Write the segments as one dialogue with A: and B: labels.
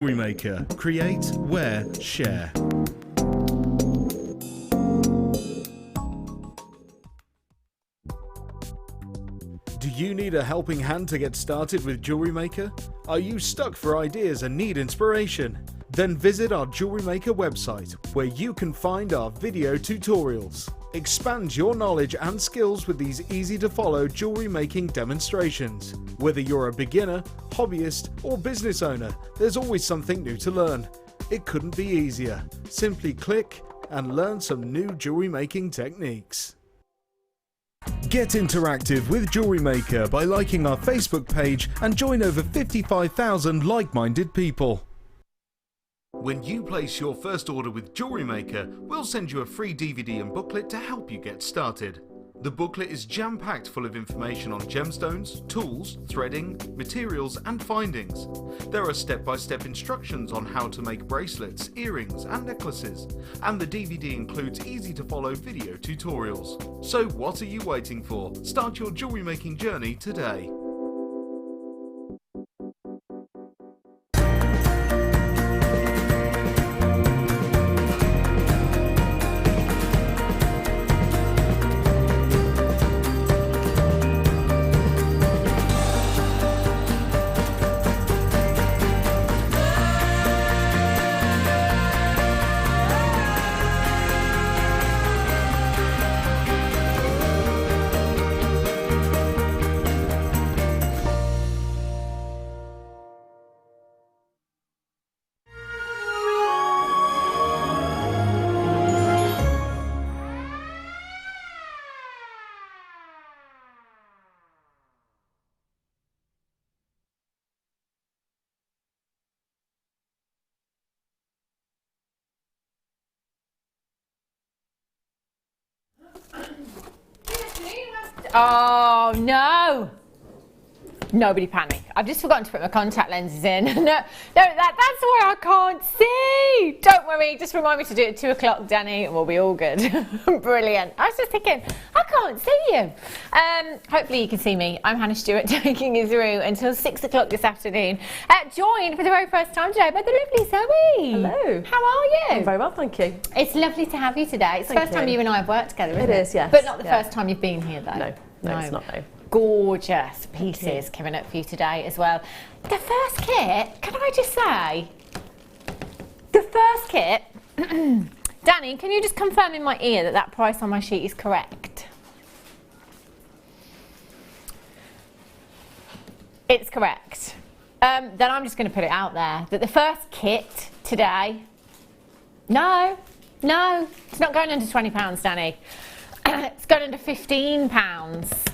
A: Jewellery Maker. Create, wear, share. Do you need a helping hand to get started with Jewellery Maker? Are you stuck for ideas and need inspiration? Then visit our Jewellery Maker website, where you can find our video tutorials. Expand your knowledge and skills with these easy-to-follow jewellery making demonstrations. Whether you're a beginner, hobbyist, or business owner, there's always something new to learn. It couldn't be easier. Simply click and learn some new jewellery making techniques. Get interactive with Jewellery Maker by liking our Facebook page and join over 55,000 like-minded people. When you place your first order with Jewellery Maker, we'll send you a free DVD and booklet to help you get started. The booklet is jam-packed full of information on gemstones, tools, threading, materials and findings. There are step-by-step instructions on how to make bracelets, earrings and necklaces, and the DVD includes easy-to-follow video tutorials. So what are you waiting for? Start your jewellery making journey today.
B: Oh no! Nobody panic. I've just forgotten to put my contact lenses in. That's why I can't see. Don't worry, just remind me to do it at 2 o'clock, Danny, and we'll be all good. Brilliant. I was just thinking, I can't see you. Hopefully you can see me. I'm Hannah Stuart, taking you through until 6 o'clock this afternoon. Joined for the very first time today by the lovely Zoe.
C: Hello.
B: How are you?
C: I'm very well, thank you.
B: It's lovely to have you today. It's the first time you and I have worked together, isn't it?
C: It is, yes.
B: But not the first time you've been here, though.
C: No, it's not, no.
B: Gorgeous pieces coming up for you today as well. The first kit, can I just say, the first kit, Danny, can you just confirm in my ear that that price on my sheet is correct? It's correct. Then I'm just going to put it out there that the first kit today, no, it's not going under £20, Danny. It's going under £15.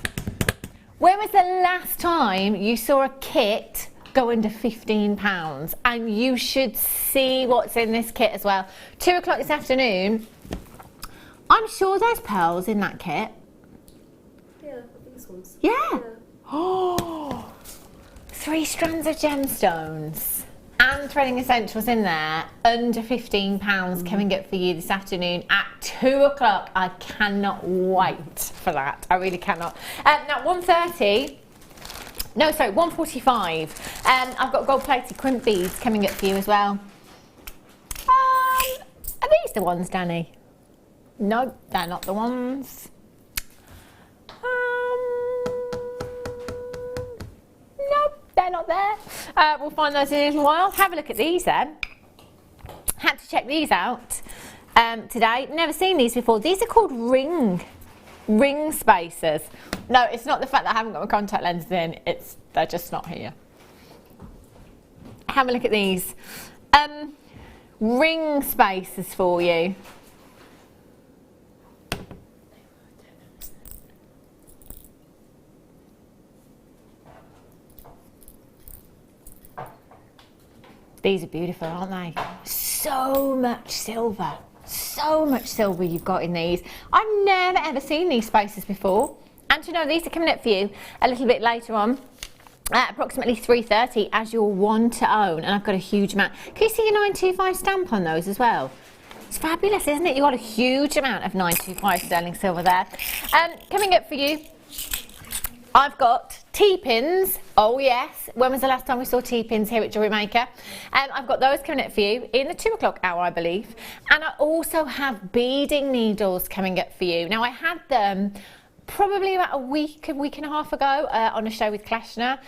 B: When was the last time you saw a kit go under £15? And you should see what's in this kit as well. 2 o'clock this afternoon. I'm sure there's pearls in that kit.
C: Yeah, these ones.
B: Yeah. Oh, 3 strands of gemstones and threading essentials in there, under £15 coming up for you this afternoon at 2 o'clock. I cannot wait for that. I really cannot. Now 1:30. No, sorry, 1:45. I've got gold-plated crimp beads coming up for you as well. Are these the ones, Danny? No, they're not the ones. Nope, they're not there. We'll find those in a little while. Have a look at these then. Had to check these out today. Never seen these before. These are called ring spacers. No, it's not the fact that I haven't got my contact lenses in. They're just not here. Have a look at these. Ring spacers for you. These are beautiful, aren't they? So much silver. So much silver you've got in these. I've never ever seen these spacers before. And you know, these are coming up for you a little bit later on. Approximately 3:30 as your one to own. And I've got a huge amount. Can you see your 925 stamp on those as well? It's fabulous, isn't it? You've got a huge amount of 925 sterling silver there. Coming up for you, I've got T-pins, oh yes. When was the last time we saw T-pins here at Jewellery Maker? I've got those coming up for you in the 2 o'clock hour, I believe. And I also have beading needles coming up for you. Now, I had them probably about a week and a half ago on a show with Kleshner.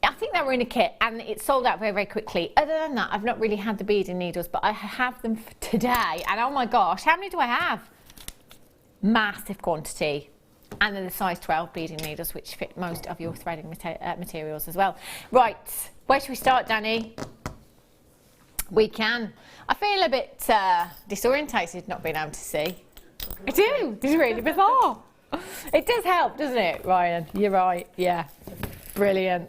B: I think they were in a kit and it sold out very, very quickly. Other than that, I've not really had the beading needles, but I have them for today. And oh my gosh, how many do I have? Massive quantity. And then the size 12 beading needles, which fit most of your threading materials as well. Right, where should we start, Danny? We can. I feel a bit disorientated not being able to see. I do. It's really bizarre. It does help, doesn't it, Ryan? You're right. Yeah. Brilliant.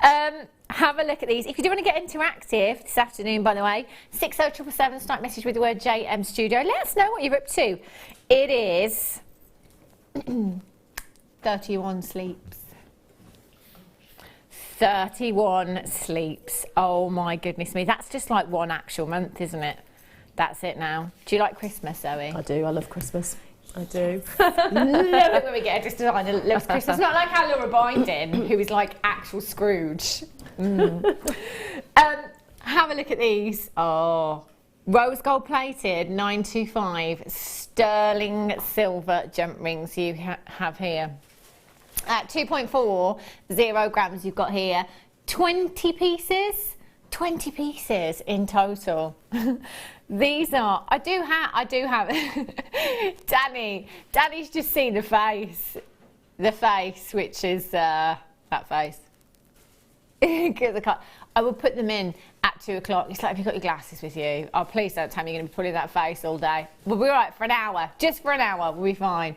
B: Have a look at these. If you do want to get interactive this afternoon, by the way, 60777, start message with the word JM Studio. Let us know what you're up to. It is 31 sleeps. 31 sleeps. Oh my goodness me. That's just like one actual month, isn't it? That's it now. Do you like Christmas, Zoe?
C: I do. I love Christmas. I do.
B: Love it when we get a designer that loves Christmas. Not like our Laura Binding, who is like actual Scrooge. Have a look at these. Oh, rose gold plated 925 sterling silver jump rings you have here. 2.40 grams you've got here. 20 pieces. 20 pieces in total. These are, I do have, Danny's just seen the face, which is that face. I will put them in at 2 o'clock. It's like, have you got your glasses with you? Oh, please don't tell me you're going to be putting that face all day. We'll be all right for an hour, just for an hour, we'll be fine.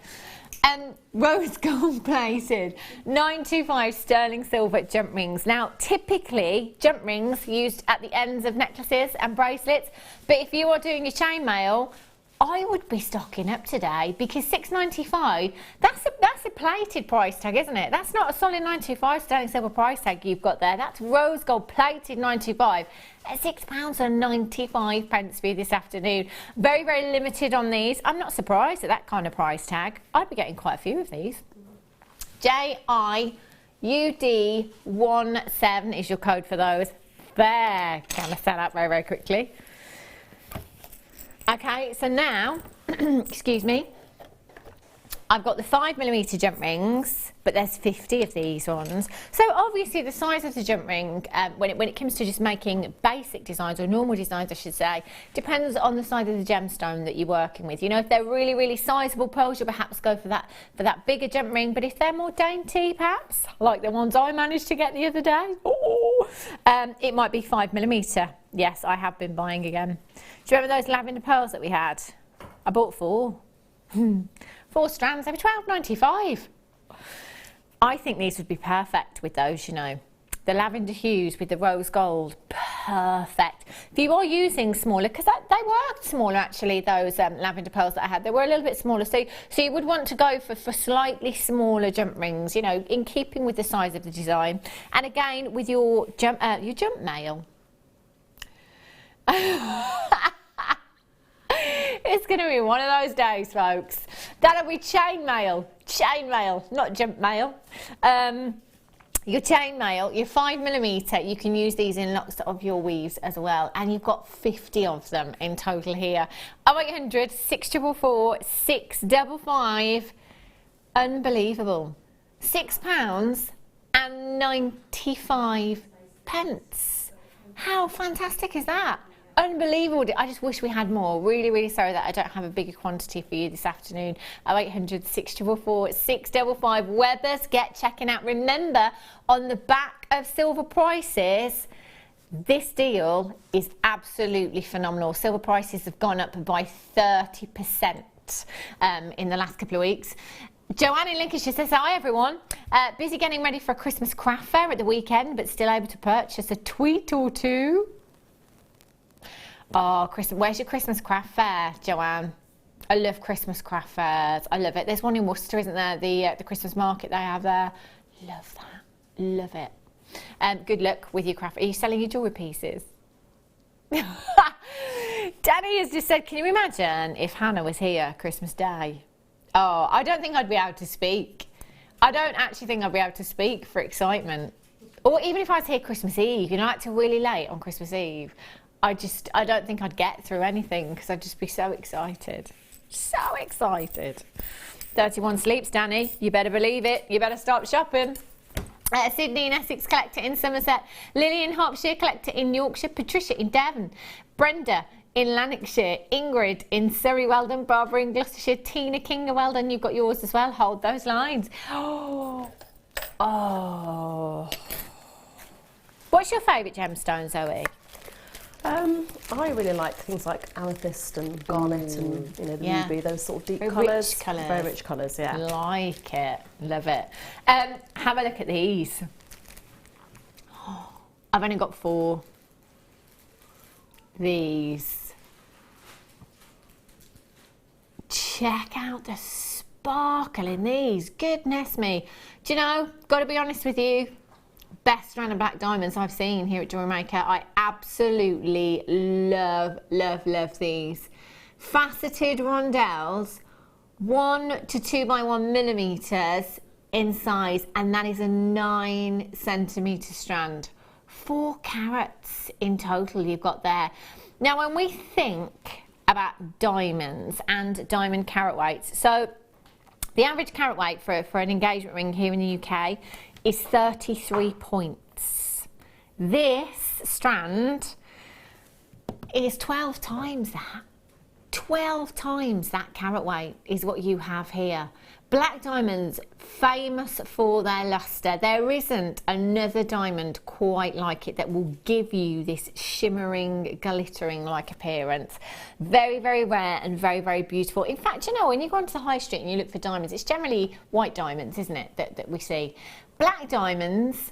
B: Rose gold plated 925 sterling silver jump rings. Now, typically, jump rings used at the ends of necklaces and bracelets, but if you are doing your chainmail, I would be stocking up today because £6.95, that's a plated price tag, isn't it? That's not a solid 925 sterling silver price tag you've got there. That's rose gold plated 925 at £6.95 for you this afternoon. Very, very limited on these. I'm not surprised at that kind of price tag. I'd be getting quite a few of these. JIUD17 is your code for those. There, gonna set up very, very quickly. Okay, so now, excuse me, I've got the 5mm jump rings, but there's 50 of these ones. So obviously the size of the jump ring, when it comes to just making basic designs, or normal designs I should say, depends on the size of the gemstone that you're working with. You know, if they're really, really sizable pearls, you'll perhaps go for that bigger jump ring, but if they're more dainty perhaps, like the ones I managed to get the other day, it might be 5mm. Yes, I have been buying again. Do you remember those lavender pearls that we had? I bought 4. 4 strands, they were £12.95. I think these would be perfect with those, you know. The lavender hues with the rose gold, perfect. If you are using smaller, because they were smaller actually, those lavender pearls that I had, they were a little bit smaller. So you would want to go for slightly smaller jump rings, you know, in keeping with the size of the design. And again, with your jump mail. It's going to be one of those days, folks. That'll be chainmail, not jump mail. Your chainmail, your 5mm, you can use these in lots of your weaves as well, and you've got 50 of them in total here. 0800 644 655. Unbelievable. £6.95. How fantastic is that? Unbelievable. I just wish we had more. Really, really sorry that I don't have a bigger quantity for you this afternoon. 0800 644 655. Webbers, get checking out. Remember, on the back of silver prices, this deal is absolutely phenomenal. Silver prices have gone up by 30% in the last couple of weeks. Joanne in Lincolnshire says, hi everyone. Busy getting ready for a Christmas craft fair at the weekend, but still able to purchase a tweet or two. Oh, where's your Christmas craft fair, Joanne? I love Christmas craft fairs. I love it. There's one in Worcester, isn't there? The Christmas market they have there. Love that. Love it. Good luck with your craft. Are you selling your jewellery pieces? Danny has just said, can you imagine if Hannah was here Christmas Day? Oh, I don't think I'd be able to speak. I don't actually think I'll be able to speak for excitement. Or even if I was here Christmas Eve, you know, like till really late on Christmas Eve, I don't think I'd get through anything because I'd just be so excited. So excited. 31 sleeps, Danny. You better believe it. You better stop shopping. Sydney in Essex, collector in Somerset. Lily in Hertfordshire, collector in Yorkshire. Patricia in Devon. Brenda in Lanarkshire. Ingrid in Surrey, well done. Barbara in Gloucestershire. Tina King, well done. You've got yours as well. Hold those lines. Oh. What's your favourite gemstone, Zoe?
C: I really like things like amethyst and garnet and, you know, the ruby, those sort of deep colours. Very rich colours, yeah.
B: Like it. Love it. Have a look at these. I've only got 4. These. Check out the sparkle in these. Goodness me. Do you know, got to be honest with you, best strand of black diamonds I've seen here at Jewellery Maker. I absolutely love, love, love these. Faceted rondelles, 1 to 2 by 1 millimeters in size, and that is a 9 centimeter strand. 4 carats in total you've got there. Now, when we think about diamonds and diamond carat weights, so the average carat weight for an engagement ring here in the UK is 33 points. This strand is 12 times that. 12 times that carat weight is what you have here. Black diamonds, famous for their luster. There isn't another diamond quite like it that will give you this shimmering, glittering like appearance. Very, very rare and very, very beautiful. In fact, you know, when you go onto the high street and you look for diamonds, it's generally white diamonds, isn't it, that we see. Black diamonds,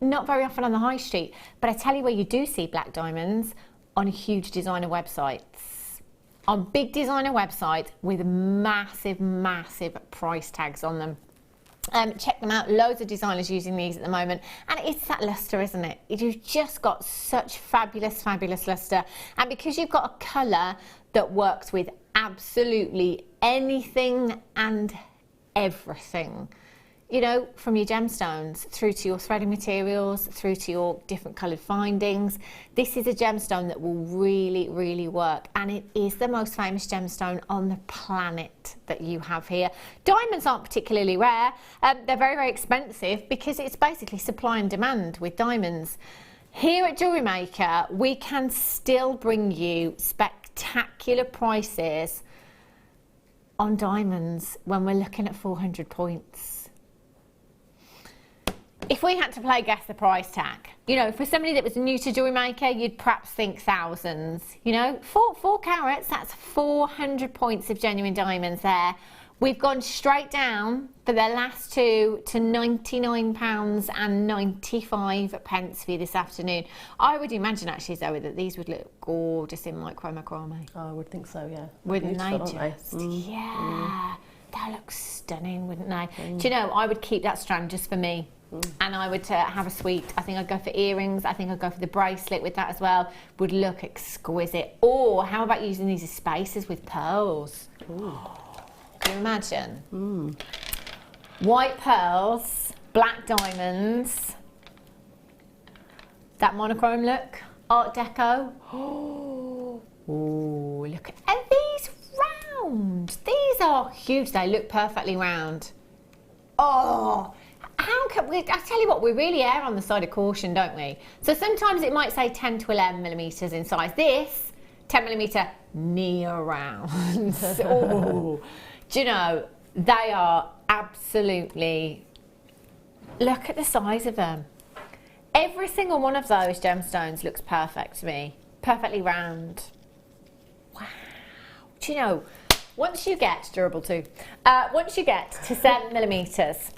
B: not very often on the high street, but I tell you where you do see black diamonds, on huge designer websites. On big designer websites with massive, massive price tags on them. Check them out. Loads of designers using these at the moment, and it's that luster, isn't it? You've just got such fabulous, fabulous luster, and because you've got a colour that works with absolutely anything and everything, you know, from your gemstones through to your threading materials, through to your different coloured findings. This is a gemstone that will really, really work, and it is the most famous gemstone on the planet that you have here. Diamonds aren't particularly rare. They're very, very expensive because it's basically supply and demand with diamonds. Here at Jewellery Maker, we can still bring you spectacular prices on diamonds when we're looking at 400 points. If we had to play guess the price tag, you know, for somebody that was new to Jewellery Maker, you'd perhaps think thousands. You know, 4 carats, that's 400 points of genuine diamonds there. We've gone straight down for the last 2 to £99.95 for you this afternoon. I would imagine actually, Zoe, that these would look gorgeous in micromacrame.
C: Oh, I would think so, yeah.
B: Wouldn't they just? Yeah. They look stunning, wouldn't they? Do you know, I would keep that strand just for me. And I would have a suite. I think I'd go for earrings. I think I'd go for the bracelet with that as well. Would look exquisite. Or how about using these as spacers with pearls? Ooh. Can you imagine? White pearls, black diamonds. That monochrome look, Art Deco. Oh, look at, and these round. These are huge. They look perfectly round. Oh. How can we, I tell you what, we really err on the side of caution, don't we? So sometimes it might say 10 to 11 millimetres in size. This, 10 millimetre near round. Oh, do you know, they are absolutely, look at the size of them. Every single one of those gemstones looks perfect to me. Perfectly round. Wow. Do you know, once you get, durable too, once you get to 7 millimetres,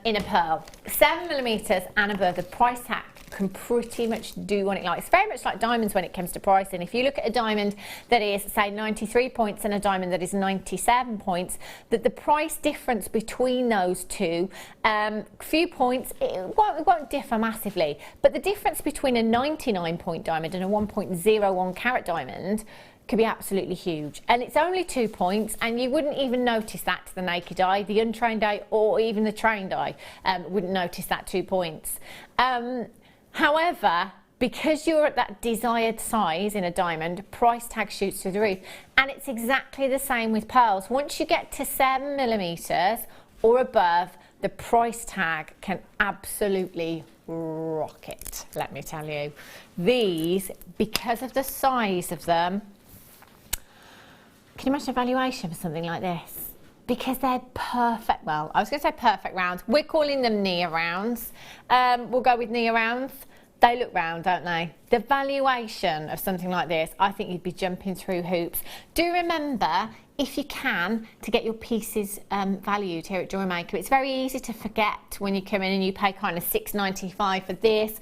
B: in a pearl, 7 millimetres and above, the price tag can pretty much do what it likes. It's very much like diamonds when it comes to pricing. If you look at a diamond that is, say, 93 points and a diamond that is 97 points, that the price difference between those two, few points, it won't differ massively. But the difference between a 99 point diamond and a 1.01 carat diamond could be absolutely huge, and it's only 2 points, and you wouldn't even notice that to the naked eye. The untrained eye or even the trained eye wouldn't notice that 2 points. However, because you're at that desired size in a diamond, price tag shoots through the roof, and it's exactly the same with pearls. Once you get to 7mm or above, the price tag can absolutely rocket, let me tell you. These, because of the size of them, can you imagine a valuation for something like this? Because they're perfect, well, I was going to say perfect rounds. We're calling them near rounds. We'll go with near rounds. They look round, don't they? The valuation of something like this, I think you'd be jumping through hoops. Do remember, if you can, to get your pieces valued here at Jewellery Maker. It's very easy to forget when you come in and you pay kind of $6.95 for this,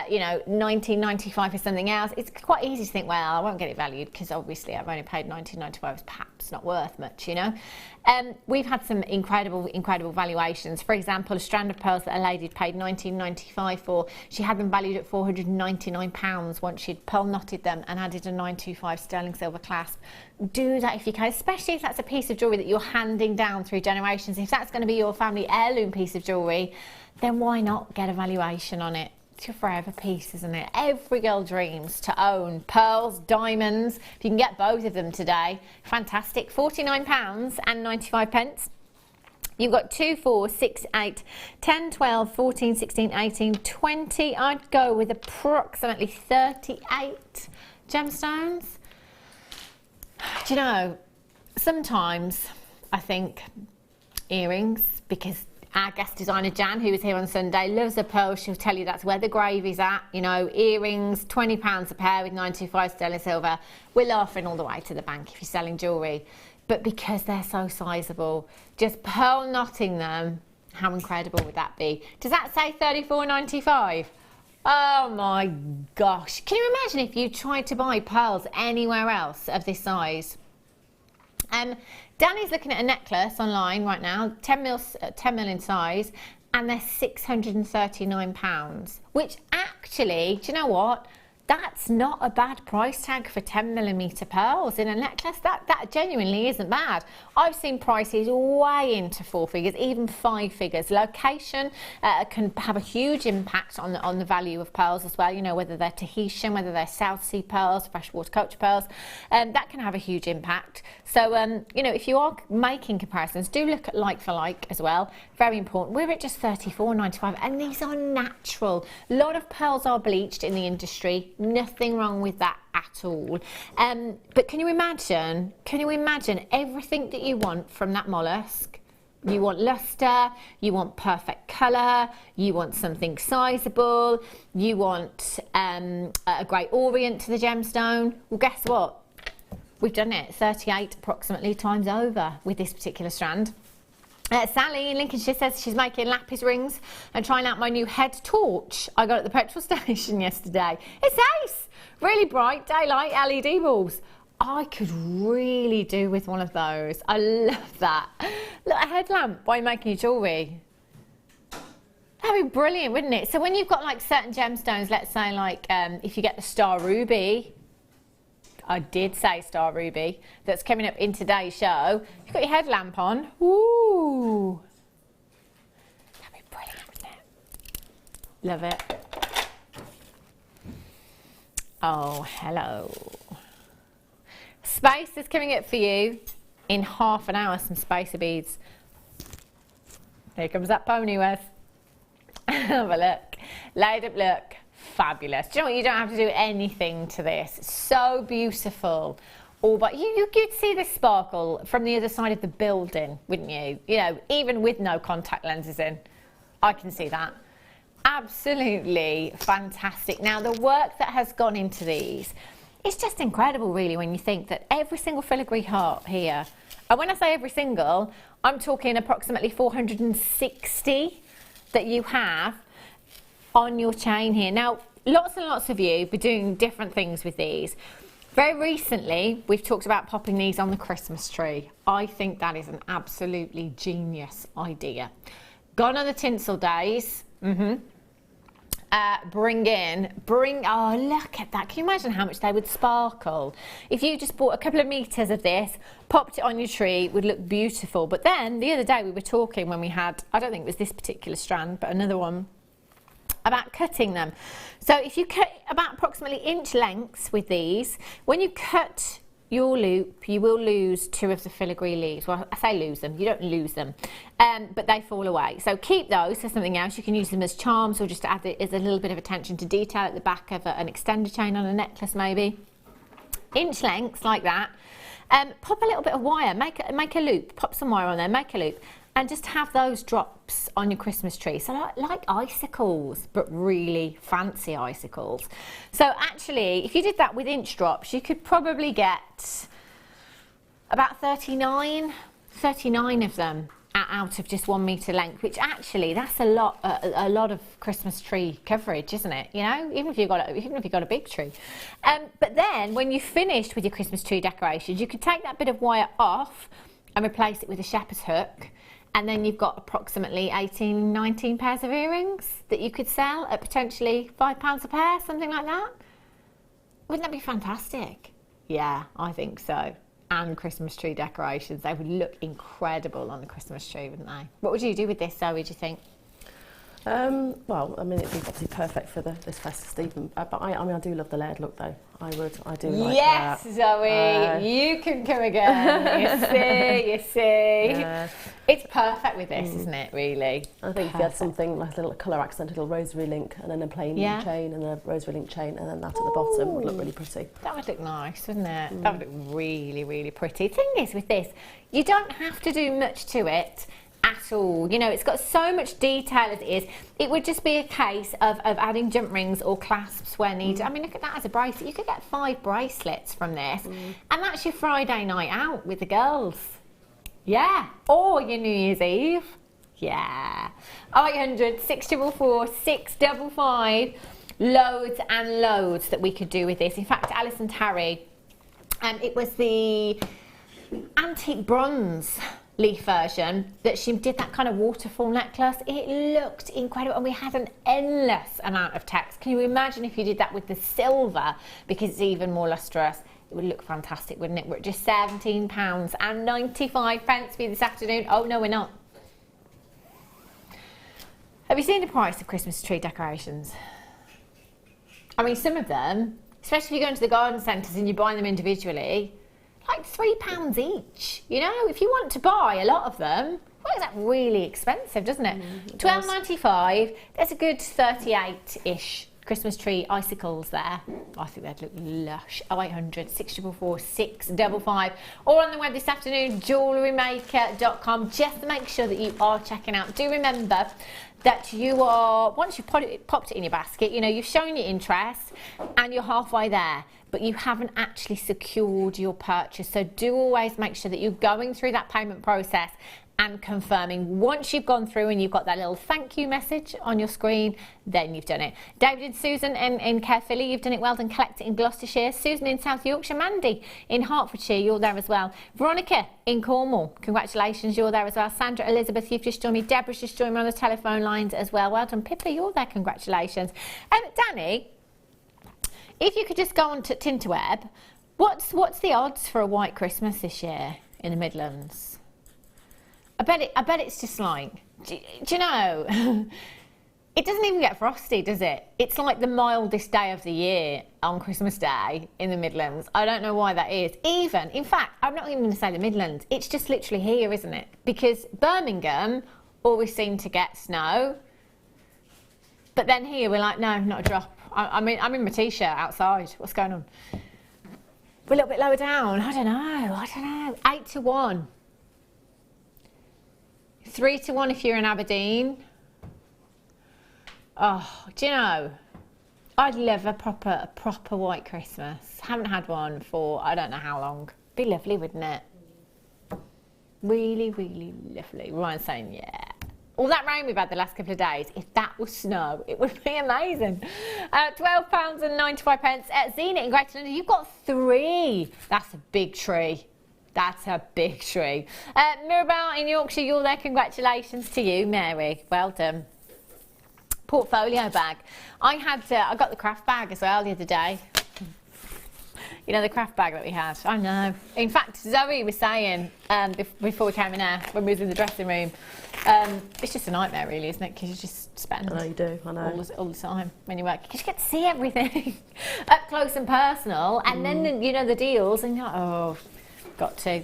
B: you know, $19.95 for something else. It's quite easy to think, well, I won't get it valued because obviously I've only paid $19.95. It's perhaps not worth much, you know. We've had some incredible valuations. For example, a strand of pearls that a lady paid $19.95 for. She had them valued at £499 once she'd pearl knotted them and added a 925 sterling silver clasp. Do that if you can, especially if that's a piece of jewellery that you're handing down through generations. If that's going to be your family heirloom piece of jewellery, then why not get a valuation on it? It's your forever piece, isn't it? Every girl dreams to own pearls, diamonds. If you can get both of them today, fantastic. £49.95. You've got 2, 4, 6, 8, 10, 12, 14, 16, 18, 20. I'd go with approximately 38 gemstones. Do you know, sometimes I think earrings, because our guest designer Jan, who was here on Sunday, loves a pearl. She'll tell you that's where the gravy's at. You know, earrings, £20 a pair with 925 sterling silver. We're laughing all the way to the bank if you're selling jewellery. But because they're so sizable, just pearl knotting them, how incredible would that be? Does that say $34.95? Oh my gosh. Can you imagine if you tried to buy pearls anywhere else of this size? Danny's looking at a necklace online right now, 10 mil in size, and they're £639, which actually, do you know what? That's not a bad price tag for 10mm pearls in a necklace. That genuinely isn't bad. I've seen prices way into 4 figures, even 5 figures. Location can have a huge impact on the value of pearls as well. You know, whether they're Tahitian, whether they're South Sea pearls, freshwater culture pearls, that can have a huge impact. So, you know, if you are making comparisons, do look at like for like as well. Very important. We're at just $34.95, and these are natural. A lot of pearls are bleached in the industry. Nothing wrong with that at all. But can you imagine everything that you want from that mollusk? You want luster, you want perfect colour, you want something sizable, you want a great orient to the gemstone. Well, guess what? We've done it 38 approximately times over with this particular strand. Sally in Lincolnshire says she's making lapis rings and trying out my new head torch I got at the petrol station yesterday. It's ace! Really bright daylight LED balls. I could really do with one of those. I love that. Look, a headlamp while you're making your jewellery. That'd be brilliant, wouldn't it? So when you've got like certain gemstones, let's say like if you get the star ruby, I did say star ruby, that's coming up in today's show. You've got your headlamp on. Ooh. That'd be brilliant, wouldn't it? Love it. Oh, hello. Space is coming up for you in half an hour, some spacer beads. Here comes that pony, Wes. Have a look. Laid up look. Fabulous. Do you know what? You don't have to do anything to this. It's so beautiful. All but you could see this sparkle from the other side of the building, wouldn't you? You know, even with no contact lenses in. I can see that. Absolutely fantastic. Now, the work that has gone into these, it's just incredible, really, when you think that every single filigree heart here, and when I say every single, I'm talking approximately 460 that you have. on your chain here. Now, lots and lots of you be doing different things with these. Very recently, we've talked about popping these on the Christmas tree. I think that is an absolutely genius idea. Gone are the tinsel days. Oh, look at that. Can you imagine how much they would sparkle? If you just bought a couple of meters of this, popped it on your tree, it would look beautiful. But then the other day we were talking when we had, I don't think it was this particular strand, but another one, about cutting them. So if you cut about approximately inch lengths with these, when you cut your loop, you will lose 2 of the filigree leaves. Well, I say lose them, you don't lose them, but they fall away. So keep those for something else. You can use them as charms or just to add it as a little bit of attention to detail at the back of an extender chain on a necklace maybe. Inch lengths like that. Pop a little bit of wire, make a loop, pop some wire on there, make a loop, and just have those drops on your Christmas tree. So like icicles, but really fancy icicles. So actually, if you did that with inch drops, you could probably get about 39 of them out of just 1 meter length, which actually that's a lot of Christmas tree coverage, isn't it? You know, even if you've got a big tree. But then when you've finished with your Christmas tree decorations, you could take that bit of wire off and replace it with a shepherd's hook. And then you've got approximately 18, 19 pairs of earrings that you could sell at potentially £5 a pair, something like that. Wouldn't that be fantastic? Yeah, I think so. And Christmas tree decorations, they would look incredible on the Christmas tree, wouldn't they? What would you do with this, Zoe, do you think?
C: Well, I mean, it'd be obviously perfect for this festive season. But I do love the layered look, though. I do like that.
B: Yes, Zoe, you can come again. You see. Yeah. It's perfect with this, isn't it, really?
C: I think if you had something like a little colour accent, a little rosary link, and then a plain chain, and a rosary link chain, and then that at the bottom would look really pretty.
B: That would look nice, wouldn't it? That would look really, really pretty. The thing is with this, you don't have to do much to it at all. You know, it's got so much detail as it is. It would just be a case of adding jump rings or clasps where needed. I mean, look at that as a bracelet. You could get 5 bracelets from this, and that's your Friday night out with the girls. Yeah, or your New Year's Eve. Yeah. 0800 644 655. Loads and loads that we could do with this. In fact, Alison Tarry, it was the antique bronze leaf version that she did, that kind of waterfall necklace. It looked incredible, and we had an endless amount of text. Can you imagine if you did that with the silver, because it's even more lustrous? It would look fantastic, wouldn't it? We're at just £17.95 for you this afternoon. Oh no, we're not. Have you seen the price of Christmas tree decorations? I mean, some of them, especially if you go into the garden centres and you buy them individually, like £3 each. You know, if you want to buy a lot of them, well, is that really expensive, doesn't it? £12.95. There's a good 38-ish Christmas tree icicles there. I think they'd look lush. 0800 644 655. Or on the web this afternoon, JewelleryMaker.com, just to make sure that you are checking out. Do remember that you are, once you've popped it in your basket, you know, you've shown your interest and you're halfway there, but you haven't actually secured your purchase. So do always make sure that you're going through that payment process and confirming. Once you've gone through and you've got that little thank you message on your screen, then you've done it. David and Susan in Caerphilly, you've done it well done. Collect it in Gloucestershire. Susan in South Yorkshire. Mandy in Hertfordshire, you're there as well. Veronica in Cornwall, congratulations, you're there as well. Sandra Elizabeth, you've just joined me. Deborah's just joined me on the telephone lines as well. Well done. Pippa, you're there, congratulations. Danny, if you could just go on to Tinterweb, what's the odds for a white Christmas this year in the Midlands? I bet it's just like, do you know, it doesn't even get frosty, does it? It's like the mildest day of the year on Christmas Day in the Midlands. I don't know why that is. Even, in fact, I'm not even going to say the Midlands. It's just literally here, isn't it? Because Birmingham always seem to get snow. But then here we're like, no, not a drop. I'm in my t-shirt outside. What's going on? We're a little bit lower down. I don't know. 8 to 1. 3 to 1 if you're in Aberdeen. Oh, do you know, I'd love a proper white Christmas. Haven't had one for I don't know how long. Be lovely, wouldn't it? Really, really lovely. Ryan's saying yeah. All that rain we've had the last couple of days, if that was snow, it would be amazing. £12.95 at Zenit in Greater London. You've got 3. That's a big tree. That's a big tree. Mirabelle in Yorkshire, you're there. Congratulations to you, Mary. Well done. Portfolio bag. I got the craft bag as well the other day. You know, the craft bag that we had. I know. In fact, Zoe was saying before we came in here, when we was in the dressing room, it's just a nightmare, really, isn't it? Because you just spend
C: I know you do. I know.
B: all the time when you work. Because you get to see everything up close and personal, and then you know the deals, and you're like, oh, got to.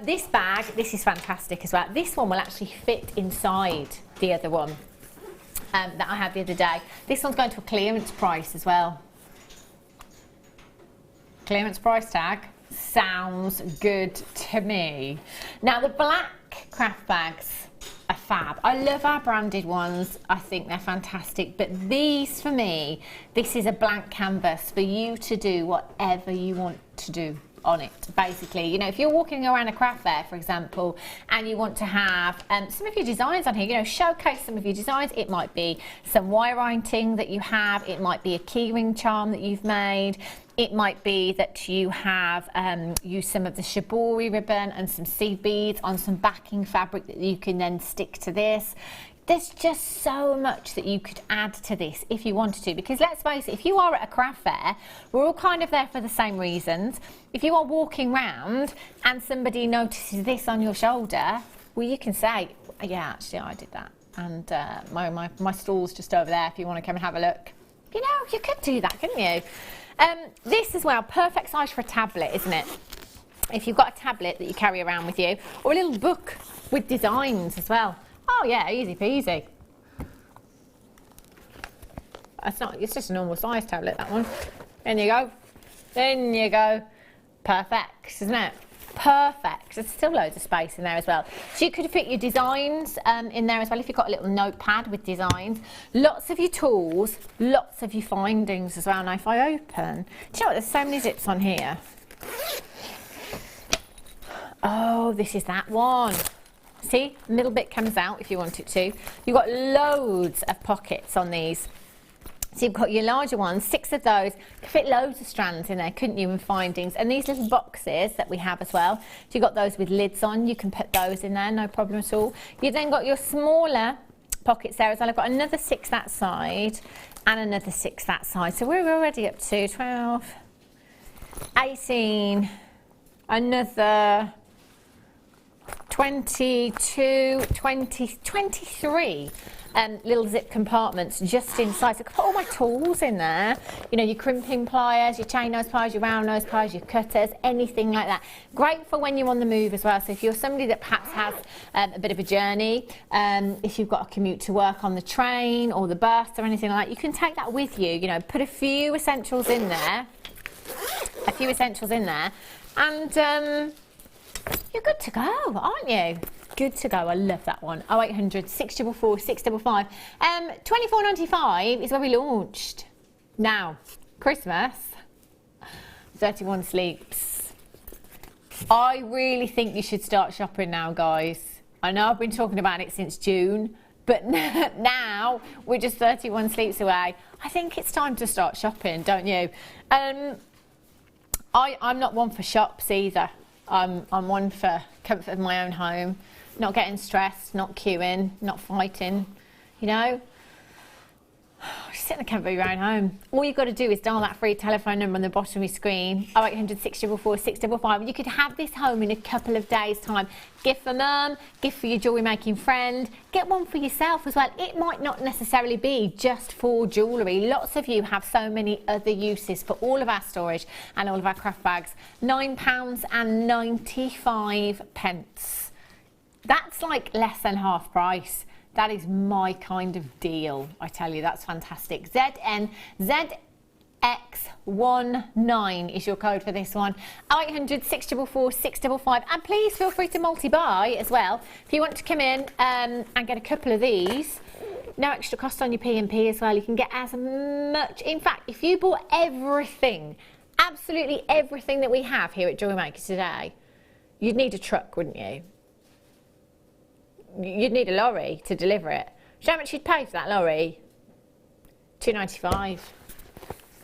B: This bag, this is fantastic as well. This one will actually fit inside the other one that I had the other day. This one's going to a clearance price as well. Clearance price tag sounds good to me. Now the black craft bags are fab. I love our branded ones. I think they're fantastic. But these, for me, this is a blank canvas for you to do whatever you want to do on it. Basically, you know, if you're walking around a craft fair, for example, and you want to have some of your designs on here, you know, showcase some of your designs. It might be some wire writing that you have. It might be a keyring charm that you've made. It might be that you have used some of the shibori ribbon and some seed beads on some backing fabric that you can then stick to this. There's just so much that you could add to this if you wanted to, because let's face it, if you are at a craft fair, we're all kind of there for the same reasons. If you are walking round and somebody notices this on your shoulder, well, you can say, yeah, actually, I did that. And my stall's just over there if you want to come and have a look. You know, you could do that, couldn't you? This as well, perfect size for a tablet, isn't it? If you've got a tablet that you carry around with you, or a little book with designs as well. Oh yeah, easy peasy. It's just a normal size tablet, that one. There you go. Then you go. Perfect, isn't it? Perfect. There's still loads of space in there as well. So you could fit your designs in there as well if you've got a little notepad with designs. Lots of your tools, lots of your findings as well. Now if I open, do you know what, there's so many zips on here. Oh, this is that one. See, the middle bit comes out if you want it to. You've got loads of pockets on these. So you've got your larger ones, 6 of those. Could fit loads of strands in there, couldn't you, and findings. And these little boxes that we have as well. So you've got those with lids on. You can put those in there, no problem at all. You've then got your smaller pockets there as well. I've got another 6 that side and another 6 that side. So we're already up to 12, 18, another 22, 20, 23 little zip compartments just inside. So I can put all my tools in there. You know, your crimping pliers, your chain nose pliers, your round nose pliers, your cutters, anything like that. Great for when you're on the move as well. So if you're somebody that perhaps has a bit of a journey, if you've got a commute to work on the train or the bus or anything like that, you can take that with you. You know, put a few essentials in there, and you're good to go, aren't you? Good to go. I love that one. 0800 644 655. £24.95 is where we launched. Now, Christmas, 31 sleeps. I really think you should start shopping now, guys. I know I've been talking about it since June, but now we're just 31 sleeps away. I think it's time to start shopping, don't you? I'm not one for shops either. I'm one for comfort of my own home, not getting stressed, not queuing, not fighting, you know. Just sit in the comfort of your own home. All you've got to do is dial that free telephone number on the bottom of your screen, 0800 644 655. You could have this home in a couple of days' time. Gift for mum, gift for your jewellery making friend, get one for yourself as well. It might not necessarily be just for jewellery. Lots of you have so many other uses for all of our storage and all of our craft bags. £9.95. That's like less than half price. That is my kind of deal, I tell you. That's fantastic. ZX19 is your code for this one. 0800 644 655. And please feel free to multi-buy as well. If you want to come in and get a couple of these, no extra cost on your P&P as well. You can get as much. In fact, if you bought everything, absolutely everything that we have here at Jewellery Maker today, you'd need a truck, wouldn't you? you'd need a lorry to deliver it. Do you know how much you'd pay for that lorry? £2.95.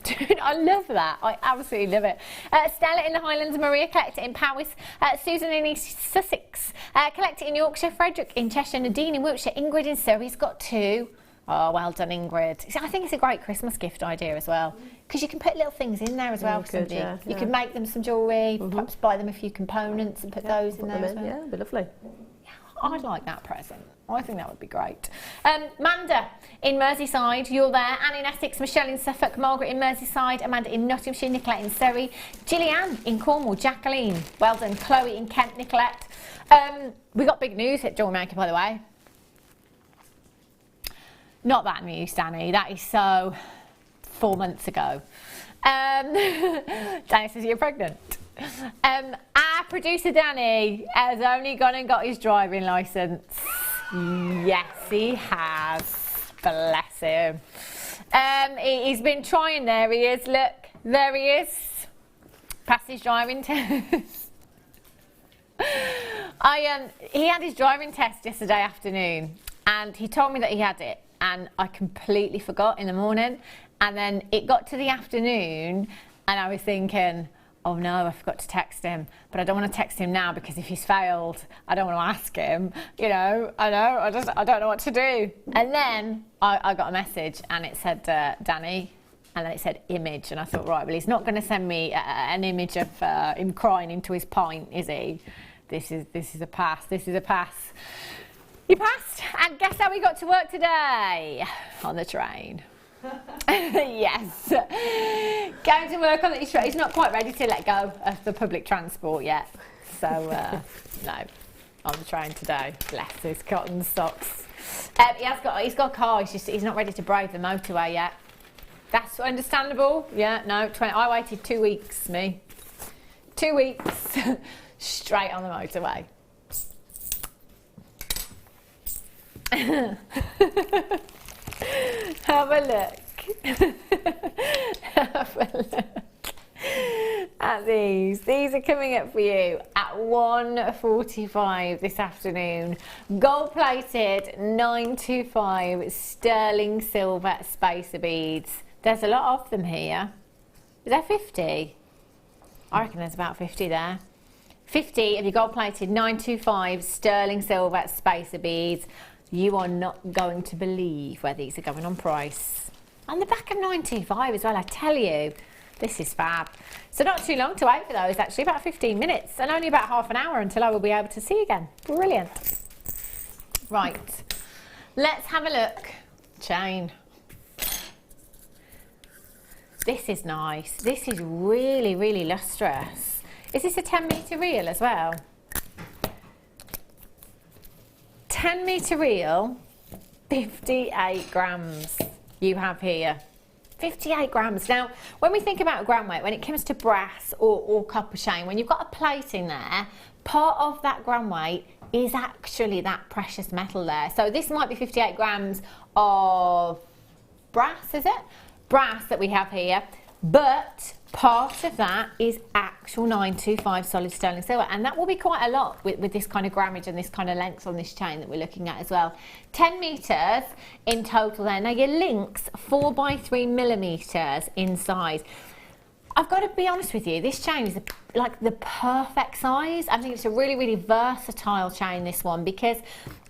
B: Dude, I love that. I absolutely love it. Stella in the Highlands, Maria collect it in Powys, Susan in East Sussex, collect it in Yorkshire, Frederick in Cheshire, Nadine in Wiltshire, Ingrid in Surrey's got 2. Oh, well done, Ingrid. I think it's a great Christmas gift idea as well, because you can put little things in there as well for somebody.
C: Yeah,
B: you could make them some jewellery, perhaps buy them a few components and put those in there as well.
C: Yeah, it'd be lovely.
B: I'd like that present. I think that would be great. Manda in Merseyside, you're there. Anne in Essex, Michelle in Suffolk, Margaret in Merseyside, Amanda in Nottinghamshire, Nicolette in Surrey, Gillian in Cornwall, Jacqueline, well done, Chloe in Kent, Nicolette. We got big news at Jewellery Maker, by the way. Not that news, Danny. That is so 4 months ago. Danny says you're pregnant. Our producer Danny has only gone and got his driving licence. Yes, he has. Bless him. He's been trying. There he is. Look, there he is. Passed his driving test. He had his driving test yesterday afternoon, and he told me that he had it, and I completely forgot in the morning. And then it got to the afternoon, and I was thinking, oh no, I forgot to text him. But I don't want to text him now, because if he's failed, I don't want to ask him. You know, I don't know what to do. And then I got a message, and it said, Danny, and then it said image. And I thought, right, well, he's not going to send me an image of him crying into his pint, is he? This is a pass. This is a pass. He passed, and guess how we got to work today? On the train. Yes. Going to work on the train. He's not quite ready to let go of the public transport yet. So, no, on the train today. Bless his cotton socks. He's got a car, he's not ready to brave the motorway yet. That's understandable. Yeah, no, I waited 2 weeks, me. 2 weeks straight on the motorway. Have a look. Have a look at these. These are coming up for you at 1:45 this afternoon. Gold plated 925 sterling silver spacer beads. There's a lot of them here. Is there 50? I reckon there's about 50 there. 50 of your gold plated 925 sterling silver spacer beads. You are not going to believe where these are going on price. On the back of 925 as well, I tell you. This is fab. So not too long to wait for those, actually, about 15 minutes, and only about half an hour until I will be able to see again. Brilliant. Right, let's have a look. Chain. This is nice. This is really, really lustrous. Is this a 10-metre reel as well? 10-metre reel, 58 grams you have here. 58 grams. Now, when we think about gram weight, when it comes to brass or copper chain, when you've got a plate in there, part of that gram weight is actually that precious metal there. So this might be 58 grams of brass, is it? Brass that we have here, but part of that is actual 925 solid sterling silver, and that will be quite a lot with this kind of grammage and this kind of length on this chain that we're looking at as well. 10 metres in total there. Now your links 4 by 3 millimetres in size. I've got to be honest with you, this chain is like the perfect size. I think it's a really, really versatile chain, this one, because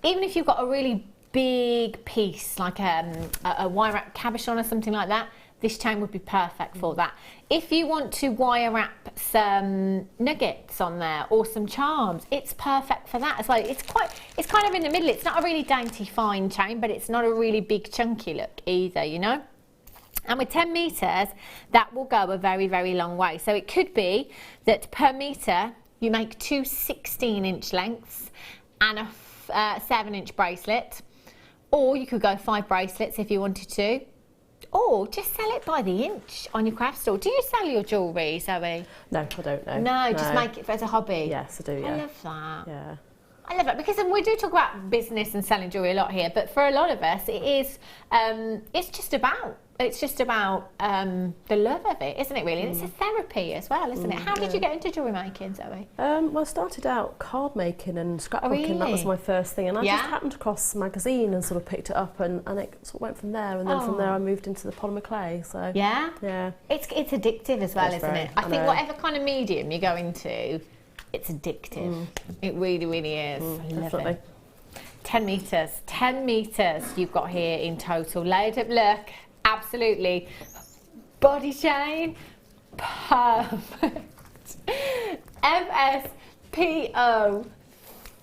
B: even if you've got a really big piece like a wire wrap cabochon or something like that, this chain would be perfect for that. If you want to wire wrap some nuggets on there or some charms, it's perfect for that as well. It's kind of in the middle. It's not a really dainty fine chain, but it's not a really big chunky look either, you know. And with 10 metres, that will go a very, very long way. So it could be that per metre you make 2 16-inch lengths and a 7-inch bracelet, or you could go 5 bracelets if you wanted to. Or just sell it by the inch on your craft store. Do you sell your jewellery, Zoe?
C: No, I don't know.
B: No, just make it as a hobby.
C: Yes, I do, yeah.
B: I love that.
C: Yeah.
B: I love that, because we do talk about business and selling jewellery a lot here, but for a lot of us it is, it's just about it's just about the love of it, isn't it, really? And it's a therapy as well, isn't it? How did you get into jewellery making, Zoe?
C: Well, I started out card making and scrapbooking.
B: Really?
C: That was my first thing. And I just happened across a magazine and sort of picked it up, and it sort of went from there. And then from there I moved into the polymer clay. So
B: yeah?
C: Yeah.
B: It's addictive as well, isn't it? I think whatever kind of medium you go into, it's addictive. It really, really is. I love
C: Definitely.
B: it. 10 metres. 10 metres you've got here in total. Laid up look. Absolutely. Body chain, perfect. MSPO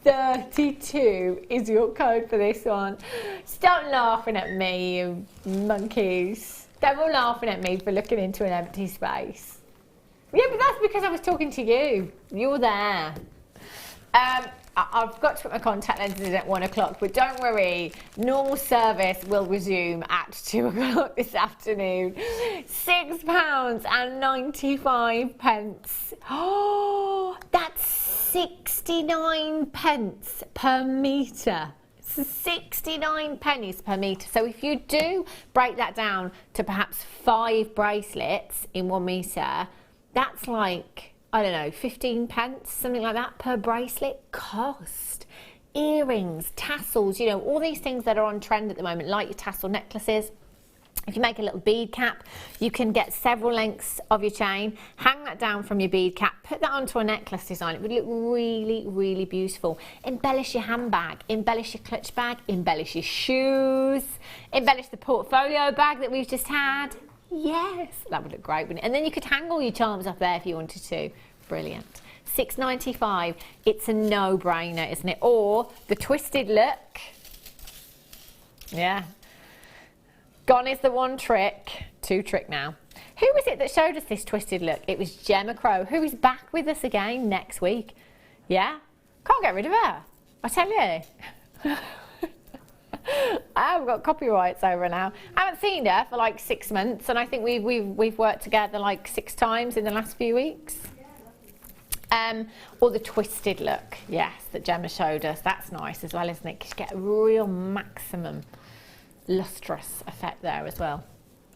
B: 32 is your code for this one. Stop laughing at me, you monkeys. They're all laughing at me for looking into an empty space. Yeah, but that's because I was talking to you. You're there. I've got to put my contact lenses in at 1 o'clock, but don't worry, normal service will resume at 2 o'clock this afternoon. £6.95. Oh, that's 69 pence per metre. 69 pennies per metre. So if you do break that down to perhaps 5 bracelets in 1 metre, that's like, I don't know, 15 pence, something like that per bracelet cost. Earrings, tassels, you know, all these things that are on trend at the moment, like your tassel necklaces. If you make a little bead cap, you can get several lengths of your chain, hang that down from your bead cap, put that onto a necklace design. It would look really, really beautiful. Embellish your handbag, embellish your clutch bag, embellish your shoes, embellish the portfolio bag that we've just had. Yes, that would look great, wouldn't it? And then you could hang all your charms up there if you wanted to. Brilliant. £6.95. It's a no-brainer, isn't it? Or the twisted look. Yeah. Gone is the one trick. 2 trick now. Who was it that showed us this twisted look? It was Gemma Crow, who is back with us again next week. Yeah? Can't get rid of her. I tell you. I've got copyrights over now. I haven't seen her for like 6 months, and I think we've worked together like 6 times in the last few weeks. Or the twisted look, yes, that Gemma showed us. That's nice as well, isn't it? Because you get a real maximum lustrous effect there as well.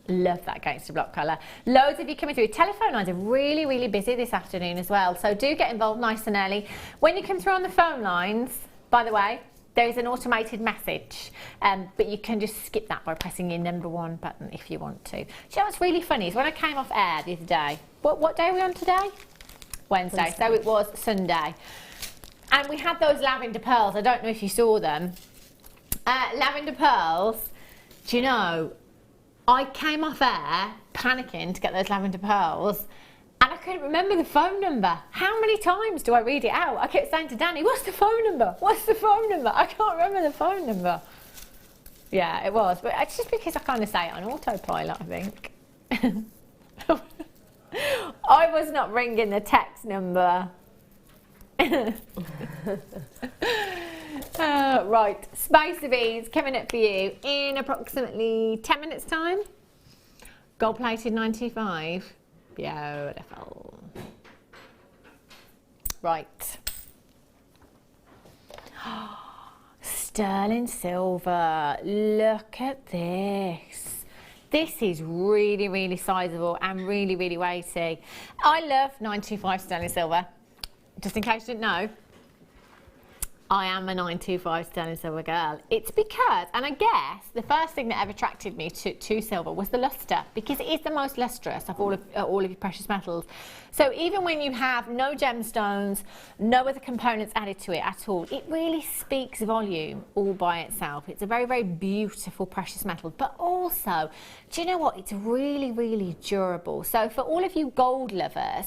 B: Love that against the block colour. Loads of you coming through. Telephone lines are really, really busy this afternoon as well, so do get involved nice and early. When you come through on the phone lines, by the way, there is an automated message, but you can just skip that by pressing your number 1 button if you want to. Do you know what's really funny is when I came off air the other day, what day are we on today? Wednesday, so it was Sunday. And we had those lavender pearls. I don't know if you saw them. Lavender pearls, do you know, I came off air panicking to get those lavender pearls, and I couldn't remember the phone number. How many times do I read it out? I kept saying to Danny, what's the phone number? What's the phone number? I can't remember the phone number. Yeah, it was. But it's just because I kind of say it on autopilot, I think. I was not ringing the text number. Right, Space of Ease coming up for you in approximately 10 minutes time. Gold plated 95. Beautiful. Right. Sterling silver. Look at this. This is really, really sizable and really, really weighty. I love 925 sterling silver. Just in case you didn't know, I am a 925 sterling silver girl. It's because, and I guess the first thing that ever attracted me to silver was the luster, because it is the most lustrous of all of your precious metals. So even when you have no gemstones, no other components added to it at all, it really speaks volume all by itself. It's a very, very beautiful precious metal, but also, do you know what? It's really, really durable. So for all of you gold lovers,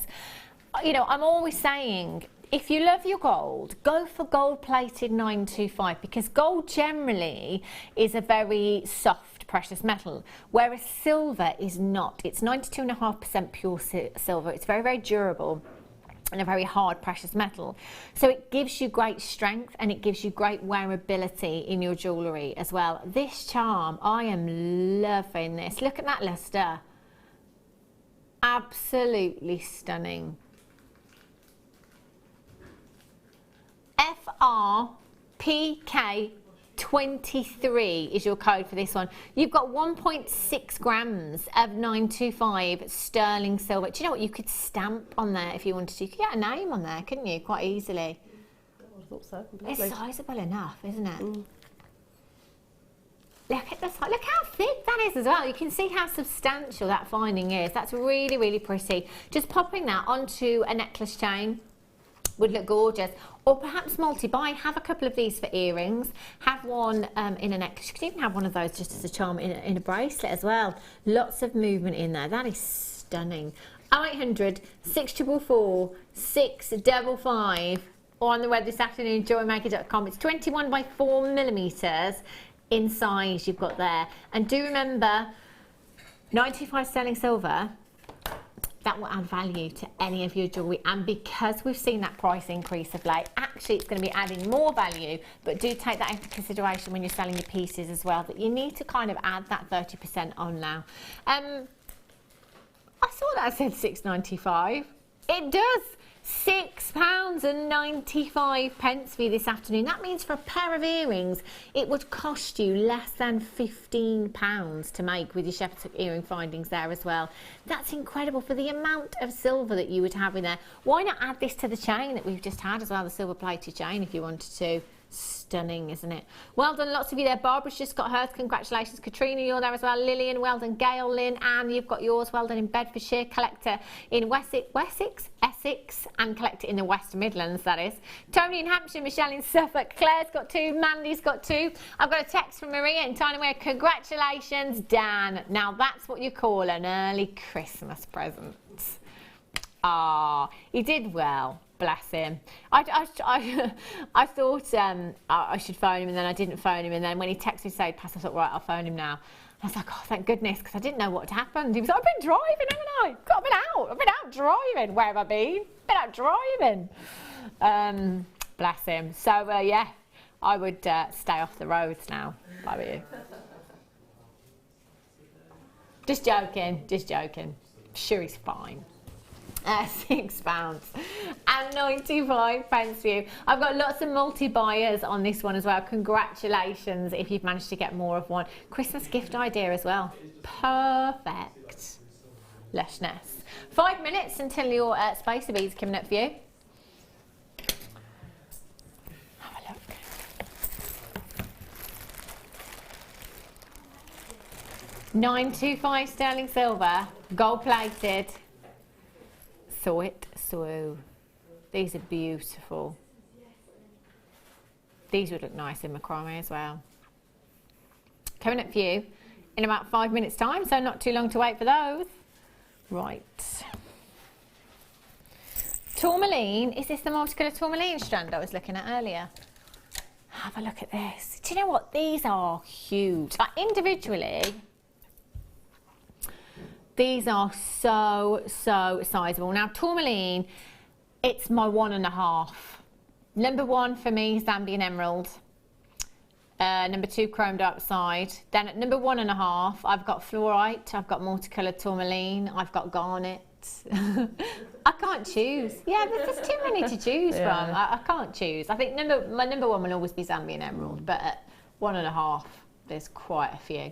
B: you know, I'm always saying, if you love your gold, go for gold-plated 925, because gold generally is a very soft precious metal, whereas silver is not. It's 92.5% pure silver. It's very, very durable and a very hard precious metal. So it gives you great strength and it gives you great wearability in your jewellery as well. This charm, I am loving this. Look at that luster. Absolutely stunning. FRPK 23 is your code for this one. You've got 1.6 grams of 925 sterling silver. Do you know what? You could stamp on there if you wanted to. You could get a name on there, couldn't you? Quite easily.
C: I thought so.
B: It's sizable enough, isn't it? Look at the size. Look how thick that is as well. You can see how substantial that finding is. That's really, really pretty. Just popping that onto a necklace chain would look gorgeous. Or perhaps multi-buy. Have a couple of these for earrings. Have one in a necklace. You could even have one of those just as a charm in a bracelet as well. Lots of movement in there. That is stunning. 0800 644 655. Or on the web this afternoon, JewelleryMaker.com. It's 21 by 4 millimeters in size you've got there. And do remember, 95 sterling silver, that will add value to any of your jewellery. And because we've seen that price increase of late, actually it's going to be adding more value. But do take that into consideration when you're selling your pieces as well, that you need to kind of add that 30% on now. I saw that said £6.95. It does. £6.95 for you this afternoon. That means for a pair of earrings, it would cost you less than £15 to make with your shepherd's hook earring findings there as well. That's incredible for the amount of silver that you would have in there. Why not add this to the chain that we've just had as well, the silver plated chain if you wanted to. Stunning, isn't it? Well done, lots of you there. Barbara's just got hers. Congratulations. Katrina, you're there as well. Lillian, well done. Gail, Lynn, Anne, you've got yours. Well done in Bedfordshire. Collector in Essex, and collector in the West Midlands, that is. Tony in Hampshire, Michelle in Suffolk. Claire's got 2. Mandy's got 2. I've got a text from Maria in Tyneware. Congratulations, Dan. Now that's what you call an early Christmas present. Ah, he did well. Bless him. I thought I should phone him, and then I didn't phone him, and then when he texted me to say pass, I thought, right, I'll phone him now. I was like, oh, thank goodness, because I didn't know what had happened. He was like, I've been driving, haven't I? I've been out driving. Where have I been? Been out driving. Bless him. So, yeah, I would stay off the roads now, if I were you. Just joking, just joking. I'm sure he's fine. £6.95 for you. I've got lots of multi-buyers on this one as well. Congratulations if you've managed to get more of one. Christmas gift idea as well. Perfect. Lushness. 5 minutes until your spacer beads coming up for you. Have a look. £925 sterling silver, gold plated. Saw it, so these are beautiful. These would look nice in macrame as well. Coming up for you in about 5 minutes time, so not too long to wait for those. Right. Tourmaline, is this the multicolour tourmaline strand I was looking at earlier? Have a look at this. Do you know what? These are huge. Like individually, these are so sizable. Now, tourmaline, it's my 1.5. Number 1 for me is Zambian emerald. Number 2, chrome dark side. Then at number 1.5, I've got fluorite, I've got multicolored tourmaline, I've got garnet. I can't choose. Yeah, there's just too many to choose from. I can't choose. I think my number 1 will always be Zambian emerald, but at 1.5, there's quite a few.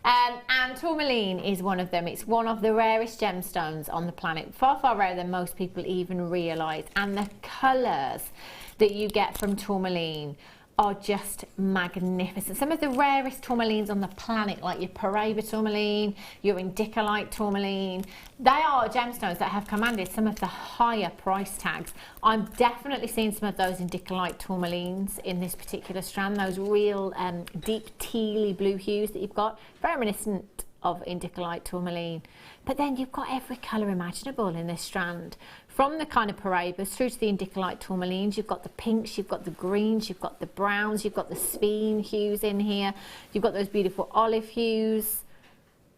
B: And tourmaline is one of them. It's one of the rarest gemstones on the planet. Far rarer than most people even realise. And the colours that you get from tourmaline are just magnificent. Some of the rarest tourmalines on the planet, like your Paraiba tourmaline, your indicolite tourmaline, they are gemstones that have commanded some of the higher price tags. I'm definitely seeing some of those indicolite tourmalines in this particular strand, those real deep tealy blue hues that you've got, very reminiscent of indicolite tourmaline. But then you've got every colour imaginable in this strand. From the kind of Paraibas through to the indicolite tourmalines, you've got the pinks, you've got the greens, you've got the browns, you've got the speen hues in here, you've got those beautiful olive hues,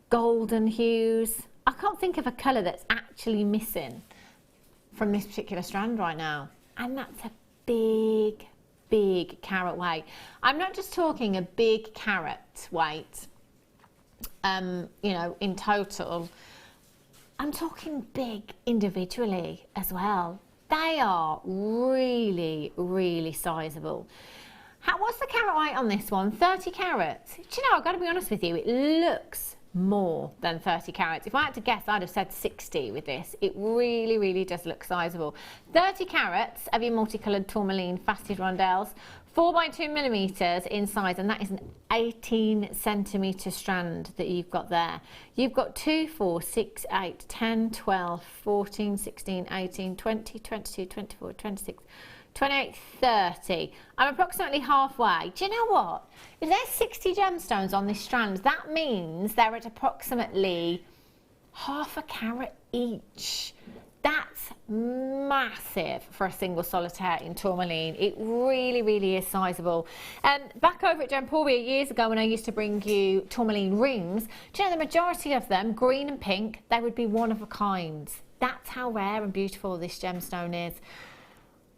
B: golden hues. I can't think of a colour that's actually missing from this particular strand right now. And that's a big carat weight. I'm not just talking a big carat weight, you know, in total. I'm talking big individually as well. They are really sizable. What's the carat weight on this one? 30 carats. Do you know, I've got to be honest with you, it looks more than 30 carats. If I had to guess, I'd have said 60 with this. It really, really does look sizable. 30 carats of your multicoloured tourmaline faceted rondelles, 4 by 2 millimetres in size, and that is an 18 centimetre strand that you've got there. You've got 2, 4, 6, 8, 10, 12, 14, 16, 18, 20, 22, 24, 26, 28, 30. I'm approximately halfway. Do you know what? If there's 60 gemstones on this strand, that means they're at approximately half a carat each. That's massive for a single solitaire in tourmaline. It really, really is sizable. Back over at Gemporia years ago when I used to bring you tourmaline rings, do you know the majority of them, green and pink, they would be one of a kind. That's how rare and beautiful this gemstone is.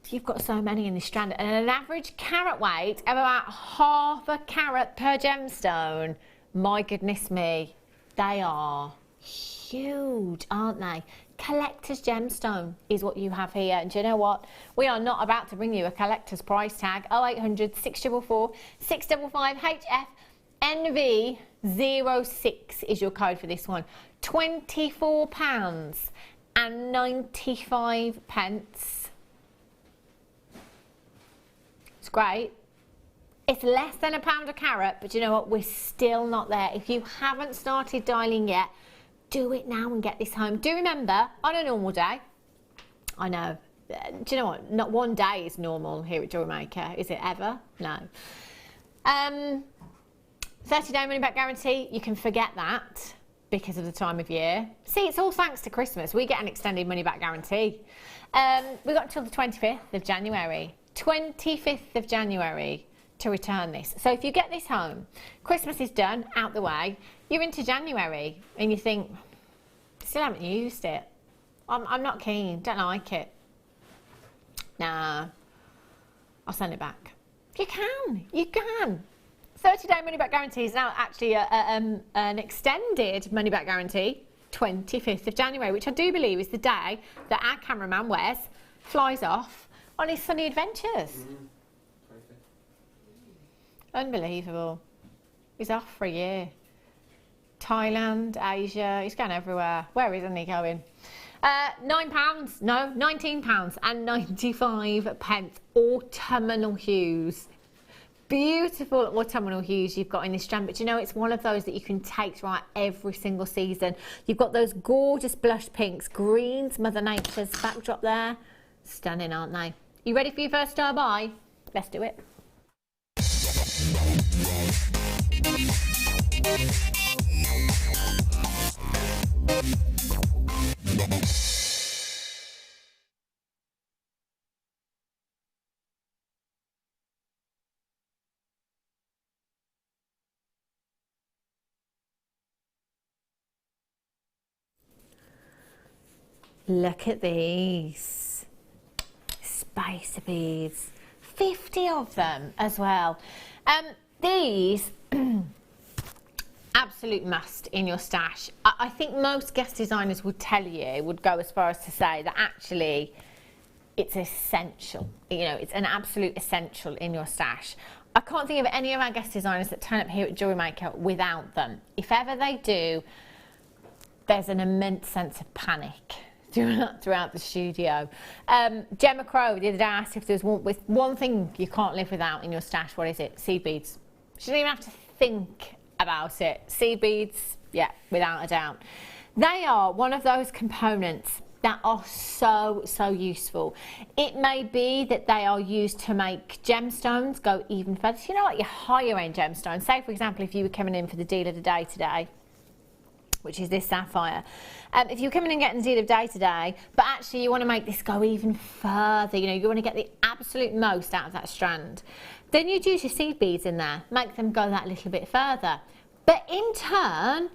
B: You've got so many in this strand, and an average carat weight of about half a carat per gemstone. My goodness me, they are huge, aren't they? Collector's gemstone is what you have here, and do you know what? We are not about to bring you a collector's price tag. 0800 644 655 HF NV06 is your code for this one. £24.95. It's great. It's less than £1 a carat, but you know what? We're still not there. If you haven't started dialing yet, do it now and get this home. Do remember, on a normal day, I know, do you know what? Not one day is normal here at Jewellery Maker, is it ever? No. 30-day money-back guarantee, you can forget that because of the time of year. See, it's all thanks to Christmas. We get an extended money-back guarantee. We've got until the 25th of January. 25th of January to return this. So if you get this home, Christmas is done, out the way, you're into January and you think, still haven't used it. I'm not keen, don't like it. Nah, I'll send it back. You can. 30-day money-back guarantee is now actually an extended money-back guarantee, 25th of January, which I do believe is the day that our cameraman Wes flies off on his sunny adventures. Unbelievable. He's off for a year. Thailand, Asia, he's going everywhere. Where isn't he going? £9, no, £19.95. Autumnal hues. Beautiful autumnal hues you've got in this strand, but you know it's one of those that you can take throughout every single season. You've got those gorgeous blush pinks, greens, Mother Nature's backdrop there. Stunning, aren't they? You ready for your first star buy? Let's do it. Look at these spacer beads, 50 of them as well. These absolute must in your stash. I think most guest designers would tell you, would go as far as to say that actually it's essential. You know, it's an absolute essential in your stash. I can't think of any of our guest designers that turn up here at Jewellery Maker without them. If ever they do, there's an immense sense of panic throughout the studio. Gemma Crow the other day asked if there's one thing you can't live without in your stash. What is it? Seed beads. She didn't even have to think about it. Seed beads, yeah, without a doubt. They are one of those components that are so useful. It may be that they are used to make gemstones go even further. So, you know, like your higher end gemstones. Say, for example, if you were coming in for the deal of the day today, which is this sapphire. If you're coming and getting the deal of day today, but actually you want to make this go even further, you know, you want to get the absolute most out of that strand, then you'd use your seed beads in there, make them go that little bit further. But in turn,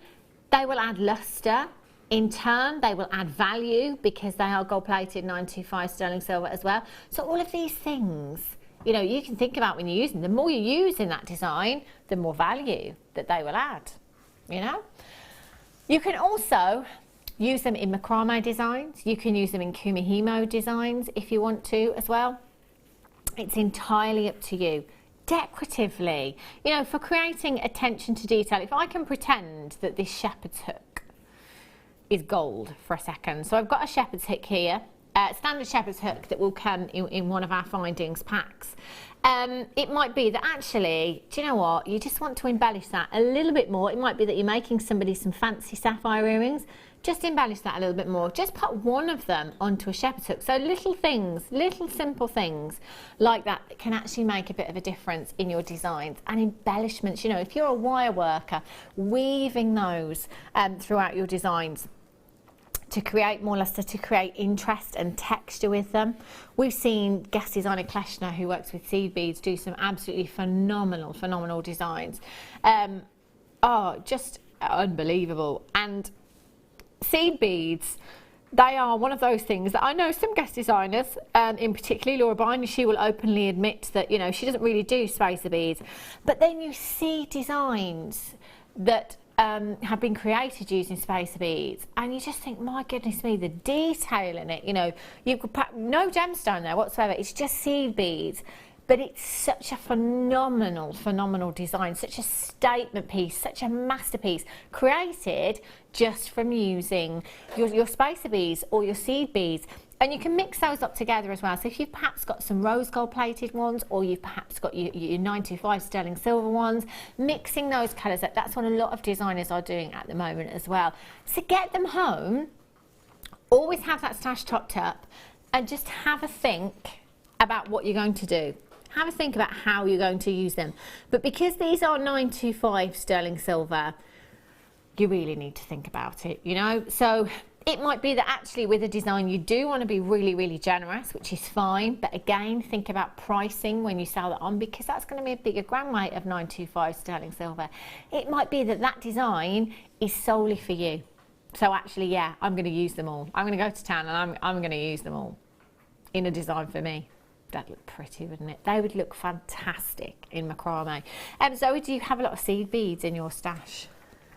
B: they will add luster. In turn, they will add value because they are gold-plated 925 sterling silver as well. So all of these things, you know, you can think about when you're using them. The more you use in that design, the more value that they will add, you know. You can also use them in macrame designs. You can use them in kumihimo designs if you want to as well. It's entirely up to you. decoratively, you know, for creating attention to detail. If I can pretend that this shepherd's hook is gold for a second. So I've got a shepherd's hook here, standard shepherd's hook that will come in one of our findings packs. It might be that actually, do you know what, you just want to embellish that a little bit more. It might be that you're making somebody some fancy sapphire earrings. Just embellish that a little bit more. Just put one of them onto a shepherd's hook. So little things, little simple things like that can actually make a bit of a difference in your designs. And embellishments, you know, if you're a wire worker, weaving those throughout your designs to create more luster, to create interest and texture with them. We've seen guest designer Kleshner, who works with seed beads, do some absolutely phenomenal designs. Just unbelievable. And seed beads, they are one of those things that I know some guest designers, in particular Laura Bynum, she will openly admit that, you know, she doesn't really do spacer beads. But then you see designs that have been created using spacer beads, and you just think, my goodness me, the detail in it, you know, you could put no gemstone there whatsoever, it's just seed beads. But it's such a phenomenal design, such a statement piece, such a masterpiece, created just from using your spacer beads or your seed beads. And you can mix those up together as well. So if you've perhaps got some rose gold plated ones, or you've perhaps got your 925 sterling silver ones, mixing those colours up, that's what a lot of designers are doing at the moment as well. So get them home, always have that stash topped up, and just have a think about what you're going to do. Have a think about how you're going to use them. But because these are 925 sterling silver, you really need to think about it, you know. So it might be that actually with a design you do want to be really generous, which is fine, but again, think about pricing when you sell that on, because that's going to be a bigger gram weight of 925 sterling silver. It might be that that design is solely for you. So actually, yeah, I'm going to use them all. I'm going to go to town and I'm going to use them all in a design for me. That'd look pretty, wouldn't it? They would look fantastic in macrame. Zoe, do you have a lot of seed beads in your stash?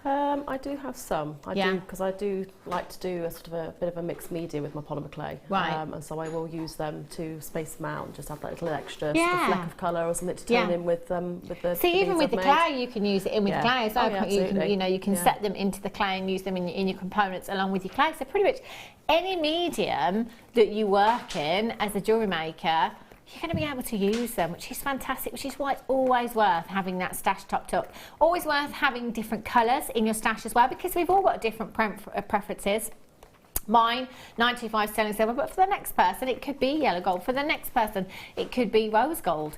C: I do have some. I do, because I do like to do a sort of a bit of a mixed media with my polymer clay.
B: Right.
C: And so I will use them to space them out and just have that little extra sort of fleck of colour or something to turn in with the
B: See, even with the clay, you can use it in with clay as well. You can set them into the clay and use them in your components along with your clay. So pretty much any medium that you work in as a jewellery maker, you're going to be able to use them, which is fantastic, which is why it's always worth having that stash topped up. Always worth having different colours in your stash as well, because we've all got different preferences. Mine, 925 sterling silver, but for the next person, it could be yellow gold. For the next person, it could be rose gold.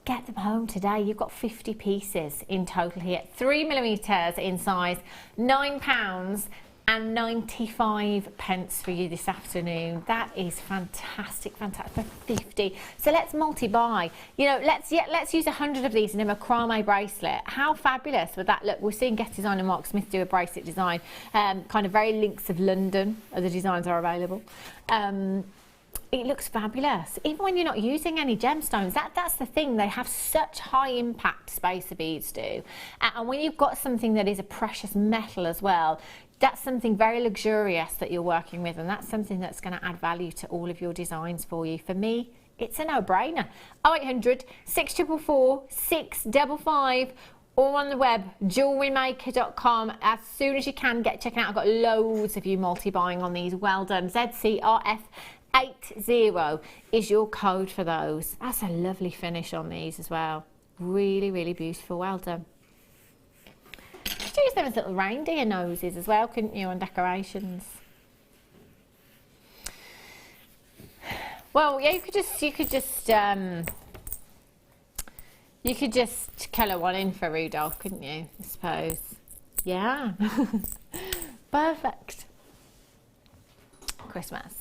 B: Get them home today. You've got 50 pieces in total here. 3mm in size, £9 and 95 pence for you this afternoon. That is fantastic for 50. So let's multi-buy. You know, let's use 100 of these in a macrame bracelet. How fabulous would that look? We're seeing guest designer Mark Smith do a bracelet design, kind of very links of London. The designs are available. It looks fabulous, even when you're not using any gemstones. That's the thing, they have such high impact, spacer beads do. And when you've got something that is a precious metal as well, that's something very luxurious that you're working with, and that's something that's going to add value to all of your designs for you. For me, it's a no-brainer. 0800 644 655, or on the web, JewelleryMaker.com. As soon as you can, get checking out. I've got loads of you multi-buying on these. Well done. ZCRF80 is your code for those. That's a lovely finish on these as well. Really beautiful. Well done. You could use them as little reindeer noses as well, couldn't you, on decorations? Well, yeah, you could just colour one in for Rudolph, couldn't you? I suppose. Yeah. Perfect. Christmas.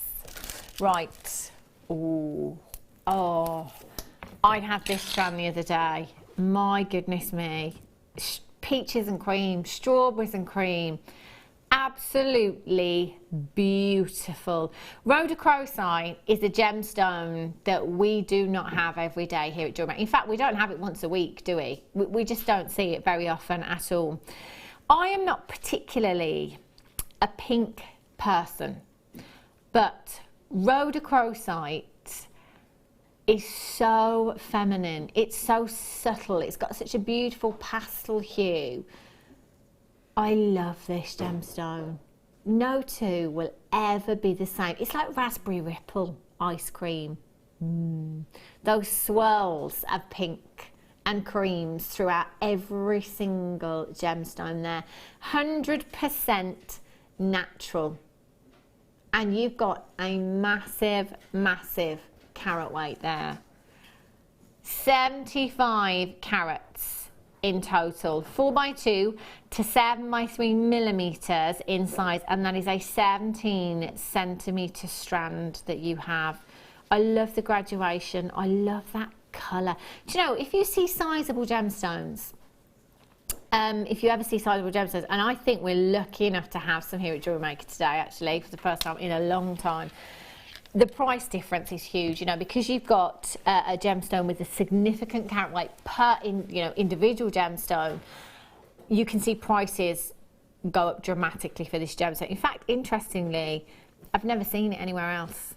B: Right. Oh, I had this strand the other day. My goodness me. Peaches and cream, strawberries and cream. Absolutely beautiful. Rhodochrosite is a gemstone that we do not have every day here at Jewellery Maker. In fact, we don't have it once a week, do we? We just don't see it very often at all. I am not particularly a pink person, but rhodochrosite is so feminine. It's so subtle. It's got such a beautiful pastel hue. I love this gemstone. No two will ever be the same. It's like raspberry ripple ice cream. Those swirls of pink and creams throughout every single gemstone there. 100% natural. And you've got a massive, massive carat weight there. 75 carats in total, 4x2 to 7x3 millimeters in size, and that is a 17 centimeter strand that you have. I love the graduation. I love that colour. Do you know, if you see sizable gemstones, if you ever see sizable gemstones, and I think we're lucky enough to have some here at Jewellery Maker today, actually, for the first time in a long time, the price difference is huge, you know, because you've got a gemstone with a significant carat weight per individual gemstone. You can see prices go up dramatically for this gemstone. In fact, interestingly, I've never seen it anywhere else.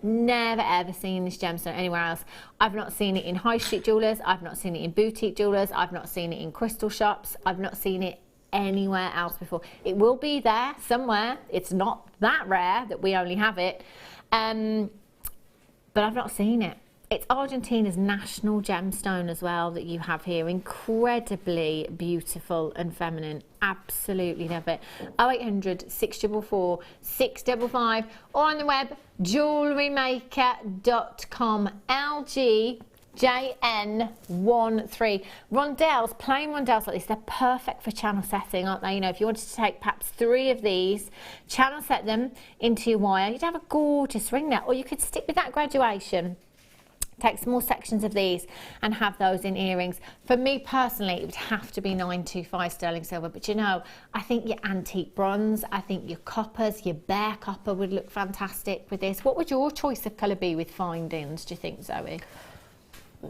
B: Never ever seen this gemstone anywhere else. I've not seen it in high street jewellers. I've not seen it in boutique jewellers. I've not seen it in crystal shops. I've not seen it anywhere else before. It will be there somewhere. It's not that rare that we only have it. But I've not seen it. It's Argentina's national gemstone as well that you have here. Incredibly beautiful and feminine. Absolutely love it. 0800 644 655 or on the web jewellerymaker.com. LGJN13. Rondelles, plain rondelles like this, they're perfect for channel setting, aren't they? You know, if you wanted to take perhaps 3 of these, channel set them into your wire, you'd have a gorgeous ring there. Or you could stick with that graduation, take small sections of these and have those in earrings. For me personally, it would have to be 925 sterling silver, but you know, I think your antique bronze, I think your coppers, your bare copper would look fantastic with this. What would your choice of colour be with findings, do you think, Zoe?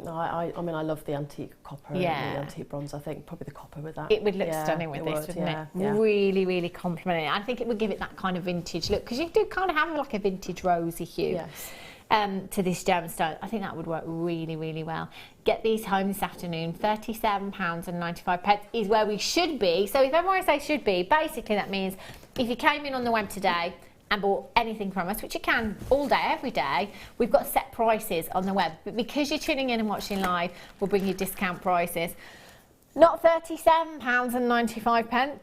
C: I mean, I love the antique copper and the antique bronze. I think probably the copper with that.
B: It would look stunning with this, wouldn't it?
C: Yeah.
B: Really, really complimenting. I think it would give it that kind of vintage look, because you do kind of have like a vintage rosy hue.
C: Yes.
B: To this gemstone. I think that would work really, really well. Get these home this afternoon. £37.95 is where we should be. So if ever I say should be, basically that means if you came in on the web today and bought anything from us, which you can all day, every day, we've got set prices on the web. But because you're tuning in and watching live, we'll bring you discount prices. Not £37.95.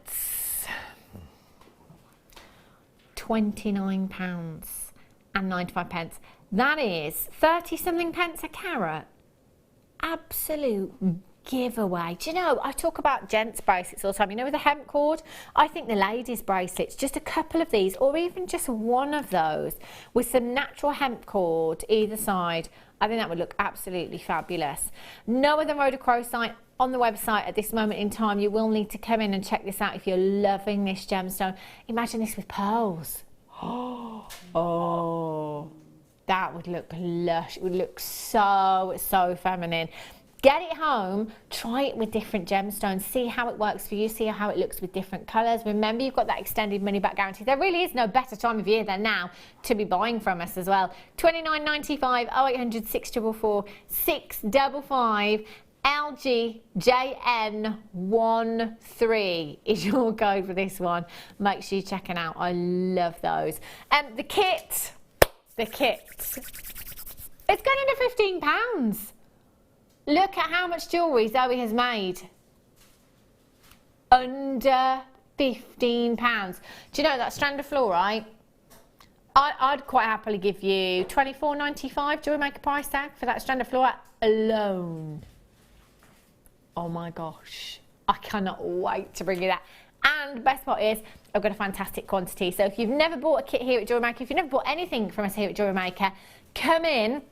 B: £29.95. That is 30 something pence a carat. Absolute giveaway. Do you know, I talk about gents bracelets all the time, you know, with the hemp cord. I think the ladies bracelets, just a couple of these or even just one of those with some natural hemp cord either side, I think that would look absolutely fabulous. No other rhodochrosite on the website at this moment in time. You will need to come in and check this out if you're loving this gemstone. Imagine this with pearls. Oh, that would look lush. It would look so, so feminine. Get it home, try it with different gemstones, see how it works for you, see how it looks with different colours. Remember, you've got that extended money back guarantee. There really is no better time of year than now to be buying from us as well. £29.95, 0800 644 655. LGJN13 is your code for this one. Make sure you're checking out. I love those. The kit. It's going under £15. Look at how much jewellery Zoe has made. Under £15. Do you know that strand of fluorite? I'd quite happily give you £24.95 Jewellery Maker price tag for that strand of fluorite alone. Oh my gosh, I cannot wait to bring you that. And the best part is, I've got a fantastic quantity. So if you've never bought a kit here at Jewellery Maker, if you've never bought anything from us here at Jewellery Maker, come in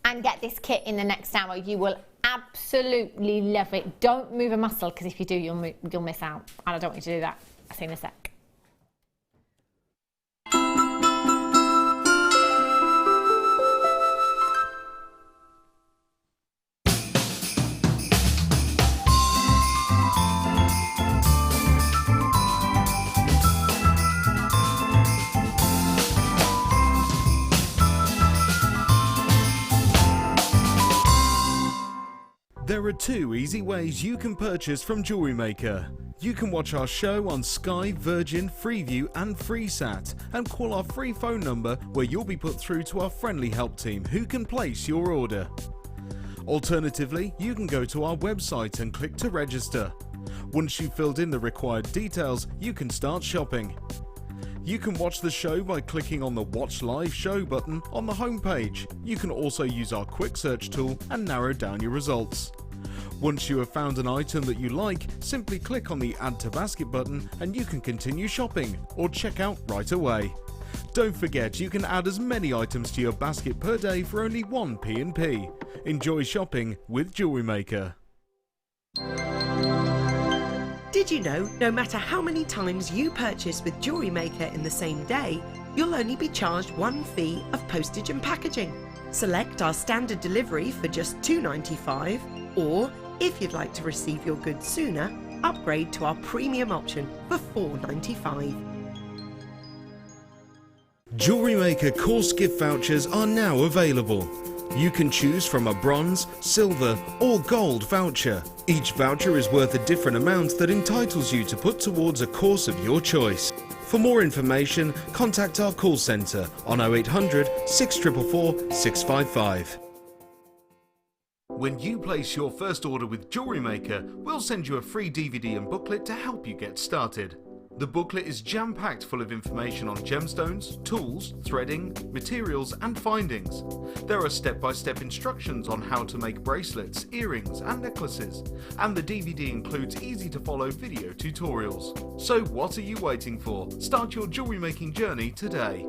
B: and get this kit in the next hour. You will absolutely love it. Don't move a muscle, because if you do, you'll miss out. And I don't want you to do that. I'll see you in a sec.
A: There are 2 easy ways you can purchase from Jewellery Maker. You can watch our show on Sky, Virgin, Freeview and FreeSat and call our free phone number where you'll be put through to our friendly help team who can place your order. Alternatively, you can go to our website and click to register. Once you've filled in the required details, you can start shopping. You can watch the show by clicking on the Watch Live Show button on the homepage. You can also use our quick search tool and narrow down your results. Once you have found an item that you like, simply click on the Add to Basket button and you can continue shopping or check out right away. Don't forget you can add as many items to your basket per day for only 1 P&P. Enjoy shopping with Jewellery Maker.
D: Did you know no matter how many times you purchase with Jewellery Maker in the same day, you'll only be charged 1 fee of postage and packaging? Select our standard delivery for just $2.95, or if you'd like to receive your goods sooner, upgrade to our premium option for $4.95.
A: Jewellery Maker course gift vouchers are now available. You can choose from a bronze, silver or gold voucher. Each voucher is worth a different amount that entitles you to put towards a course of your choice. For more information, contact our call centre on 0800 644 655. When you place your first order with Jewellery Maker, we'll send you a free DVD and booklet to help you get started. The booklet is jam-packed full of information on gemstones, tools, threading, materials and findings. There are step-by-step instructions on how to make bracelets, earrings and necklaces, and the DVD includes easy-to-follow video tutorials. So what are you waiting for? Start your jewellery making journey today.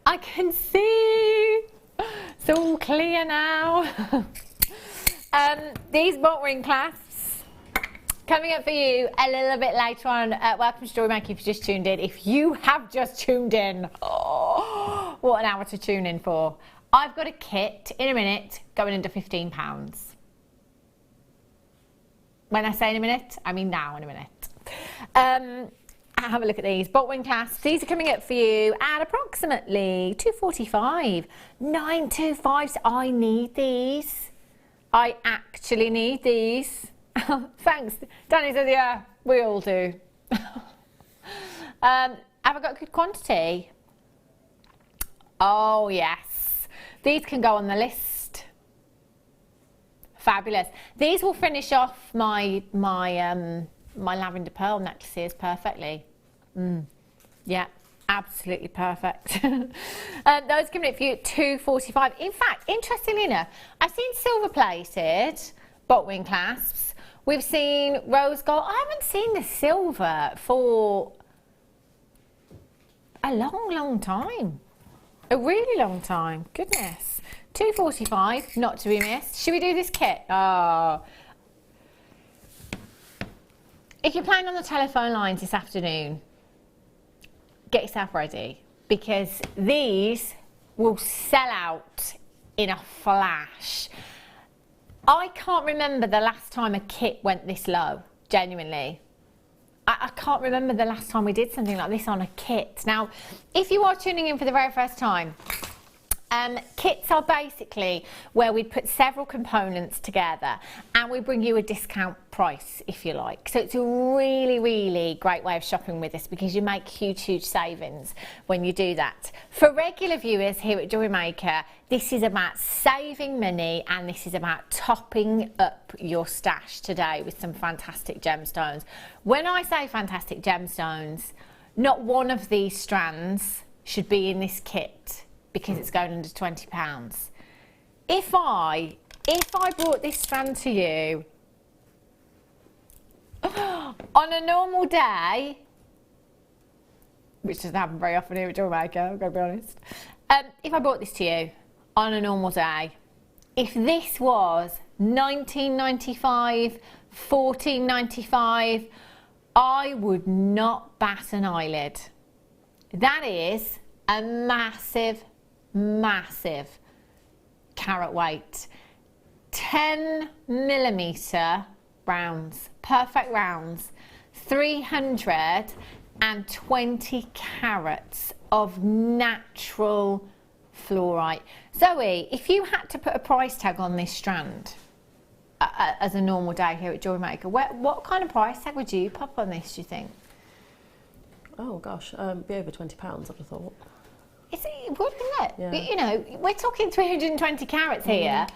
B: I can see, it's all clear now. These bolt ring clasps coming up for you a little bit later on. Welcome to Jewellery Maker if you just tuned in. If you have just tuned in, oh, what an hour to tune in for. I've got a kit in a minute going under £15. When I say in a minute, I mean now in a minute. Have a look at these bolt ring clasps. These are coming up for you at approximately £2.45, £9.25. I need these. I actually need these. Thanks. Danny says, yeah, we all do. Have I got good quantity? Oh yes. These can go on the list. Fabulous. These will finish off my lavender pearl necklaces perfectly. Yeah, absolutely perfect. Those coming up for you at £2.45. In fact, interestingly enough, I've seen silver plated bolt ring clasps. We've seen rose gold. I haven't seen the silver for a long time. A really long time. Goodness. £2.45, not to be missed. Should we do this kit? Oh. If you're playing on the telephone lines this afternoon, get yourself ready, because these will sell out in a flash. I can't remember the last time a kit went this low, genuinely. I can't remember the last time we did something like this on a kit. Now, if you are tuning in for the very first time, Kits are basically where we put several components together and we bring you a discount price, if you like. So it's a really, really great way of shopping with us because you make huge savings when you do that. For regular viewers here at Jewellery Maker, this is about saving money and this is about topping up your stash today with some fantastic gemstones. When I say fantastic gemstones, not one of these strands should be in this kit because it's going under £20. If I brought this strand to you on a normal day, which doesn't happen very often here at Jewellery Maker, I've got to be honest. If I brought this to you on a normal day, if this was £19.95, £14.95, I would not bat an eyelid. That is a massive carat weight. 10mm rounds, perfect rounds, 320 carats of natural fluorite. Zoe, if you had to put a price tag on this strand as a normal day here at Jewellery Maker, what kind of price tag would you pop on this, do you think?
C: Oh gosh, be over £20, I'd have thought.
B: It would, wouldn't it?
C: Yeah.
B: You know, we're talking 320 carats here,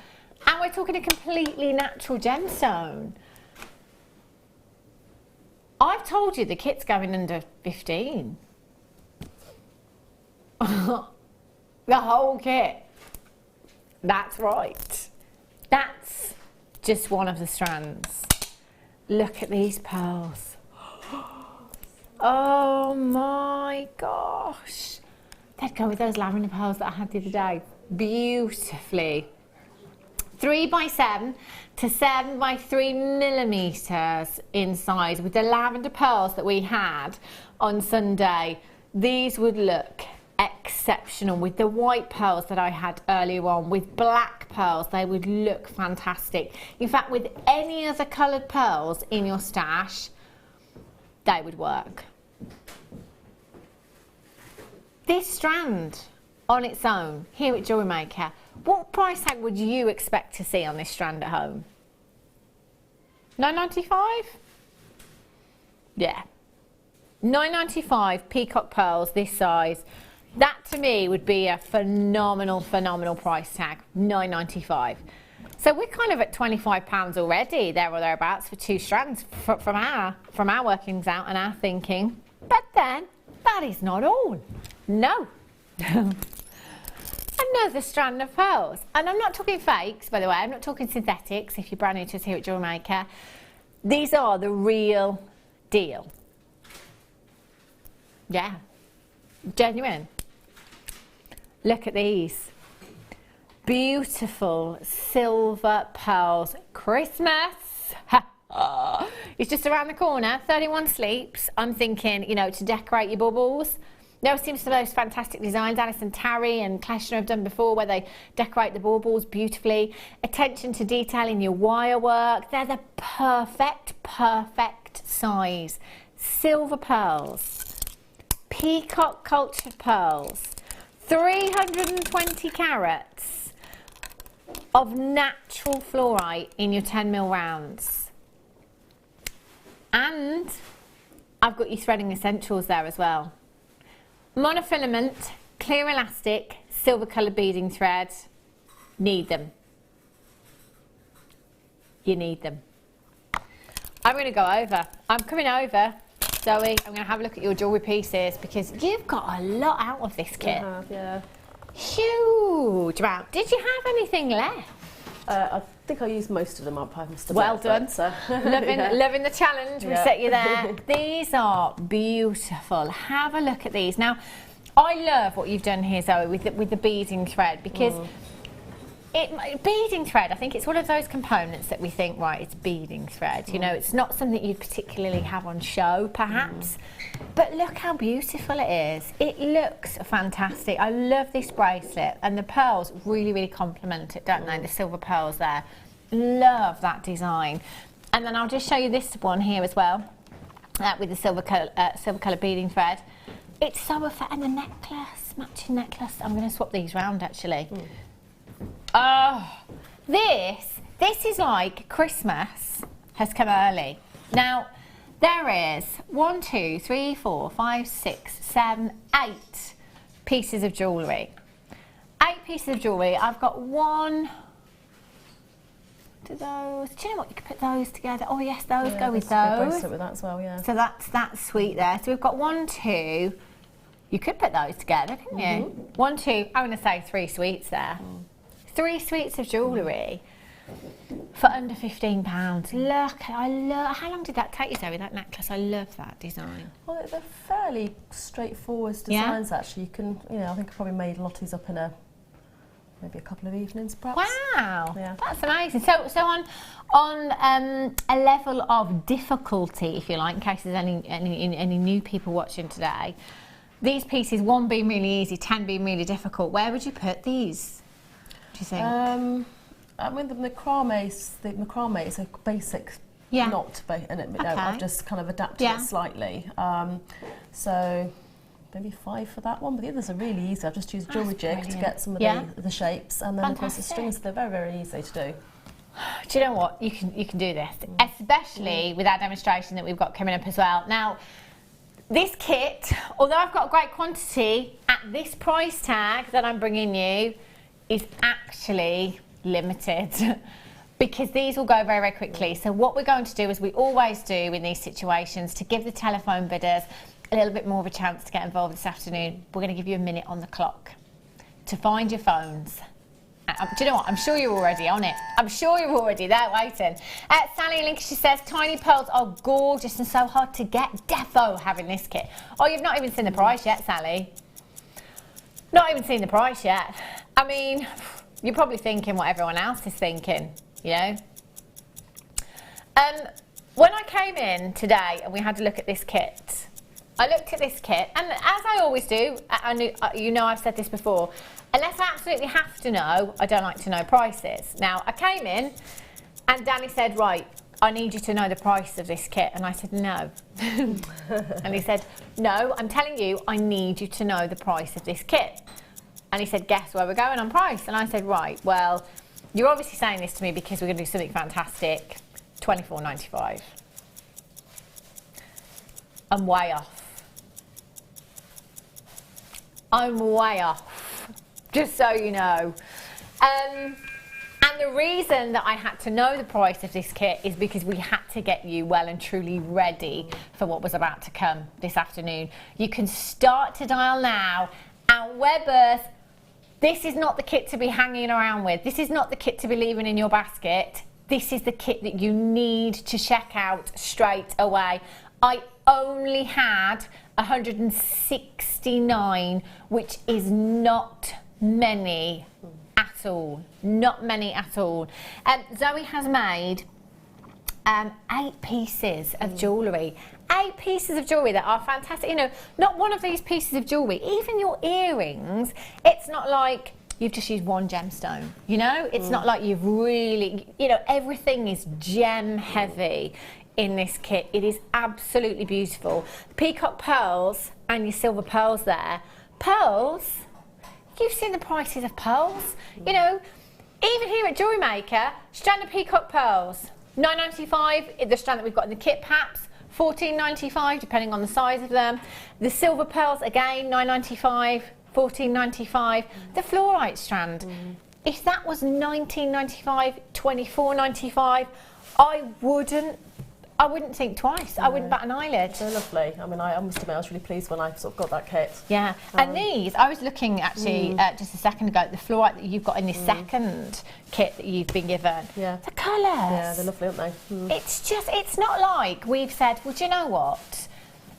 B: and we're talking a completely natural gemstone. I've told you the kit's going under 15. The whole kit. That's right. That's just one of the strands. Look at these pearls. Oh my gosh. They'd go with those lavender pearls that I had the other day. Beautifully. 3x7 to 7x3mm in size with the lavender pearls that we had on Sunday. These would look exceptional with the white pearls that I had earlier on. With black pearls, they would look fantastic. In fact, with any other coloured pearls in your stash, they would work. This strand on its own here at Jewellery Maker, what price tag would you expect to see on this strand at home? £9.95? Yeah. £9.95 peacock pearls this size. That to me would be a phenomenal price tag. £9.95. So we're kind of at £25 already, there or thereabouts, for two strands from our workings out and our thinking. But then that is not all. No. Another strand of pearls. And I'm not talking fakes, by the way. I'm not talking synthetics, if you're brand new to us here at Jewellery Maker. These are the real deal. Yeah. Genuine. Look at these. Beautiful silver pearls. Christmas. It's just around the corner. 31 sleeps. I'm thinking, you know, to decorate your baubles. There seems to be those fantastic designs Alison Tarry and Kleshner have done before where they decorate the baubles beautifully. Attention to detail in your wire work. They're the perfect size. Silver pearls. Peacock cultured pearls. 320 carats of natural fluorite in your 10mm rounds. And I've got your threading essentials there as well. Monofilament, clear elastic, silver coloured beading thread. Need them. You need them. I'm going to go over. I'm coming over, Zoe. I'm going to have a look at your jewellery pieces because you've got a lot out of this kit.
C: I have, yeah.
B: Huge amount. Did you have anything left?
C: I think I used most of them up, I must admit.
B: Well done.
C: So,
B: loving the challenge. We set you there. These are beautiful. Have a look at these. Now, I love what you've done here, Zoe, with the beading thread because beading thread, I think it's one of those components that we think, right, it's beading thread. You know, it's not something you'd particularly have on show, perhaps. But look how beautiful it is. It looks fantastic. I love this bracelet, and the pearls really complement it, don't they? The silver pearls there. Love that design. And then I'll just show you this one here as well, with the silver colour beading thread. It's so effective, and the necklace. matching necklace. I'm going to swap these round actually. Oh, this is like Christmas has come early. Now, there is 1, 2, 3, 4, 5, 6, 7, 8 pieces of jewellery. 8 pieces of jewellery. I've got one. Do those? Do you know what? You could put those together. Oh yes, those go with those.
C: Bracelet with that as well, yeah.
B: So that's sweet there. So we've got 1, 2. You could put those together, couldn't you? 1, 2. I'm going to say 3 sweets there. 3 sweets of jewellery for under £15. Look, I love. How long did that take you, Zoe? That necklace. I love that design.
C: Well, they're fairly straightforward designs actually. You can, I think I probably made Lottie's up in maybe a couple of evenings, perhaps.
B: Wow,
C: yeah.
B: That's amazing. So on a level of difficulty, if you like, in case there's any new people watching today, these pieces, 1 being really easy, 10 being really difficult, where would you put these, do you think?
C: I mean, the macrame is a basic knot, and I've just kind of adapted it slightly. So maybe 5 for that one, but the others are really easy. I've just used jewellery jig to get some of the shapes, and then of course the strings, they're very, very easy to do.
B: Do you know what? You can do this, especially with our demonstration that we've got coming up as well. Now, this kit, although I've got a great quantity at this price tag that I'm bringing you, is actually limited because these will go very, very quickly. So what we're going to do, as we always do in these situations, to give the telephone bidders a little bit more of a chance to get involved this afternoon, we're going to give you a minute on the clock to find your phones. Do you know what? I'm sure you're already on it. I'm sure you're already there waiting. Sally Lincoln, she says, tiny pearls are gorgeous and so hard to get. Defo having this kit. Oh, you've not even seen the price yet, Sally. Not even seen the price yet. I mean, you're probably thinking what everyone else is thinking, you know. When I came in today and we had to look at this kit, I looked at this kit, and as I always do, I've said this before, unless I absolutely have to know, I don't like to know prices. Now, I came in and Danny said, right, I need you to know the price of this kit. And I said, no. And he said, no, I'm telling you, I need you to know the price of this kit. And he said, guess where we're going on price? And I said, right, well, you're obviously saying this to me because we're going to do something fantastic, $24.95. I'm way off. I'm way off, just so you know. And the reason that I had to know the price of this kit is because we had to get you well and truly ready for what was about to come this afternoon. You can start to dial now. And Webbers, this is not the kit to be hanging around with. This is not the kit to be leaving in your basket. This is the kit that you need to check out straight away. I only had 169, which is not many at all. Not many at all. Zoe has made 8 pieces of jewellery. 8 pieces of jewellery that are fantastic. You know, not one of these pieces of jewellery, even your earrings, it's not like you've just used one gemstone, you know? It's not like you've really, everything is gem heavy in this kit. It is absolutely beautiful. Peacock pearls and your silver pearls there. Pearls, you've seen the prices of pearls. You know, even here at Jewellery Maker, strand of peacock pearls, $9.95. The strand that we've got in the kit perhaps, $14.95, depending on the size of them. The silver pearls, again, $9.95, $14.95. The fluorite strand, if that was $19.95, $24.95, I wouldn't think twice. I wouldn't bat an eyelid.
C: They're lovely. I mean, I must admit, I was really pleased when I sort of got that kit.
B: Yeah, and these, I was looking actually just a second ago, the fluorite that you've got in this second kit that you've been given.
C: Yeah.
B: The colours.
C: Yeah, they're lovely, aren't they?
B: It's just, it's not like we've said, well, do you know what?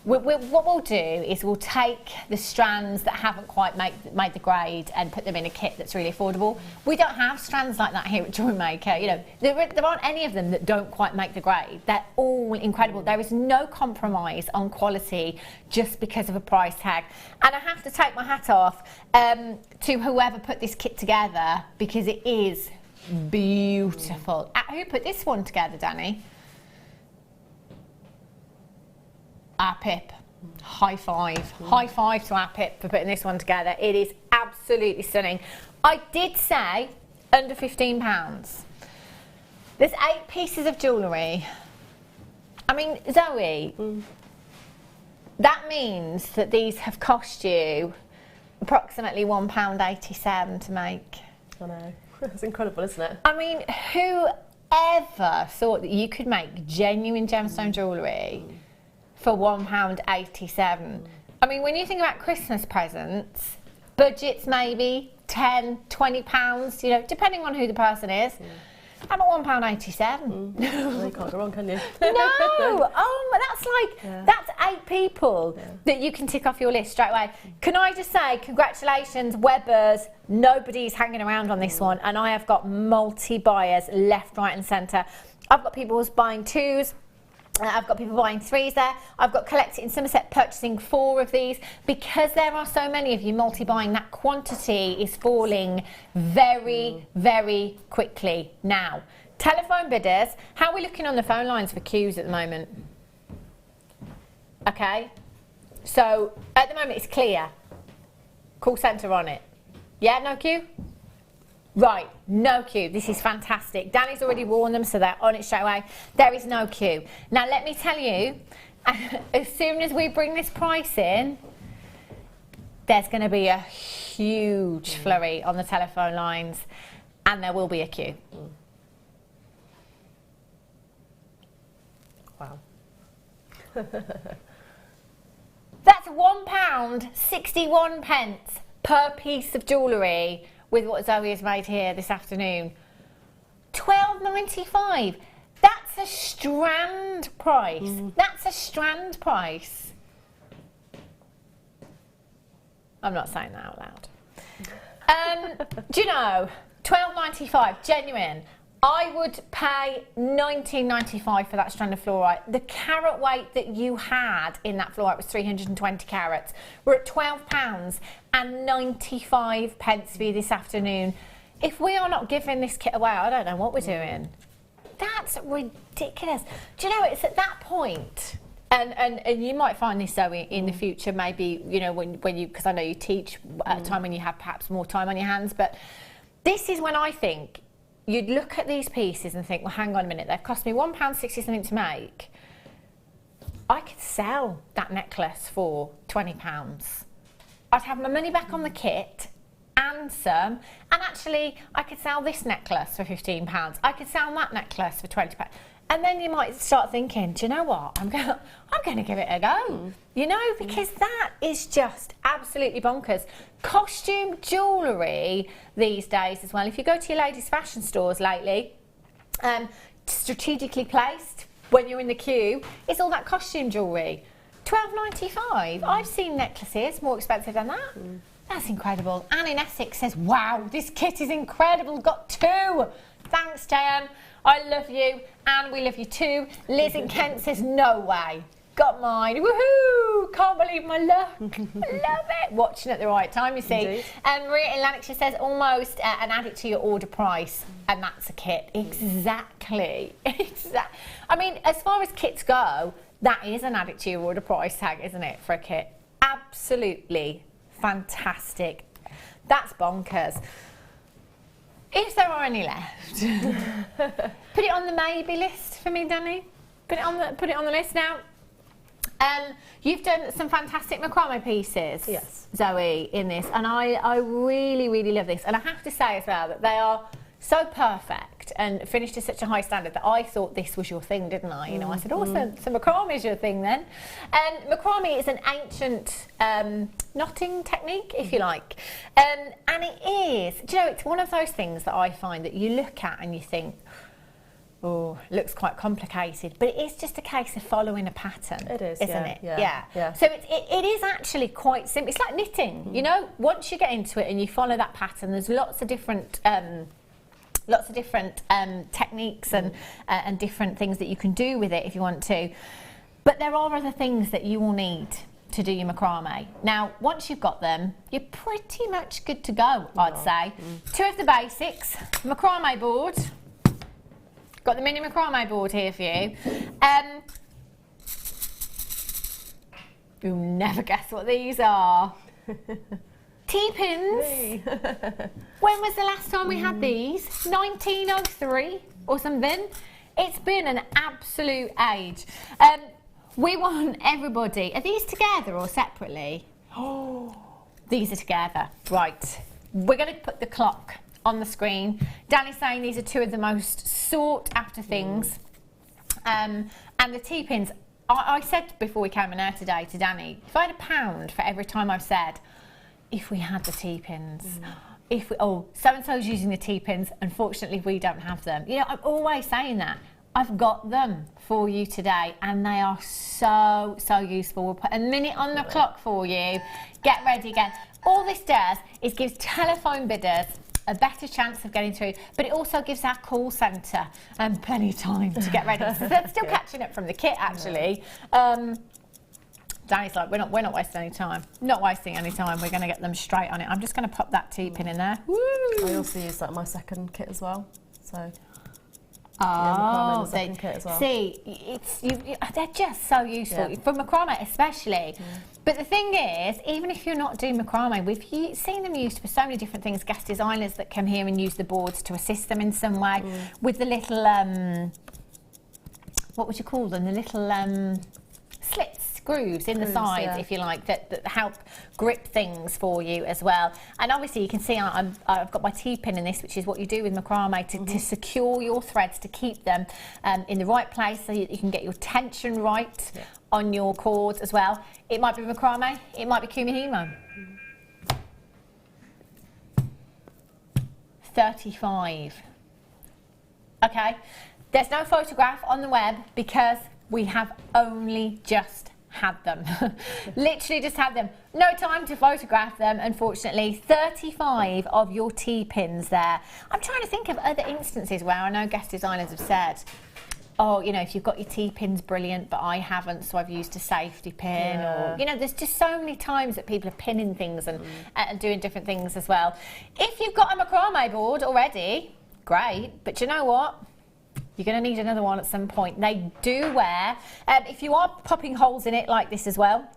B: What we'll do is we'll take the strands that haven't quite made the grade and put them in a kit that's really affordable. We don't have strands like that here at Jewellery Maker. You know, there aren't any of them that don't quite make the grade. They're all incredible. There is no compromise on quality just because of a price tag. And I have to take my hat off to whoever put this kit together because it is beautiful. Who put this one together, Danny? Pip. High five. High five to our Pip for putting this one together. It is absolutely stunning. I did say under £15. There's 8 pieces of jewellery. I mean, Zoe, that means that these have cost you approximately £1.87 to make.
C: I know. It's incredible, isn't it?
B: I mean, whoever thought that you could make genuine gemstone jewellery for £1.87? I mean, when you think about Christmas presents, budgets maybe £10, £20, you know, depending on who the person is. How about £1.87?
C: Well, you can't go wrong, can you?
B: No! Oh, that's like, that's 8 people that you can tick off your list straight away. Can I just say, congratulations, Webbers. Nobody's hanging around on this one, and I have got multi-buyers left, right and centre. I've got people who's buying 2s. I've got people buying 3s there. I've got Collected in Somerset purchasing 4 of these. Because there are so many of you multi-buying, that quantity is falling very, very quickly now. Telephone bidders, how are we looking on the phone lines for queues at the moment? Okay, so at the moment it's clear. Call centre on it. Yeah, no queue? Right, no queue. This is fantastic. Danny's already warned them, so they're on it straight away. There is no queue. Now, let me tell you, as soon as we bring this price in, there's going to be a huge flurry on the telephone lines, and there will be a queue.
C: Wow.
B: That's £1.61 per piece of jewellery with what Zoe has made here this afternoon. £12.95. That's a strand price. That's a strand price. I'm not saying that out loud. Do you know, £12.95, genuine. I would pay £19.95 for that strand of fluorite. The carat weight that you had in that fluorite was 320 carats. We're at £12.95 for you this afternoon. If we are not giving this kit away, I don't know what we're doing. That's ridiculous. Do you know, it's at that point, and you might find this, Zoe, in the future, maybe, you know, when you, because I know you teach at a time when you have perhaps more time on your hands, but this is when I think you'd look at these pieces and think, well, hang on a minute, they've cost me £1.60 something to make. I could sell that necklace for £20. I'd have my money back on the kit and some, and actually I could sell this necklace for £15. I could sell that necklace for £20. And then you might start thinking, do you know what? I'm going to give it a go. You know, because that is just absolutely bonkers. Costume jewellery these days as well. If you go to your ladies' fashion stores lately, strategically placed when you're in the queue, it's all that costume jewellery. £12.95. I've seen necklaces more expensive than that. That's incredible. Anne in Essex says, wow, this kit is incredible. Got 2. Thanks, JM. I love you, and we love you too. Liz in Kent says, no way. Got mine. Woohoo! Can't believe my luck. I love it. Watching at the right time, you see. Maria in Lanarkshire says, almost and add it to your order price, and that's a kit. Exactly. I mean, as far as kits go, that is an add it to your order price tag, isn't it, for a kit? Absolutely fantastic. That's bonkers. If there are any left, put it on the maybe list for me, Danny. Put it on the list now. You've done some fantastic macrame pieces,
C: yes,
B: Zoe, in this, and I really, really love this. And I have to say as well that they are so perfect and finished to such a high standard that I thought this was your thing, didn't I? You know, I said, oh, so macrame is your thing then. And macrame is an ancient knotting technique, if you like. And it is, do you know, it's one of those things that I find that you look at and you think, oh, looks quite complicated, but it is just a case of following a pattern. It is, isn't it? Yeah. So it is actually quite simple. It's like knitting, you know. Once you get into it and you follow that pattern, there's lots of different techniques and different things that you can do with it if you want to. But there are other things that you will need to do your macrame. Now, once you've got them, you're pretty much good to go, I'd say. 2 of the basics, macrame board. Got the mini macrame board here for you. You'll never guess what these are. T-pins. When was the last time we had these? 1903 or something. It's been an absolute age. We want everybody. Are these together or separately? Oh, these are together. Right. We're going to put the clock on the screen. Danny's saying these are two of the most sought after things. And the T-pins, I said before we came on air today to Danny, if I had £1 for every time I've said, if we had the T-pins, if we, so-and-so's using the T-pins, unfortunately we don't have them. You know, I'm always saying that. I've got them for you today and they are so useful. We'll put a minute on the clock for you. Get ready again. All this does is gives telephone bidders a better chance of getting through, but it also gives our call centre plenty of time to get ready. So they're still catching up from the kit, actually. Danny's like, we're not wasting any time. Not wasting any time. We're going to get them straight on it. I'm just going to pop that T-pin in there. Woo!
C: I also use that in my second kit as well. So.
B: Oh,
C: the kit as well.
B: See, they're just so useful for macrame especially. But the thing is, even if you're not doing macrame, we've seen them used for so many different things. Guest designers that come here and use the boards to assist them in some way with the little what would you call them? The little slits. Grooves in the sides, if you like, that help grip things for you as well. And obviously you can see I've got my T-pin in this, which is what you do with macrame to secure your threads, to keep them in the right place so you can get your tension right on your cords as well. It might be macrame, it might be kumihimo. 35. Okay, there's no photograph on the web because we have only just had them. Literally just had them. No time to photograph them, unfortunately. 35 of your T-pins there. I'm trying to think of other instances where I know guest designers have said, oh, you know, if you've got your T-pins, brilliant, but I haven't, so I've used a safety pin. Or, you know, there's just so many times that people are pinning things and doing different things as well. If you've got a macrame board already, great, but you know what? You're going to need another one at some point. They do wear, if you are popping holes in it like this as well,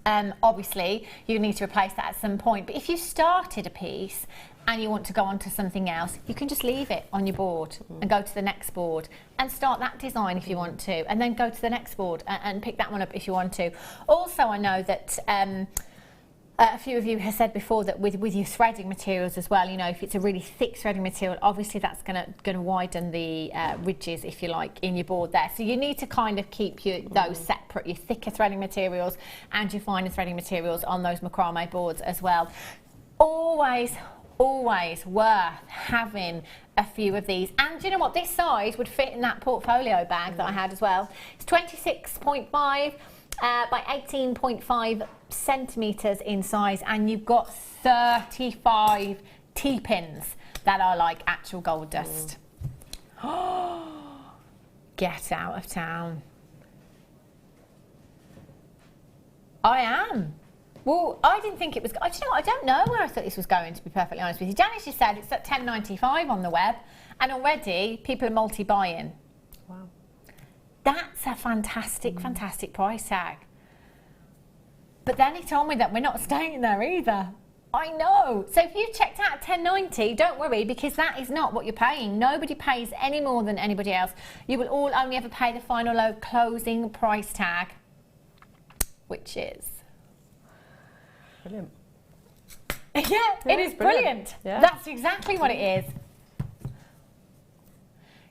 B: obviously you need to replace that at some point. But if you started a piece and you want to go on to something else, you can just leave it on your board and go to the next board and start that design if you want to, and then go to the next board and pick that one up if you want to. Also, I know that a few of you have said before that with your threading materials as well, you know, if it's a really thick threading material, obviously that's going to widen the ridges, if you like, in your board there. So you need to kind of keep those separate, your thicker threading materials and your finer threading materials on those macrame boards as well. Always worth having a few of these. And you know what? This size would fit in that portfolio bag that I had as well. It's 26.5 by 18.5 centimetres in size, and you've got 35 T-pins that are like actual gold dust. Get out of town. I am. Well, I didn't think it was. Do you know what? I don't know where I thought this was going, to be perfectly honest with you. Janice just said it's at £10.95 on the web, and already people are multi-buying.
C: Wow. That's
B: a fantastic price tag. But then he told me that we're not staying there either. I know. So if you've checked out at £10.90, don't worry, because that is not what you're paying. Nobody pays any more than anybody else. You will all only ever pay the final low closing price tag, which is...
C: brilliant.
B: Yeah, it is brilliant. Yeah. That's exactly what it is.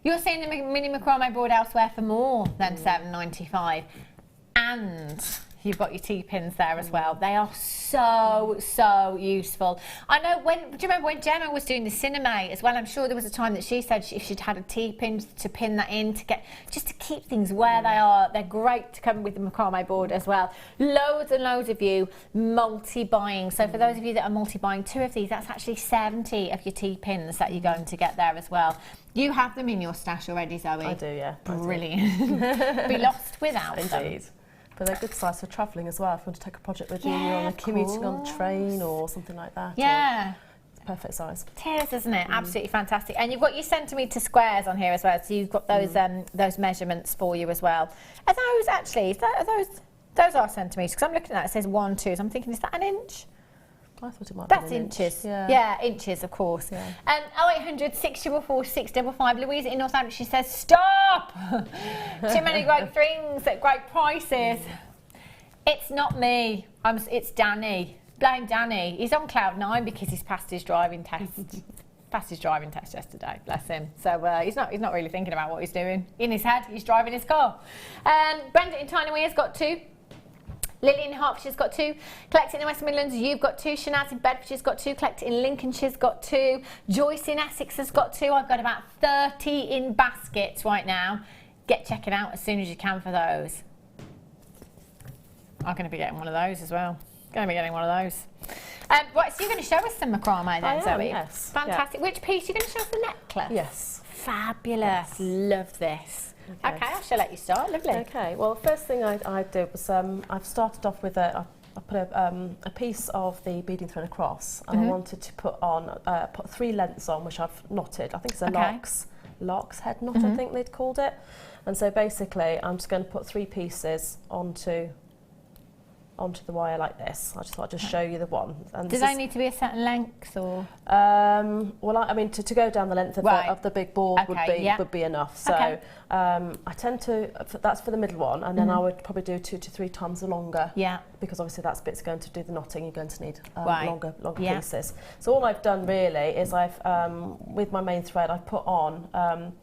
B: You're seeing the mini macrame board elsewhere for more than £7.95, and you've got your T-pins there as well. They are so useful. I know do you remember when Gemma was doing the cinema as well? I'm sure there was a time that she said if she'd had a T-pin to pin that in just to keep things where they are. They're great to come with the macrame board as well. Loads and loads of you multi-buying. So for those of you that are multi-buying 2 of these, that's actually 70 of your T-pins that you're going to get there as well. You have them in your stash already, Zoe?
C: I do, yeah.
B: Brilliant. Be lost without them.
C: Indeed. But they're good size for travelling as well. If you want to take a project with you, you're on a commuting on the train or something like that.
B: Yeah.
C: It's perfect size.
B: It is, isn't it? Absolutely fantastic. And you've got your centimetre squares on here as well. So you've got those measurements for you as well. Are those actually, are those Those are centimetres, because I'm looking at that, it says 1, 2, so I'm thinking, is that an inch?
C: I thought it might
B: That's
C: be an
B: inches.
C: Inch.
B: Yeah, inches, of course.
C: Yeah.
B: 0800 644 655. Louise in Northampton, she says, stop! Too many great things at great prices. It's not me. It's Danny. Blame Danny. He's on cloud 9 because he's passed his driving test. Passed his driving test yesterday, bless him. So he's not really thinking about what he's doing. In his head, he's driving his car. Brenda in Tynewear's got 2. Lily in Hertfordshire's got 2. Collect in the West Midlands, you've got 2. Shanaz in Bedfordshire's got 2. Collect in Lincolnshire's got 2. Joyce in Essex has got 2. I've got about 30 in baskets right now. Get checking out as soon as you can for those. I'm going to be getting one of those as well. Going to be getting one of those. Right, so you're going to show us some macrame then, Zoe?
C: Yes.
B: Fantastic. Yeah. Which piece? You're going to show us the necklace?
C: Yes.
B: Fabulous. Yes. Love this. Okay, I shall let you start. Lovely.
C: Okay, well, the first thing I did was I've started off with I put a piece of the beading thread across, and I wanted to put 3 lengths on, which I've knotted. I think it's a Lark's head knot, I think they'd called it. And so basically, I'm just going to put 3 pieces onto the wire like this. I just thought I'd just show you the one. And
B: do they need to be a certain length, or?
C: Well, I mean, to go down the length of the big board would be enough. So I tend to, that's for the middle one, and then I would probably do 2 to 3 times longer. Yeah. Because obviously that bit's going to do the knotting. You're going to need longer pieces. So all I've done really is I've, with my main thread, I've put on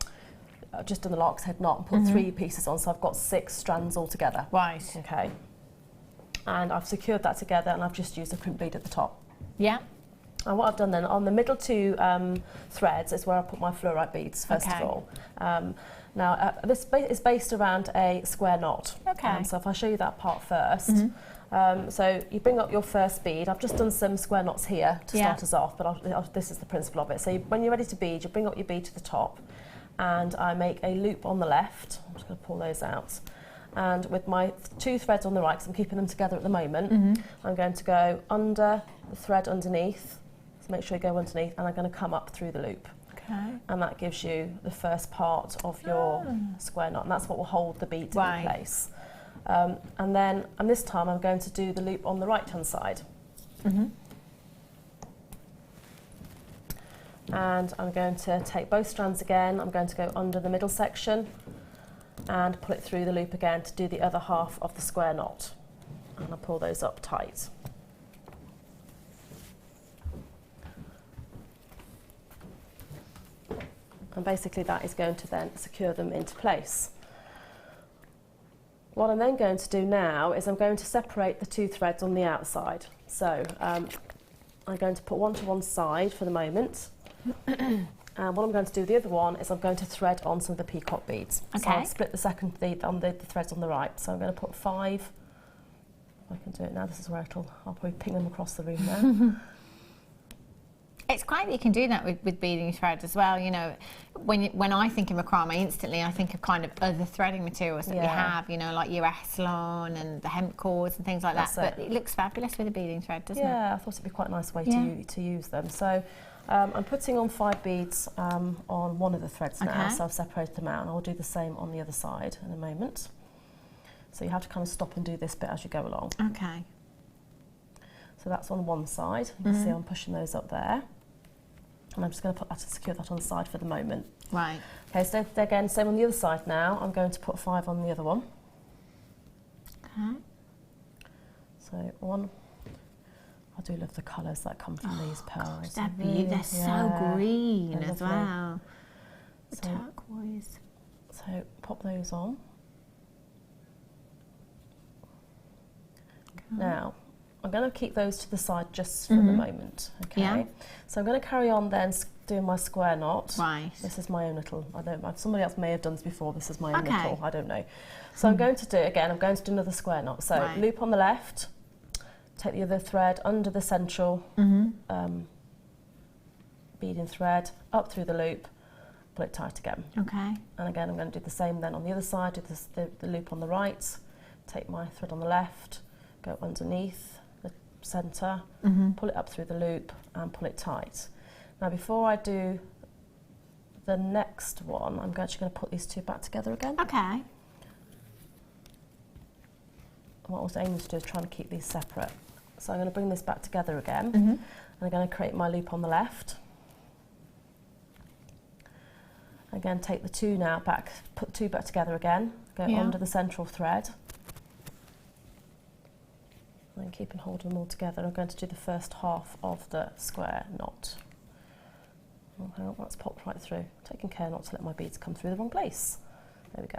C: just done the lark's head knot and put 3 pieces on. So I've got 6 strands altogether. Right. Okay. And I've secured that together, and I've just used a crimp bead at the top. Yeah. And what I've done then, on the middle 2 threads is where I put my fluorite beads, first of all. Now, this is based around a square knot. Okay. So if I show you that part first. So you bring up your first bead. I've just done some square knots here to start us off, but this is the principle of it. So when you're ready to bead, you bring up your bead to the top, and I make a loop on the left. I'm just going to pull those out. And with my 2 threads on the right, because I'm keeping them together at the moment, I'm going to go under the thread underneath, so make sure you go underneath, and I'm going to come up through the loop. Okay. And that gives you the first part of your square knot, and that's what will hold the bead in place. And this time I'm going to do the loop on the right-hand side. And I'm going to take both strands again, I'm going to go under the middle section, and pull it through the loop again to do the other half of the square knot. And I'll pull those up tight. And basically that is going to then secure them into place. What I'm then going to do now is I'm going to separate the 2 threads on the outside. So I'm going to put one to one side for the moment. And what I'm going to do with the other one is I'm going to thread on some of the peacock beads. Okay. So I'll split the second bead on the threads on the right. So I'm going to put 5. If I can do it now, this is where I'll probably ping them across the room now.
B: It's great that you can do that with beading thread as well. You know, when I think of macrame, instantly I think of kind of other threading materials that we have, you know, like your Eslon and the hemp cords and things like that. But it looks fabulous with a beading thread, doesn't it?
C: Yeah, I thought it'd be quite a nice way to use them. So I'm putting on 5 beads on one of the threads now, so I've separated them out, and I'll do the same on the other side in a moment. So you have to kind of stop and do this bit as you go along. Okay. So that's on one side. You can see I'm pushing those up there. And I'm just going to put that to secure that on the side for the moment. Right. Okay, so again, same on the other side now. I'm going to put 5 on the other one. Okay. So 1. I do love the colours that come from these pearls.
B: They're so green as well. The turquoise.
C: So pop those on. Okay. Now, I'm going to keep those to the side just for the moment. Okay. Yeah. So I'm going to carry on then doing my square knot. Right. This is my own little, I don't know, somebody else may have done this before, this is my own little, I don't know. So I'm going to do, again, I'm going to do another square knot. So loop on the left, take the other thread under the central beading thread, up through the loop, pull it tight again. Okay. And again, I'm going to do the same then on the other side, do the loop on the right, take my thread on the left, go underneath the centre, pull it up through the loop and pull it tight. Now before I do the next one, I'm actually going to put these 2 back together again. Okay. what I was aiming to do is trying to keep these separate. So I'm going to bring this back together again, and I'm going to create my loop on the left. Again, take the two now back, put two back together again, go under the central thread, and then keep and hold them all together. I'm going to do the first half of the square knot. Oh, hang on, that's popped right through. Taking care not to let my beads come through the wrong place. There we go.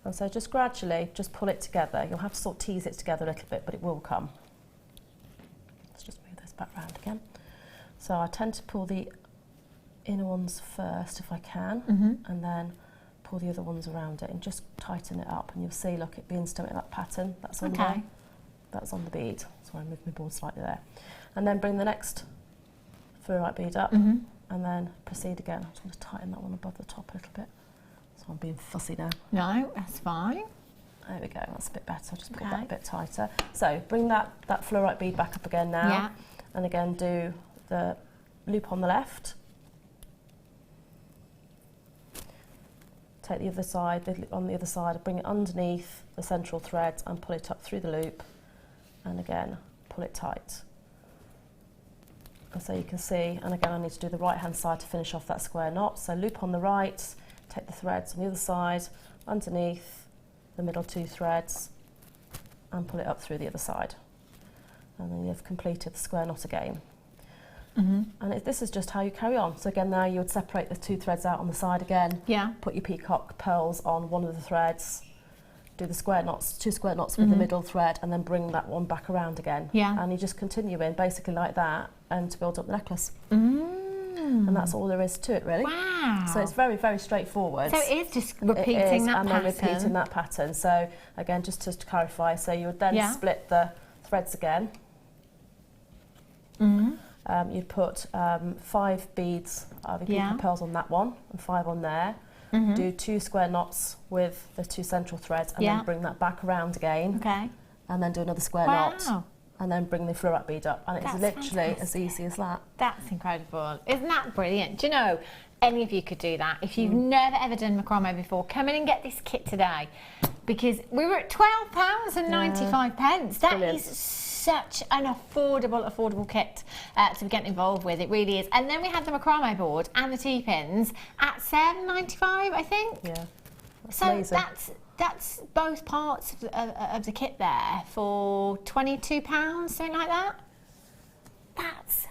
C: And so just gradually, just pull it together. You'll have to sort of tease it together a little bit, but it will come. Let's just move this back round again. So I tend to pull the inner ones first if I can, and then pull the other ones around it and just tighten it up, and you'll see, look, it begins to make that pattern. That's on there. That's on the bead. So I move my board slightly there. And then bring the next fluorite bead up, and then proceed again. I just want to tighten that one above the top a little bit. So I'm being fussy now.
B: No, that's fine.
C: There we go, that's a bit better. I'll just put that a bit tighter. So bring that fluorite bead back up again now, and again do the loop on the left. Take the other side, on the other side, bring it underneath the central thread and pull it up through the loop, and again pull it tight. And so you can see, and again I need to do the right hand side to finish off that square knot. So loop on the right, take the threads on the other side, underneath the middle two threads, and pull it up through the other side. And then you've completed the square knot again. And this is just how you carry on. So again, now you would separate the two threads out on the side again. Put your peacock pearls on one of the threads, do the square knots, two square knots with the middle thread, and then bring that one back around again. And you just continue in basically like that, and to build up the necklace. And that's all there is to it, really.
B: Wow.
C: So it's very, very straightforward.
B: So it is just repeating that pattern.
C: And then repeating that pattern. So again, just to clarify, so you would then split the threads again. You'd put 5 beads of peacock pearls on that one and 5 on there. Do 2 square knots with the 2 central threads, and then bring that back around again. And then do another square knot, and then bring the fluorite bead up. And it's literally as easy as that.
B: That's incredible. Isn't that brilliant? Do you know, any of you could do that. If you've never ever done macrame before, come in and get this kit today, because we were at £12.95. That is such an affordable kit to be getting involved with. It really is. And then we had the macrame board and the T-pins at £7.95, I think. That's amazing. That's both parts of the kit there for £22, something like that. That's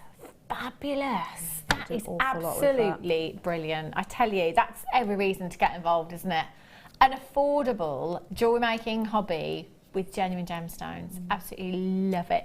B: fabulous. That is absolutely brilliant. I tell you, that's every reason to get involved, isn't it? An affordable jewellery making hobby with genuine gemstones. Absolutely love it.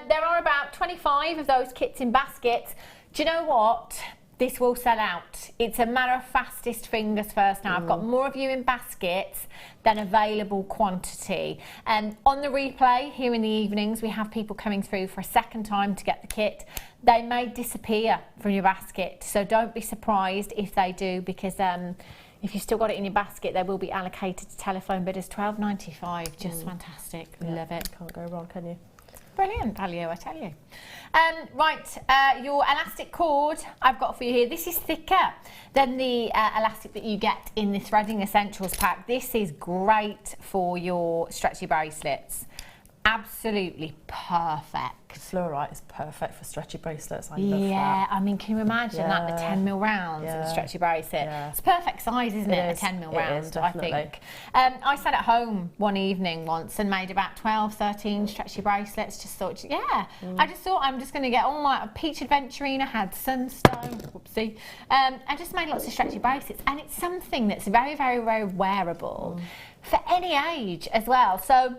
B: There are about 25 of those kits in baskets. Do you know what? This will sell out. It's a matter of fastest fingers first now. I've got more of you in baskets than available quantity. On the replay here in the evenings, we have people coming through for a second time to get the kit. They may disappear from your basket, so don't be surprised if they do, because if you've still got it in your basket, they will be allocated to telephone bidders. £12.95, just fantastic. Love it.
C: Can't go wrong, can you?
B: Brilliant value, I tell you. Your elastic cord I've got for you here. This is thicker than the elastic that you get in the Threading Essentials pack. This is great for your stretchy bracelets. Absolutely perfect.
C: Fluorite is perfect for stretchy bracelets. I love that.
B: Yeah, I mean, can you imagine that, the 10mm rounds of a stretchy bracelet? It's perfect size, isn't it? A 10mm round, I think. I sat at home one evening once and made about 12, 13 stretchy bracelets. Just thought, I just thought I'm just going to get all my peach adventurine. I had sunstone, whoopsie. I just made lots of stretchy bracelets, and it's something that's very, very, very wearable for any age as well. So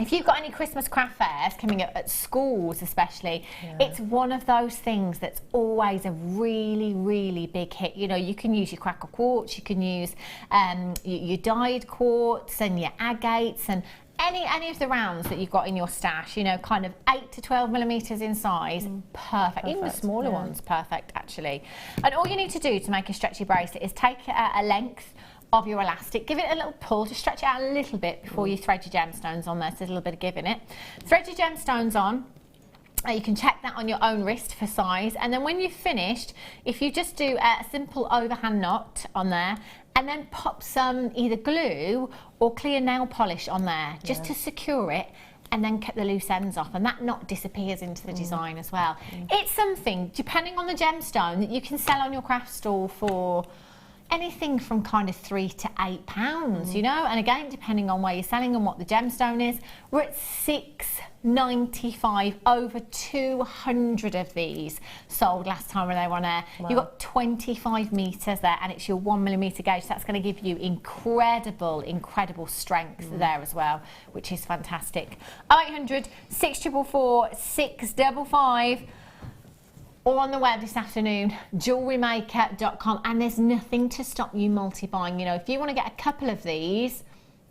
B: if you've got any Christmas craft fairs coming up at schools especially, it's one of those things that's always a really, really big hit. You know, you can use your crackle quartz, you can use your dyed quartz and your agates and any of the rounds that you've got in your stash, you know, kind of 8 to 12mm in size, perfect. Even the smaller ones, perfect actually. And all you need to do to make a stretchy bracelet is take a length of your elastic, give it a little pull to stretch it out a little bit before you thread your gemstones on there, so there's a little bit of give in it. Thread your gemstones on. You can check that on your own wrist for size, and then when you've finished, if you just do a simple overhand knot on there and then pop some either glue or clear nail polish on there just to secure it, and then cut the loose ends off, and that not disappears into the design as well. It's something, depending on the gemstone, that you can sell on your craft stall for anything from kind of £3 to £8, you know, and again, depending on where you're selling and what the gemstone is. We're at £6.95, over 200 of these sold last time when they were on air. Wow. You've got 25 metres there, and it's your 1mm gauge. So that's going to give you incredible strength there as well, which is fantastic. 0800 644 655. Or on the web this afternoon, JewelleryMaker.com, and there's nothing to stop you multi-buying. You know, if you want to get a couple of these,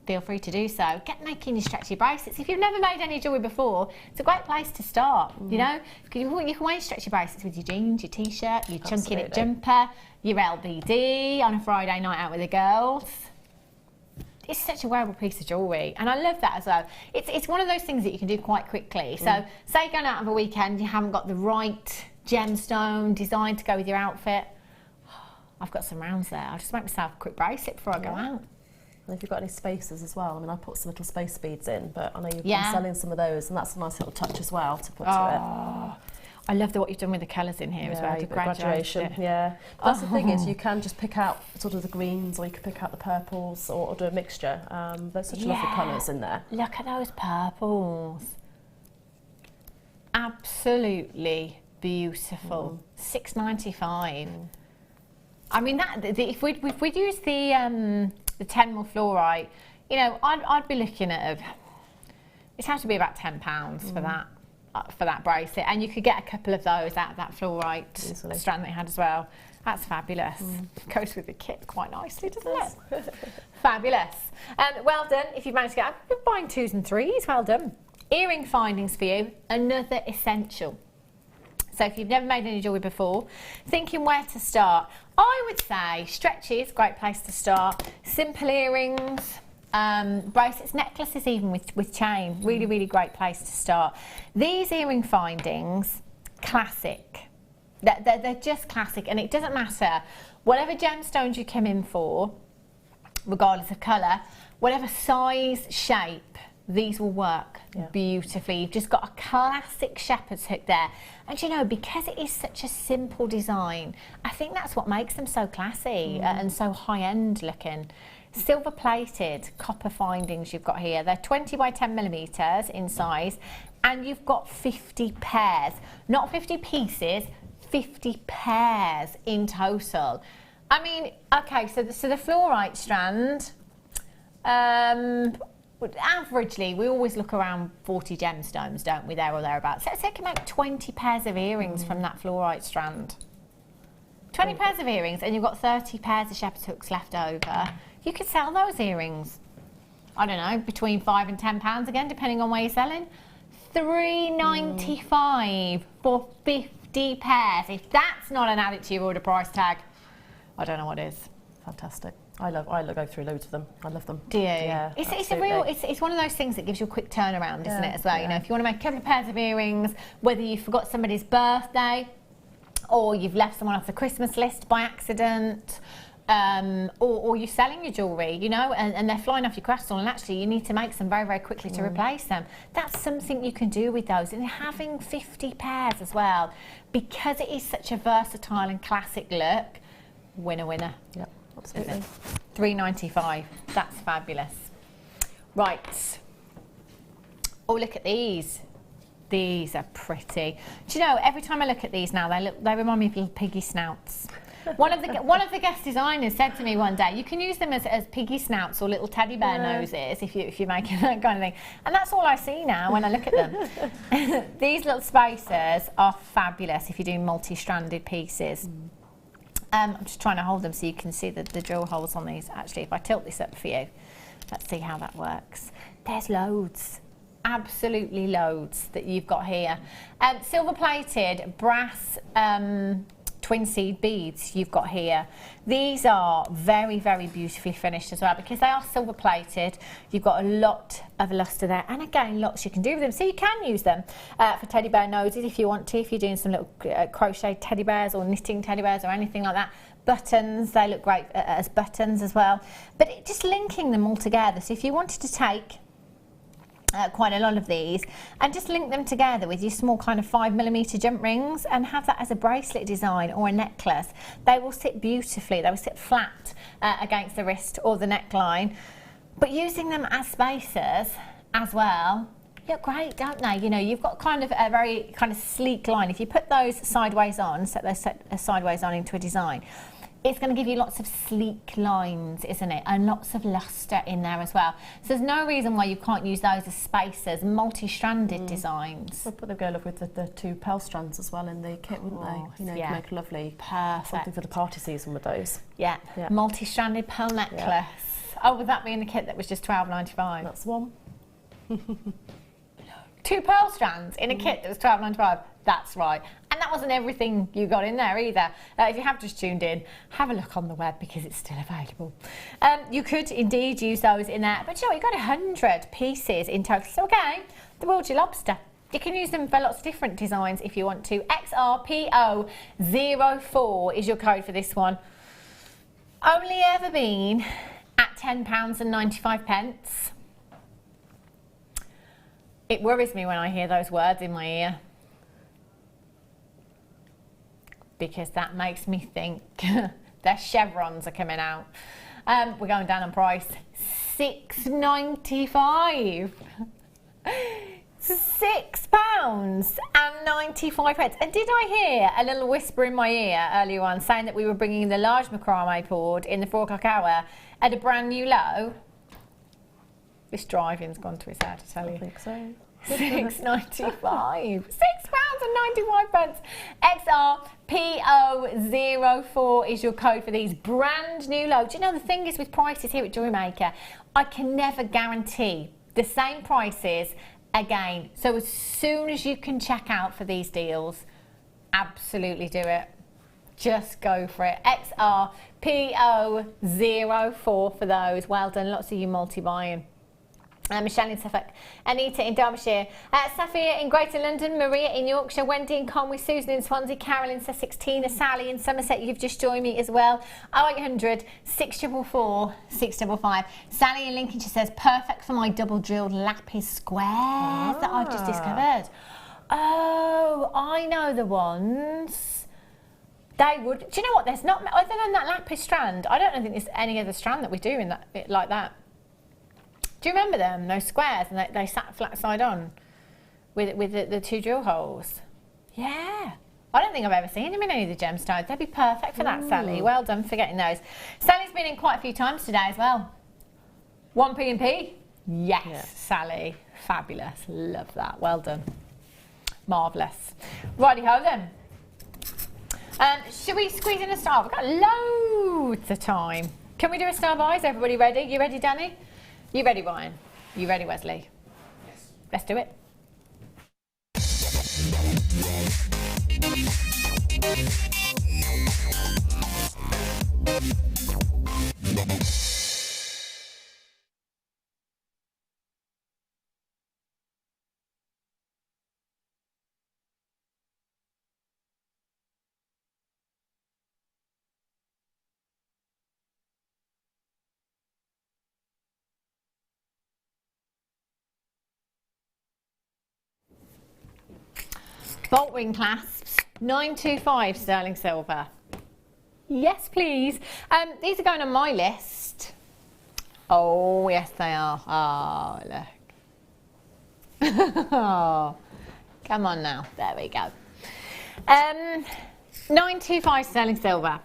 B: feel free to do so. Get making your stretchy bracelets. If you've never made any jewellery before, it's a great place to start. You know, you can wear stretchy bracelets with your jeans, your t-shirt, your chunky knit jumper, your LBD on a Friday night out with the girls. It's such a wearable piece of jewellery, and I love that as well. It's one of those things that you can do quite quickly. So, say going out of a weekend, you haven't got the right gemstone design to go with your outfit. I've got some rounds there. I'll just make myself a quick bracelet before I go out.
C: And if you've got any spacers as well, I mean, I put some little space beads in, but I know you've been selling some of those, and that's a nice little touch as well to put to it.
B: I love what you've done with the colours in here as well.
C: Graduation, That's the thing is, you can just pick out sort of the greens, or you can pick out the purples, or do a mixture. There's such lovely colours in there.
B: Look at those purples. Absolutely beautiful. £6.95. I mean, that if we'd use the 10 mil fluorite, you know, I'd be looking at it has to be about £10 for that bracelet, and you could get a couple of those out of that fluorite strand that you had as well. That's fabulous. Goes with the kit quite nicely, doesn't it? Fabulous. Well done. If you've managed to get, I'm buying 2s and 3s. Well done. Earring findings for you. Another essential. So if you've never made any jewellery before, thinking where to start, I would say stretchy, great place to start. Simple earrings, bracelets, necklaces even with chain, really great place to start. These earring findings, classic. They're just classic, and it doesn't matter whatever gemstones you come in for, regardless of colour, whatever size, shape, these will work beautifully. You've just got a classic shepherd's hook there. And you know, because it is such a simple design, I think that's what makes them so classy and so high-end looking. Silver plated copper findings you've got here. They're 20 by 10 millimetres in size, and you've got 50 pairs. Not 50 pieces, 50 pairs in total. I mean, okay, so the fluorite strand, averagely, we always look around 40 gemstones, don't we, there or thereabouts. So you can make 20 pairs of earrings from that fluorite strand. 20 pairs of earrings, and you've got 30 pairs of shepherd's hooks left over. You could sell those earrings, I don't know, between £5 and £10 again, depending on where you're selling. £3.95 for 50 pairs. If that's not an added to your order price tag, I don't know what is.
C: Fantastic. I go through loads of them. I love them.
B: Do you?
C: Yeah,
B: it's one of those things that gives you a quick turnaround, isn't it, as well? You know, if you want to make a couple of pairs of earrings, whether you forgot somebody's birthday, or you've left someone off the Christmas list by accident, or you're selling your jewellery, you know, and they're flying off your craft stall, and actually you need to make some very quickly to replace them. That's something you can do with those. And having 50 pairs as well, because it is such a versatile and classic look, winner.
C: Yep. Absolutely.
B: £3.95. That's fabulous. Right. Oh, look at these. These are pretty. Do you know, every time I look at these now, they remind me of little piggy snouts. One of the guest designers said to me one day, you can use them as piggy snouts or little teddy bear noses if you're making that kind of thing. And that's all I see now when I look at them. These little spacers are fabulous if you're doing multi-stranded pieces. I'm just trying to hold them so you can see the drill holes on these. Actually, if I tilt this up for you, let's see how that works. There's loads, absolutely loads that you've got here. Silver plated brass 12 twin seed beads you've got here. These are very, very beautifully finished as well because they are silver plated. You've got a lot of luster there, and again, lots you can do with them. So you can use them for teddy bear noses if you want to, if you're doing some little crochet teddy bears or knitting teddy bears or anything like that. Buttons, they look great as buttons as well. But just linking them all together. So if you wanted to take quite a lot of these and just link them together with your small kind of 5mm jump rings and have that as a bracelet design or a necklace, they will sit beautifully. They will sit flat against the wrist or the neckline. But using them as spacers as well look great, don't they? You know, you've got kind of a very kind of sleek line. If you put those sideways on, set those sideways on into a design, it's going to give you lots of sleek lines, isn't it? And lots of luster in there as well. So there's no reason why you can't use those as spacers, multi-stranded designs.
C: We'll put the go with the 2 pearl strands as well in the kit, wouldn't they? You know,
B: yeah.
C: make a lovely
B: Perfect
C: something for the party season with those.
B: Yeah,
C: yeah.
B: Multi-stranded pearl necklace. Yeah. Oh, would that be in the kit that was just $12.95?
C: That's one.
B: 2 pearl strands in a kit that was $12.95. That's right. And that wasn't everything you got in there either. If you have just tuned in, have a look on the web because it's still available. You could indeed use those in there. But you know, you've got 100 pieces in total. So again, the World Your Lobster. You can use them for lots of different designs if you want to. XRPO04 is your code for this one. Only ever been at £10.95. It worries me when I hear those words in my ear, because that makes me think their chevrons are coming out. We're going down on price. £6.95. £6.95. And did I hear a little whisper in my ear earlier on saying that we were bringing the large macrame board in the 4 o'clock hour at a brand new low? This driving's gone to his head, I tell you.
C: I think so.
B: £6.95. £6.95. XRPO04 is your code for these brand new low. Do you know the thing is with prices here at Jewellery Maker, I can never guarantee the same prices again. So as soon as you can check out for these deals, absolutely do it. Just go for it. XRPO04 for those. Well done. Lots of you multi-buying. Michelle in Suffolk, Anita in Derbyshire, Safia in Greater London, Maria in Yorkshire, Wendy in Conway, Susan in Swansea, Carol in Sussex, Tina, Sally in Somerset, you've just joined me as well. 0800 644 655. Sally in Lincolnshire says, perfect for my double drilled lapis squares that I've just discovered. Oh, I know the ones. They would, do you know what, there's not, other than that lapis strand, I don't think there's any other strand that we do in that like that. Do you remember them, those squares, and they sat flat side on with the 2 drill holes? Yeah. I don't think I've ever seen them in any of the gemstones. They'd be perfect for that, Sally. Well done for getting those. Sally's been in quite a few times today as well. 1P&P? Yes, yeah. Sally. Fabulous. Love that. Well done. Marvellous. Righty-ho then. Should we squeeze in a star? We've got loads of time. Can we do a star buy? Is everybody ready? You ready, Danny? You ready, Ryan? You ready, Wesley? Yes. Let's do it. Bolt ring clasps, 925 sterling silver. Yes, please. These are going on my list. Oh, yes, they are. Oh, look. Oh, come on now. There we go. 925 sterling silver.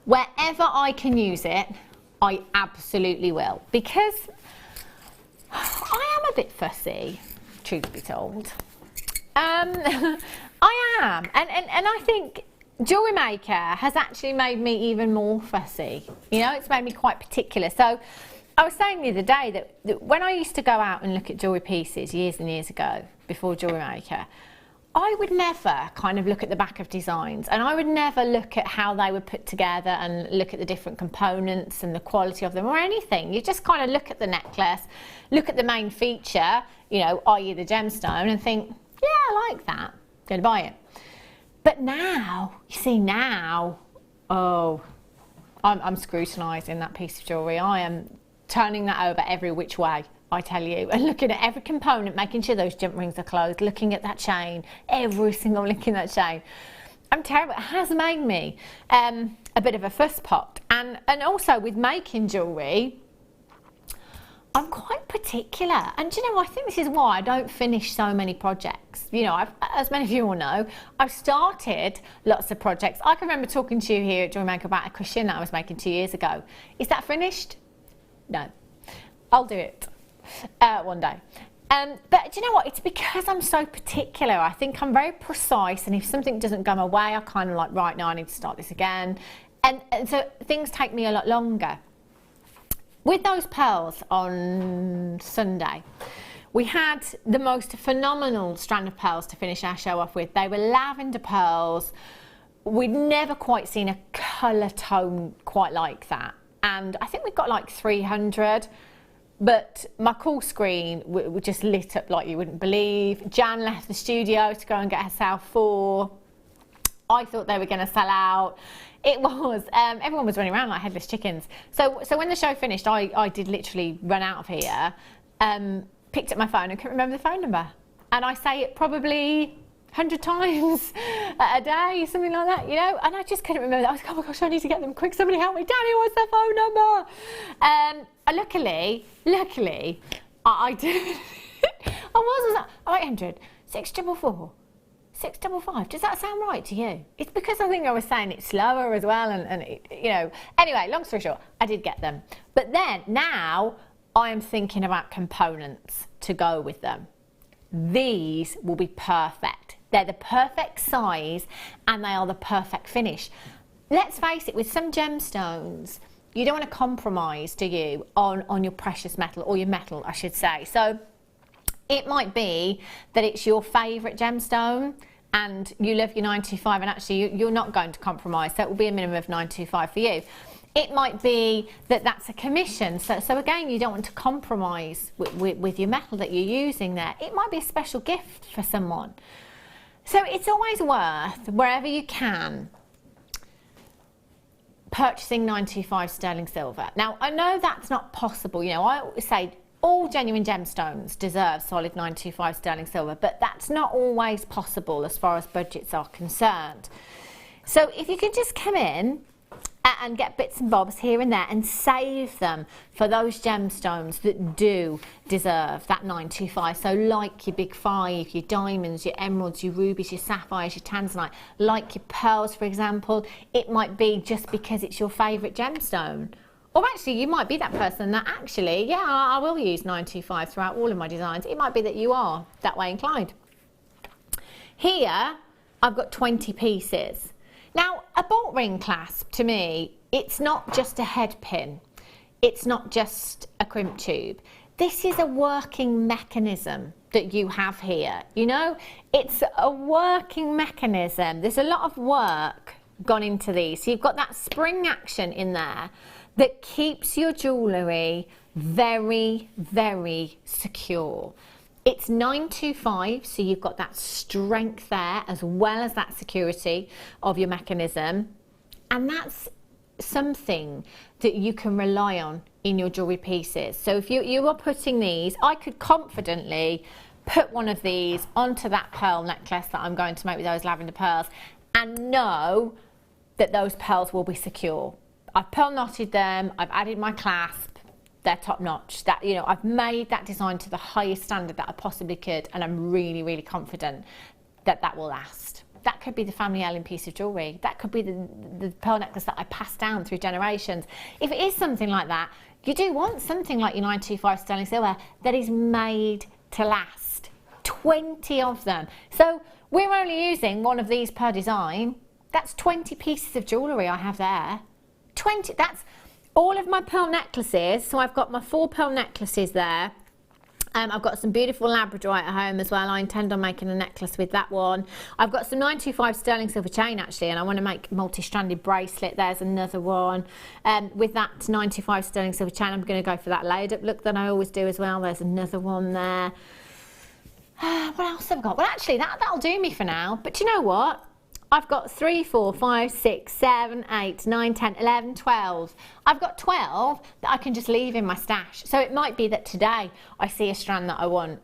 B: Wherever I can use it, I absolutely will. Because I am a bit fussy, truth be told. I am, and I think Jewellery Maker has actually made me even more fussy. You know, it's made me quite particular. So I was saying the other day that when I used to go out and look at jewellery pieces years and years ago, before Jewellery Maker, I would never kind of look at the back of designs, and I would never look at how they were put together and look at the different components and the quality of them or anything. You just kind of look at the necklace, look at the main feature, you know, i.e. the gemstone, and think, yeah, I like that, going to buy it. But now, you see now, oh, I'm scrutinising that piece of jewellery. I am turning that over every which way, I tell you, and looking at every component, making sure those jump rings are closed, looking at that chain, every single link in that chain. I'm terrible. It has made me a bit of a fuss pot. And also with making jewellery, I'm quite particular. And do you know, I think this is why I don't finish so many projects. You know, as many of you will know, I've started lots of projects. I can remember talking to you here at Jewellery Maker about a cushion that I was making 2 years ago. Is that finished? No. I'll do it. One day. But do you know what? It's because I'm so particular. I think I'm very precise, and if something doesn't go my way, I kind of like, right, now I need to start this again. And so things take me a lot longer. With those pearls on Sunday, we had the most phenomenal strand of pearls to finish our show off with. They were lavender pearls. We'd never quite seen a colour tone quite like that. And I think we've got like 300. But my call screen just lit up like you wouldn't believe. Jan left the studio to go and get herself 4. I thought they were going to sell out. It was, everyone was running around like headless chickens. So when the show finished, I did literally run out of here, picked up my phone and couldn't remember the phone number. And I say it probably 100 times a day, something like that, you know, and I just couldn't remember that. I was like, oh my gosh, I need to get them quick, somebody help me, Danny, what's their phone number? Luckily, I did, I was 0800 644 655. Does that sound right to you? It's because I think I was saying it slower as well, and it, you know, anyway, long story short, I did get them. But then, now, I am thinking about components to go with them. These will be perfect. They're the perfect size and they are the perfect finish. Let's face it, with some gemstones, you don't want to compromise, do you, on your precious metal, or your metal, I should say. So it might be that it's your favourite gemstone and you love your 925, and actually you're not going to compromise, so it will be a minimum of 925 for you. It might be that that's a commission, so again, you don't want to compromise with your metal that you're using there. It might be a special gift for someone. So it's always worth, wherever you can, purchasing 925 sterling silver. Now, I know that's not possible. You know, I always say all genuine gemstones deserve solid 925 sterling silver, but that's not always possible as far as budgets are concerned. So if you can just come in and get bits and bobs here and there and save them for those gemstones that do deserve that 925. So like your big 5, your diamonds, your emeralds, your rubies, your sapphires, your tanzanite, like your pearls, for example. It might be just because it's your favourite gemstone. Or actually, you might be that person that actually, yeah, I will use 925 throughout all of my designs. It might be that you are that way inclined. Here, I've got 20 pieces. Now, a bolt ring clasp, to me, it's not just a head pin. It's not just a crimp tube. This is a working mechanism that you have here. You know, it's a working mechanism. There's a lot of work gone into these. So you've got that spring action in there that keeps your jewellery very, very secure. It's 925, so you've got that strength there as well as that security of your mechanism, and that's something that you can rely on in your jewellery pieces. So if you are putting these, I could confidently put one of these onto that pearl necklace that I'm going to make with those lavender pearls and know that those pearls will be secure. I've pearl knotted them, I've added my clasp, they're top notch. That, you know, I've made that design to the highest standard that I possibly could, and I'm really, really confident that that will last. That could be the family heirloom piece of jewellery. That could be the pearl necklace that I passed down through generations. If it is something like that, you do want something like your 925 sterling silver that is made to last. 20 of them. So we're only using one of these per design. That's 20 pieces of jewellery I have there. 20, that's all of my pearl necklaces. So I've got my 4 pearl necklaces there. I've got some beautiful Labradorite at home as well. I intend on making a necklace with that one. I've got some 925 sterling silver chain actually, and I want to make a multi-stranded bracelet. There's another one. With that 925 sterling silver chain, I'm going to go for that layered up look that I always do as well. There's another one there. What else have I got? Well, actually, that'll do me for now. But you know what? I've got 3, 4, 5, 6, 7, 8, 9, 10, 11, 12. I've got 12 that I can just leave in my stash. So it might be that today I see a strand that I want.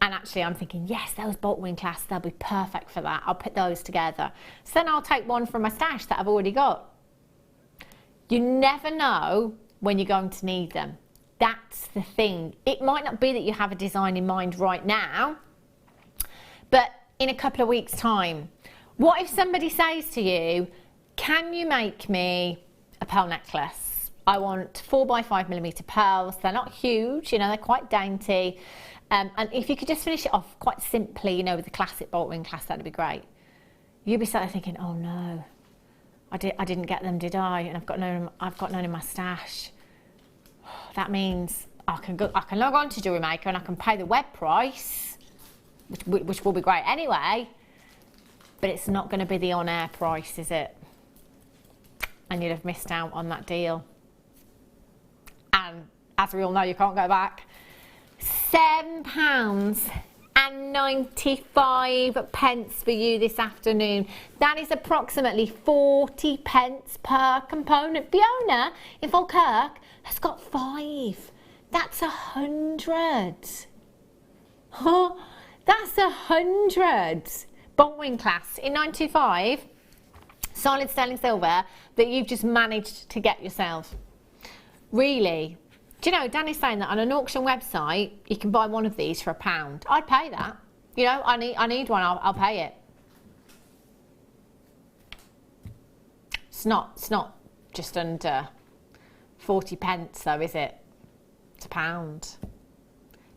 B: And actually I'm thinking, yes, those bolt wing clasps, they'll be perfect for that. I'll put those together. So then I'll take one from my stash that I've already got. You never know when you're going to need them. That's the thing. It might not be that you have a design in mind right now, but in a couple of weeks' time, what if somebody says to you, can you make me a pearl necklace? I want 4x5mm pearls. They're not huge, you know, they're quite dainty. And if you could just finish it off quite simply, you know, with the classic bolt ring clasp, that'd be great. You'd be sat there thinking, oh no, I didn't get them, did I? And I've got none in my stash. That means I can log on to Jewellery Maker and I can pay the web price, which will be great anyway. But it's not going to be the on-air price, is it? And you'd have missed out on that deal. And as we all know, you can't go back. £7.95 for you this afternoon. That is approximately 40 pence per component. Fiona in Falkirk has got 5. That's 100. Oh, that's 100. Bolt wing clasp in 925, solid sterling silver that you've just managed to get yourself. Really? Do you know, Danny's saying that on an auction website, you can buy one of these for £1. I'd pay that. You know, I need one, I'll pay it. It's not just under 40 pence though, is it? It's £1.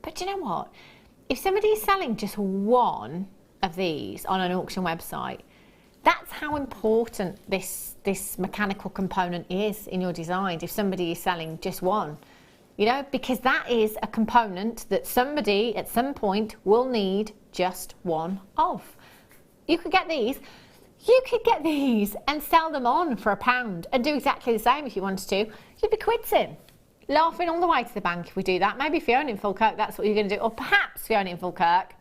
B: But do you know what? If somebody is selling just one of these on an auction website, that's how important this mechanical component is in your design. If somebody is selling just one, you know, because that is a component that somebody at some point will need just one of. You could get these and sell them on for £1 and do exactly the same if you wanted to. You'd be quids in, laughing all the way to the bank if we do that. Maybe Fiona in Falkirk, that's what you're going to do, or perhaps Fiona in Falkirk,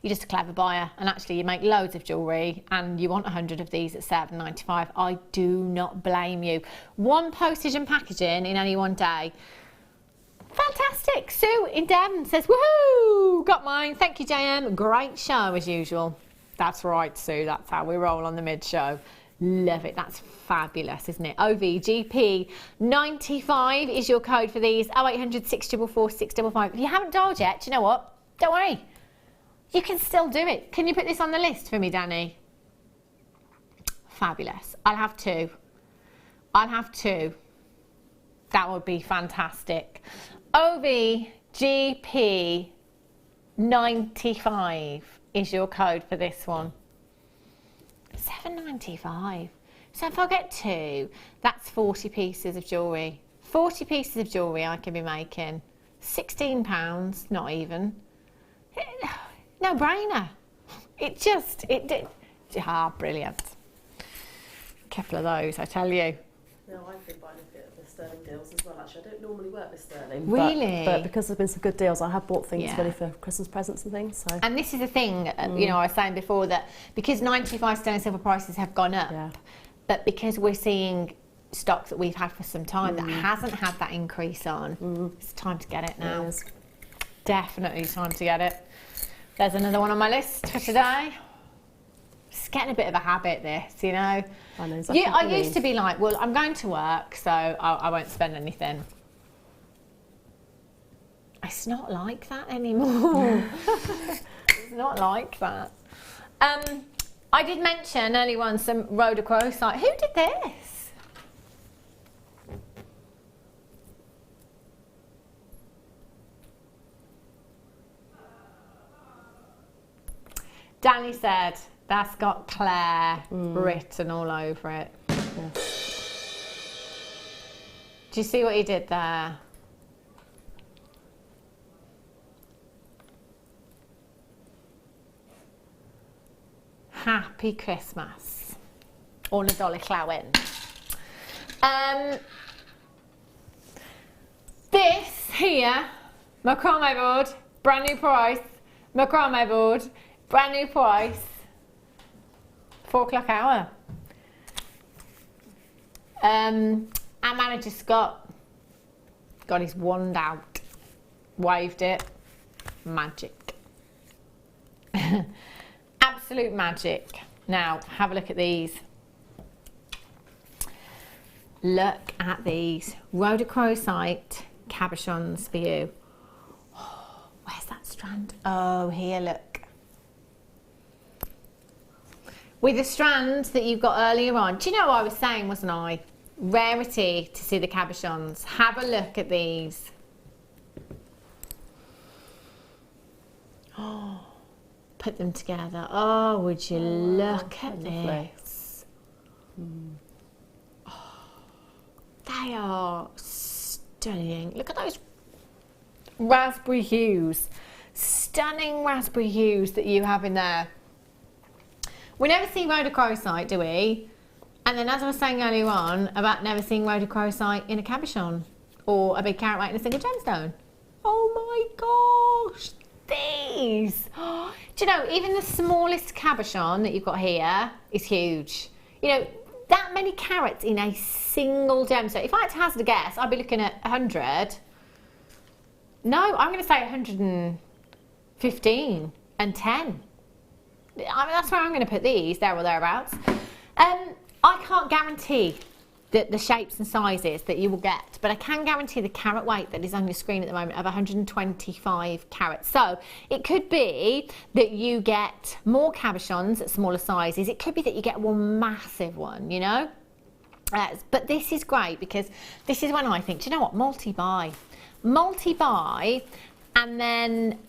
B: you're just a clever buyer and actually you make loads of jewellery and you want 100 of these at £7.95. I do not blame you. 1 postage and packaging in any one day. Fantastic. Sue in Devon says, woohoo, got mine. Thank you, JM. Great show as usual. That's right, Sue. That's how we roll on the mid-show. Love it. That's fabulous, isn't it? OVGP95 is your code for these. 0800 644 655. If you haven't dialed yet, do you know what? Don't worry. You can still do it. Can you put this on the list for me, Danny? Fabulous. I'll have 2. That would be fantastic. OVGP95 is your code for this one. £7.95. So if I get 2, that's 40 pieces of jewellery. 40 pieces of jewellery I can be making. £16, not even. No brainer. Brilliant. A couple of those, I tell you.
C: No, I've been buying a bit of the sterling deals as well, actually. I don't normally work with sterling.
B: Really?
C: But because there's been some good deals, I have bought things ready for Christmas presents and things. So.
B: And this is the thing, you know, I was saying before that because 95 sterling silver prices have gone up, but because we're seeing stock that we've had for some time that hasn't had that increase on, it's time to get it now.
C: It is.
B: Definitely time to get it. There's another one on my list for today. It's getting a bit of a habit, this, you know.
C: I know exactly
B: I used to be like, well, I'm going to work, so I won't spend anything. It's not like that anymore. It's not like that. I did mention earlier on some Rhoda Crow site. Who did this? Danny said, that's got Claire written all over it. Do you see what he did there? Happy Christmas. All the dolly clowing. This here, macrame board, brand new price. Macrame board, brand new price. 4 o'clock hour. Our manager Scott got his wand out, waved it, magic. Absolute magic. Now, have a look at these. Look at these. Rhodochrosite cabochons for you. Oh, where's that strand? Oh, here, look. With the strand that you've got earlier on. Do you know what I was saying, wasn't I? Rarity to see the cabochons. Have a look at these. Oh, put them together. Oh, would you look at this? Oh, they are stunning. Look at those raspberry hues. Stunning raspberry hues that you have in there. We never see rhodochrosite, do we? And then, as I was saying earlier on, about never seeing rhodochrosite in a cabochon or a big carat weight in a single gemstone. Oh my gosh, these! Do you know, even the smallest cabochon that you've got here is huge. You know, that many carats in a single gemstone. If I had to hazard a guess, I'd be looking at 100. No, I'm going to say 115 and 10. I mean, that's where I'm going to put these, there or thereabouts. I can't guarantee the shapes and sizes that you will get, but I can guarantee the carat weight that is on your screen at the moment of 125 carats. So it could be that you get more cabochons at smaller sizes. It could be that you get one massive one, you know. But this is great because this is when I think, do you know what, multi-buy, and then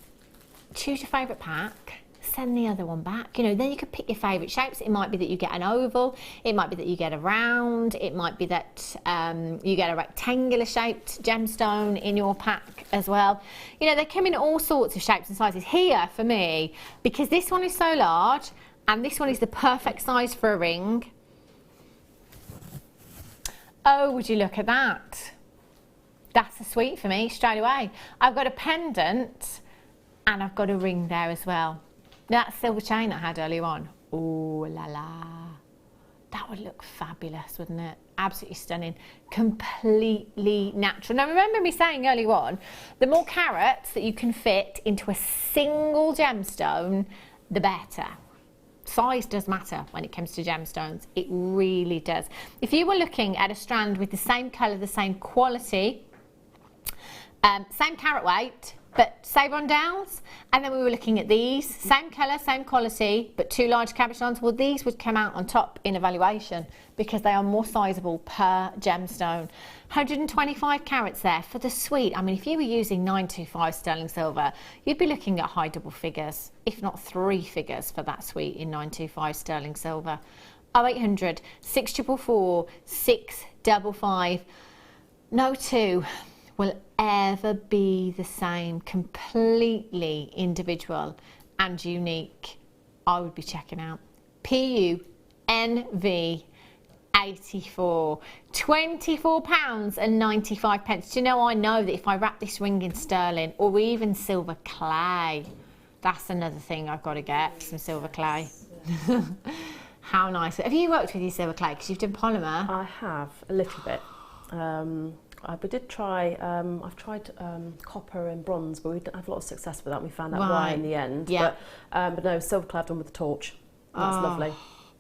B: choose your favourite pack. Send the other one back, you know, then you could pick your favourite shapes. It might be that you get an oval, it might be that you get a round, it might be that you get a rectangular shaped gemstone in your pack as well. You know, they come in all sorts of shapes and sizes. Here for me, because this one is so large and this one is the perfect size for a ring. Oh, would you look at that? That's a sweet for me straight away. I've got a pendant and I've got a ring there as well. That silver chain I had earlier on, ooh la la, that would look fabulous, wouldn't it? Absolutely stunning, completely natural. Now remember me saying earlier on, the more carats that you can fit into a single gemstone, the better. Size does matter when it comes to gemstones, it really does. If you were looking at a strand with the same colour, the same quality, same carat weight, but save on downs, and then we were looking at these, same colour, same quality, but 2 large cabochons, well these would come out on top in evaluation because they are more sizable per gemstone. 125 carats there for the suite. I mean, if you were using 925 sterling silver, you'd be looking at high double figures, if not 3 figures for that suite in 925 sterling silver. 0800 644 655. No two will ever be the same, completely individual and unique. I would be checking out PUNV 84, £24.95. Do you know, I know that if I wrap this ring in sterling or even silver clay, that's another thing I've got to get, some silver clay. How nice. Have you worked with your silver clay? Because you've done polymer.
C: I have, a little bit. We did try, I've tried copper and bronze, but we didn't have a lot of success with that. We found out why in the end. Yeah. But no, silver clad done with the torch. That's lovely.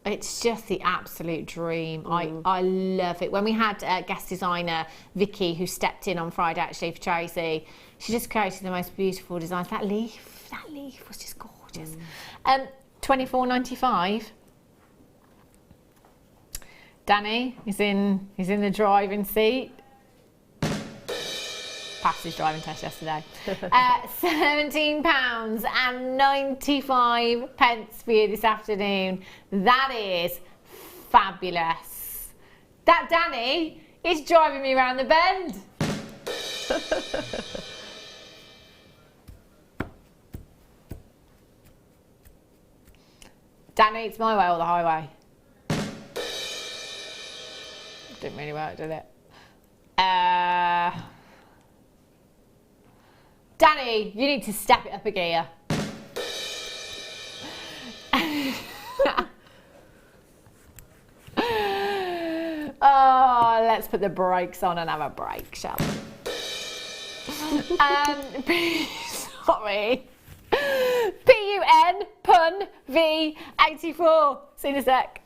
B: It's just the absolute dream. I love it. When we had guest designer Vicky, who stepped in on Friday actually for Tracy, she just created the most beautiful designs. That leaf was just gorgeous. £24.95. Danny is in the driving seat. Passed his driving test yesterday. £17.95 for you this afternoon. That is fabulous. That Danny is driving me around the bend. Danny, it's my way or the highway. Didn't really work, did it? Danny, you need to step it up a gear. Oh, let's put the brakes on and have a break, shall we? Sorry. PUN, pun, V, 84. See you in a sec.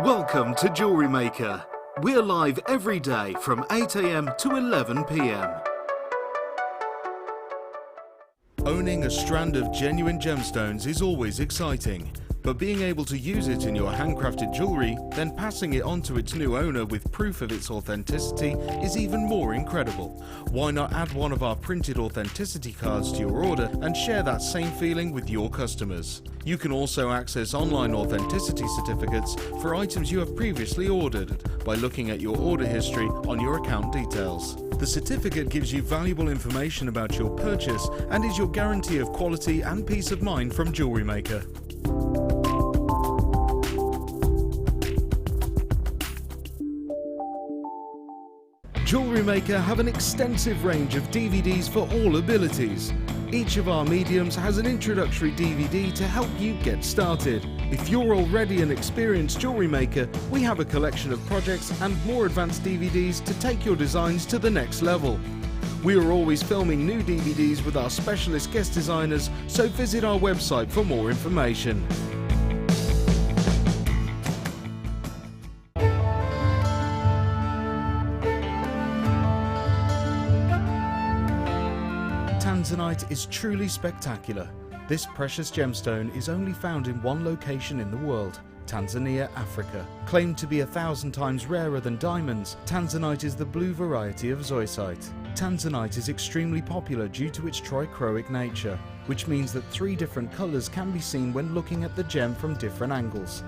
A: Welcome to Jewellery Maker. We're live every day from 8 AM to 11 PM. Owning a strand of genuine gemstones is always exciting, but being able to use it in your handcrafted jewellery, then passing it on to its new owner with proof of its authenticity is even more incredible. Why not add one of our printed authenticity cards to your order and share that same feeling with your customers? You can also access online authenticity certificates for items you have previously ordered by looking at your order history on your account details. The certificate gives you valuable information about your purchase and is your guarantee of quality and peace of mind from Jewellery Maker. Jewellery Maker have an extensive range of DVDs for all abilities. Each of our mediums has an introductory DVD to help you get started. If you're already an experienced jewellery maker, we have a collection of projects and more advanced DVDs to take your designs to the next level. We are always filming new DVDs with our specialist guest designers, so visit our website for more information. Tanzanite is truly spectacular. This precious gemstone is only found in one location in the world, Tanzania, Africa. Claimed to be 1,000 times rarer than diamonds, Tanzanite is the blue variety of zoisite. Tanzanite is extremely popular due to its trichroic nature, which means that 3 different colours can be seen when looking at the gem from different angles.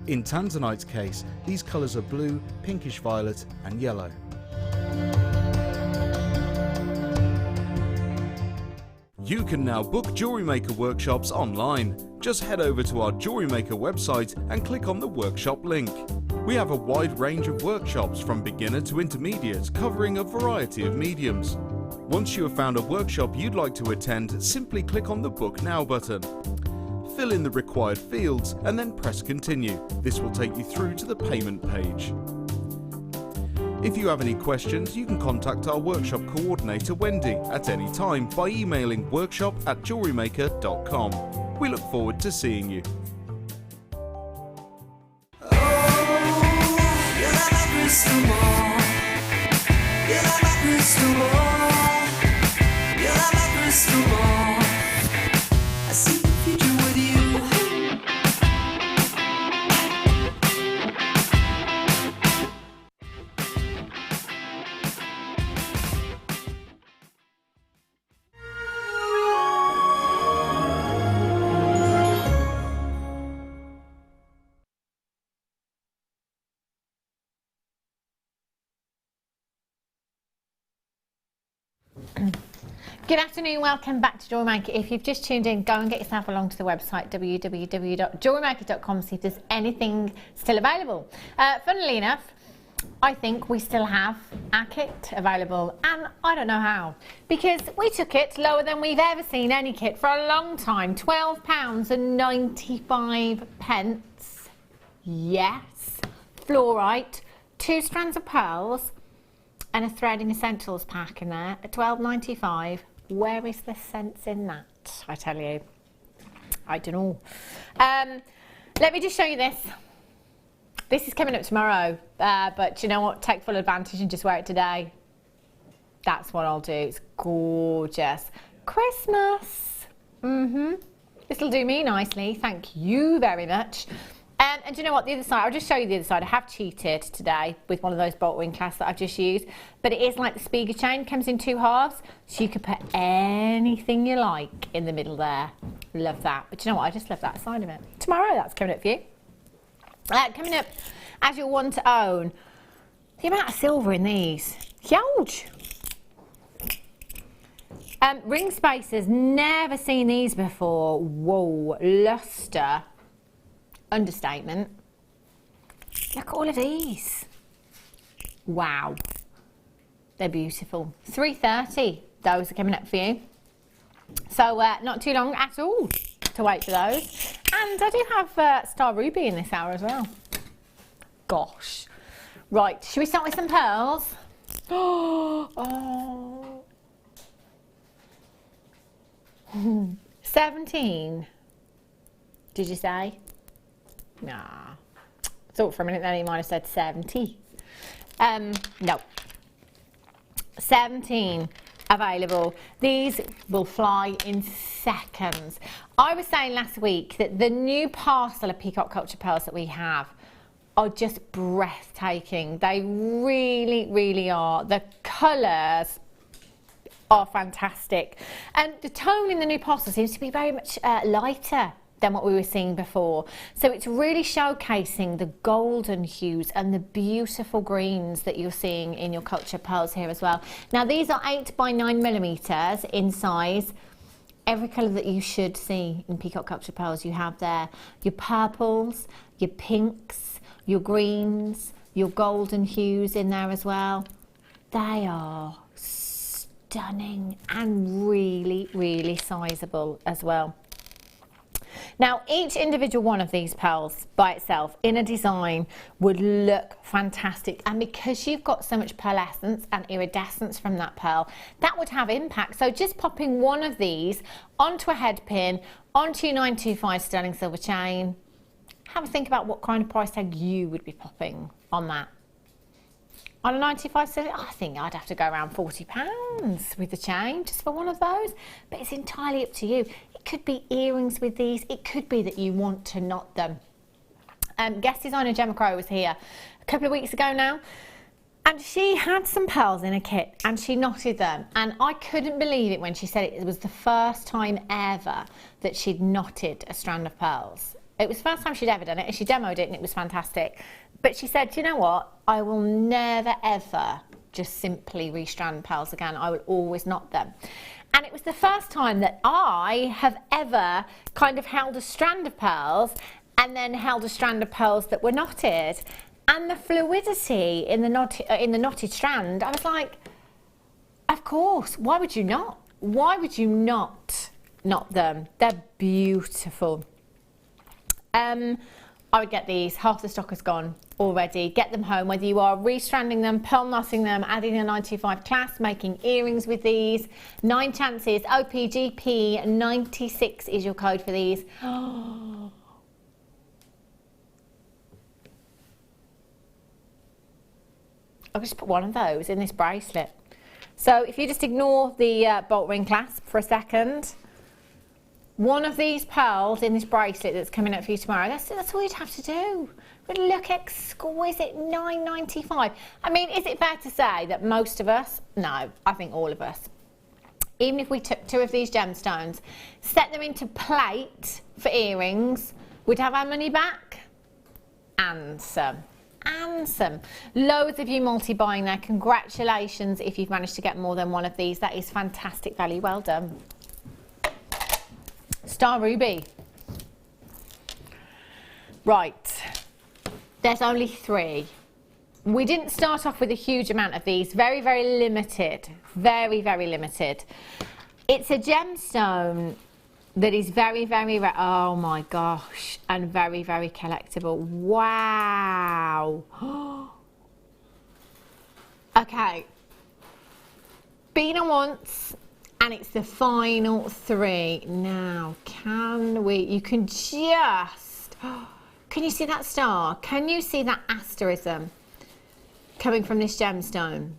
A: In Tanzanite's case, these colours are blue, pinkish violet and yellow. You can now book Jewellery Maker workshops online. Just head over to our Jewellery Maker website and click on the workshop link. We have a wide range of workshops from beginner to intermediate, covering a variety of mediums. Once you have found a workshop you'd like to attend, simply click on the Book Now button. Fill in the required fields and then press Continue. This will take you through to the payment page. If you have any questions, you can contact our workshop coordinator Wendy at any time by emailing workshop@jewellerymaker.com. We look forward to seeing you.
B: Good afternoon, welcome back to Jewellery Maker. If you've just tuned in, go and get yourself along to the website www.jewellerymaker.com, see if there's anything still available. Funnily enough, I think we still have our kit available, and I don't know how, because we took it lower than we've ever seen any kit for a long time, £12.95. Yes, fluorite, 2 strands of pearls, and a threading essentials pack in there at £12.95. Where is the sense in that? I tell you, I don't know. Let me just show you this. This is coming up tomorrow, but you know what? Take full advantage and just wear it today. That's what I'll do. It's gorgeous. Christmas. This will do me nicely. Thank you very much. And do you know what, the other side, I'll just show you the other side. I have cheated today with one of those bolt ring clasps that I've just used, but it is like the Spiga chain, comes in 2 halves, so you could put anything you like in the middle there. Love that. But you know what, I just love that side of it. Tomorrow, that's coming up for you. Coming up, as you'll want to own, the amount of silver in these, huge. Ring spacers, never seen these before. Whoa, luster. Understatement. Look at all of these. Wow. They're beautiful. $3.30. Those are coming up for you. So not too long at all to wait for those. And I do have Star Ruby in this hour as well. Gosh. Right, should we start with some pearls? Oh. 17. Did you say? Nah. Thought for a minute then he might have said 70. No. 17 available. These will fly in seconds. I was saying last week that the new parcel of peacock culture pearls that we have are just breathtaking. They really, really are. The colours are fantastic. And the tone in the new parcel seems to be very much lighter than what we were seeing before. So it's really showcasing the golden hues and the beautiful greens that you're seeing in your culture pearls here as well. Now these are 8 by 9 millimeters in size. Every colour that you should see in peacock culture pearls you have there. Your purples, your pinks, your greens, your golden hues in there as well. They are stunning and really, really sizable as well. Now each individual one of these pearls by itself in a design would look fantastic, and because you've got so much pearlescence and iridescence from that pearl, that would have impact. So just popping one of these onto a head pin, onto your 925 sterling silver chain, have a think about what kind of price tag you would be popping on that. On a 95 sterling, I think I'd have to go around £40 with the chain just for one of those, but it's entirely up to you. It could be earrings with these, it could be that you want to knot them. Guest designer Gemma Crow was here a couple of weeks ago now, and she had some pearls in a kit and she knotted them, and I couldn't believe it when she said it was the first time ever that she'd knotted a strand of pearls. It was the first time she'd ever done it, and she demoed it and it was fantastic. But she said, you know what, I will never ever just simply restrand pearls again. I will always knot them. And it was the first time that I have ever kind of held a strand of pearls and then held a strand of pearls that were knotted. And the fluidity in the knotted strand, I was like, of course, why would you not? Why would you not knot them? They're beautiful. I would get these. Half the stock is gone already. Get them home, whether you are restranding them, pearl knotting them, adding a 925 clasp, making earrings with these. 9 chances. OPGP 96 is your code for these. I'll just put one of those in this bracelet. So if you just ignore the bolt ring clasp for a second, one of these pearls in this bracelet that's coming up for you tomorrow, that's all you'd have to do. It would look exquisite, $9.95. I mean, is it fair to say that most of us, no, I think all of us, even if we took 2 of these gemstones, set them into plate for earrings, would have our money back? And some. And some. Loads of you multi-buying there. Congratulations if you've managed to get more than one of these. That is fantastic value. Well done. Star Ruby. Right, there's only 3. We didn't start off with a huge amount of these. Very, very limited. Very, very limited. It's a gemstone that is very, very rare. Oh my gosh. And very, very collectible. Wow. Okay. Been on once. And it's the final 3. Now, you can just, can you see that star? Can you see that asterism coming from this gemstone?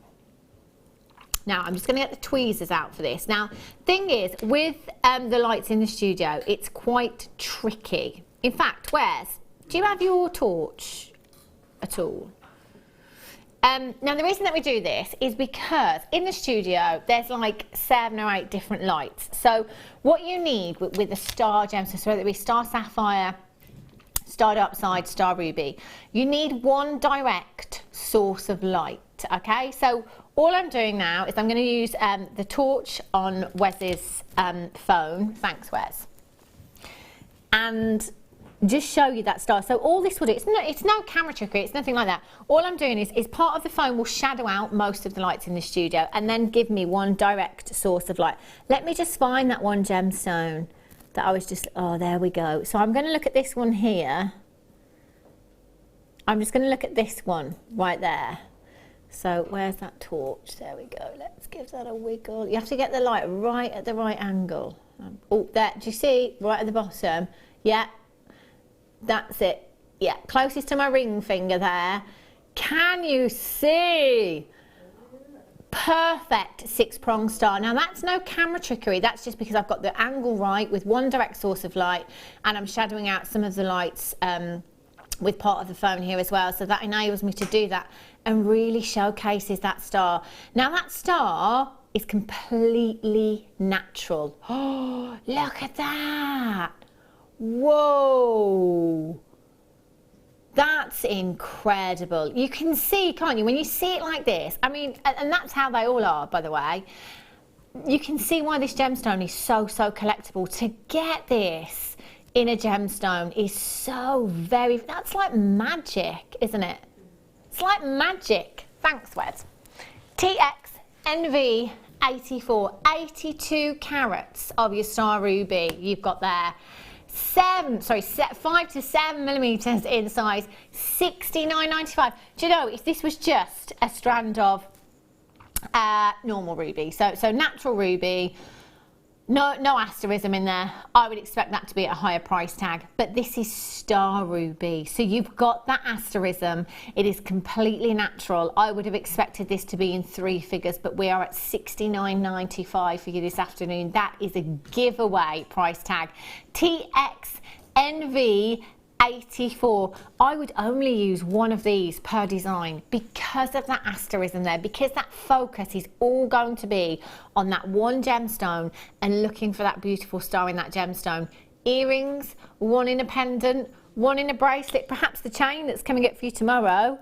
B: Now, I'm just going to get the tweezers out for this. Now, thing is, with the lights in the studio, it's quite tricky. In fact, do you have your torch at all? Now the reason that we do this is because in the studio there's like 7 or 8 different lights. So what you need with the star gemstones, so whether it be star sapphire, star dark side, star ruby, you need one direct source of light. Okay, so all I'm doing now is I'm going to use the torch on Wes's phone. Thanks, Wes. And just show you that star. So all this will do, it's no camera trickery, it's nothing like that. All I'm doing is part of the phone will shadow out most of the lights in the studio and then give me one direct source of light. Let me just find that one gemstone that I was just, oh, there we go. So I'm going to look at this one here. I'm just going to look at this one right there. So where's that torch? There we go. Let's give that a wiggle. You have to get the light right at the right angle. Oh, there, do you see? Right at the bottom. Yeah. That's it. Yeah, closest to my ring finger there. Can you see? Perfect 6-prong star. Now that's no camera trickery. That's just because I've got the angle right with one direct source of light, and I'm shadowing out some of the lights with part of the phone here as well. So that enables me to do that and really showcases that star. Now that star is completely natural. Oh, look at that. Whoa, that's incredible. You can see, can't you, when you see it like this? I mean, and that's how they all are, by the way. You can see why this gemstone is so collectible. To get this in a gemstone is so very, that's like magic, isn't it? It's like magic. Thanks, Wes. TX NV 84, 82 carats of your star ruby you've got there. 5 to 7 millimeters in size, £69.95. Do you know, if this was just a strand of normal ruby, so natural ruby, no asterism in there, I would expect that to be at a higher price tag. But this is star ruby, so you've got that asterism. It is completely natural. I would have expected this to be in 3 figures, but we are at £69.95 for you this afternoon. That is a giveaway price tag. TX NV 84. I would only use one of these per design because of that asterism there, because that focus is all going to be on that one gemstone and looking for that beautiful star in that gemstone. Earrings, one in a pendant, one in a bracelet, perhaps the chain that's coming up for you tomorrow.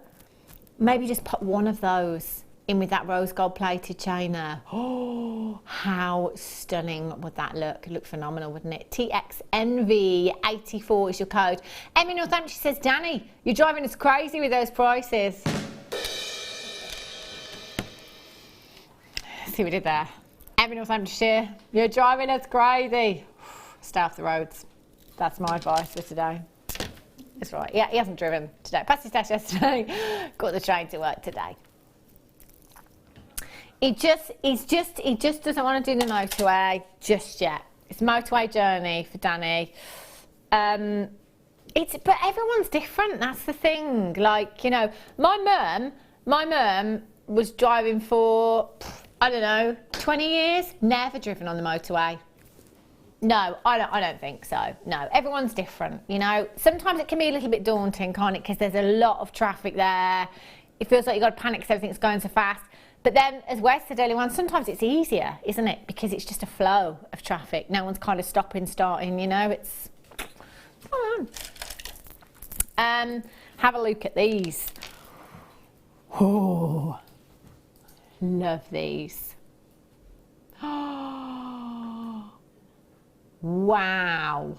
B: Maybe just put one of those in with that rose gold plated chain there. Oh, how stunning would that look? It'd look phenomenal, wouldn't it? TXNV84 is your code. Emmy Northampton says, Danny, you're driving us crazy with those prices. See what we did there? Emmy Northamptonshire, you're driving us crazy. Stay off the roads. That's my advice for today. That's right. Yeah, he hasn't driven today. Passed his test yesterday. Got the train to work today. He just doesn't want to do the motorway just yet. It's a motorway journey for Danny. But everyone's different. That's the thing. Like, you know, my mum was driving for, I don't know, 20 years. Never driven on the motorway. No, I don't think so. No, everyone's different. You know, sometimes it can be a little bit daunting, can't it? Because there's a lot of traffic there. It feels like you've got to panic because everything's going so fast. But then, as Wes said earlier on, sometimes it's easier, isn't it? Because it's just a flow of traffic. No one's kind of stopping, starting, you know, it's... have a look at these. Oh, love these. Wow.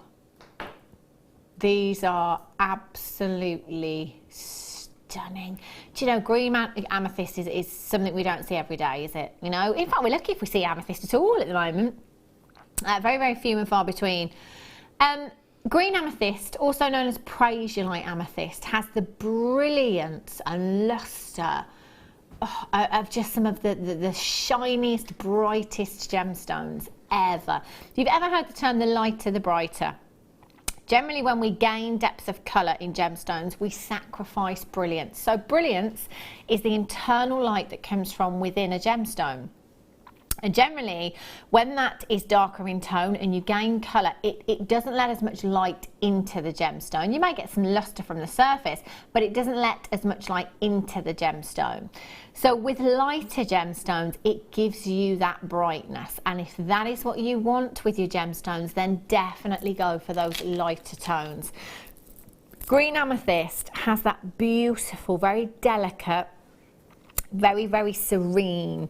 B: These are absolutely stunning. Do you know, green amethyst is something we don't see every day, is it? You know, in fact, we're lucky if we see amethyst at all at the moment. Very, very few and far between. Green amethyst, also known as praise your light amethyst, has the brilliance and lustre of just some of the shiniest, brightest gemstones ever. If you've ever heard the term the lighter, the brighter, generally when we gain depth of colour in gemstones, we sacrifice brilliance. So brilliance is the internal light that comes from within a gemstone. And generally, when that is darker in tone and you gain colour, it doesn't let as much light into the gemstone. You may get some lustre from the surface, but it doesn't let as much light into the gemstone. So with lighter gemstones, it gives you that brightness. And if that is what you want with your gemstones, then definitely go for those lighter tones. Green amethyst has that beautiful, very delicate Very, very serene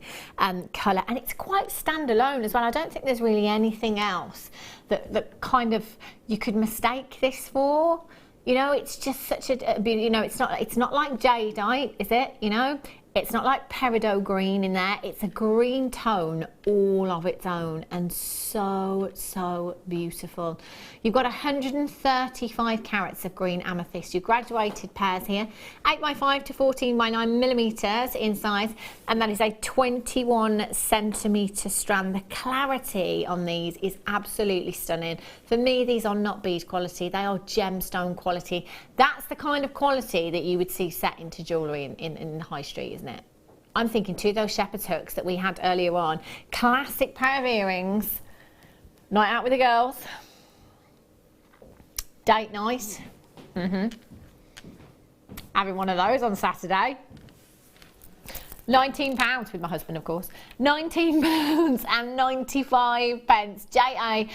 B: colour, and it's quite standalone as well. I don't think there's really anything else that kind of you could mistake this for. You know, it's just such a, you know, it's not like jadeite, is it? You know, it's not like peridot green in there. It's a green tone all of its own, and so beautiful. You've got 135 carats of green amethyst. Your graduated pairs here, 8x5 to 14x9 millimeters in size, and that is a 21 centimeter strand. The clarity on these is absolutely stunning. For me, these are not bead quality, they are gemstone quality. That's the kind of quality that you would see set into jewellery in the high street, isn't it? I'm thinking too, those shepherd's hooks that we had earlier on. Classic pair of earrings. Night out with the girls. Date night. Having one of those on Saturday. £19 with my husband, of course. £19 and 95 pence. JIRU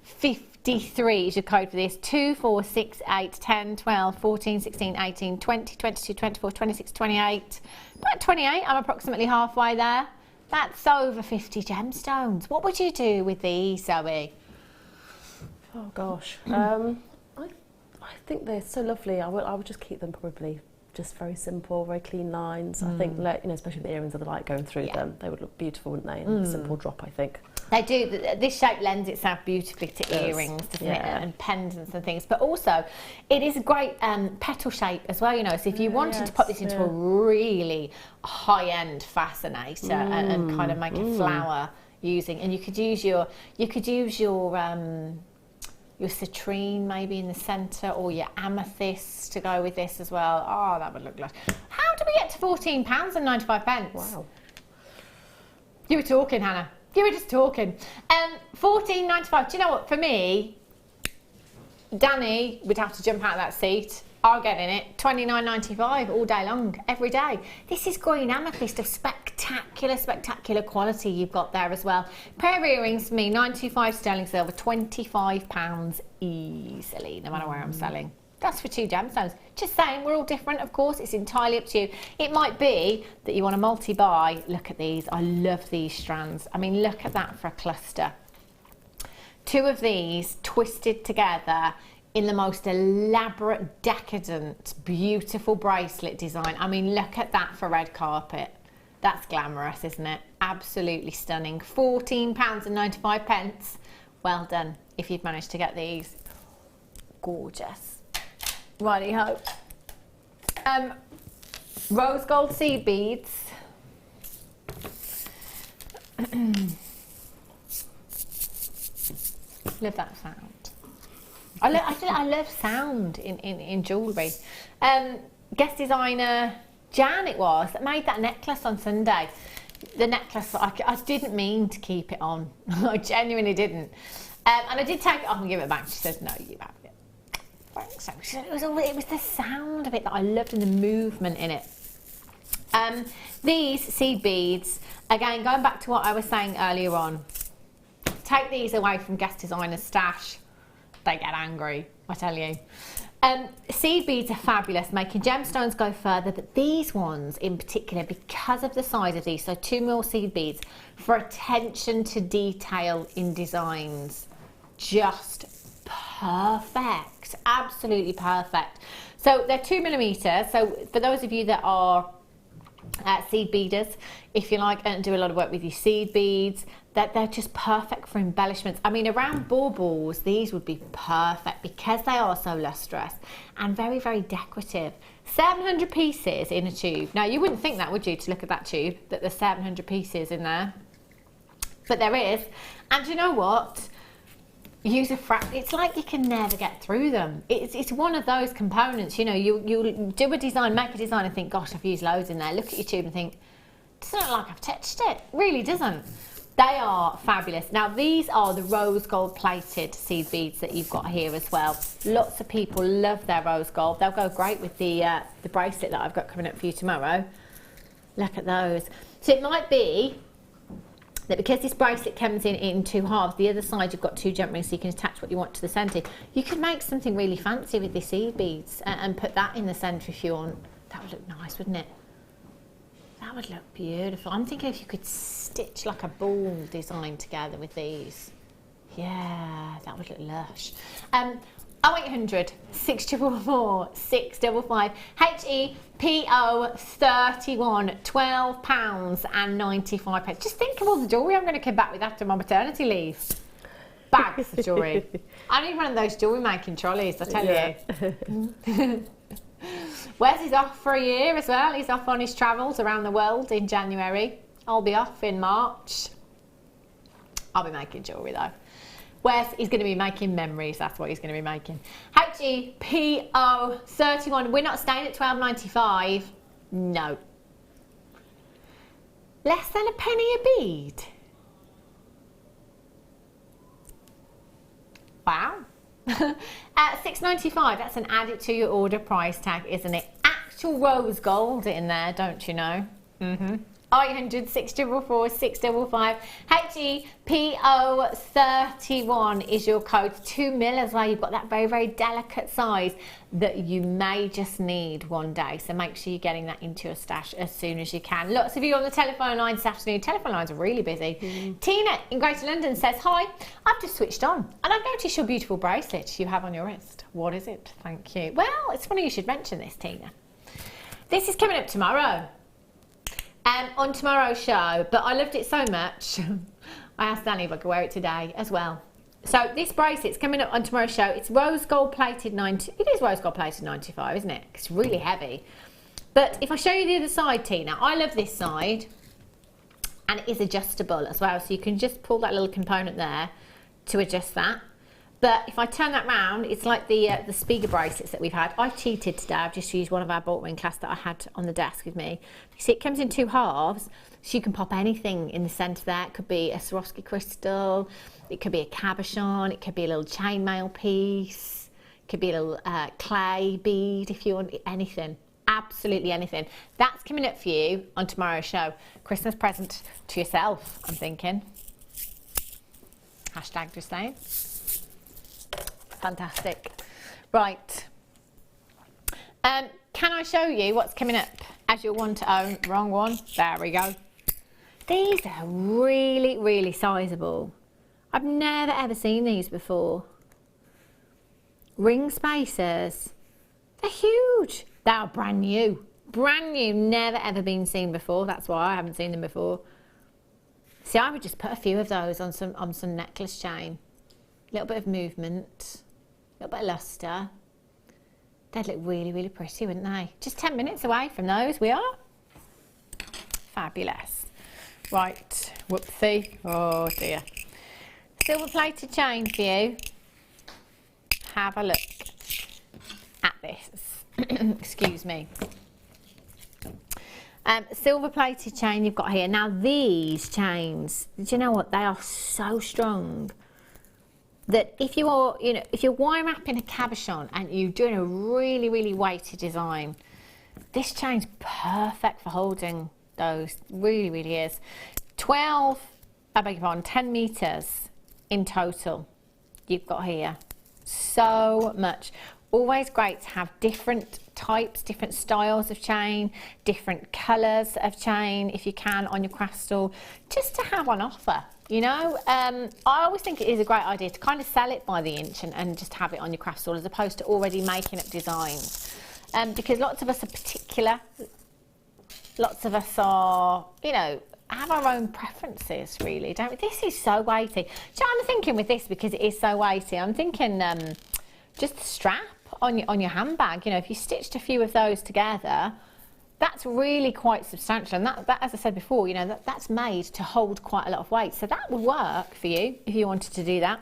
B: 53 is your code for this. 2, 4, 6, 8, 10, 12, 14, 16, 18, 20, 22, 24, 26, 28. About 28, I'm approximately halfway there. That's over 50 gemstones. What would you do with these, Zoe?
C: Oh gosh, I think they're so lovely. I would just keep them probably just very simple, very clean lines. I think, you know, especially the earrings of the light going through them, they would look beautiful, wouldn't they? And simple drop, I think.
B: They do. This shape lends itself beautifully to earrings, doesn't it? And pendants and things. But also, it is a great petal shape as well, you know. So if you wanted to put this into a really high-end fascinator and kind of make a flower using, and you could use your citrine maybe in the centre, or your amethyst to go with this as well. Oh, that would look like. How do we get to £14 and 95 pence?
C: Wow.
B: You were talking, Hannah. You were just talking. £14.95. Do you know what? For me, Danny would have to jump out of that seat. I'll get in it. £29.95 all day long, every day. This is green amethyst of spectacular quality you've got there as well. Pair of earrings for me, 925 sterling silver, £25 easily, no matter where I'm selling. That's for 2 gemstones. Just saying, we're all different, of course. It's entirely up to you. It might be that you want to multi-buy. Look at these. I love these strands. I mean, look at that for a cluster. 2 of these twisted together in the most elaborate, decadent, beautiful bracelet design. I mean, look at that for red carpet. That's glamorous, isn't it? Absolutely stunning. £14 and 95 pence. Well done if you've managed to get these. Gorgeous. Righty-ho. Rose gold seed beads. Love that sound. I love sound in jewellery. Guest designer Jan it was that made that necklace on Sunday. The necklace, I didn't mean to keep it on. I genuinely didn't. And I did take it off and give it back. She said, no, you have it. So it was the sound of it that I loved, and the movement in it. These seed beads, again, going back to what I was saying earlier on, take these away from guest designer's stash, they get angry, I tell you. Seed beads are fabulous, making gemstones go further, but these ones in particular, because of the size of these, so 2mm seed beads, for attention to detail in designs, just perfect, absolutely perfect. So they're 2mm. So for those of you that are seed beaders, if you like, and do a lot of work with your seed beads, that they're just perfect for embellishments. I mean, around baubles, these would be perfect because they are so lustrous and very, very decorative. 700 pieces in a tube. Now, you wouldn't think that, would you, to look at that tube, that there's 700 pieces in there? But there is. And you know what? Use a it's like you can never get through them. It's one of those components, you know, you'll do a design, make a design and think, gosh, I've used loads in there. Look at your tube and think, doesn't look like I've touched it. Really doesn't. They are fabulous. Now, these are the rose gold plated seed beads that you've got here as well. Lots of people love their rose gold. They'll go great with the bracelet that I've got coming up for you tomorrow. Look at those. So it might be that because this bracelet comes in 2 halves, the other side you've got 2 jump rings so you can attach what you want to the centre. You could make something really fancy with the seed beads and put that in the centre if you want. That would look nice, wouldn't it? That would look beautiful. I'm thinking if you could stitch like a ball design together with these. Yeah, that would look lush. 0800 644 655 HEPO 31 £12.95. Just think of all the jewellery I'm going to come back with after my maternity leave. Bags of jewellery. I need one of those jewellery making trolleys, I tell you. Wes is off for a year as well. He's off on his travels around the world in January. I'll be off in March. I'll be making jewellery though. Wes is going to be making memories. That's what he's going to be making. HEPO 31. We're not staying at £12.95. No. Less than a penny a bead. Wow. At £6.95, that's an add it to your order price tag, isn't it? Actual rose gold in there, don't you know? 800 644 655 HEPO 31 is your code. 2 mil as well. You've got that very, very delicate size that you may just need one day. So make sure you're getting that into your stash as soon as you can. Lots of you on the telephone line this afternoon. Telephone lines are really busy. Tina in Greater London says, hi, I've just switched on and I've noticed your beautiful bracelet you have on your wrist. What is it? Thank you. Well, it's funny you should mention this, Tina. This is coming up tomorrow. On tomorrow's show, but I loved it so much I asked Danny if I could wear it today as well. So this bracelet's coming up on tomorrow's show. It's rose gold plated 90. It is rose gold plated 95, isn't it? It's really heavy. But if I show you the other side, Tina, I love this side, and it is adjustable as well. So you can just pull that little component there to adjust that. But if I turn that round, it's like the Spiga bracelets that we've had. I cheated today. I've just used one of our bought-in class that I had on the desk with me. You see, it comes in 2 halves, so you can pop anything in the centre there. It could be a Swarovski crystal, it could be a cabochon, it could be a little chainmail piece, it could be a little clay bead if you want anything. Absolutely anything. That's coming up for you on tomorrow's show. Christmas present to yourself, I'm thinking. Hashtag just saying. Fantastic. Right. Can I show you what's coming up as your one to own? Wrong one. There we go. These are really, really sizable. I've never ever seen these before. Ring spacers. They're huge. They are brand new. Brand new. Never ever been seen before. That's why I haven't seen them before. See, I would just put a few of those on some necklace chain. A little bit of movement. A little bit of lustre. They'd look really, really pretty, wouldn't they? Just 10 minutes away from those, we are. Fabulous. Right, whoopsie. Oh dear. Silver plated chain for you. Have a look at this. Excuse me. Silver plated chain you've got here. Now these chains, do you know what? They are so strong that if you are, if you're wire wrapping a cabochon and you're doing a really, really weighty design, this chain's perfect for holding those. Really, really is. 10 meters in total you've got here. So much. Always great to have different types, different styles of chain, different colours of chain, if you can, on your craft stall, just to have on offer. I always think it is a great idea to kind of sell it by the inch and just have it on your craft stall as opposed to already making up designs. Because lots of us are particular, lots of us are, have our own preferences really, don't we? This is so weighty. So I'm thinking with this, because it is so weighty, I'm thinking just a strap on your handbag. If you stitched a few of those together, that's really quite substantial, and that as I said before, that's made to hold quite a lot of weight, so that would work for you if you wanted to do that.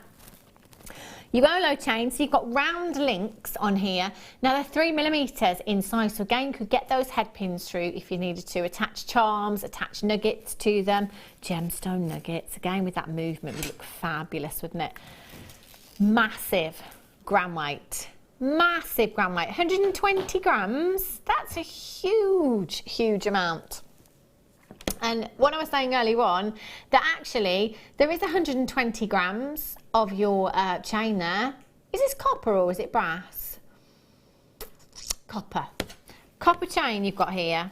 B: Your Olo chain, so you've got round links on here. Now they're 3mm in size, so again you could get those head pins through if you needed to. Attach charms, attach nuggets to them, gemstone nuggets. Again with that movement would look fabulous, wouldn't it? Massive gram weight. Massive gram weight, 120 grams. That's a huge, huge amount. And what I was saying earlier on, that actually there is 120 grams of your chain there. Is this copper or is it brass? Copper. Copper chain you've got here,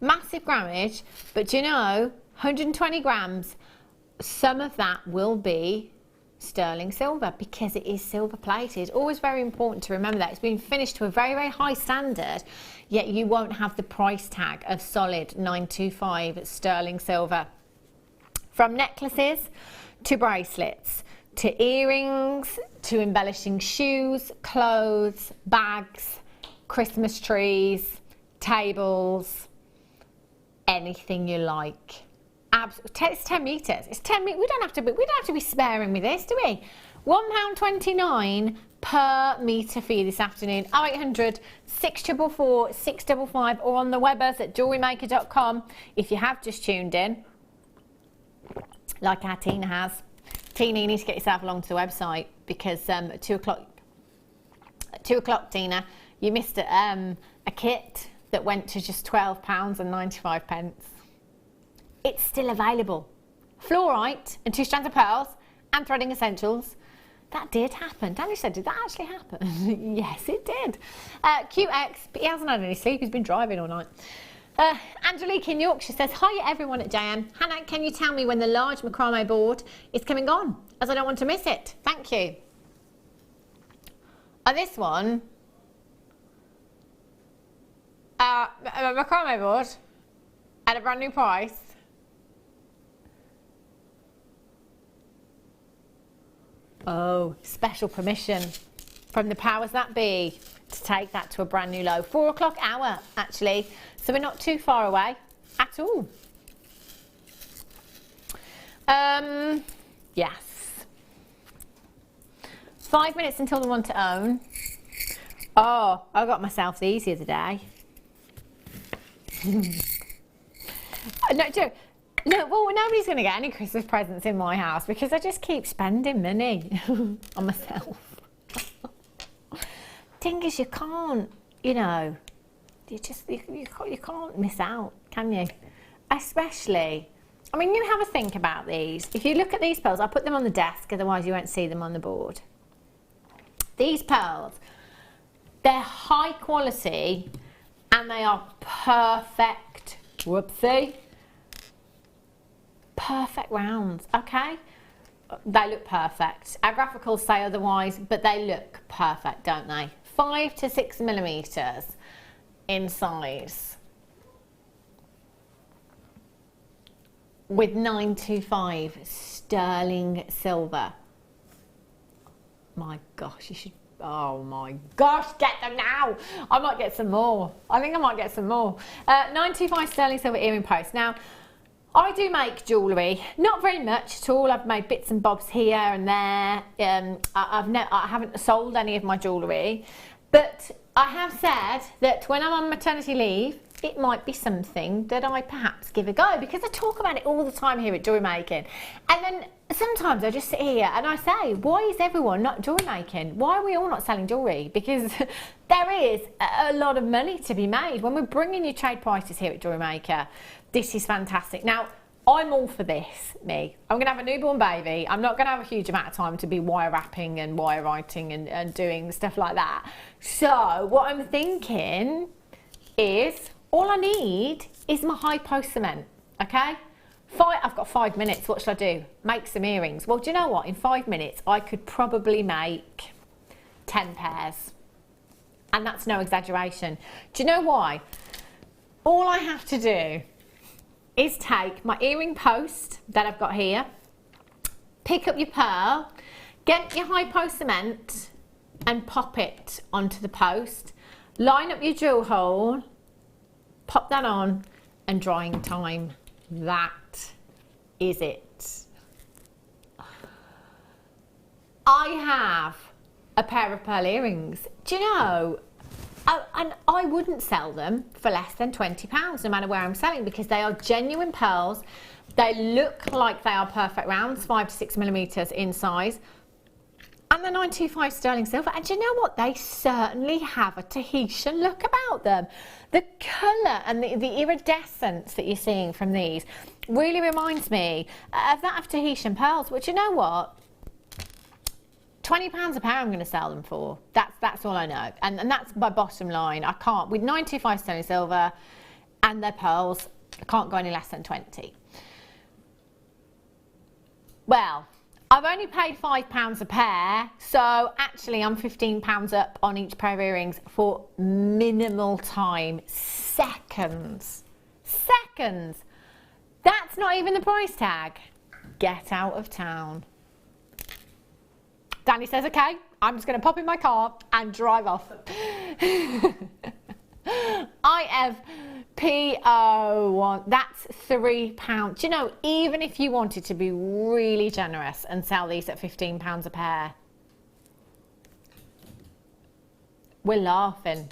B: massive grammage, but do you know, 120 grams, some of that will be sterling silver because it is silver plated. Always very important to remember that. It's been finished to a very, very high standard, yet you won't have the price tag of solid 925 sterling silver. From necklaces to bracelets, to earrings, to embellishing shoes, clothes, bags, Christmas trees, tables, anything you like. It's 10 metres. It's 10 meters. We don't have to be sparing with this, do we? £1.29 per metre for you this afternoon. 0800 644 655 or on the webbers at JewelleryMaker.com if you have just tuned in, like our Tina has. Tina, you need to get yourself along to the website because at 2 o'clock, Tina, you missed a kit that went to just £12.95. It's still available. Fluorite and 2 strands of pearls and threading essentials. That did happen. Danny said, did that actually happen? Yes, it did. QX, but he hasn't had any sleep. He's been driving all night. Angelique in Yorkshire says, hi everyone at JM. Hannah, can you tell me when the large macrame board is coming on? As I don't want to miss it. Thank you. This one, a macrame board at a brand new price. Oh, special permission from the powers that be to take that to a brand new low. 4 o'clock hour, actually. So we're not too far away at all. Yes. 5 minutes until the one to own. Oh, I got myself these the other day. No, joke. No, well, nobody's going to get any Christmas presents in my house because I just keep spending money on myself. Thing is, you can't, you know, you can't miss out, can you? Especially, I mean, you have a think about these. If you look at these pearls, I'll put them on the desk, otherwise you won't see them on the board. These pearls, they're high quality and they are perfect. Whoopsie. Perfect rounds, okay? They look perfect. Our graphicals say otherwise, but they look perfect, don't they? 5 to 6 millimeters in size. With 925 sterling silver. My gosh, you should, oh my gosh, get them now. I might get some more. I think I might get some more. 925 sterling silver earring post. Now, I do make jewellery, not very much at all. I've made bits and bobs here and there. I haven't sold any of my jewellery, but I have said that when I'm on maternity leave, it might be something that I perhaps give a go because I talk about it all the time here at Jewellery Making. And then sometimes I just sit here and I say, why is everyone not jewellery making? Why are we all not selling jewellery? Because there is a lot of money to be made when we're bringing you trade prices here at Jewellery Maker. This is fantastic. Now, I'm all for this, me. I'm going to have a newborn baby. I'm not going to have a huge amount of time to be wire wrapping and wire writing and doing stuff like that. So what I'm thinking is all I need is my high post cement, okay? I've got 5 minutes. What should I do? Make some earrings. Well, do you know what? In 5 minutes, I could probably make 10 pairs. And that's no exaggeration. Do you know why? All I have to do is take my earring post that I've got here, pick up your pearl, get your high post cement and pop it onto the post, line up your jewel hole, pop that on, and drying time. That is it. I have a pair of pearl earrings. Do you know, and I wouldn't sell them for less than £20 no matter where I'm selling because they are genuine pearls. They look like they are perfect rounds, 5 to 6 millimeters in size. And they're 925 sterling silver. And do you know what? They certainly have a Tahitian look about them. The colour and the iridescence that you're seeing from these really reminds me of that of Tahitian pearls, which, you know what? £20 a pair I'm going to sell them for. That's all I know. And that's my bottom line. I can't, with 925 sterling silver and their pearls, I can't go any less than 20. Well, I've only paid £5 a pair, so actually I'm £15 up on each pair of earrings for minimal time. Seconds. Seconds. That's not even the price tag. Get out of town. Danny says, okay, I'm just going to pop in my car and drive off. IFPO1, that's £3. Do you know, even if you wanted to be really generous and sell these at £15 a pair, we're laughing.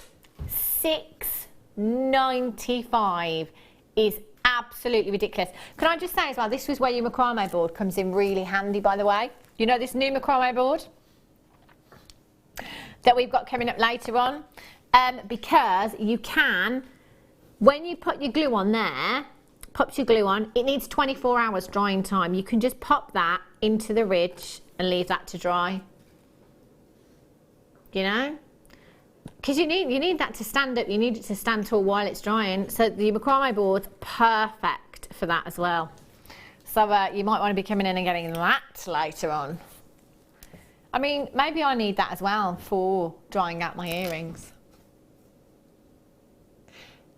B: £6.95 is absolutely ridiculous. Can I just say as well, this was where your macrame board comes in really handy, by the way. You know this new macrame board that we've got coming up later on? Because you can, when you put your glue on there, pops your glue on, it needs 24 hours drying time. You can just pop that into the ridge and leave that to dry. You know? Because you need that to stand up, you need it to stand tall while it's drying. So the macrame board's perfect for that as well. So you might want to be coming in and getting that later on. I mean, maybe I need that as well for drying out my earrings.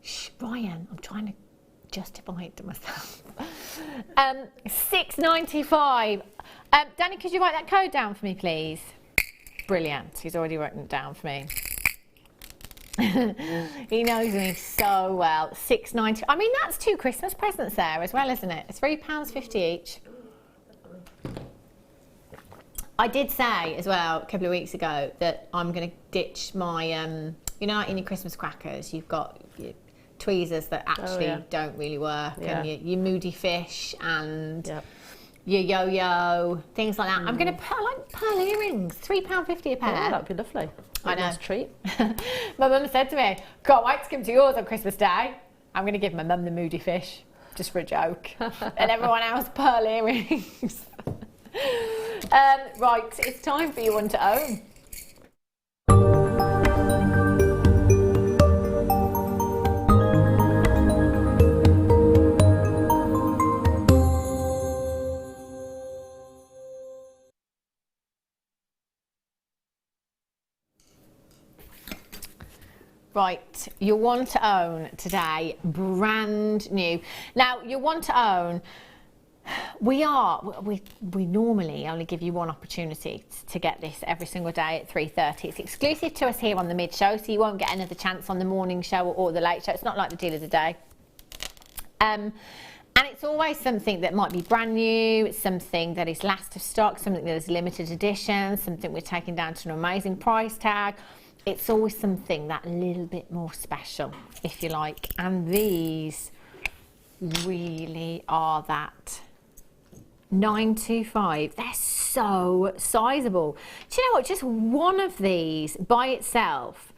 B: Shh, Ryan, I'm trying to justify it to myself. £6.95. Danny, could you write that code down for me, please? Brilliant. He's already written it down for me. He knows me so well. £6.90. I mean, that's 2 Christmas presents there as well, isn't it? It's £3.50 each. I did say as well a couple of weeks ago that I'm going to ditch my, you know, in your Christmas crackers, you've got your tweezers that actually don't really work, and your moody fish and your yo-yo, things like that. I'm going to put like pearl earrings, £3.50 a pair.
C: Oh, that'd be lovely.
B: I know.
C: Nice treat.
B: My mum said to me, can't wait to come to yours on Christmas Day. I'm going to give my mum the moody fish, just for a joke. And everyone else pearl earrings. Right, it's time for you one to own. Right, your one to own today, brand new. Now, your one to own, we normally only give you one opportunity to get this every single day at 3:30. It's exclusive to us here on the mid show, so you won't get another chance on the morning show or the late show. It's not like the deal of the day. And it's always something that might be brand new, it's something that is last of stock, something that is limited edition, something we're taking down to an amazing price tag. It's always something that little bit more special, if you like. And these really are that. 925, they're so sizable. Do you know what, just one of these by itself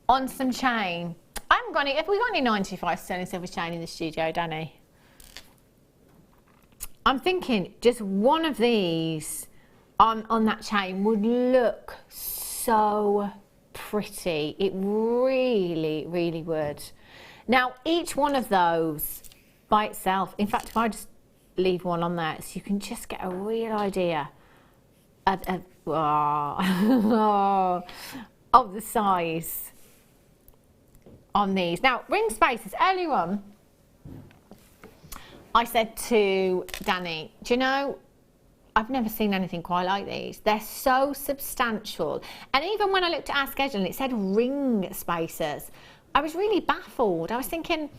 B: on some chain, I haven't got any, have we got any 925 sterling silver chain in the studio, Danny? I'm thinking just one of these on that chain would look so pretty. It really, really would. Now, each one of those by itself, in fact, if I just leave one on there so you can just get a real idea of the size on these. Now, ring spaces, earlier on I said to Danny, do you know, I've never seen anything quite like these. They're so substantial. And even when I looked at our schedule and it said ring spacers, I was really baffled. I was thinking,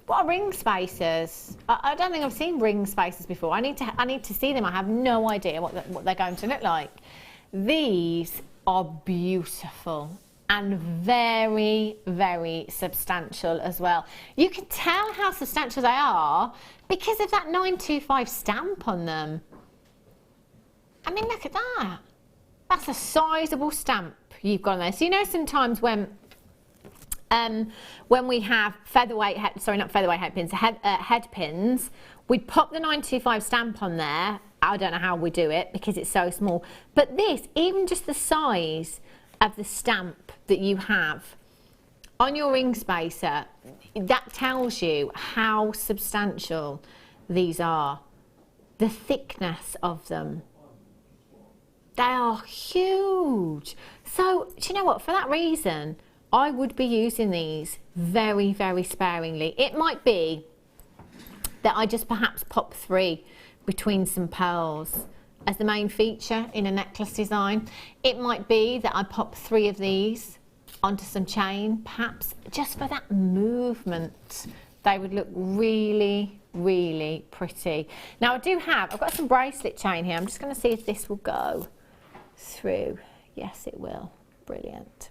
B: what are ring spacers? I don't think I've seen ring spacers before. I need to see them. I have no idea what they're going to look like. These are beautiful and very, very substantial as well. You can tell how substantial they are because of that 925 stamp on them. I mean, look at that. That's a sizable stamp you've got on there. So you know sometimes when we have head pins, we'd pop the 925 stamp on there. I don't know how we do it because it's so small. But this, even just the size of the stamp that you have on your ring spacer, that tells you how substantial these are. The thickness of them. They are huge. So, do you know what? For that reason, I would be using these very, very sparingly. It might be that I just perhaps pop 3 between some pearls as the main feature in a necklace design. It might be that I pop 3 of these onto some chain, perhaps just for that movement. They would look really, really pretty. Now I've got some bracelet chain here. I'm just going to see if this will go through. Yes, it will. Brilliant.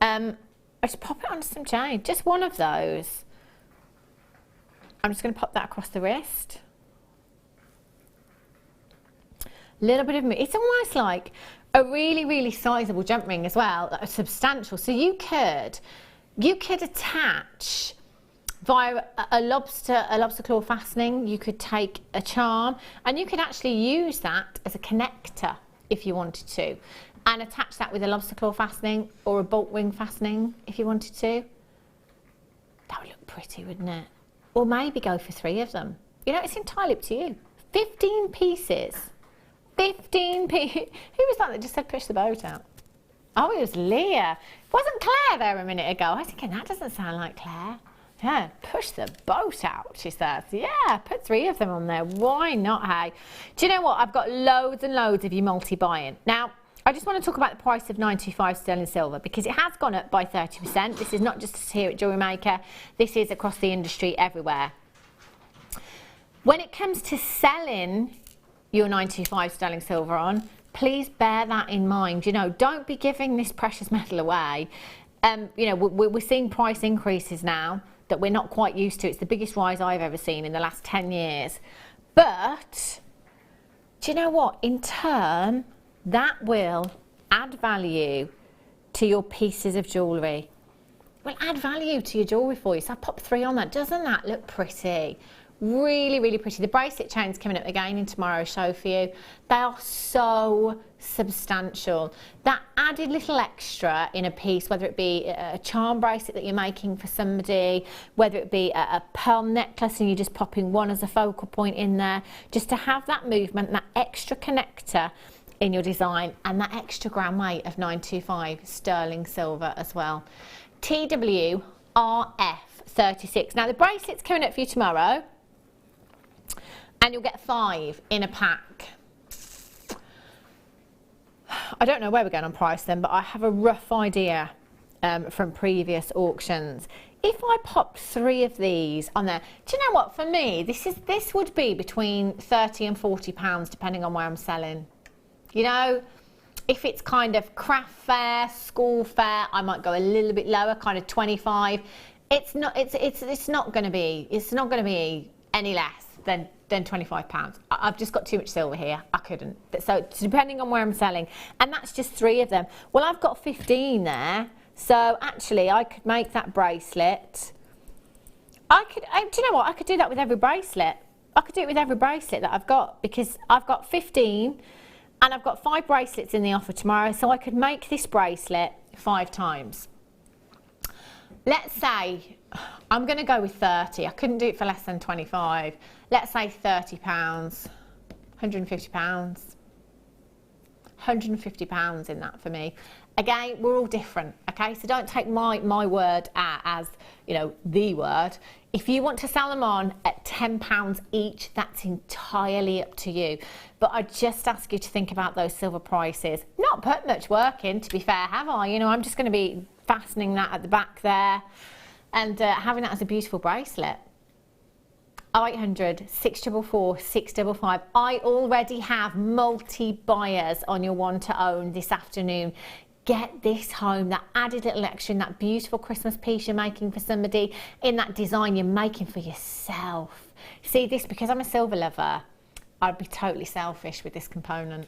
B: I just pop it onto some chain, just one of those. I'm just going to pop that across the wrist. Little bit of it's almost like a really, really sizable jump ring as well, substantial. So you could attach via a lobster claw fastening. You could take a charm, and you could actually use that as a connector if you wanted to, and attach that with a lobster claw fastening or a bolt ring fastening if you wanted to. That would look pretty, wouldn't it? Or maybe go for 3 of them. You know, it's entirely up to you. 15 pieces. 15 pieces. Who was that just said push the boat out? Oh, it was Leah. Wasn't Claire there a minute ago? I was thinking, that doesn't sound like Claire. Yeah, push the boat out, she says. Yeah, put 3 of them on there. Why not, hey? Do you know what? I've got loads and loads of you multi-buying. Now, I just want to talk about the price of 925 sterling silver, because it has gone up by 30%. This is not just here at Jewellery Maker. This is across the industry everywhere. When it comes to selling your 925 sterling silver on, please bear that in mind. You know, don't be giving this precious metal away. You know, we're seeing price increases now that we're not quite used to. It's the biggest rise I've ever seen in the last 10 years. But do you know what? In turn, that will add value to your pieces of jewellery. Will add value to your jewellery for you. So I pop 3 on that. Doesn't that look pretty? Really, really pretty. The bracelet chain's coming up again in tomorrow's show for you. They are so substantial. That added little extra in a piece, whether it be a charm bracelet that you're making for somebody, whether it be a pearl necklace and you're just popping one as a focal point in there, just to have that movement, that extra connector in your design, and that extra gram weight of 925 sterling silver as well. TWRF 36. Now the bracelet's coming up for you tomorrow, and you'll get 5 in a pack. I don't know where we're going on price then, but I have a rough idea from previous auctions. If I pop 3 of these on there, do you know what? For me, this would be between £30 and £40, depending on where I'm selling. You know, if it's kind of craft fair, school fair, I might go a little bit lower, kind of 25. It's not going to be any less than £25. I've just got too much silver here. I couldn't. So depending on where I'm selling, and that's just 3 of them. Well, I've got 15 there, so actually I could make that bracelet. Do you know what? I could do that with every bracelet. I could do it with every bracelet that I've got, because I've got 15. And I've got 5 bracelets in the offer tomorrow, so I could make this bracelet 5 times. Let's say I'm going to go with 30. I couldn't do it for less than 25. Let's say £30, £150, £150 in that for me. Again, we're all different, okay? So don't take my word as, you know, the word. If you want to sell them on at £10 each, that's entirely up to you. But I just ask you to think about those silver prices. Not put much work in, to be fair, have I? You know, I'm just going to be fastening that at the back there and having that as a beautiful bracelet. 0800 644 655. I already have multi-buyers on your one to own this afternoon. Get this home, that added little extra in that beautiful Christmas piece you're making for somebody, in that design you're making for yourself. See this, because I'm a silver lover, I'd be totally selfish with this component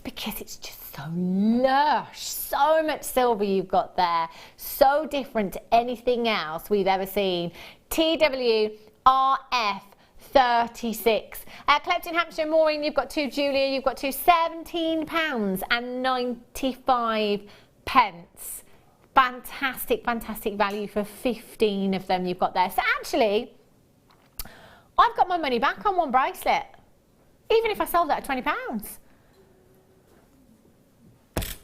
B: because it's just so lush, so much silver you've got there, so different to anything else we've ever seen. TWRF 36. Clepton, Hampshire and Maureen, you've got 2. Julia, you've got 2. £17.95. Fantastic, fantastic value for 15 of them you've got there. So actually, I've got my money back on one bracelet, even if I sold that at £20.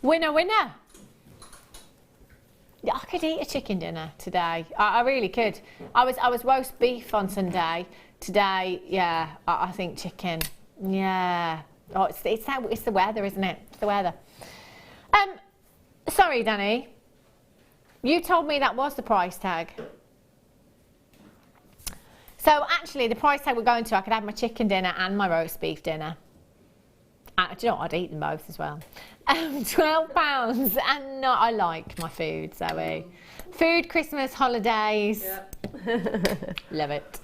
B: Winner, winner. Yeah, I could eat a chicken dinner today. I really could. I was roast beef on Sunday. Today, yeah, I think chicken. Yeah. Oh, it's the weather, isn't it? It's the weather. Sorry, Danny. You told me that was the price tag. So actually, the price tag we're going to, I could have my chicken dinner and my roast beef dinner. Do you know what? I'd eat them both as well. £12, and no, I like my food, Zoe. Food, Christmas, holidays. Yep. Love it.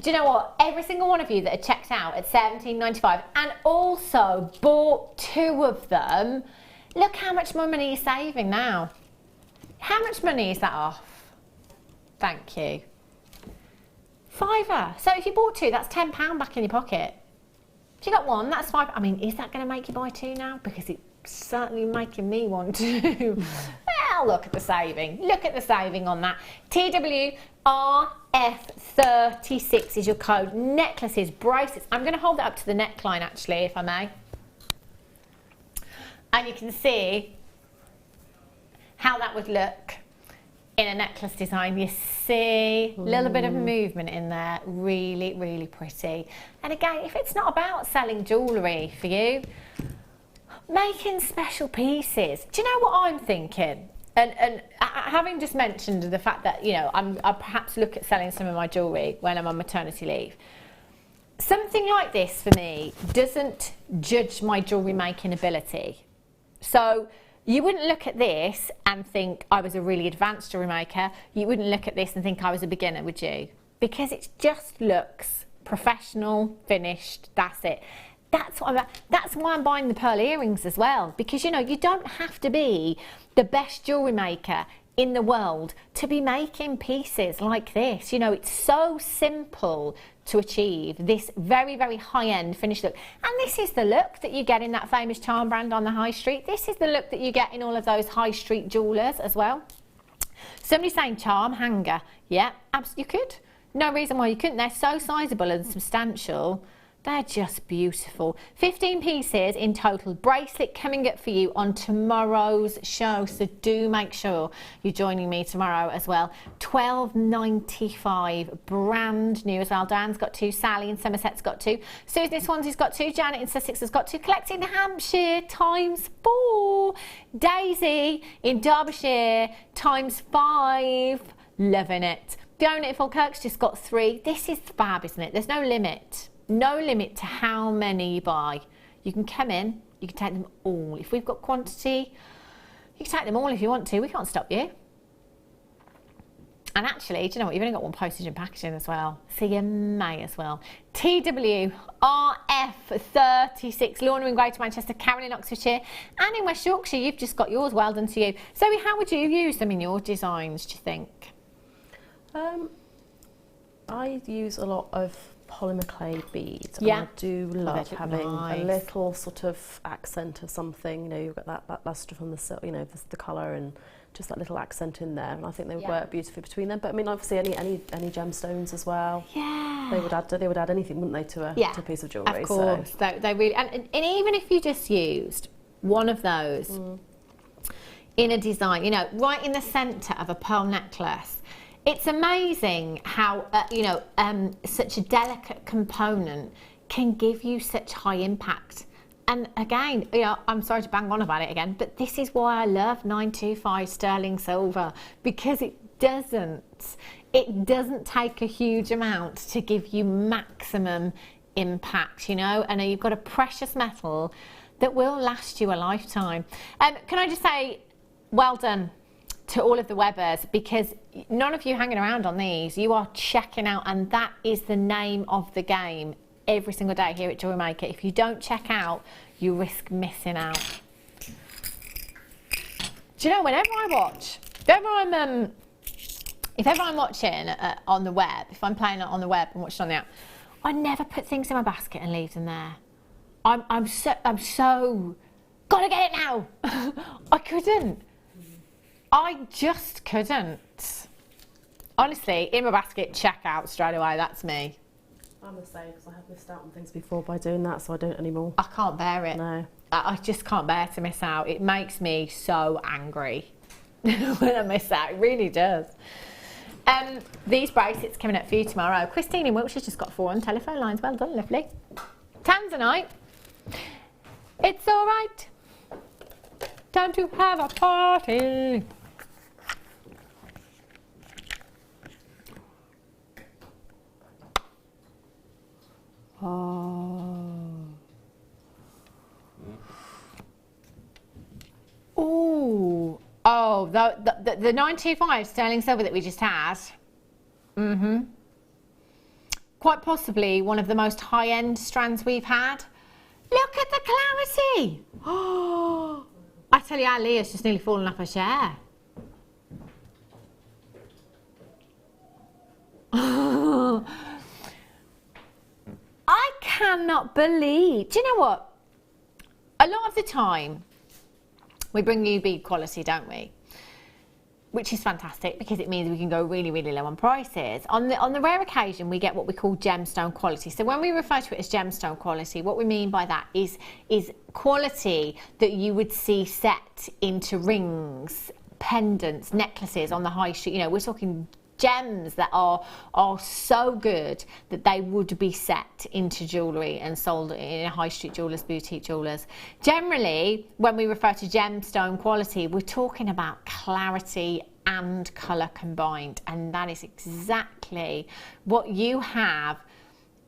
B: Do you know what? Every single one of you that had checked out at £17.95 and also bought 2 of them, look how much more money you're saving now. How much money is that off? Thank you. £5. So if you bought 2, that's £10 back in your pocket. If you got 1, that's £5. I mean, is that going to make you buy 2 now? Because it's certainly making me want to. Well, look at the saving. Look at the saving on that. TWRF36 is your code. Necklaces, bracelets. I'm going to hold it up to the neckline, actually, if I may. And you can see how that would look in a necklace design. You see a little bit of movement in there. Really, really pretty. And again, if it's not about selling jewellery for you, making special pieces. Do you know what I'm thinking? And having just mentioned the fact that, you know, I perhaps look at selling some of my jewellery when I'm on maternity leave. Something like this for me doesn't judge my jewellery making ability. So you wouldn't look at this and think I was a really advanced jewellery maker. You wouldn't look at this and think I was a beginner, would you? Because it just looks professional, finished, that's it. That's why I'm buying the pearl earrings as well. Because, you know, you don't have to be the best jewellery maker in the world to be making pieces like this. You know, it's so simple to achieve this very, very high-end finished look. And this is the look that you get in that famous charm brand on the high street. This is the look that you get in all of those high street jewellers as well. Somebody's saying charm hanger. Yeah, you could. No reason why you couldn't. They're so sizable and substantial. They're just beautiful. 15 pieces in total. Bracelet coming up for you on tomorrow's show, so do make sure you're joining me tomorrow as well. £12.95, brand new as well. Diane's got 2, Sally in Somerset's got 2, Susan in Swansea's got 2, Janet in Sussex has got 2, Collecting Hampshire ×4, Daisy in Derbyshire ×5, loving it. Fiona in Falkirk's just got 3. This is fab, isn't it? There's no limit. No limit to how many you buy. You can come in, you can take them all. If we've got quantity, you can take them all if you want to. We can't stop you. And actually, do you know what? You've only got 1 postage and packaging as well. So you may as well. TWRF36, Lorna in Greater Manchester, Karen in Oxfordshire, and in West Yorkshire, you've just got yours. Well done to you. Zoe, how would you use them in your designs, do you think?
C: I use a lot of polymer clay beads.
B: Yeah.
C: And I do love having a little sort of accent of something. You know, you've got that lustre from the silk, you know, the colour, and just that little accent in there. And I think they would work beautifully between them. But I mean, obviously, any gemstones as well. Yeah. They would add anything, wouldn't they, to a piece of jewellery?
B: Of course. So. They really, and even if you just used one of those in a design, you know, right in the centre of a pearl necklace. It's amazing how, such a delicate component can give you such high impact. And again, you know, I'm sorry to bang on about it again, but this is why I love 925 sterling silver, because it doesn't take a huge amount to give you maximum impact, you know, and you've got a precious metal that will last you a lifetime. Can I just say, well done to all of the Webbers, because none of you hanging around on these, you are checking out, and that is the name of the game every single day here at Jewellery Maker. If you don't check out, you risk missing out. Do you know, whenever I watch, if ever I'm watching on the web, if I'm playing it on the web and watching on the app, I never put things in my basket and leave them there. I'm so gotta get it now. I couldn't. I just couldn't. Honestly, in my basket, check out straight away. That's me.
C: I'm the same because I have missed out on things before by doing that, so I don't anymore.
B: I can't bear it.
C: No.
B: I just can't bear to miss out. It makes me so angry when I miss out. It really does. These bracelets coming up for you tomorrow. Christine in Wiltshire's just got 4 on telephone lines. Well done, lovely. Tanzanite. It's all right. Time to have a party. Oh. Oh, the 925 sterling silver that we just had. Quite possibly one of the most high-end strands we've had. Look at the clarity. Oh, I tell you, Leah's just nearly fallen off her chair. I cannot believe. Do you know what? A lot of the time, we bring you bead quality, don't we? Which is fantastic because it means we can go really, really low on prices. On the rare occasion, we get what we call gemstone quality. So when we refer to it as gemstone quality, what we mean by that is quality that you would see set into rings, pendants, necklaces on the high street. You know, we're talking gems that are so good that they would be set into jewellery and sold in a high street jewellers, boutique jewellers. Generally, when we refer to gemstone quality, we're talking about clarity and colour combined, and that is exactly what you have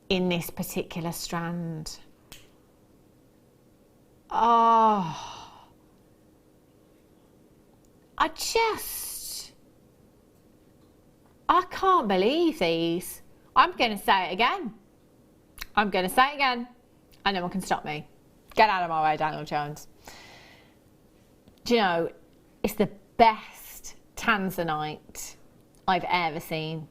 B: in this particular strand. Oh, I can't believe these. I'm going to say it again. I'm going to say it again. And no one can stop me. Get out of my way, Daniel Jones. Do you know, it's the best tanzanite I've ever seen.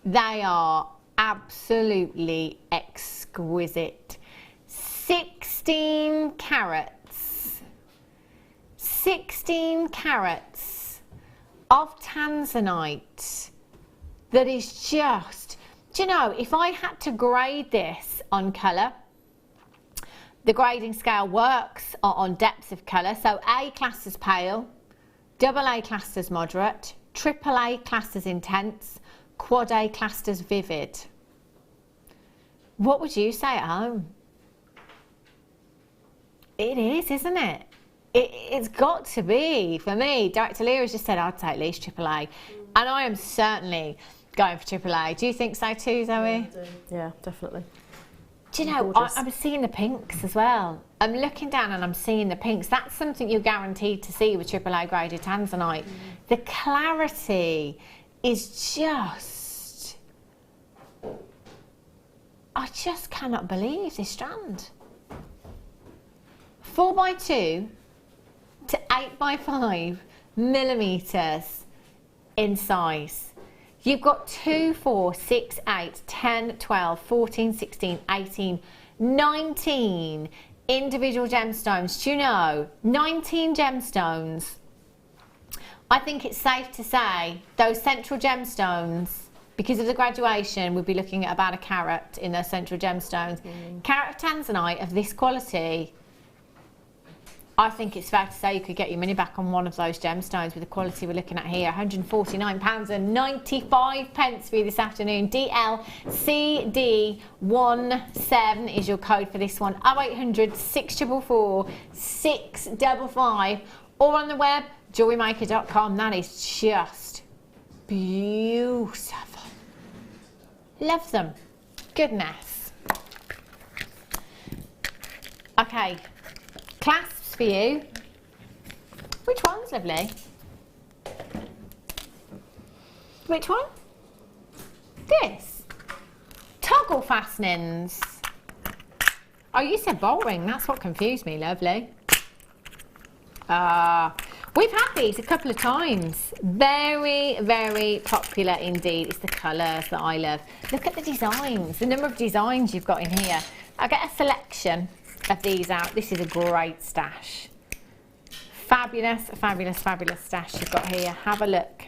B: They are absolutely exquisite. 16 carats. 16 carats of tanzanite that is just, do you know, if I had to grade this on colour, the grading scale works on depths of colour. So A classed as pale, AA classed as moderate, AAA classed as intense, Quad A classed as vivid. What would you say at home? It is, isn't it? It's got to be, for me. Director Leah has just said I'd take at least AAA. And I am certainly going for AAA. Do you think so too, Zoe?
C: Yeah, I do. Yeah, definitely.
B: Do you know, I'm seeing the pinks as well. I'm looking down and I'm seeing the pinks. That's something you're guaranteed to see with AAA graded tanzanite. The clarity is just... I just cannot believe this strand. 4x2 to 8x5 millimetres in size. You've got 2, 4, 6, 8, 10, 12, 14, 16, 18, 19 individual gemstones. Do you know, 19 gemstones. I think it's safe to say those central gemstones, because of the graduation, we'd be looking at about a carat in those central gemstones. Carat of tanzanite of this quality, I think it's fair to say you could get your money back on one of those gemstones with the quality we're looking at here. £149.95 for you this afternoon. DLCD17 is your code for this one. 0800 644 655, or on the web, JewelleryMaker.com. That is just beautiful. Love them. Goodness. Okay, clasps for you. Which one's lovely? Which one? This. Toggle fastenings. Oh, you said bolt ring. That's what confused me, lovely. We've had these a couple of times. Very, very popular indeed. It's the colours that I love. Look at the designs, the number of designs you've got in here. I'll get a selection of these out. This is a great stash. Fabulous, fabulous, fabulous stash you've got here. Have a look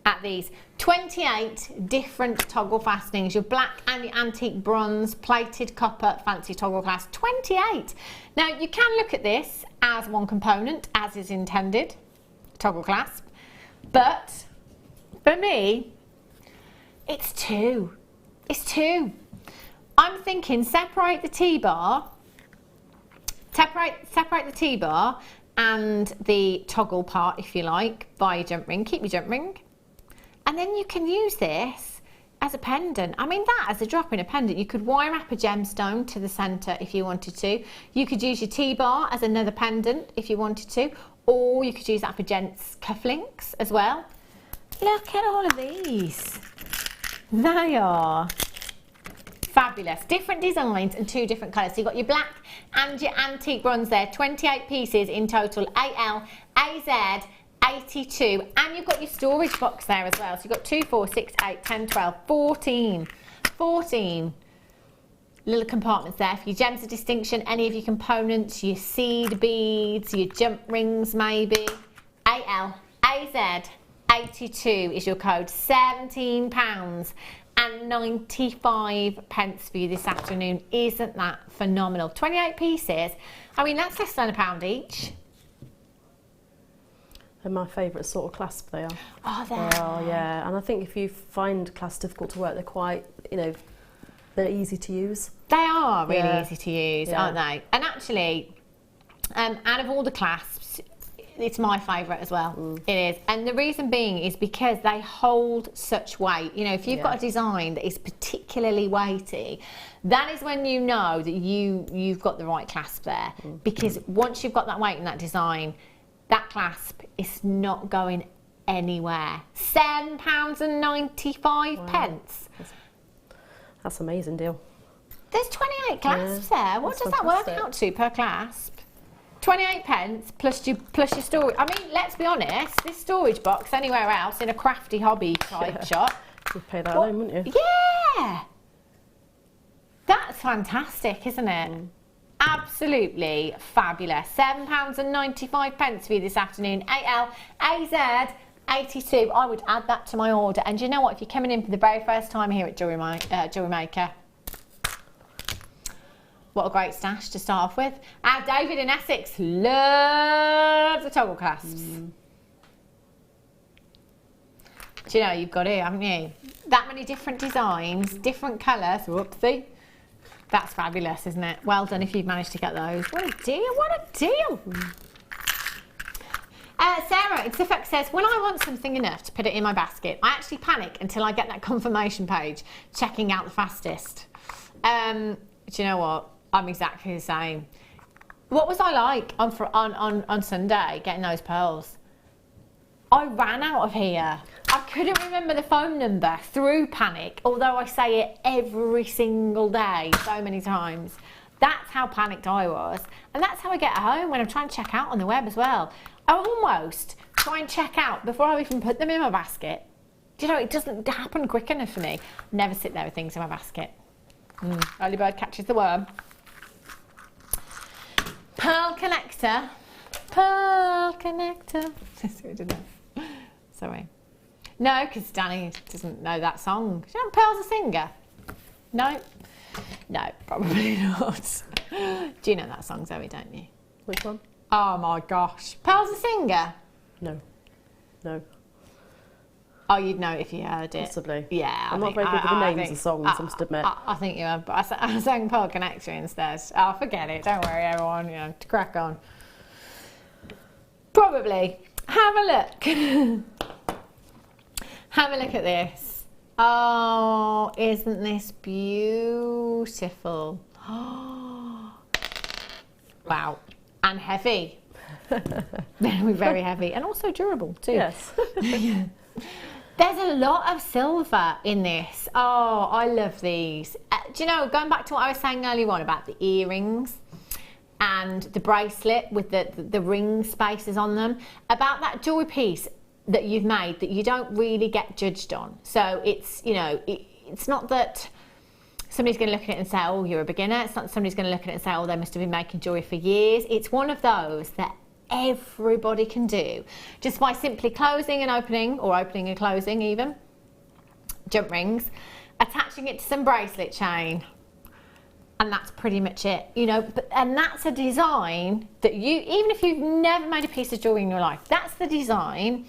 B: at these. 28 different toggle fastenings. Your black and your antique bronze, plated copper, fancy toggle clasp. 28. Now you can look at this as one component, as is intended, toggle clasp. But for me, it's two. It's two. I'm thinking separate the T-bar, separate the T-bar and the toggle part, if you like, by your jump ring. Keep your jump ring. And then you can use this as a pendant. I mean, that as a drop in a pendant. You could wire wrap a gemstone to the centre if you wanted to. You could use your T-bar as another pendant if you wanted to. Or you could use that for gents' cufflinks as well. Look at all of these. They are fabulous. Different designs and two different colours. So you've got your black and your antique bronze there. 28 pieces in total. AL, AZ, 82, and you've got your storage box there as well. So you've got 2, 4, 6, 8, 10, 12, 14 little compartments there for your gems of distinction, any of your components, your seed beads, your jump rings maybe. AL, AZ, 82 is your code. £17 and 95 pence for you this afternoon. Isn't that phenomenal? 28 pieces. I mean, that's less than £1 each.
C: And my favourite sort of clasp they are.
B: Oh, they
C: are. Oh, yeah. And I think if you find clasps difficult to work, they're quite, you know, they're easy to use.
B: They are really easy to use, aren't they? And actually, out of all the clasps, it's my favourite as well. It is. And the reason being is because they hold such weight. You know, if you've got a design that is particularly weighty, that is when you know that you've got the right clasp there. Because once you've got that weight in that design, that clasp is not going anywhere. £7 and 95 pence.
C: That's an amazing deal.
B: There's 28 clasps there. What does that work out to per clasp? 28 pence plus your storage. I mean, let's be honest, this storage box anywhere else in a crafty hobby type shop.
C: You'd pay that alone, wouldn't you?
B: Yeah. That's fantastic, isn't it? Absolutely fabulous. £7 and 95 pence for you this afternoon. AL, AZ, 82. I would add that to my order. And you know what? If you're coming in for the very first time here at Jewellery Maker, what a great stash to start off with. David in Essex loves the toggle clasps. Do you know, you've got it, haven't you? That many different designs, different colours. Whoopsie. That's fabulous, isn't it? Well done if you've managed to get those. What a deal, what a deal. Sarah in Suffolk says, when I want something enough to put it in my basket, I actually panic until I get that confirmation page, checking out the fastest. Do you know what? I'm exactly the same. What was I like on Sunday, getting those pearls? I ran out of here. I couldn't remember the phone number through panic, although I say it every single day so many times. That's how panicked I was. And that's how I get home when I'm trying to check out on the web as well. I almost try and check out before I even put them in my basket. Do you know, it doesn't happen quick enough for me. Never sit there with things in my basket. Early bird catches the worm. Pearl connector. Pearl connector. Sorry. No, because Danny doesn't know that song. Do you know Pearl's a singer? No? No, probably not. Do you know that song, Zoe, don't you?
C: Which one?
B: Oh my gosh. Pearl's a singer?
C: No. No.
B: Oh, you'd know if you heard it.
C: Possibly.
B: Yeah.
C: I'm not very good with the names of songs, I must admit.
B: I think you have, but I sang Pearl Connector instead. Oh, forget it. Don't worry, everyone. You know, to crack on. Probably. Have a look. Have a look at this. Oh, isn't this beautiful? Wow. And heavy. Very, very heavy. And also durable too.
C: Yes.
B: There's a lot of silver in this. Oh, I love these. Do you know, going back to what I was saying earlier on about the earrings and the bracelet with the ring spaces on them, about that jewellery piece that you've made that you don't really get judged on. So it's, you know, it's not that somebody's going to look at it and say, oh, you're a beginner. It's not somebody's going to look at it and say, oh, they must have been making jewellery for years. It's one of those that everybody can do just by simply closing and opening, or opening and closing even, jump rings, attaching it to some bracelet chain, and that's pretty much it, you know. And that's a design that you, even if you've never made a piece of jewellery in your life, that's the design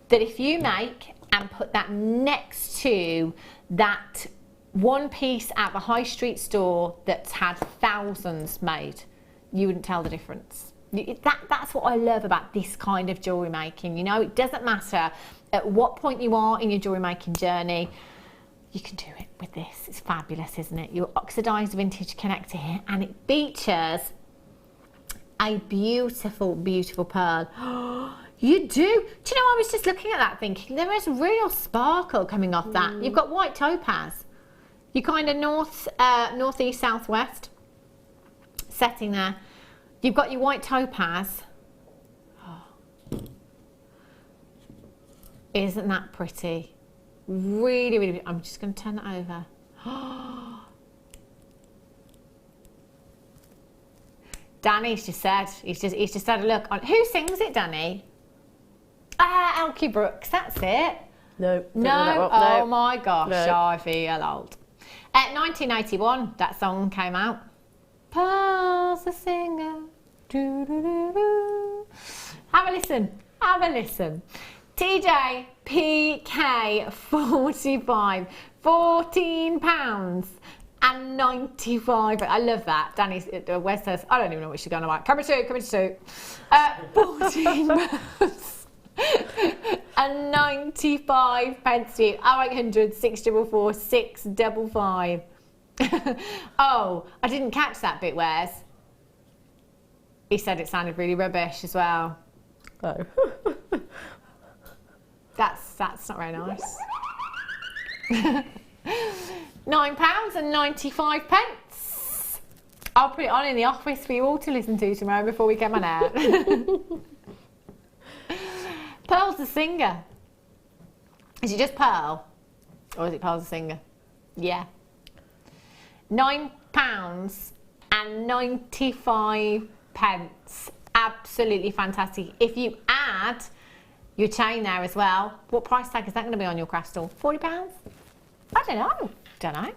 B: that if you make and put that next to that one piece at the high street store that's had thousands made, you wouldn't tell the difference. That's what I love about this kind of jewellery making. You know, it doesn't matter at what point you are in your jewellery making journey, you can do it with this. It's fabulous, isn't it? Your oxidised vintage connector here, and it features a beautiful, beautiful pearl. You do? Do you know, I was just looking at that thinking there is real sparkle coming off that. You've got white topaz. You kind of northeast, southwest setting there. You've got your white topaz. Oh. Isn't that pretty? Really, really, I'm just going to turn that over. Danny's just said, he's just had a look on. Who sings it, Danny? Elkie Brooks, that's it.
C: No.
B: No, oh my gosh, no. I feel old. 1981, that song came out. Pearls the singer. Doo, doo, doo, doo. Have a listen. Have a listen. TJ PK 45, £14 and 95. I love that. Danny West says, I don't even know what she's going about. Coming to 14 pounds and 95 pence to you. 0800 644 655. Oh, I didn't catch that bit, Wes. He said it sounded really rubbish as well.
C: Oh.
B: That's not very nice. £9 and 95 pence. I'll put it on in the office for you all to listen to tomorrow before we come on air. Pearl's the singer. Is it just Pearl? Or is it Pearl's the singer? Yeah. £9 and 95 pence. Absolutely fantastic. If you add your chain there as well, what price tag is that going to be on your craft store? £40? I don't know.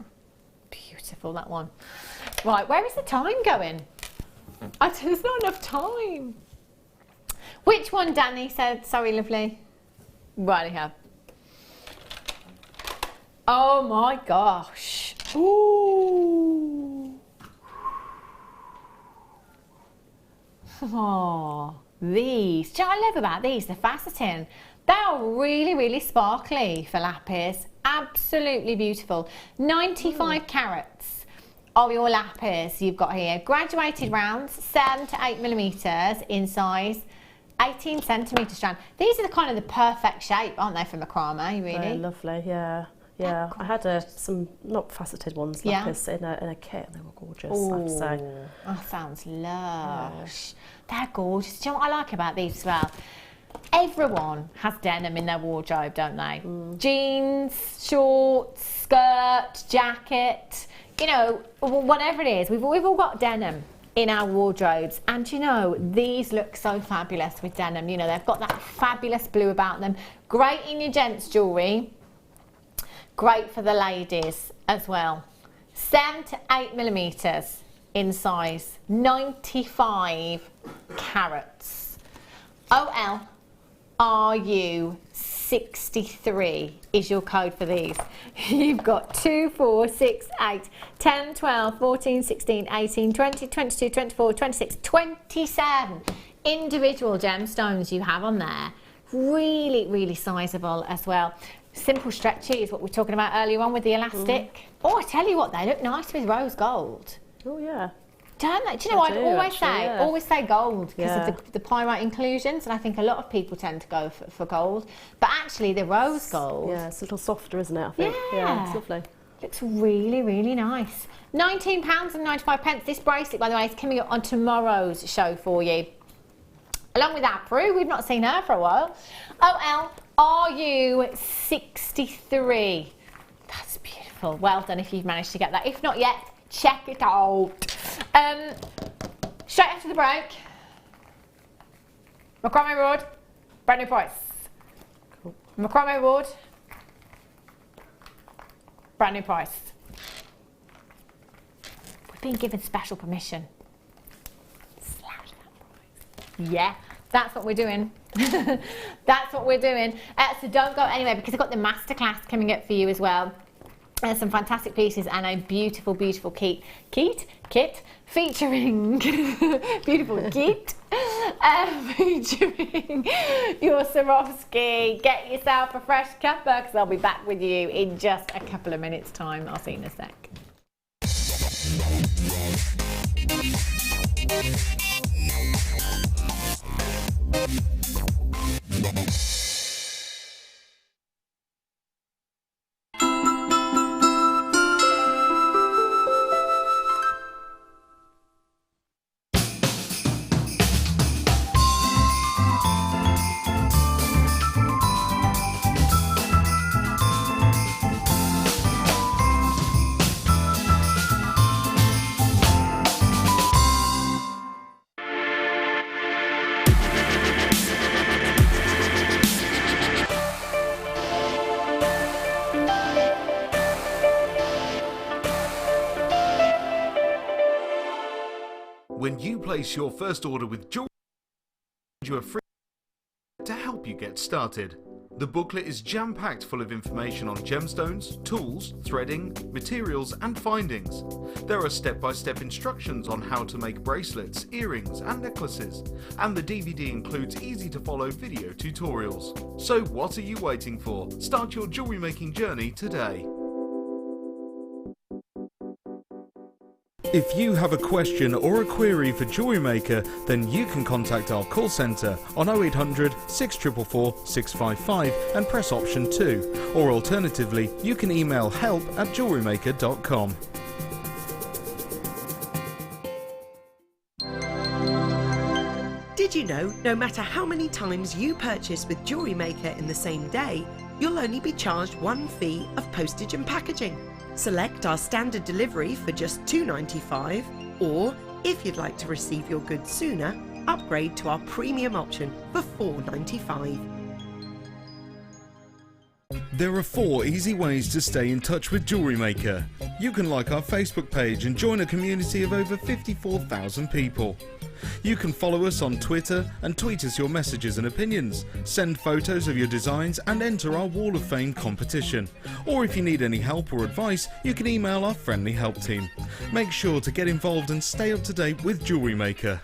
B: Beautiful, that one. Right, where is the time going? There's not enough time. Which one, Danny said? Sorry, lovely. Right, here. Oh my gosh. Ooh. Oh, these. Do you know what I love about these? The faceting. They are really, really sparkly for lapis. Absolutely beautiful. 95 carats of your lapis you've got here. Graduated rounds, 7 to 8 millimetres in size. 18 centimetre strand. These are the kind of the perfect shape, aren't they, for macrame, really?
C: They're lovely, yeah. Yeah, I had some not faceted ones lapis in a kit, and they were gorgeous, I have to say.
B: That sounds lush. Yeah. They're gorgeous. Do you know what I like about these as well? Everyone has denim in their wardrobe, don't they? Jeans, shorts, skirt, jacket, you know, whatever it is. We've all got denim in our wardrobes, and you know, these look so fabulous with denim. You know, they've got that fabulous blue about them. Great in your gents jewellery, great for the ladies as well. 7 to 8 millimetres in size, 95 carats. OLRU63 is your code for these. You've got 2, 4, 6, 8, 10, 12, 14, 16, 18, 20, 22, 24, 26, 27 individual gemstones you have on there. Really, really sizable as well. Simple stretchy is what we were talking about earlier on with the elastic. Oh, I tell you what, they look nice with rose gold.
C: Oh, yeah.
B: Don't they? Do you know, I'd always say gold because of the pyrite inclusions, and I think a lot of people tend to go for gold. But actually, the rose gold.
C: Yeah, it's a little softer, isn't it? I think. Yeah, it's lovely.
B: Looks really, really nice. £19.95. This bracelet, by the way, is coming up on tomorrow's show for you. Along with our Prue, we've not seen her for a while. OL-RU63. That's beautiful. Well done if you've managed to get that. If not yet, check it out. Straight after the break, macrame wood, brand new price. Cool. Macrame wood, brand new price. We've been given special permission. Slash that price. Yeah, that's what we're doing. That's what we're doing. So don't go anywhere because I've got the masterclass coming up for you as well. Some fantastic pieces and a beautiful, beautiful kit featuring beautiful kit featuring your Swarovski. Get yourself a fresh cuppa because I'll be back with you in just a couple of minutes' time. I'll see you in a sec.
A: When you place your first order with Jewellery, you are free to help you get started. The booklet is jam-packed full of information on gemstones, tools, threading, materials and findings. There are step-by-step instructions on how to make bracelets, earrings and necklaces, and the DVD includes easy-to-follow video tutorials. So what are you waiting for? Start your jewellery making journey today. If you have a question or a query for Jewellery Maker, then you can contact our call centre on 0800 644 655 and press option 2, or alternatively you can email help@jewellerymaker.com.
D: Did you know no matter how many times you purchase with Jewellery Maker in the same day, you'll only be charged one fee of postage and packaging? Select our standard delivery for just $2.95, or if you'd like to receive your goods sooner, upgrade to our premium option for $4.95.
A: There are 4 easy ways to stay in touch with Jewellery Maker. You can like our Facebook page and join a community of over 54,000 people. You can follow us on Twitter and tweet us your messages and opinions, send photos of your designs and enter our Wall of Fame competition. Or if you need any help or advice, you can email our friendly help team. Make sure to get involved and stay up to date with Jewellery Maker.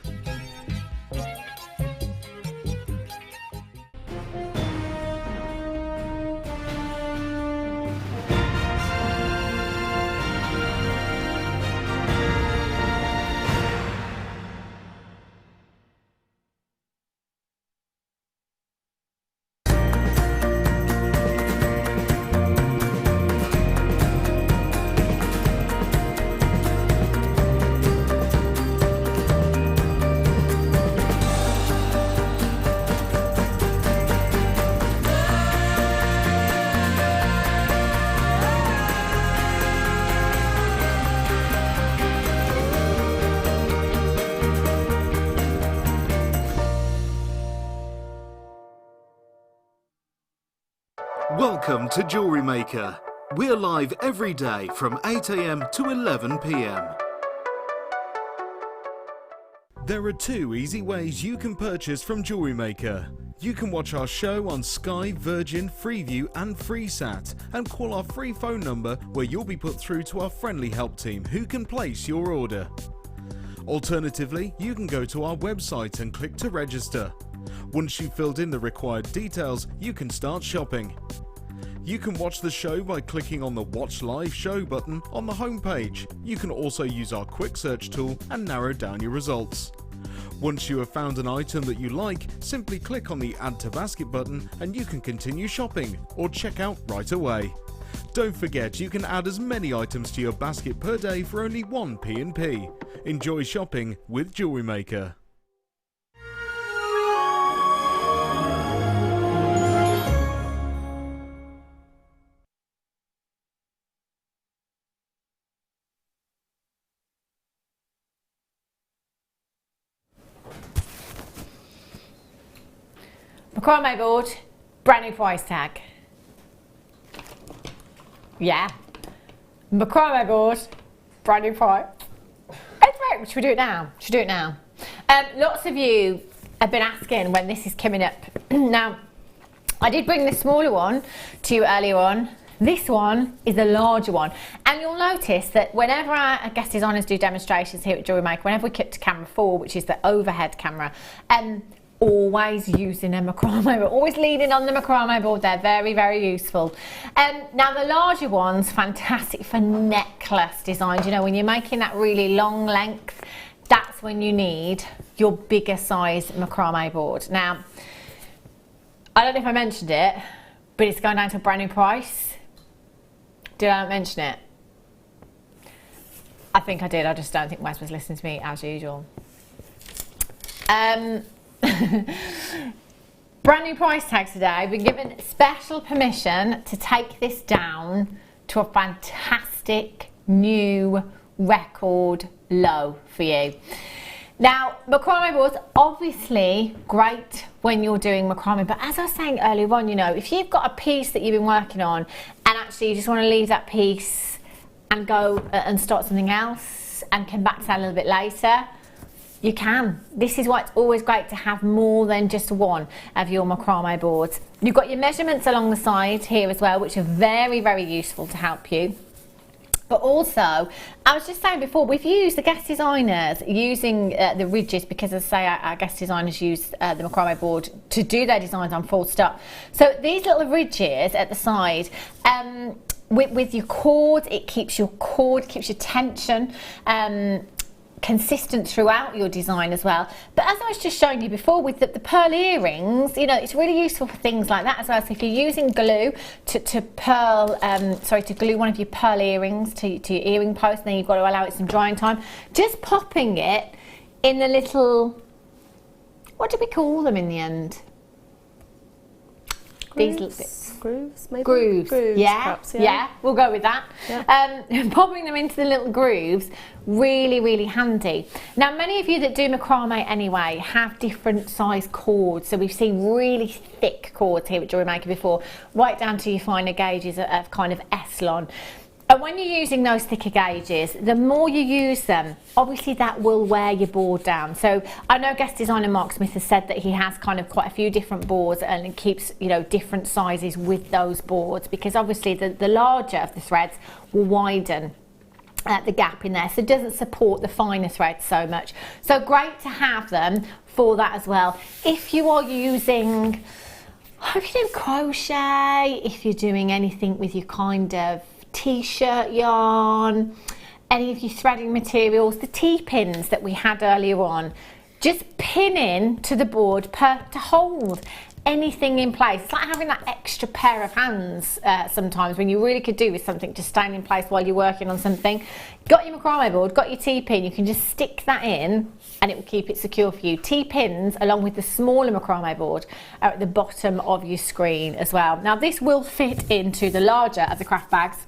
A: Welcome to Jewellery Maker. We're live every day from 8 AM to 11 PM. There are 2 easy ways you can purchase from Jewellery Maker. You can watch our show on Sky, Virgin, Freeview and FreeSat and call our free phone number where you'll be put through to our friendly help team who can place your order. Alternatively, you can go to our website and click to register. Once you've filled in the required details, you can start shopping. You can watch the show by clicking on the Watch Live Show button on the homepage. You can also use our quick search tool and narrow down your results. Once you have found an item that you like, simply click on the Add to Basket button and you can continue shopping or check out right away. Don't forget you can add as many items to your basket per day for only 1 P&P. Enjoy shopping with Jewellery Maker.
B: Macrame board, brand new price tag. Yeah. Macrame board, brand new price. Should we do it now? Should we do it now? Lots of you have been asking when this is coming up. Now, I did bring the smaller one to you earlier on. This one is the larger one. And you'll notice that whenever our guest designers do demonstrations here at Jewellery Maker, whenever we cut to camera 4, which is the overhead camera, always using a macrame board, always leaning on the macrame board. They're very, very useful. Now the larger one's fantastic for necklace designs. You know, when you're making that really long length, that's when you need your bigger size macrame board. Now, I don't know if I mentioned it, but it's going down to a brand new price. Did I not mention it? I think I did. I just don't think Wes was listening to me as usual. Brand new price tag today. We've been given special permission to take this down to a fantastic new record low for you. Now, macrame boards, obviously great when you're doing macrame, but as I was saying earlier on, you know, if you've got a piece that you've been working on and actually you just want to leave that piece and go and start something else and come back to that a little bit later, you can. This is why it's always great to have more than just one of your macrame boards. You've got your measurements along the side here as well, which are very, very useful to help you. But also, I was just saying before, we've used the guest designers using the ridges, because as I say, our guest designers use the macrame board to do their designs on full stop. So these little ridges at the side, with your cord, it keeps your tension consistent throughout your design as well. But as I was just showing you before with the pearl earrings, you know, it's really useful for things like that as well. So if you're using glue to glue one of your pearl earrings to your earring post, and then you've got to allow it some drying time, just popping it in the little, what do we call them in the end?
C: Grooves,
B: these little bits.
C: Grooves, maybe?
B: Grooves, yeah,
C: perhaps,
B: yeah, we'll go with that. Yeah. Popping them into the little grooves, really, really handy. Now, many of you that do macrame anyway have different size cords. So we've seen really thick cords here at Jewellery Maker before, right down to your finer gauges of kind of Eslon. And when you're using those thicker gauges, the more you use them, obviously that will wear your board down. So I know guest designer Mark Smith has said that he has kind of quite a few different boards and it keeps, you know, different sizes with those boards, because obviously the larger of the threads will widen the gap in there, so it doesn't support the finer threads so much. So great to have them for that as well. If you are using, if you do crochet, if you're doing anything with your kind of t-shirt yarn, any of your threading materials, the T-pins that we had earlier on, just pin in to the board to hold anything in place. It's like having that extra pair of hands sometimes when you really could do with something just staying in place while you're working on something. Got your macrame board, got your T-pin, you can just stick that in and it will keep it secure for you. T-pins along with the smaller macrame board are at the bottom of your screen as well. Now this will fit into the larger of the craft bags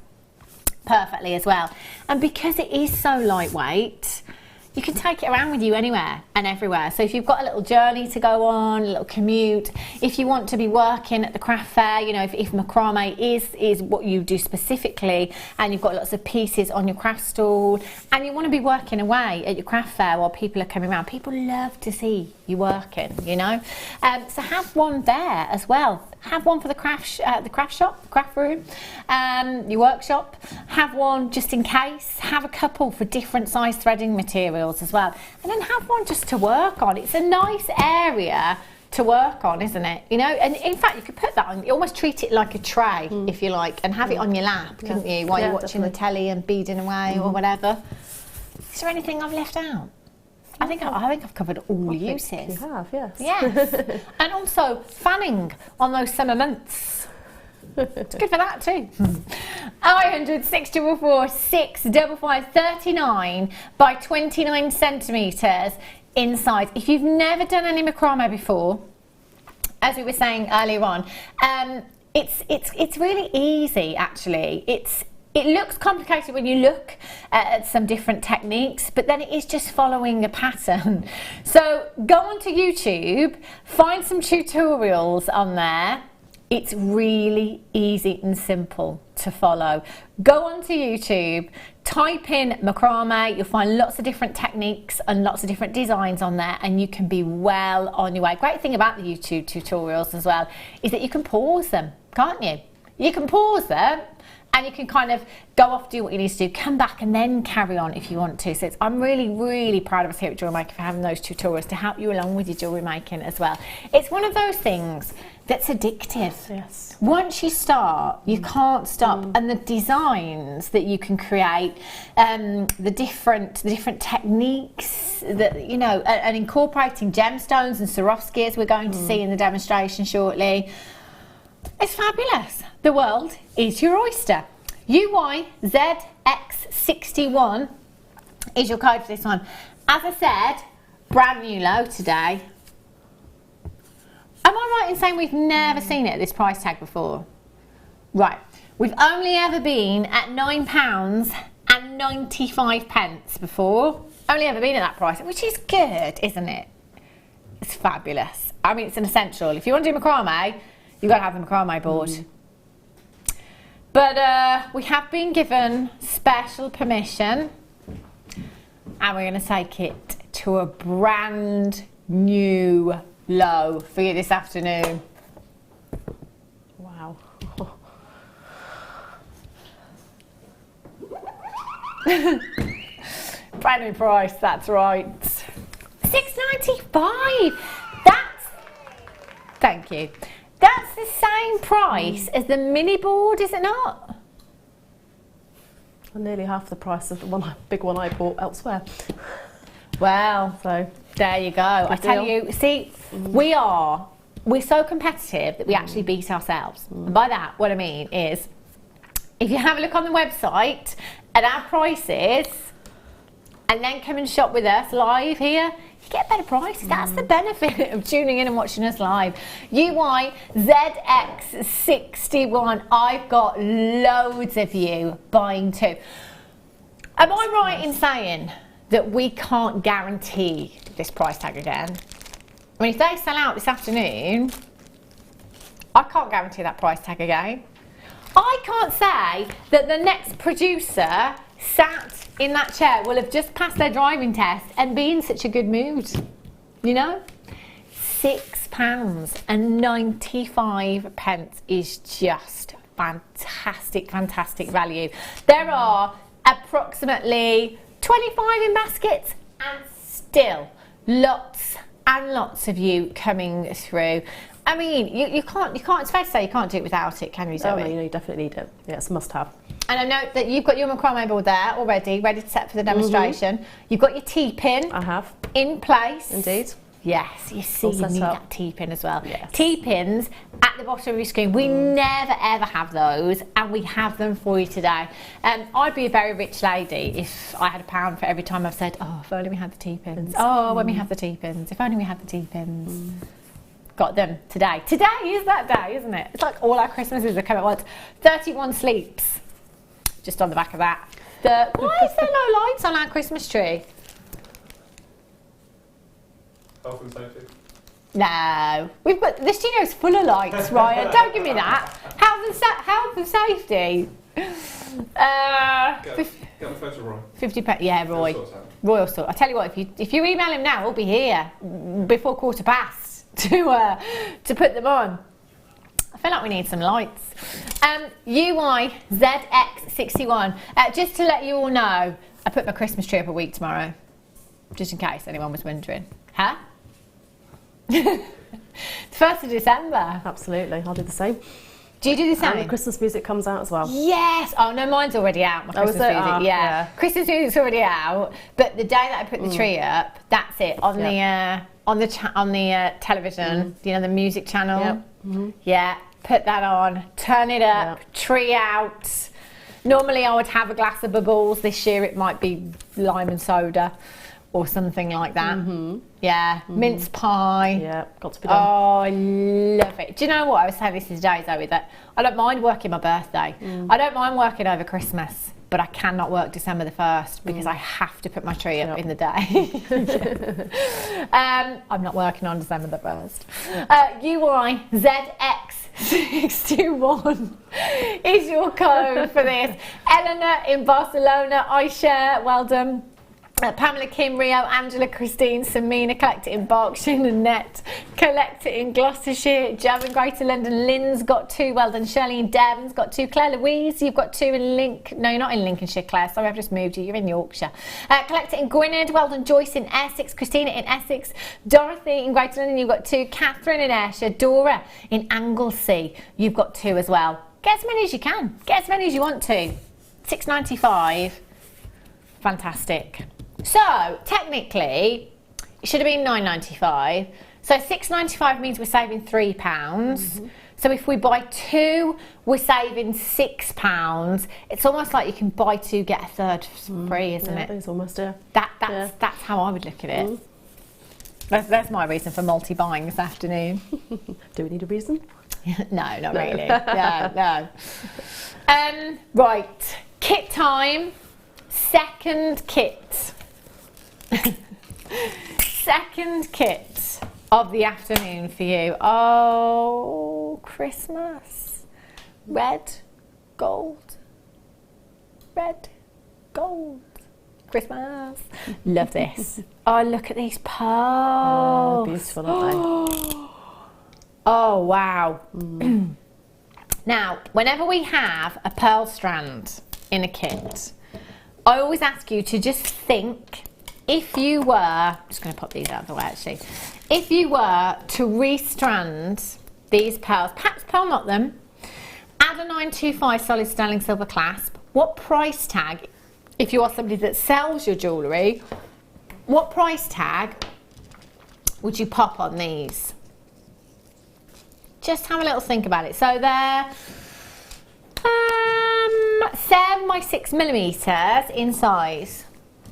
B: perfectly as well, and because it is so lightweight, you can take it around with you anywhere and everywhere. So if you've got a little journey to go on, a little commute, if you want to be working at the craft fair, you know, if macrame is what you do specifically, and you've got lots of pieces on your craft stall, and you want to be working away at your craft fair while people are coming around, people love to see you working, you know. So have one there as well. Have one for the craft shop, the craft room, your workshop. Have one just in case. Have a couple for different size threading materials as well. And then have one just to work on. It's a nice area to work on, isn't it? You know, and in fact, you could put that on, you almost treat it like a tray, if you like, and have it on your lap, couldn't you, while you're watching the telly and beading away or whatever. Is there anything I've left out? I think I've covered all uses.
C: You have, yes.
B: Yes. And also fanning on those summer months. It's good for that too. 0800 644 655 39 by 29 centimetres in size. If you've never done any macrame before, as we were saying earlier on, it's really easy actually. It looks complicated when you look at some different techniques, but then it is just following a pattern. So go onto YouTube, find some tutorials on there. It's really easy and simple to follow. Go onto YouTube, type in macrame, you'll find lots of different techniques and lots of different designs on there, and you can be well on your way. Great thing about the YouTube tutorials as well is that you can pause them, can't you? You can pause them and you can kind of go off, do what you need to do, come back and then carry on if you want to. So I'm really, really proud of us here at Jewellery Maker for having those tutorials to help you along with your jewellery making as well. It's one of those things that's addictive.
C: Yes.
B: Once you start, you can't stop. And the designs that you can create, the different techniques that, you know, and incorporating gemstones and Swarovskis we're going to see in the demonstration shortly. It's fabulous. The world is your oyster. UYZX61 is your code for this one. As I said, brand new low today. Am I right in saying we've never seen it at this price tag before? Right. We've only ever been at £9.95 before. Only ever been at that price, which is good, isn't it? It's fabulous. I mean, it's an essential. If you want to do macrame, you've got to have the macrame board. But we have been given special permission and we're going to take it to a brand new low for you this afternoon.
C: Wow.
B: Brand new price, that's right. £6.95. That's, thank you. That's the same price as the mini board, is it not?
C: And nearly half the price of the big one I bought elsewhere.
B: Well, so there you go. I tell you, see, we're so competitive that we actually beat ourselves. And by that, what I mean is, if you have a look on the website at our prices, and then come and shop with us live here, you get better prices. That's the benefit of tuning in and watching us live. UYZX61. I've got loads of you buying too. Am I right in saying that we can't guarantee this price tag again? I mean, if they sell out this afternoon, I can't guarantee that price tag again. I can't say that the next producer sat in that chair will have just passed their driving test and be in such a good mood, you know? £6.95 is just fantastic, fantastic value. There are approximately 25 in baskets and still lots and lots of you coming through. I mean, you can't, it's fair to say you can't do it without it, can you, Zoe?
C: Oh, no, you definitely need it. Yeah, it's a must-have.
B: And I know that you've got your macrame board there already, ready to set for the demonstration. You've got your T-pin.
C: I have.
B: In place.
C: Indeed.
B: Yes, you see, you need that T-pin as well.
C: Yes.
B: T-pins at the bottom of your screen. We never ever have those, and we have them for you today. I'd be a very rich lady if I had £1 for every time I've said, oh, if only we had the T-pins. Oh, when we have the T-pins. If only we had the T-pins. Got them today. Today is that day, isn't it? It's like all our Christmases are coming at once. 31 sleeps. Just on the back of that. Why is there no lights on our Christmas tree?
E: Health and safety?
B: No. We've got the studio's full of lights, Ryan. Don't give me that. Health and safety.
E: Get the photo, Roy.
B: £50. Yeah, Roy. Roy will sort. I tell you what, if you email him now, we'll be here before 15:15 to put them on. I feel like we need some lights. UYZX61. Just to let you all know, I put my Christmas tree up a week tomorrow, just in case anyone was wondering. Huh? The 1st of December.
C: Absolutely, I'll do the same.
B: Do you do the same?
C: And the Christmas music comes out as well.
B: Yes. Oh no, mine's already out. My Christmas music. Yeah. Christmas music's already out. But the day that I put the tree up, that's it on the television. You know, the music channel. Yeah. put that on, turn it up, tree out. Normally I would have a glass of bubbles. This year it might be lime and soda or something like that. Yeah, mince pie.
C: Yeah, got to be done.
B: Oh, I love it. Do you know what? I was saying this today, Zoe, that I don't mind working my birthday. I don't mind working over Christmas, but I cannot work December the 1st because I have to put my tree up in the day. I'm not working on December the 1st. UIZX621 is your code for this. Eleanor in Barcelona, I share, well done. Pamela, Kim, Rio, Angela, Christine, Samina, collect it in Berkshire, Annette, collect it in Gloucestershire, Joe in Greater London, Lynn's got 2, well done, Shirley in Devon's got 2, Claire Louise, you've got 2 in no, you're not in Lincolnshire, Claire, sorry, I've just moved you, you're in Yorkshire. Collect it in Gwynedd, well done, Joyce in Essex, Christina in Essex, Dorothy in Greater London, you've got 2, Catherine in Ayrshire, Dora in Anglesey, you've got 2 as well. Get as many as you can, get as many as you want to. £6.95, fantastic. So, technically, it should have been £9.95. So £6.95 means we're saving £3. So if we buy 2, we're saving £6. It's almost like you can buy 2, get a third free, isn't it?
C: It's almost a...
B: That's how I would look at it. That's my reason for multi-buying this afternoon.
C: Do we need a reason?
B: No, not really. No. Right, kit time. Second kit. Second kit of the afternoon for you. Oh, Christmas. Red, gold. Red, gold. Christmas. Love this. Oh, look at these pearls.
C: Oh, beautiful, aren't they?
B: Oh, wow. Now, whenever we have a pearl strand in a kit, I always ask you to just think, if you were, I'm just going to pop these out of the way actually, if you were to restrand these pearls, perhaps pearl knot them, add a 925 solid sterling silver clasp, what price tag, if you are somebody that sells your jewellery, what price tag would you pop on these? Just have a little think about it. So they're 7 by 6mm in size,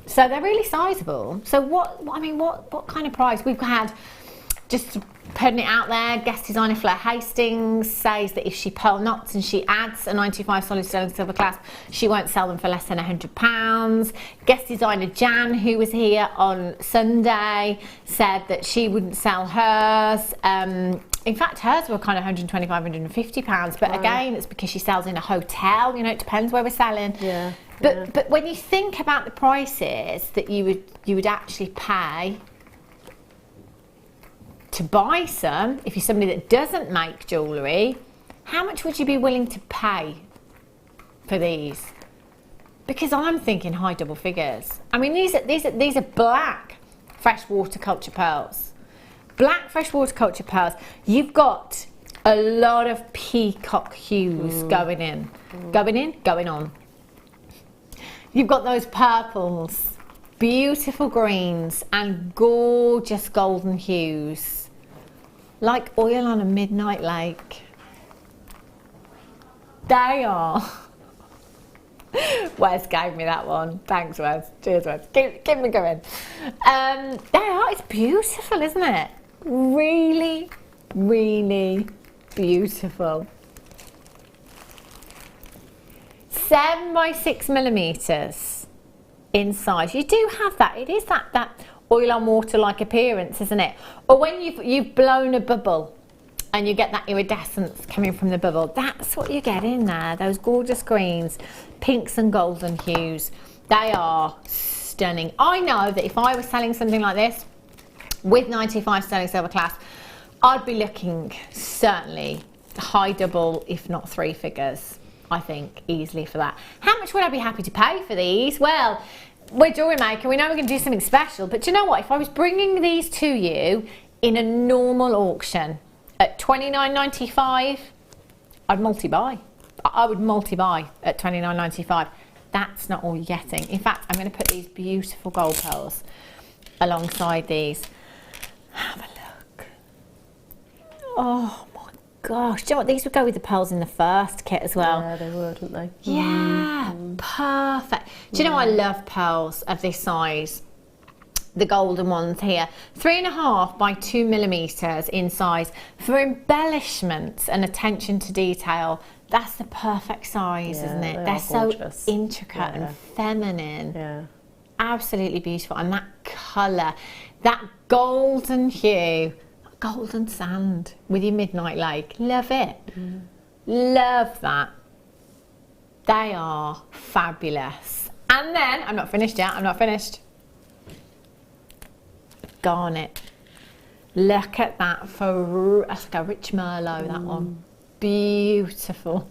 B: so they're really sizable. So what kind of price? We've had, just putting it out there, guest designer Fleur Hastings says that if she pearl knots and she adds a 925 solid sterling silver clasp, she won't sell them for less than £100. Guest designer Jan, who was here on Sunday, said that she wouldn't sell hers. In fact, hers were kind of £125, £150, but again, it's because she sells in a hotel. You know, it depends where we're selling.
C: Yeah.
B: But when you think about the prices that you would actually pay to buy some, if you're somebody that doesn't make jewellery, how much would you be willing to pay for these? Because I'm thinking high double figures. I mean, these are black freshwater culture pearls. Black freshwater culture pearls. You've got a lot of peacock hues going on. You've got those purples, beautiful greens, and gorgeous golden hues, like oil on a midnight lake. They are. Wes gave me that one. Thanks, Wes. Cheers, Wes. Keep me going. They are. It's beautiful, isn't it? Really, really beautiful. 7 by 6mm in size. You do have that. It is that oil on water like appearance, isn't it? Or when you've blown a bubble and you get that iridescence coming from the bubble. That's what you get in there. Those gorgeous greens, pinks and golden hues. They are stunning. I know that if I was selling something like this with 95 sterling silver clasp, I'd be looking certainly high double, if not 3 figures. I think easily for that. How much would I be happy to pay for these? Well, we're Jewellery Maker. We know we're going to do something special. But do you know what? If I was bringing these to you in a normal auction at $29.95, I'd multi-buy. I would multi-buy at $29.95. That's not all you're getting. In fact, I'm going to put these beautiful gold pearls alongside these. Have a look. Oh my gosh, do you know what? These would go with the pearls in the first kit as well.
C: Yeah, they would, wouldn't they?
B: Yeah, perfect. Do you know I love pearls of this size? The golden ones here, 3.5 by 2 millimeters in size for embellishments and attention to detail. That's the perfect size, isn't it? They're so intricate and feminine. Yeah, absolutely beautiful. And that colour, that golden hue, golden sand with your midnight lake. Love it. Love that. They are fabulous. And then I'm not finished yet. I'm not finished. Garnet. Look at that, for that's like a rich Merlot, that one. Beautiful.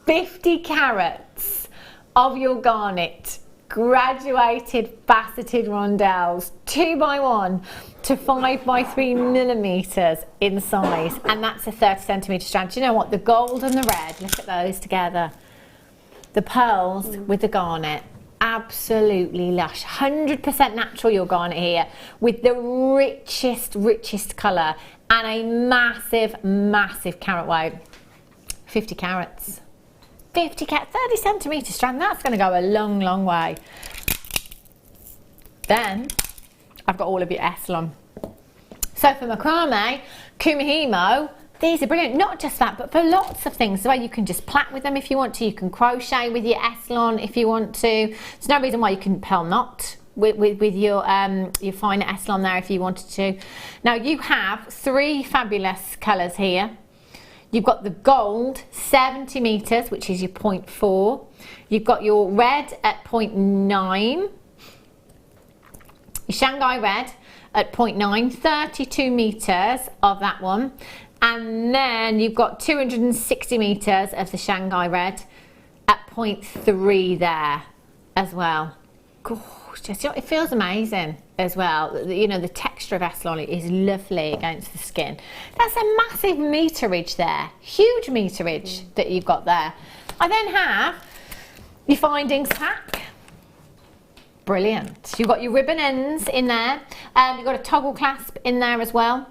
B: 50 carats of your garnet, graduated faceted rondelles, 2 by 1 to 5 by 3 millimeters in size, and that's a 30 centimeter strand. Do you know what? The gold and the red, look at those together. The pearls with the garnet. Absolutely lush, 100% natural your garnet here, with the richest colour and a massive carat weight. 50 carats, 30 centimetre strand. That's going to go a long way. Then I've got all of your Eslon. So for macrame, kumihimo, these are brilliant. Not just that, but for lots of things. The way you can just plait with them if you want to. You can crochet with your Eslon if you want to. There's no reason why you couldn't pearl knot with your finer Eslon there if you wanted to. Now you have 3 fabulous colours here. You've got the gold, 70 metres, which is your 0.4. You've got your red at 0.9. Your Shanghai red at 0.9, 32 metres of that one. And then you've got 260 metres of the Shanghai red at 0.3 there as well. Gorgeous. You know, it feels amazing as well. You know, the texture of Eslon is lovely against the skin. That's a massive meterage there. Huge meterage that you've got there. I then have your findings pack. Brilliant. You've got your ribbon ends in there. You've got a toggle clasp in there as well.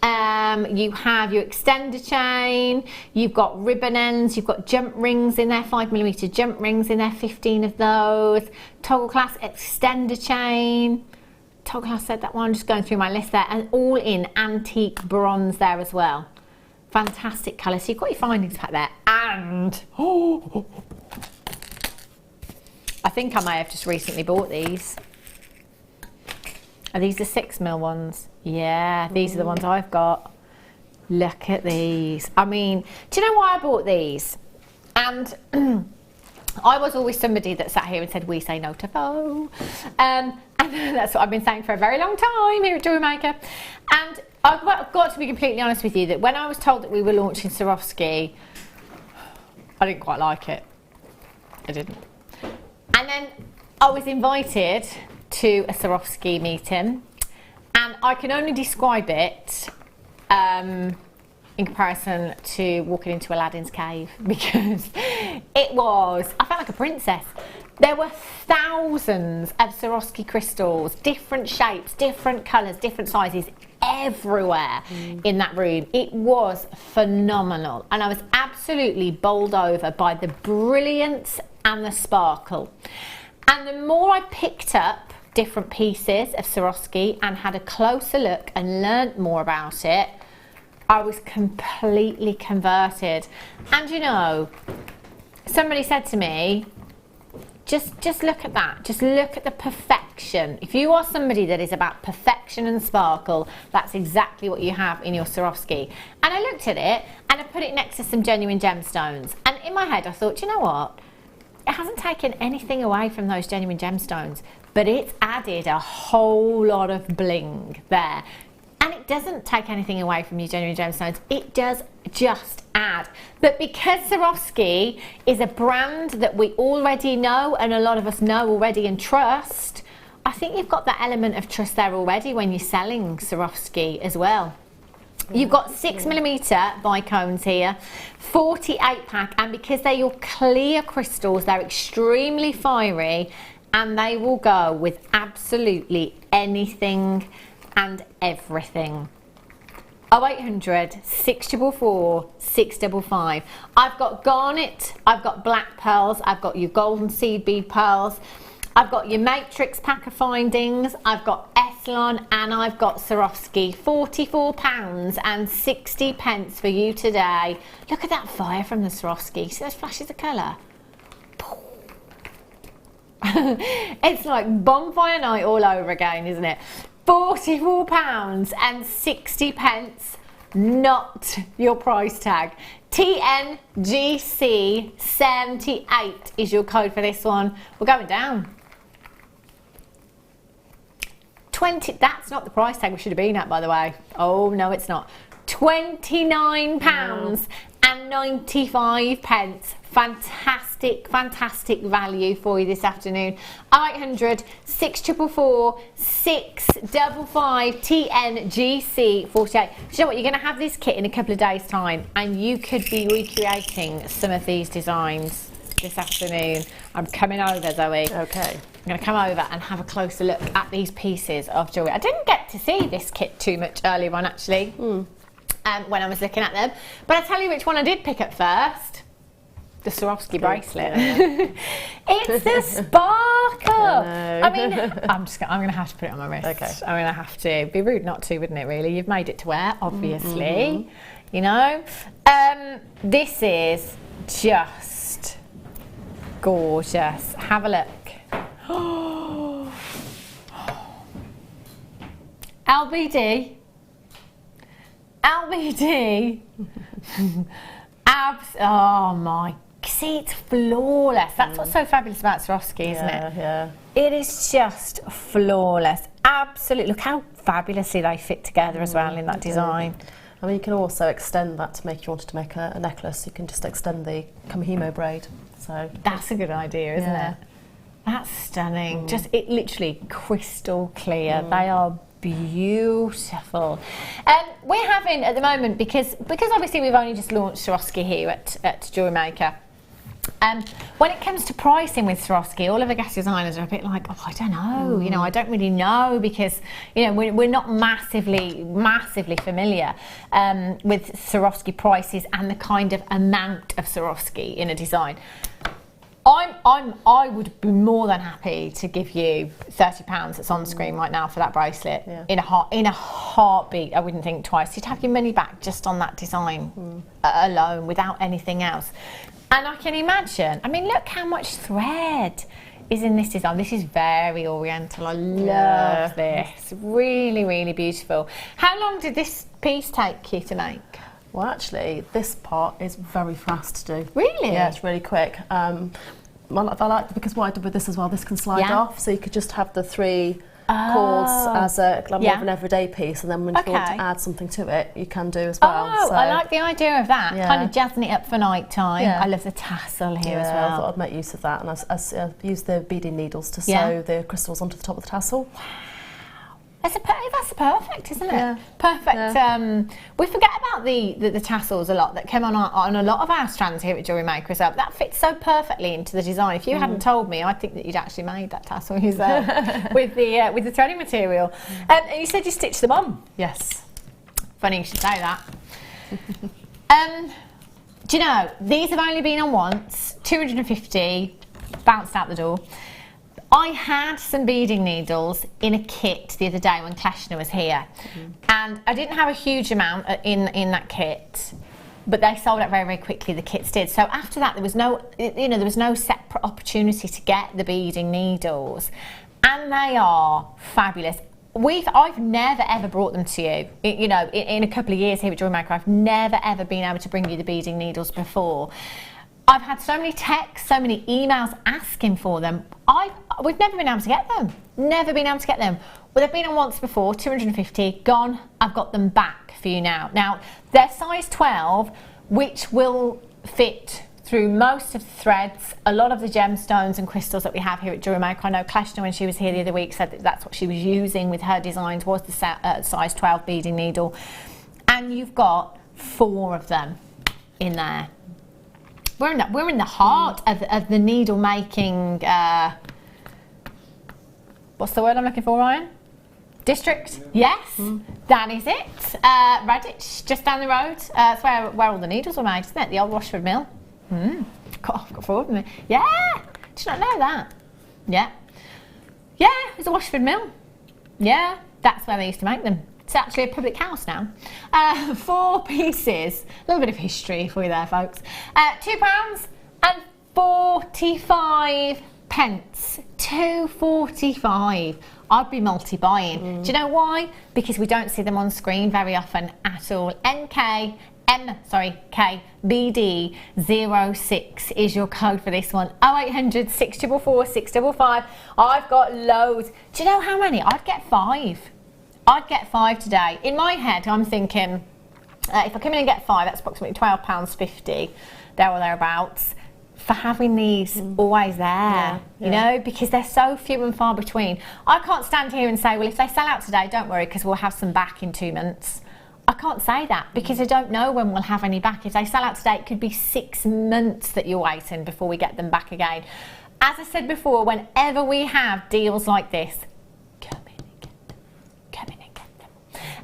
B: You have your extender chain, you've got ribbon ends, you've got jump rings in there, 5mm jump rings in there, 15 of those, toggle clasp, extender chain, toggle clasp, said that one, I'm just going through my list there, and all in antique bronze there as well. Fantastic colour. So you've got your findings pack there, and I think I may have just recently bought these. Are these the 6mm ones? Yeah, these are the ones I've got. Look at these. I mean, do you know why I bought these? And I was always somebody that sat here and said, we say no to faux. And that's what I've been saying for a very long time here at Jewellery Maker. And I've got to be completely honest with you that when I was told that we were launching Swarovski, I didn't quite like it. I didn't. And then I was invited to a Swarovski meeting, and I can only describe it in comparison to walking into Aladdin's cave, because it was, I felt like a princess. There were thousands of Swarovski crystals, different shapes, different colours, different sizes, everywhere in that room. It was phenomenal, and I was absolutely bowled over by the brilliance and the sparkle. And the more I picked up different pieces of Swarovski and had a closer look and learnt more about it, I was completely converted. And you know, somebody said to me, just look at that, just look at the perfection. If you are somebody that is about perfection and sparkle, that's exactly what you have in your Swarovski. And I looked at it and I put it next to some genuine gemstones, and in my head I thought, you know what, it hasn't taken anything away from those genuine gemstones, but it's added a whole lot of bling there. And it doesn't take anything away from your genuine gemstones, it does just add. But because Swarovski is a brand that we already know, and a lot of us know already and trust, I think you've got that element of trust there already when you're selling Swarovski as well. You've got 6mm bicones here, 48 pack, and because they're your clear crystals, they're extremely fiery, and they will go with absolutely anything and everything. 0800 644 655. I've got garnet, I've got black pearls, I've got your golden seed bead pearls, I've got your matrix pack of findings, I've got Ethlon, and I've got Swarovski. £44.60 for you today. Look at that fire from the Swarovski. See those flashes of colour? It's like bonfire night all over again, isn't it? £44.60, not your price tag. TNGC78 is your code for this one. We're going down. 20, that's not the price tag we should have been at, by the way. Oh, no, it's not. £29.95. Fantastic, fantastic value for you this afternoon. 0800 644 655 TNGC 48. Do you know what? You're going to have this kit in a couple of days' time, and you could be recreating some of these designs this afternoon. I'm coming over, Zoe.
C: Okay.
B: I'm going to come over and have a closer look at these pieces of jewellery. I didn't get to see this kit too much earlier on, actually, when I was looking at them. But I'll tell you which one I did pick up first. The Swarovski bracelet. Yeah. It's the sparkle. I mean, I'm going to have to put it on my wrist.
C: Okay.
B: I'm going to have to. It'd be rude not to, wouldn't it, really? You've made it to wear, obviously. You know? This is just gorgeous. Have a look. LBD. Oh my, see, it's flawless. That's what's so fabulous about Swarovski, isn't it?
C: Yeah.
B: It is just flawless. Absolutely. Look how fabulously they fit together as well in that design.
C: I mean, you can also extend that to make, if you wanted to make a necklace, you can just extend the kamihimo braid. So
B: that's a good idea, isn't it? That's stunning. Just, it literally crystal clear. They are beautiful. We're having at the moment, because obviously we've only just launched Swarovski here at Jewellery Maker. When it comes to pricing with Swarovski, all of the guest designers are a bit like, oh, I don't know, you know, I don't really know, because, you know, we're not massively familiar with Swarovski prices and the kind of amount of Swarovski in a design. I would be more than happy to give you £30 that's on the screen right now for that bracelet. In a heartbeat. I wouldn't think twice. You'd have your money back just on that design alone, without anything else. And I can imagine, I mean, look how much thread is in this design. This is very oriental. I love this. Really, really beautiful. How long did this piece take you to make?
C: Well, actually, this part is very fast to do.
B: Really?
C: Yeah, it's really quick. I like, because what I did with this as well, this can slide off, so you could just have the 3 cords as a more of an everyday piece, and then when you want to add something to it, you can do as well.
B: Oh, so, I like the idea of that.
C: Yeah.
B: Kind of jazzing it up for night time. I love the tassel here as well.
C: I thought I'd make use of that, and I used the beading needles to sew the crystals onto the top of the tassel.
B: That's perfect, isn't it?
C: Yeah.
B: Perfect. Yeah. We forget about the tassels a lot that come on a lot of our strands here at Jewellery Maker as well. That fits so perfectly into the design. If you hadn't told me, I think that you'd actually made that tassel yourself with the threading material. And you said you stitched them on.
C: Yes.
B: Funny you should say that. Do you know, these have only been on once, 250, bounced out the door. I had some beading needles in a kit the other day when Kleshner was here, and I didn't have a huge amount in that kit, but they sold out very, very quickly. The kits did. So after that, there was no separate opportunity to get the beading needles, and they are fabulous. I've never ever brought them to you. You know, in a couple of years here at Jewellery Maker, I've never ever been able to bring you the beading needles before. I've had so many texts, so many emails asking for them. We've never been able to get them. Never been able to get them. Well, they've been on once before, 250, gone. I've got them back for you now. Now, they're size 12, which will fit through most of the threads, a lot of the gemstones and crystals that we have here at Jewellery Maker. I know Kleshner, when she was here the other week, said that that's what she was using with her designs, was the size 12 beading needle. And you've got 4 of them in there. We're in the heart of the needle making. What's the word I'm looking for, Ryan? District, yes, that is it. Redditch, just down the road. That's where all the needles were made, isn't it? The old Washford Mill. Got forward with me. Yeah, did you not know that? Yeah. Yeah, it's a Washford Mill. Yeah, that's where they used to make them. It's actually a public house now. 4 pieces. A little bit of history for you there, folks. £2.45. £2.45. I'd be multi-buying. Do you know why? Because we don't see them on screen very often at all. KBD06 is your code for this one. 0800 644 655. I've got loads. Do you know how many? I'd get 5. I'd get 5 today. In my head, I'm thinking, if I come in and get 5, that's approximately £12.50, there or thereabouts, for having these always there, you know, because they're so few and far between. I can't stand here and say, well, if they sell out today, don't worry, because we'll have some back in 2 months. I can't say that because I don't know when we'll have any back. If they sell out today, it could be 6 months that you're waiting before we get them back again. As I said before, whenever we have deals like this, come in and get them. Come in and get them.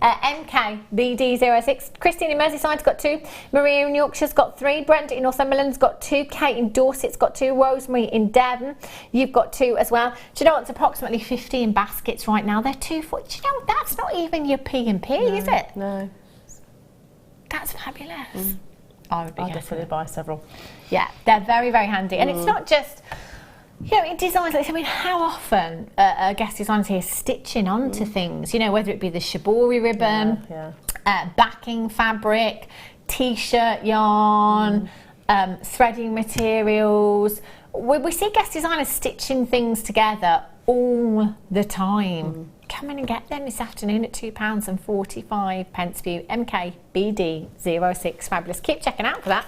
B: MKBD06. Christine in Merseyside's got 2. Maria in Yorkshire's got 3. Brenda in Northumberland's got 2. Kate in Dorset's got 2. Rosemary in Devon, you've got 2 as well. Do you know it's approximately 15 baskets right now? They're 240. Do you know that's not even your P&P, is it?
C: No.
B: That's fabulous. I would be
C: definitely buy several.
B: Yeah, they're very, very handy. And it's not just, you know, in designs like this, I mean, how often are guest designers here stitching onto things, you know, whether it be the shibori ribbon, backing fabric, t-shirt yarn, threading materials. We see guest designers stitching things together all the time. Come in and get them this afternoon at £2.45 for you. MKBD06. Fabulous. Keep checking out for that.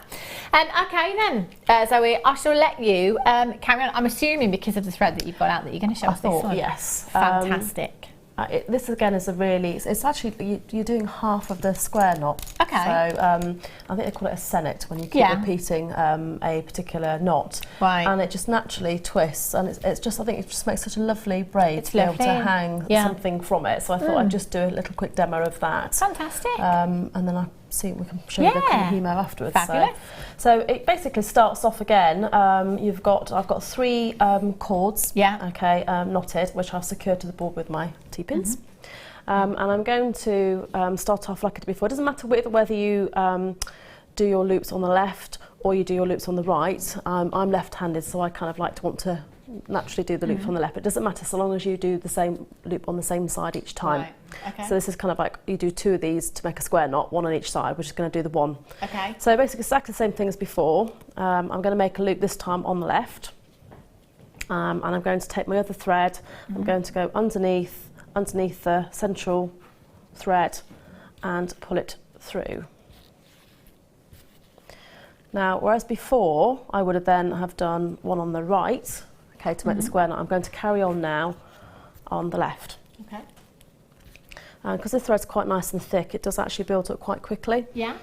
B: Okay then, Zoe, I shall let you carry on. I'm assuming because of the thread that you've got out that you're going to show us this one.
C: Yes.
B: Fantastic.
C: This again is a really, it's actually, you're doing half of the square knot.
B: Okay.
C: So I think they call it a senet when you keep repeating a particular knot.
B: Right.
C: And it just naturally twists, and it's just, I think it just makes such a lovely braid to be able to hang something from it. So I thought I'd just do a little quick demo of that.
B: Fantastic.
C: And then we can show you the Hemo afterwards.
B: Fabulous.
C: So it basically starts off again. I've got 3 cords. Okay, knotted, which I've secured to the board with my T-pins. And I'm going to start off like I did before. It doesn't matter whether you do your loops on the left or you do your loops on the right. I'm left-handed, so I kind of want to naturally do the loops on the left. It doesn't matter so long as you do the same loop on the same side each time.
B: Right. Okay.
C: So this is kind of like you do 2 of these to make a square knot, 1 on each side. We're just going to do the 1.
B: Okay.
C: So basically exactly the same thing as before. I'm going to make a loop this time on the left. And I'm going to take my other thread. I'm going to go underneath the central thread and pull it through. Now, whereas before I would have then have done 1 on the right, okay, to make the square knot, I'm going to carry on now on the left.
B: Okay.
C: Because the thread's quite nice and thick, it does actually build up quite quickly.
B: Yeah.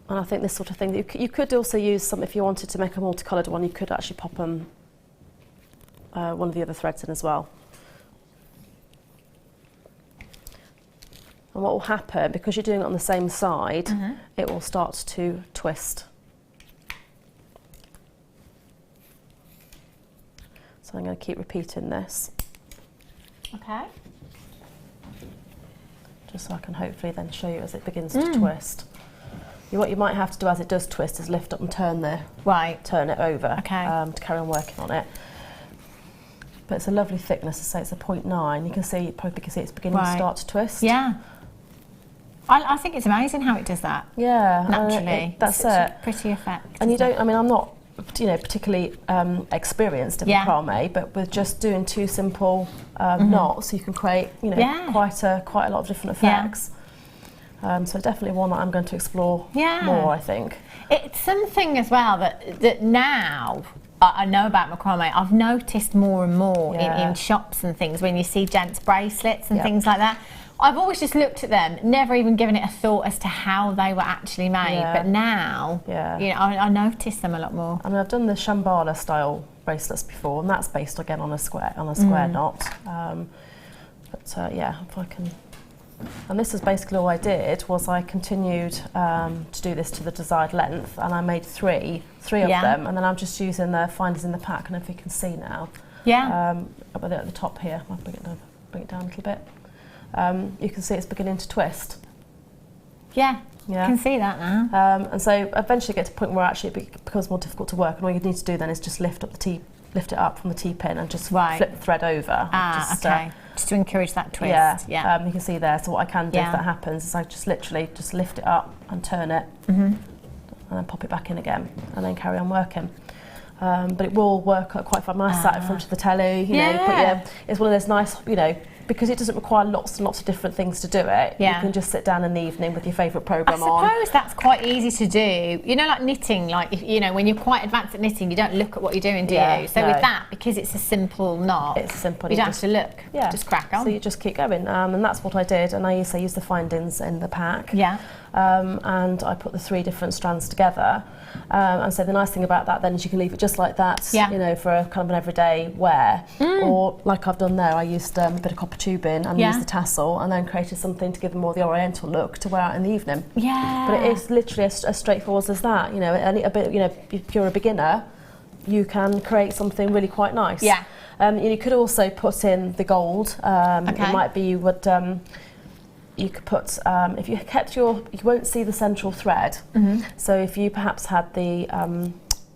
C: And I think this sort of thing, you could also use some, if you wanted to make a multicoloured one, you could actually pop one of the other threads in as well. And what will happen, because you're doing it on the same side, it will start to twist. So I'm going to keep repeating this.
B: Okay.
C: Just so I can hopefully then show you as it begins to twist. What you might have to do as it does twist is lift up and turn it over to carry on working on it. But it's a lovely thickness, to say it's a 0.9. You can see, probably can see it's beginning to start to twist.
B: Yeah. I think it's amazing how it does that.
C: Yeah.
B: Naturally.
C: That's
B: such a pretty effect.
C: And you don't, I mean, I'm not, particularly experienced in macrame, but with just doing 2 simple knots, you can create, quite a lot of different effects. So definitely one that I'm going to explore more, I think.
B: It's something as well that now I know about macrame. I've noticed more and more in shops and things when you see gents' bracelets and things like that. I've always just looked at them, never even given it a thought as to how they were actually made. But now, I notice them a lot more.
C: I mean, I've done the Shambhala style bracelets before, and that's based again on a square knot. But yeah, if I can. And this is basically all I did, was I continued to do this to the desired length, and I made three of them, and then I'm just using the finders in the pack, and if you can see now, up at the top here, I'll bring it down a little bit, you can see it's beginning to twist.
B: Yeah, you can see that now.
C: And so eventually get to a point where actually it becomes more difficult to work, and all you need to do then is just lift it up from the T-pin and just flip the thread over.
B: Okay. Just to encourage that twist.
C: You can see there. So what I can do if that happens is I just literally just lift it up and turn it, and then pop it back in again, and then carry on working. But it will work quite fun. When I sat in front of the telly, you know, but it's one of those nice, you know, because it doesn't require lots and lots of different things to do it. You can just sit down in the evening with your favourite programme on.
B: I suppose that's quite easy to do. You know, like knitting, like, if, you know, when you're quite advanced at knitting, you don't look at what you're doing, do you? So with that, because it's a simple knot,
C: it's simple.
B: You don't have to look. Just crack on.
C: So you just keep going, and that's what I did. And I used the findings in the pack. And I put the 3 different strands together. And so the nice thing about that then is you can leave it just like that, you know, for a kind of an everyday wear. Or like I've done there, I used a bit of copper tubing and used the tassel, and then created something to give them more the oriental look to wear out in the evening. But it is literally as straightforward as that. You know, a bit. You know, if you're a beginner, you can create something really quite nice. You could also put in the gold. It might be you would. You could put, if you kept you won't see the central thread. So if you perhaps had the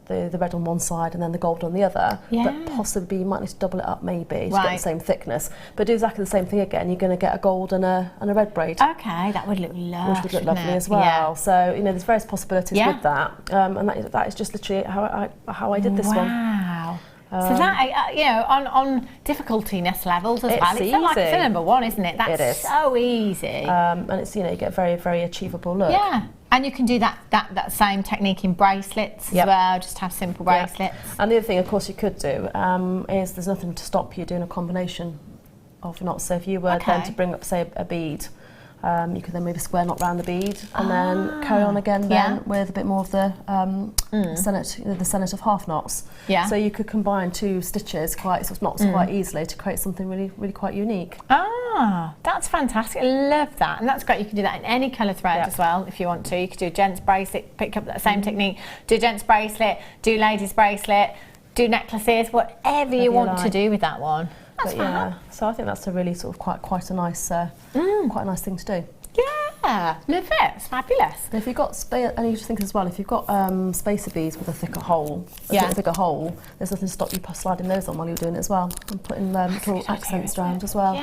C: red on one side and then the gold on the other, but possibly you might need to double it up maybe to get the same thickness. But do exactly the same thing again. You're going to get a gold and a red braid.
B: Okay, that would look lovely. Which would look lovely
C: as well. So you know, there's various possibilities with that, and that is just literally how I did this one.
B: Wow. So that, you know, on difficultyness levels as well, it's like it's a number 1, isn't it? That's so easy.
C: And it's, you know, you get a very, very achievable look.
B: And you can do that same technique in bracelets as well, just have simple bracelets.
C: And the other thing, of course, you could do is there's nothing to stop you doing a combination of knots. So if you were then to bring up, say, a bead, you could then maybe square knot round the bead and then carry on again then with a bit more of the senet of half knots. So you could combine 2 stitches knots quite easily to create something really, really quite unique.
B: That's fantastic. I love that. And that's great. You can do that in any colour thread as well if you want to. You could do a gents bracelet, pick up that same technique, do a gents bracelet, do ladies bracelet, do necklaces, whatever you want to do with that one. So I think that's a really sort of quite a nice thing to do. Love it. It's fabulous.
C: And if you've got and you just think as well, if you've got spacer beads with a thicker hole, there's nothing to stop you sliding those on while you're doing it as well, and putting little accents around as well.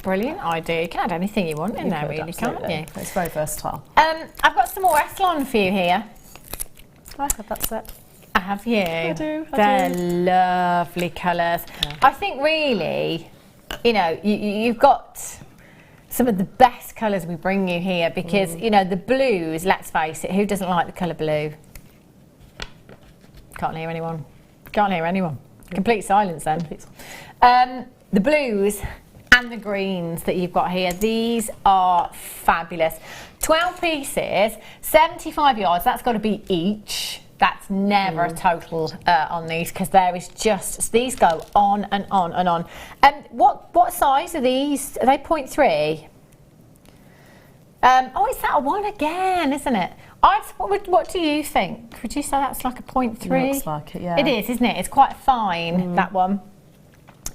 B: Brilliant idea. You can add anything you want in there, really, can't you?
C: It's very versatile.
B: I've got some more Essilon for you here.
C: I have that set.
B: Have you?
C: I do.
B: They're lovely colours. I think really, you know, you've got some of the best colours we bring you here because, you know, the blues, let's face it, who doesn't like the colour blue? Can't hear anyone. Complete silence then. The blues and the greens that you've got here, these are fabulous. 12 pieces, 75 yards, that's got to be each. That's never a total on these because there is just, these go on and on and on. What size are these? Are they 0.3? Oh, it's that one again, isn't it? What do you think? Would you say that's like a 0.3?
C: Looks like it, yeah.
B: It is, isn't it? It's quite fine, that one.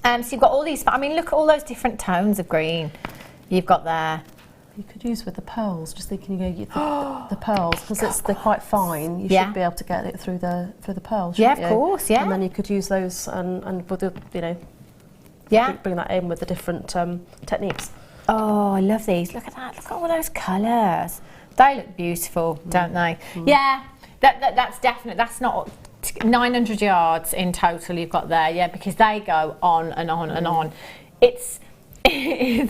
B: So you've got all these, I mean, look at all those different tones of green you've got there.
C: You could use with the pearls, just thinking, you know, the pearls, because they're quite fine. You should be able to get it through the pearls.
B: Yeah, of course, yeah.
C: And then you could use those and with the, you know, bring that in with the different techniques.
B: Oh, I love these. Look at that. Look at all those colours. They look beautiful, don't they? Yeah, that's definite. That's not 900 yards in total you've got there, because they go on and on and on. It's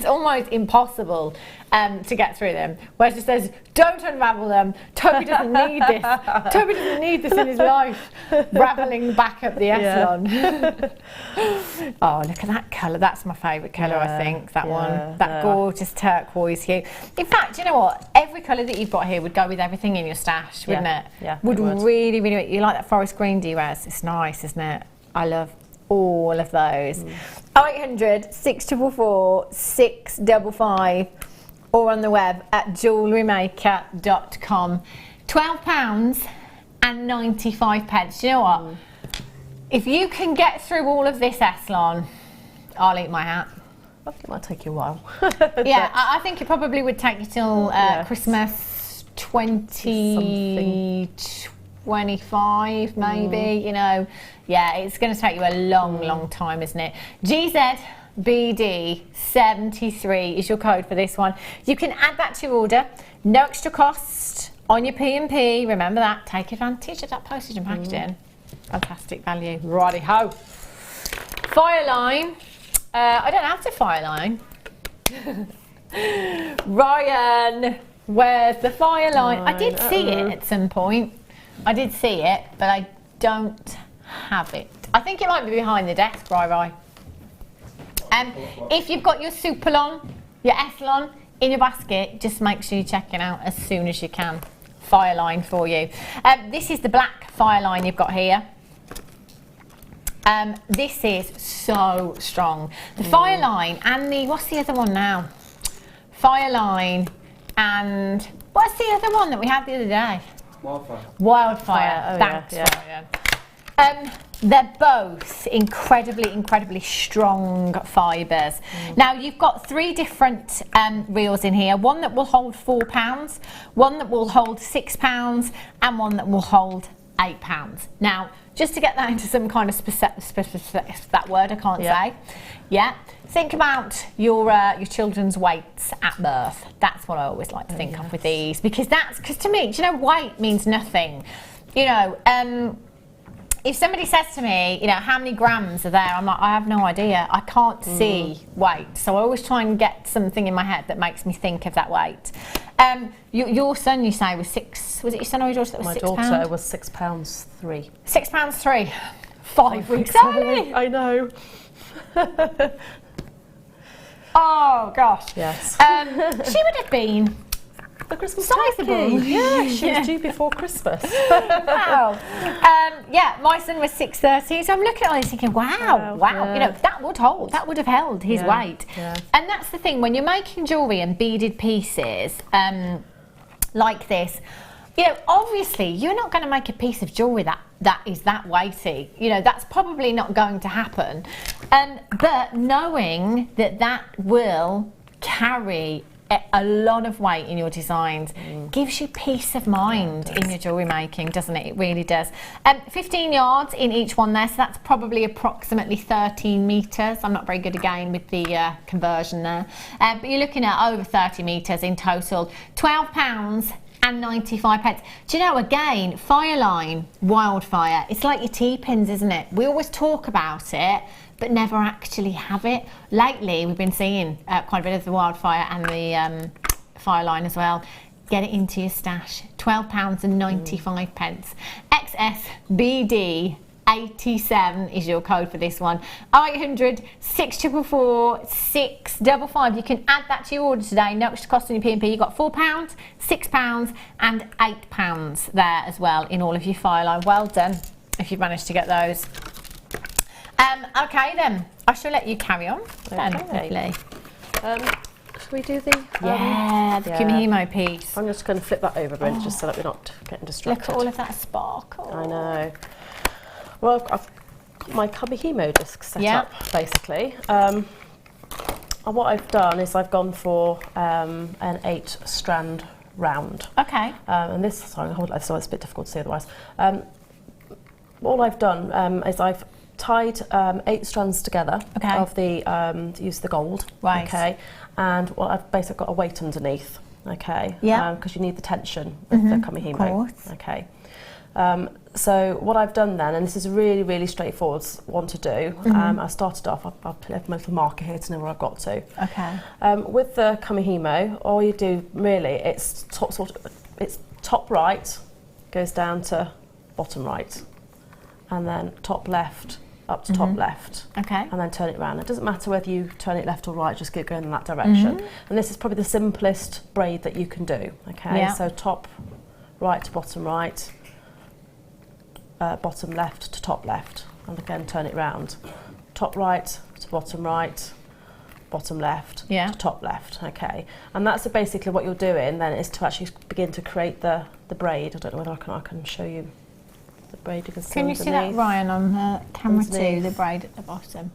B: almost impossible to get through them. Where it just says, don't unravel them. Toby doesn't need this. Toby doesn't need this in his life. Ravelling back up the Essilon. Oh, look at that colour. That's my favourite colour, I think, that one. That gorgeous turquoise hue. In fact, you know what? Every colour that you've got here would go with everything in your stash, wouldn't it?
C: Yeah,
B: would really, really. You like that forest green, do you, Wes? It's nice, isn't it? I love all of those. 0800 644 655 or on the web at JewelleryMaker.com. £12.95. Do you know what? If you can get through all of this, Eslon, I'll eat my hat.
C: I think it might take you a while.
B: Yeah, I think it probably would take you till Christmas 2025, maybe, you know. Yeah, it's going to take you a long time, isn't it? GZBD73 is your code for this one. You can add that to your order. No extra cost on your P&P. Remember that. Take advantage of that postage and packaging. Fantastic value. Righty-ho. Fire line. I don't have to fire line. Ryan, where's the fire line? I did see it at some point. I did see it, but I don't have it. I think it might be behind the desk, Rai. If you've got your Superlon, your Eslon in your basket, just make sure you check it out as soon as you can. Fire line for you. This is the black fire line you've got here. This is so strong. The fire line and the, what's the other one now? Fire line and, what's the other one that we had the other day? Wildfire.
C: Oh,
B: thanks, Ryan. They're both incredibly strong fibres. Now you've got 3 different reels in here. One that will hold £4, one that will hold £6, and one that will hold £8. Now, just to get that into some kind of that word I can't say. Yeah. Think about your children's weights at birth. That's what I always like to think of with these, because to me, do you know, weight means nothing. You know, if somebody says to me, you know, how many grams are there? I'm like, I have no idea. I can't see weight. So I always try and get something in my head that makes me think of that weight. Your son, you say, was 6. Was it your son or your daughter that was 6 pounds?
C: My daughter was £6.3.
B: £6.3. 5 weeks early.
C: I know.
B: Oh gosh.
C: Yes.
B: She would have been
C: the Christmas
B: sizable.
C: turkey. Yeah, she was due before Christmas.
B: Wow. Yeah, my son was 6.30, so I'm looking at it thinking, wow.
C: Yeah.
B: You know, that would hold. That would have held his weight.
C: Yeah.
B: And that's the thing, when you're making jewellery and beaded pieces like this, you know, obviously you're not going to make a piece of jewellery that is that weighty. You know, that's probably not going to happen. But knowing that will carry a lot of weight in your designs gives you peace of mind in your jewellery making, doesn't it? It really does. 15 yards in each one there, so that's probably approximately 13 metres. I'm not very good again with the conversion there. But you're looking at over 30 metres in total. £12.95. Do you know, again, Fireline, Wildfire, it's like your T-pins, isn't it? We always talk about it, but never actually have it. Lately, we've been seeing quite a bit of the Wildfire and the Fireline as well. Get it into your stash. £12.95. XSBD 87 is your code for this one. 0800 644 655. You can add that to your order today. No extra cost on your P&P. You've got £4, £6 and £8 there as well in all of your Fireline. Well done if you've managed to get those. Okay then, I shall let you carry on.
C: Okay. Should we do the
B: the Kumihimo piece?
C: I'm just going to flip that over, Brent, just so that we're not getting distracted.
B: Look at all of that sparkle.
C: I know. Well, I've got my Kumihimo disc set up, basically. And what I've done is I've gone for an 8-strand round.
B: Okay.
C: And this, sorry, hold it, so it's a bit difficult to see otherwise. All I've done is I've tied 8 strands together of the use the gold, okay, and I've basically got a weight underneath, okay, because you need the tension with the Kumihimo, okay. So what I've done then, and this is a really straightforward one to do. I started off. I'll put my little marker here to know where I've got to.
B: Okay.
C: With the Kumihimo, all you do really, it's top right goes down to bottom right, and then top left up to top left, and then turn it around. It doesn't matter whether you turn it left or right, just keep going in that direction. And this is probably the simplest braid that you can do, okay? So top right to bottom right, bottom left to top left, and again turn it round. top right to bottom right, bottom left to top left. Okay, and that's basically what you're doing then, is to actually begin to create the braid. I don't know whether I can show you the braid.
B: Can you see that, Ryan, on the camera too, the braid at the bottom?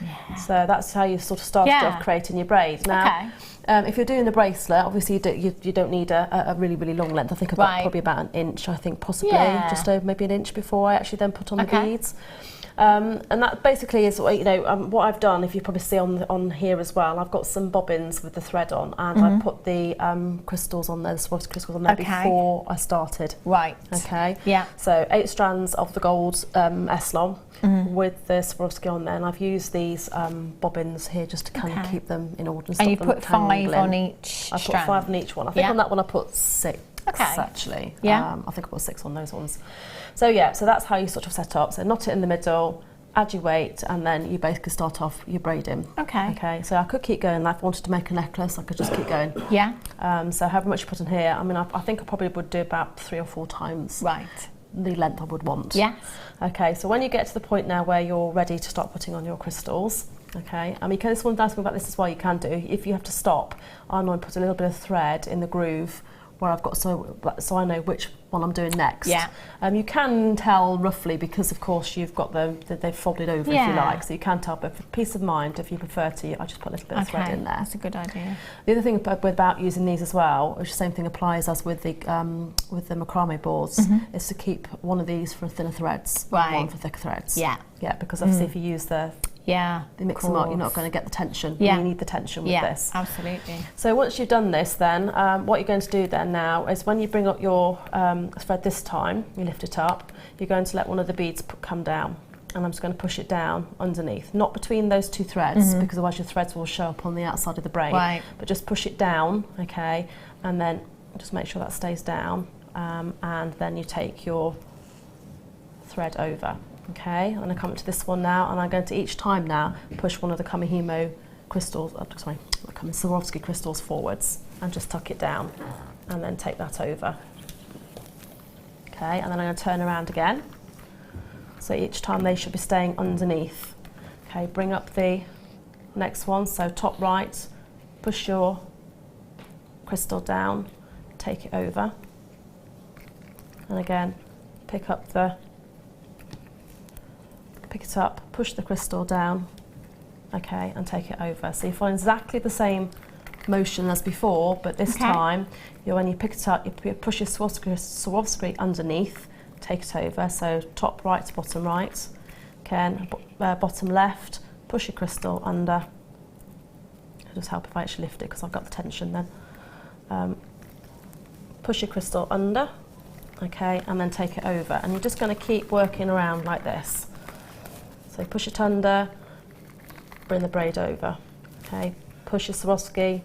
B: Yeah.
C: So that's how you sort of started off creating your braid. Now, if you're doing the bracelet, obviously you don't need a really, really long length. I think I've got probably about an inch, I think, possibly just over maybe an inch before I actually then put on the beads. And that basically is what I've done. If you probably see on here as well, I've got some bobbins with the thread on, and I put the crystals on there, the Swarovski crystals on there before I started.
B: Right.
C: Okay.
B: Yeah.
C: So 8 strands of the gold S-long with the Swarovski on there, and I've used these bobbins here just to kind of keep them in order.
B: And you put 5 on each strand?
C: I put 5 on each one. I think on that one I put 6. Actually.
B: Yeah.
C: I think I put 6 on those ones. So yeah, so that's how you sort of set up. So knot it in the middle, add your weight, and then you basically start off your braiding.
B: Okay.
C: Okay, so I could keep going. If I wanted to make a necklace, I could just keep going.
B: Yeah.
C: So however much you put in here, I mean, I think I probably would do about 3 or 4 times the length I would want.
B: Yes.
C: Okay, so when you get to the point now where you're ready to start putting on your crystals, okay, I mean, can someone ask me about this as well? You can do. If you have to stop, I normally put a little bit of thread in the groove where I've got, so I know which one I'm doing next.
B: Yeah.
C: You can tell roughly because, of course, you've got they've folded over, if you like, so you can tell. But for peace of mind, if you prefer to, I just put a little bit of thread in there.
B: That's a good idea.
C: The other thing about using these as well, which the same thing applies as with the macrame boards, is to keep one of these for thinner threads, one for thicker threads.
B: Yeah.
C: Yeah, because obviously if you use they mix them up, you're not going to get the tension. You need the tension with this.
B: Absolutely.
C: So once you've done this then, what you're going to do then now is when you bring up your thread this time, you lift it up, you're going to let one of the beads come down. And I'm just going to push it down underneath, not between those 2 threads, because otherwise your threads will show up on the outside of the braid. Right. But just push it down, okay, and then just make sure that stays down, and then you take your thread over. Okay, I'm going to come up to this one now, and I'm going to each time now push one of the Kamihimo crystals, Swarovski crystals forwards, and just tuck it down, and then take that over. Okay, and then I'm going to turn around again. So each time they should be staying underneath. Okay, bring up the next one, so top right, push your crystal down, take it over, and again, pick it up, push the crystal down, okay, and take it over. So you follow exactly the same motion as before, but this time, when you pick it up, you push your Swarovski underneath, take it over, so top right to bottom right, again, bottom left, push your crystal under. It'll just help if I actually lift it because I've got the tension then. Push your crystal under, okay, and then take it over. And you're just going to keep working around like this. So push it under, bring the braid over, okay, push your Swarovski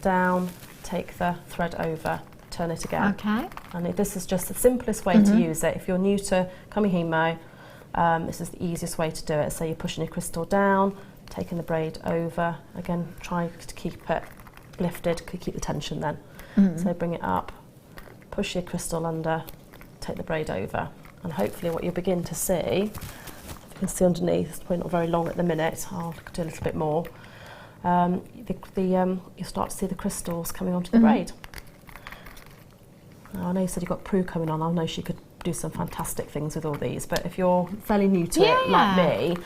C: down, take the thread over, turn it again.
B: Okay.
C: And this is just the simplest way to use it. If you're new to Kamihimo, this is the easiest way to do it. So you're pushing your crystal down, taking the braid over, again, try to keep it lifted, keep the tension then. So bring it up, push your crystal under, take the braid over, and hopefully what you'll begin to see, you can see underneath, it's probably not very long at the minute, I'll do a little bit more, you'll start to see the crystals coming onto the braid. Now, I know you said you've got Prue coming on, I know she could do some fantastic things with all these, but if you're fairly new to it like me,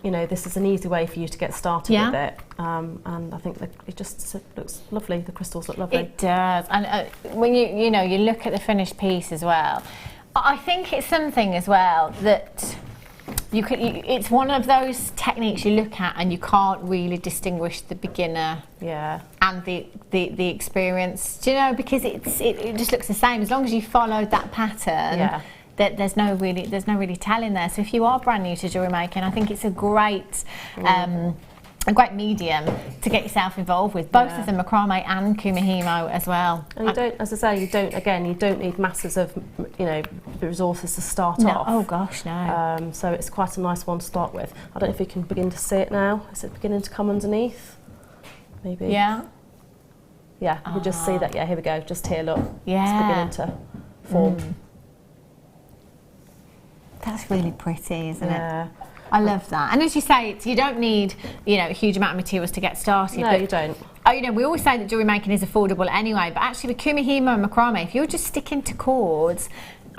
C: you know, this is an easy way for you to get started with it, and I think that it just looks lovely, the crystals look lovely.
B: It does, and when you know, you look at the finished piece as well, I think it's something as well that it's one of those techniques you look at and you can't really distinguish the beginner and the experience, do you know, because it just looks the same as long as you followed that pattern. That there's no really telling there. So if you are brand new to jewellery making, I think it's a great medium to get yourself involved with, both of the macrame and kumihimo as well.
C: And you don't, as I say, you don't need masses of, you know, resources to start off.
B: Oh gosh, no.
C: So it's quite a nice one to start with. I don't know if you can begin to see it now. Is it beginning to come underneath? Maybe.
B: Yeah.
C: Yeah, you can just see that. Yeah, here we go. Just here, look. It's beginning to form.
B: That's really pretty, isn't it? I love that. And as you say, you don't need, you know, a huge amount of materials to get started.
C: No, you don't.
B: You know, we always say that jewellery making is affordable anyway, but actually with kumihimo and macrame, if you're just sticking to cords,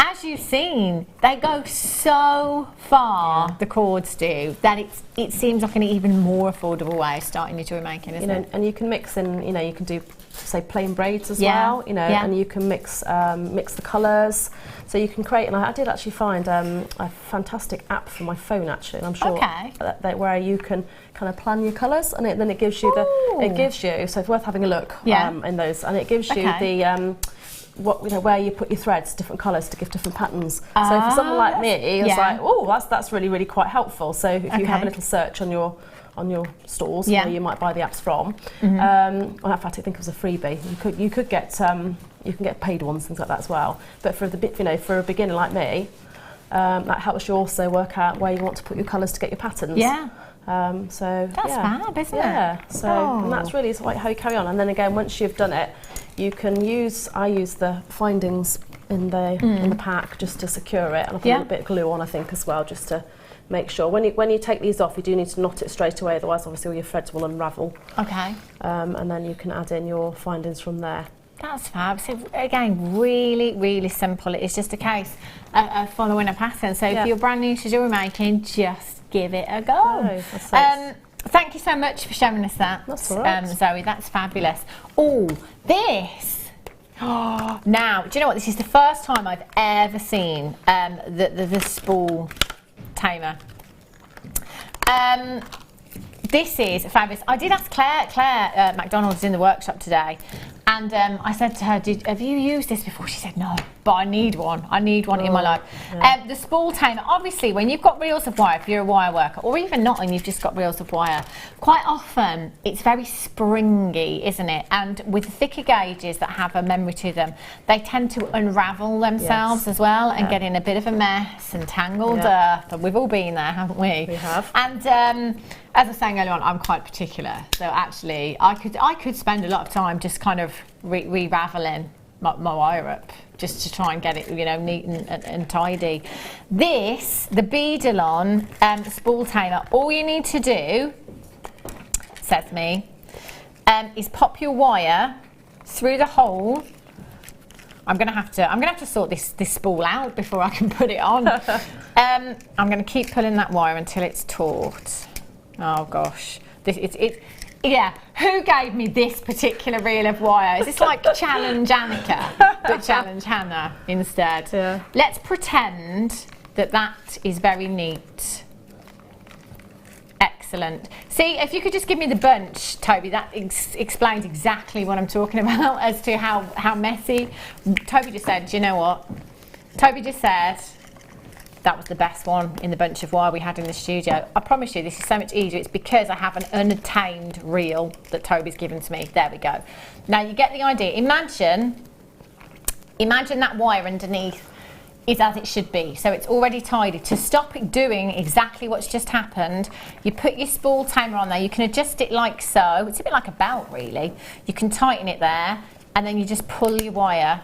B: as you've seen, they go so far, the cords do, that it seems like an even more affordable way of starting your jewellery making, isn't it?
C: And you can mix in, you know, you can do, say, plain braids as well, you know, and you can mix the colours. So you can create, and I did actually find a fantastic app for my phone actually, and I'm sure that where you can kind of plan your colours, and then it gives you so it's worth having a look in those, and it gives you the where you put your threads, different colours to give different patterns. So for someone like me, it's like, oh, that's really quite helpful. So if you have a little search on your stores where you might buy the apps from, well, in fact, I think it was a freebie. You could get you can get paid ones, things like that as well. But for for a beginner like me, that helps you also work out where you want to put your colours to get your patterns. Yeah. So
B: that's fab, isn't it?
C: Yeah. So and that's really how you carry on. And then again, once you've done it, you can I use the findings in the pack just to secure it, and I put a little bit of glue on, I think, as well, just to make sure. When you take these off, you do need to knot it straight away, otherwise obviously all your threads will unravel. Okay. And then you can add in your findings from there.
B: That's fab. So again, really simple. It's just a case of following a pattern. So if you're brand new to jewellery making, just give it a go. Thank you so much for showing us that.
C: That's all right.
B: Zoe, that's fabulous. Oh, this. Oh, now, do you know what? This is the first time I've ever seen the spool tamer. This is fabulous. I did ask Claire McDonald's in the workshop today, and I said to her, have you used this before? She said no, but I need one. I need one in my life. Yeah. The spool tamer, obviously when you've got reels of wire, if you're a wire worker, or even not and you've just got reels of wire, quite often it's very springy, isn't it? And with thicker gauges that have a memory to them, they tend to unravel themselves as well and get in a bit of a mess and tangled up. And we've all been there, haven't we?
C: We have.
B: And as I was saying earlier on, I'm quite particular. So actually, I could spend a lot of time just kind of re-raveling my wire up, just to try and get it, you know, neat and tidy. The Beadalon spool tamer, all you need to do, says me, is pop your wire through the hole. I'm gonna have to sort this spool out before I can put it on. I'm gonna keep pulling that wire until it's taut. Oh gosh, yeah. Who gave me this particular reel of wire? Is this like Challenge Annika, but Challenge Hannah instead? Yeah. Let's pretend that is very neat. Excellent. See, if you could just give me the bunch, Toby, that explains exactly what I'm talking about as to how messy. Toby just said, do you know what? Toby just said, that was the best one in the bunch of wire we had in the studio. I promise you, this is so much easier. It's because I have an unattained reel that Toby's given to me. There we go. Now you get the idea. Imagine that wire underneath is as it should be. So it's already tidy. To stop it doing exactly what's just happened, you put your spool tamer on there. You can adjust it like so. It's a bit like a belt, really. You can tighten it there, and then you just pull your wire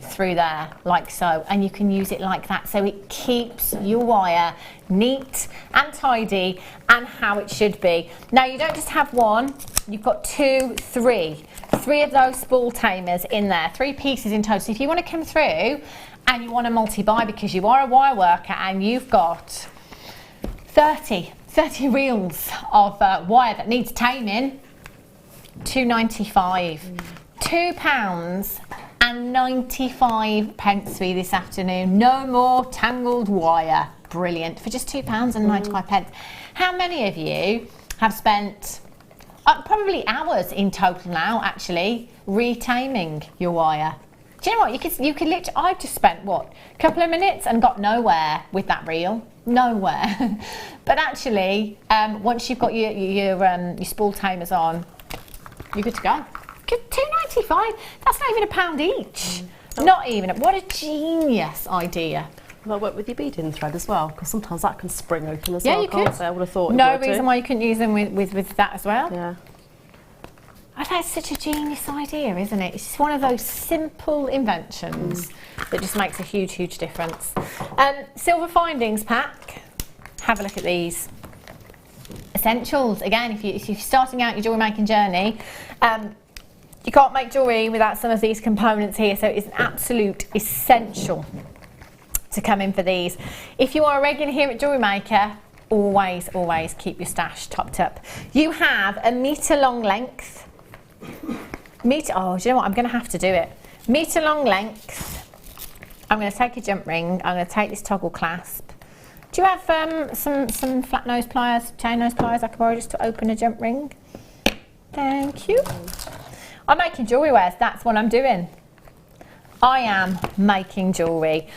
B: through there like so, and you can use it like that, so it keeps your wire neat and tidy and how it should be. Now you don't just have one, you've got three of those spool tamers in there, 3 pieces in total. So if you want to come through and you want to multi-buy because you are a wire worker and you've got 30 reels of wire that needs taming, £2.95, £2.95 for you this afternoon. No more tangled wire. Brilliant. For just £2.95. How many of you have spent probably hours in total now, actually, retaming your wire? Do you know what? You could literally, I've just spent, a couple of minutes and got nowhere with that reel. Nowhere. But actually, once you've got your spool tamers on, you're good to go. £2.95. That's not even £1 each. Not even. What a genius idea.
C: Well, work with your beading thread as well, because sometimes that can spring open as well.
B: Yeah, you could.
C: I would have thought.
B: No reason why you couldn't use them with that as well.
C: Yeah.
B: Oh, that's such a genius idea, isn't it? It's just one of those simple inventions that just makes a huge difference. Silver findings pack. have a look at these essentials. Again, if you're starting out your jewellery making journey, you can't make jewellery without some of these components here, so it's an absolute essential to come in for these. If you are a regular here at Jewellery Maker, always keep your stash topped up. You have a metre long length. Oh, do you know what? I'm going to have to do it. Metre long length. I'm going to take a jump ring. I'm going to take this toggle clasp. Do you have some flat nose pliers, chain nose pliers I can borrow just to open a jump ring? Thank you. I'm making jewellery wares. That's what I'm doing. I am making jewellery.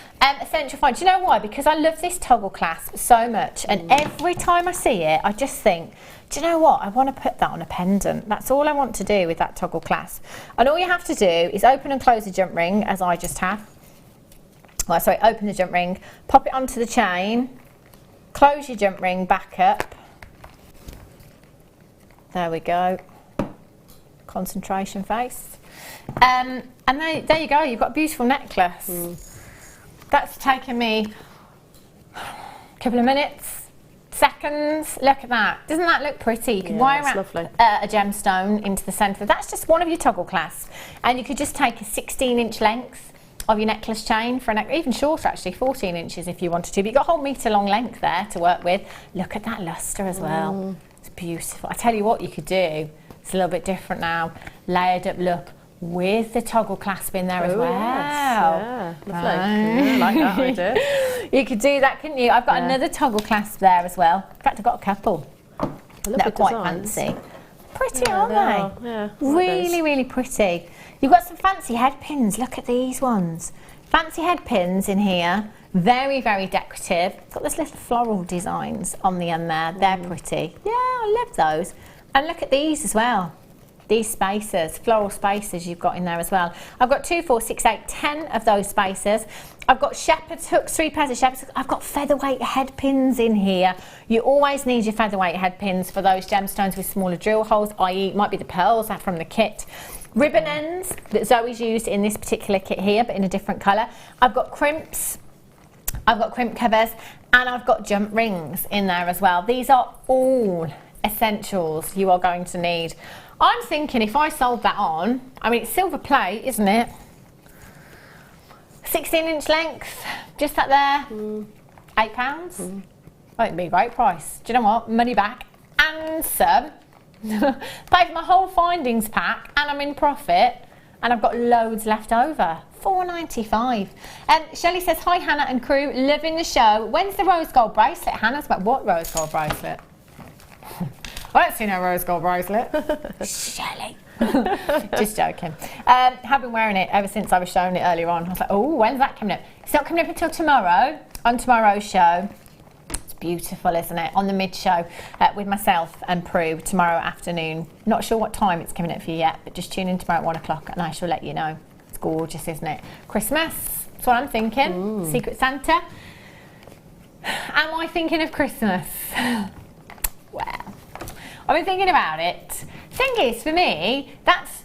B: Essential find. Do you know why? Because I love this toggle clasp so much, and every time I see it, I just think, do you know what? I want to put that on a pendant. That's all I want to do with that toggle clasp. And all you have to do is open and close the jump ring, as I just have. Well, sorry, open the jump ring, pop it onto the chain, close your jump ring back up. There we go. Concentration face. And there you go, you've got a beautiful necklace. That's taken me a couple of minutes, seconds. Look at that. Doesn't that look pretty? You can wire out a gemstone into the centre. That's just one of your toggle clasps. And you could just take a 16-inch length of your necklace chain for even shorter, actually, 14 inches if you wanted to. But you've got a whole metre long length there to work with. Look at that lustre as well. It's beautiful. I tell you what you could do. It's a little bit different now. Layered up look with the toggle clasp in there as well.
C: Yes. Yeah, lovely. Yeah, like that idea.
B: You could do that, couldn't you? I've got another toggle clasp there as well. In fact, I've got a couple that are quite fancy. Pretty, aren't they?
C: Yeah,
B: really pretty. You've got some fancy head pins. Look at these ones. Fancy head pins in here. Very decorative. Got this little floral designs on the end there. They're pretty. Yeah, I love those. And look at these as well. These spacers, floral spacers you've got in there as well. I've got 2, 4, 6, 8, 10 of those spacers. I've got shepherd's hooks, 3 pairs of shepherd's hooks. I've got featherweight head pins in here. You always need your featherweight head pins for those gemstones with smaller drill holes, i.e. might be the pearls from the kit. Ribbon ends that Zoe's used in this particular kit here, but in a different colour. I've got crimps. I've got crimp covers, and I've got jump rings in there as well. These are all essentials you are going to need. I'm thinking if I sold that on, I mean, it's silver plate, isn't it? 16-inch length, just that there, £8. I think it'd be a great price. Do you know what? Money back and some. Pay for my whole findings pack, and I'm in profit, and I've got loads left over. £4.95. Shelley says, hi Hannah and crew, loving the show. When's the rose gold bracelet? Hannah's about what rose gold bracelet? I don't see no rose gold bracelet. Shelley. Just joking. Have been wearing it ever since I was showing it earlier on. I was like, oh, when's that coming up? It's not coming up until tomorrow, on tomorrow's show. It's beautiful, isn't it? On the mid-show with myself and Prue tomorrow afternoon. Not sure what time it's coming up for you yet, but just tune in tomorrow at 1 o'clock and I shall let you know. It's gorgeous, isn't it? Christmas, that's what I'm thinking. Secret Santa. Am I thinking of Christmas? Well, I've been thinking about it. Thing is, for me, that's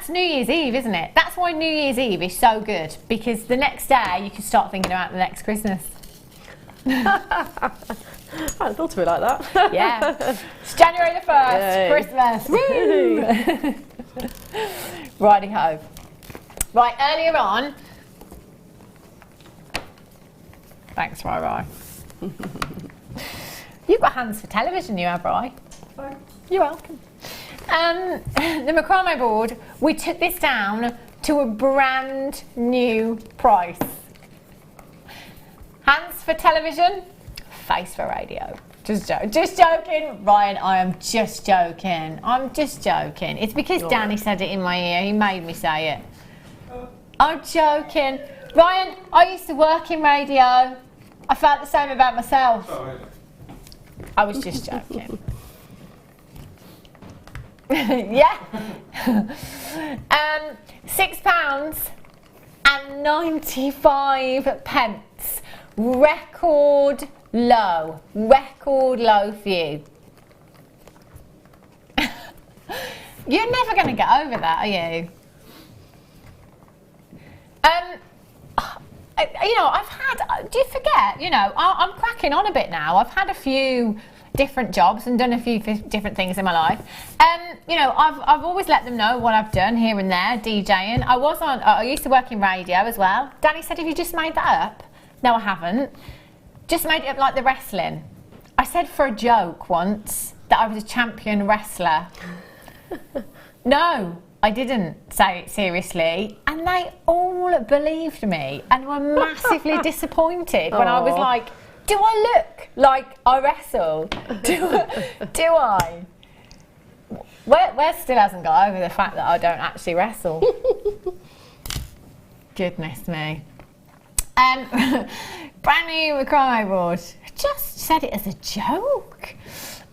B: New Year's Eve, isn't it? That's why New Year's Eve is so good, because the next day you can start thinking about the next Christmas.
C: I hadn't thought of it like that.
B: Yeah. It's January the 1st,
C: Yay.
B: Christmas. Woo! Righty-ho. Right, earlier on... Thanks, Rai. You've got hands for television, you have, Rai. You're welcome. The macrame board, we took this down to a brand new price. Hands for television, face for radio. Just joking. Ryan, I am just joking. I'm just joking. It's because Danny said it in my ear. He made me say it. I'm joking. Ryan, I used to work in radio. I felt the same about myself. I was just joking. Yeah. £6.95. Record low for you. You're never going to get over that, are you? You know, I've had do you forget, you know, I'm cracking on a bit now. I've had a few different jobs and done a few different things in my life. You know, I've always let them know what I've done here and there, DJing. I used to work in radio as well. Danny said, have you just made that up? No, I haven't. Just made it up like the wrestling. I said for a joke once that I was a champion wrestler. No, I didn't say it seriously, and they all believed me and were massively disappointed when I was like, do I look like I wrestle? Do I? Wes still hasn't got over the fact that I don't actually wrestle. Goodness me. Brand new macrame board. I just said it as a joke.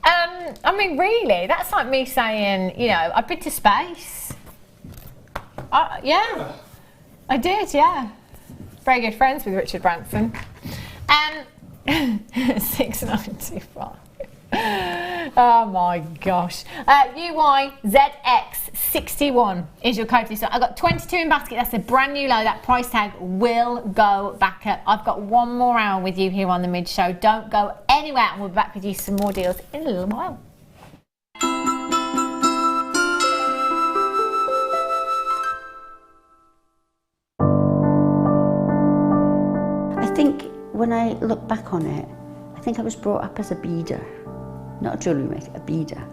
B: I mean, really, that's like me saying, you know, I've been to space. Yeah, I did, yeah. Very good friends with Richard Branson. 695. Oh my gosh. UYZX61 is your code for this one. I've got 22 in basket. That's a brand new low. That price tag will go back up. I've got one more hour with you here on the Mid Show. Don't go anywhere, and we'll be back with you some more deals in a little while.
F: I think when I look back on it, I think I was brought up as a beader. Not a jewellery maker, a beader.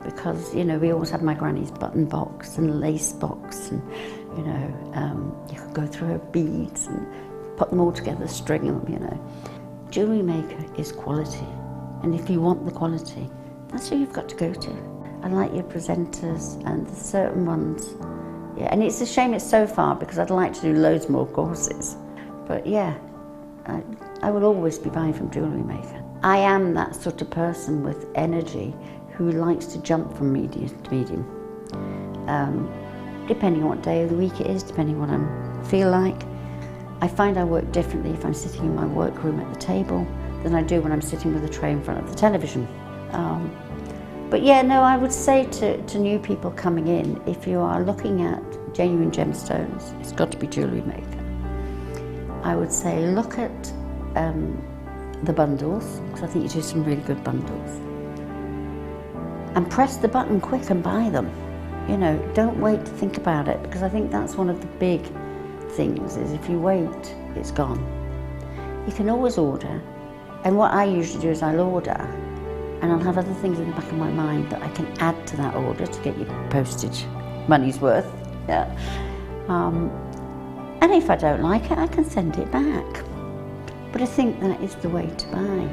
F: Because, you know, we always had my granny's button box and lace box, and, you know, you could go through her beads and put them all together, string them, you know. Jewellery Maker is quality, and if you want the quality, that's who you've got to go to. I like your presenters and the certain ones. Yeah, and it's a shame it's so far, because I'd like to do loads more courses. But yeah, I will always be buying from Jewellery Maker. I am that sort of person with energy who likes to jump from medium to medium. Depending on what day of the week it is, depending on what I feel like. I find I work differently if I'm sitting in my workroom at the table than I do when I'm sitting with a tray in front of the television. But yeah, no, I would say to new people coming in, if you are looking at genuine gemstones, it's got to be Jewellery Maker. I would say look at the bundles, because I think you do some really good bundles. And press the button quick and buy them. You know, don't wait to think about it, because I think that's one of the big things, is if you wait, it's gone. You can always order, and what I usually do is I'll order, and I'll have other things in the back of my mind that I can add to that order to get your postage money's worth. Yeah. And if I don't like it, I can send it back. But I think that is the way to buy.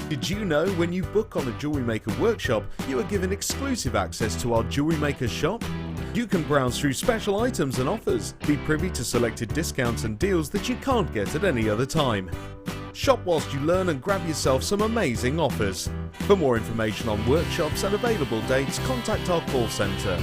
A: Did you know when you book on a Jewellery Maker workshop, you are given exclusive access to our Jewellery Maker shop? You can browse through special items and offers, be privy to selected discounts and deals that you can't get at any other time. Shop whilst you learn and grab yourself some amazing offers. For more information on workshops and available dates, contact our call centre.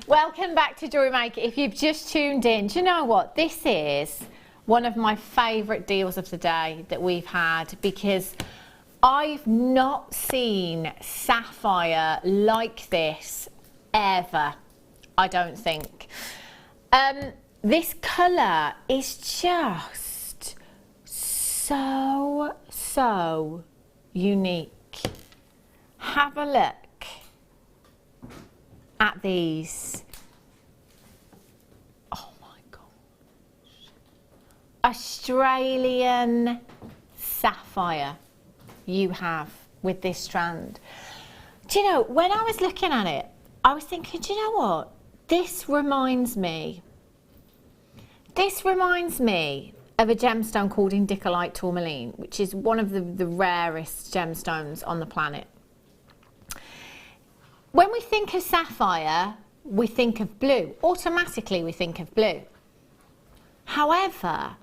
B: Welcome back to Jewellery Maker. If you've just tuned in, do you know what? This is one of my favourite deals of the day that we've had, because I've not seen sapphire like this ever, I don't think. This colour is just so unique. Have a look at these. Oh my gosh. Australian sapphire you have with this strand. Do you know, when I was looking at it, I was thinking, do you know what? This reminds me of a gemstone called indicolite tourmaline, which is one of the rarest gemstones on the planet. When we think of sapphire, we think of blue. Automatically we think of blue. However,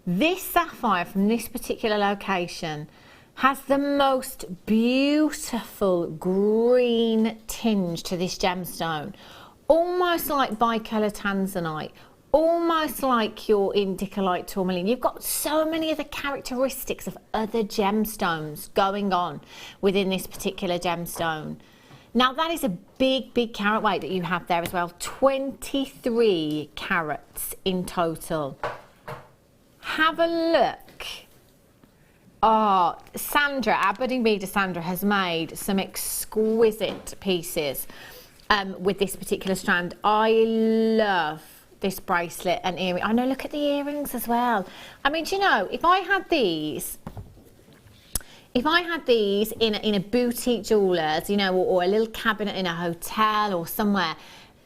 B: this sapphire from this particular location has the most beautiful green tinge to this gemstone. Almost like bicolour tanzanite, almost like your indicolite tourmaline. You've got so many of the characteristics of other gemstones going on within this particular gemstone. Now that is a big carat weight that you have there as well. 23 carats in total. Have a look. Oh, Sandra, our budding beader Sandra, has made some exquisite pieces with this particular strand. I love this bracelet and earring. I know, look at the earrings as well. I mean, do you know, if I had these in a boutique jeweller's, you know, or a little cabinet in a hotel or somewhere,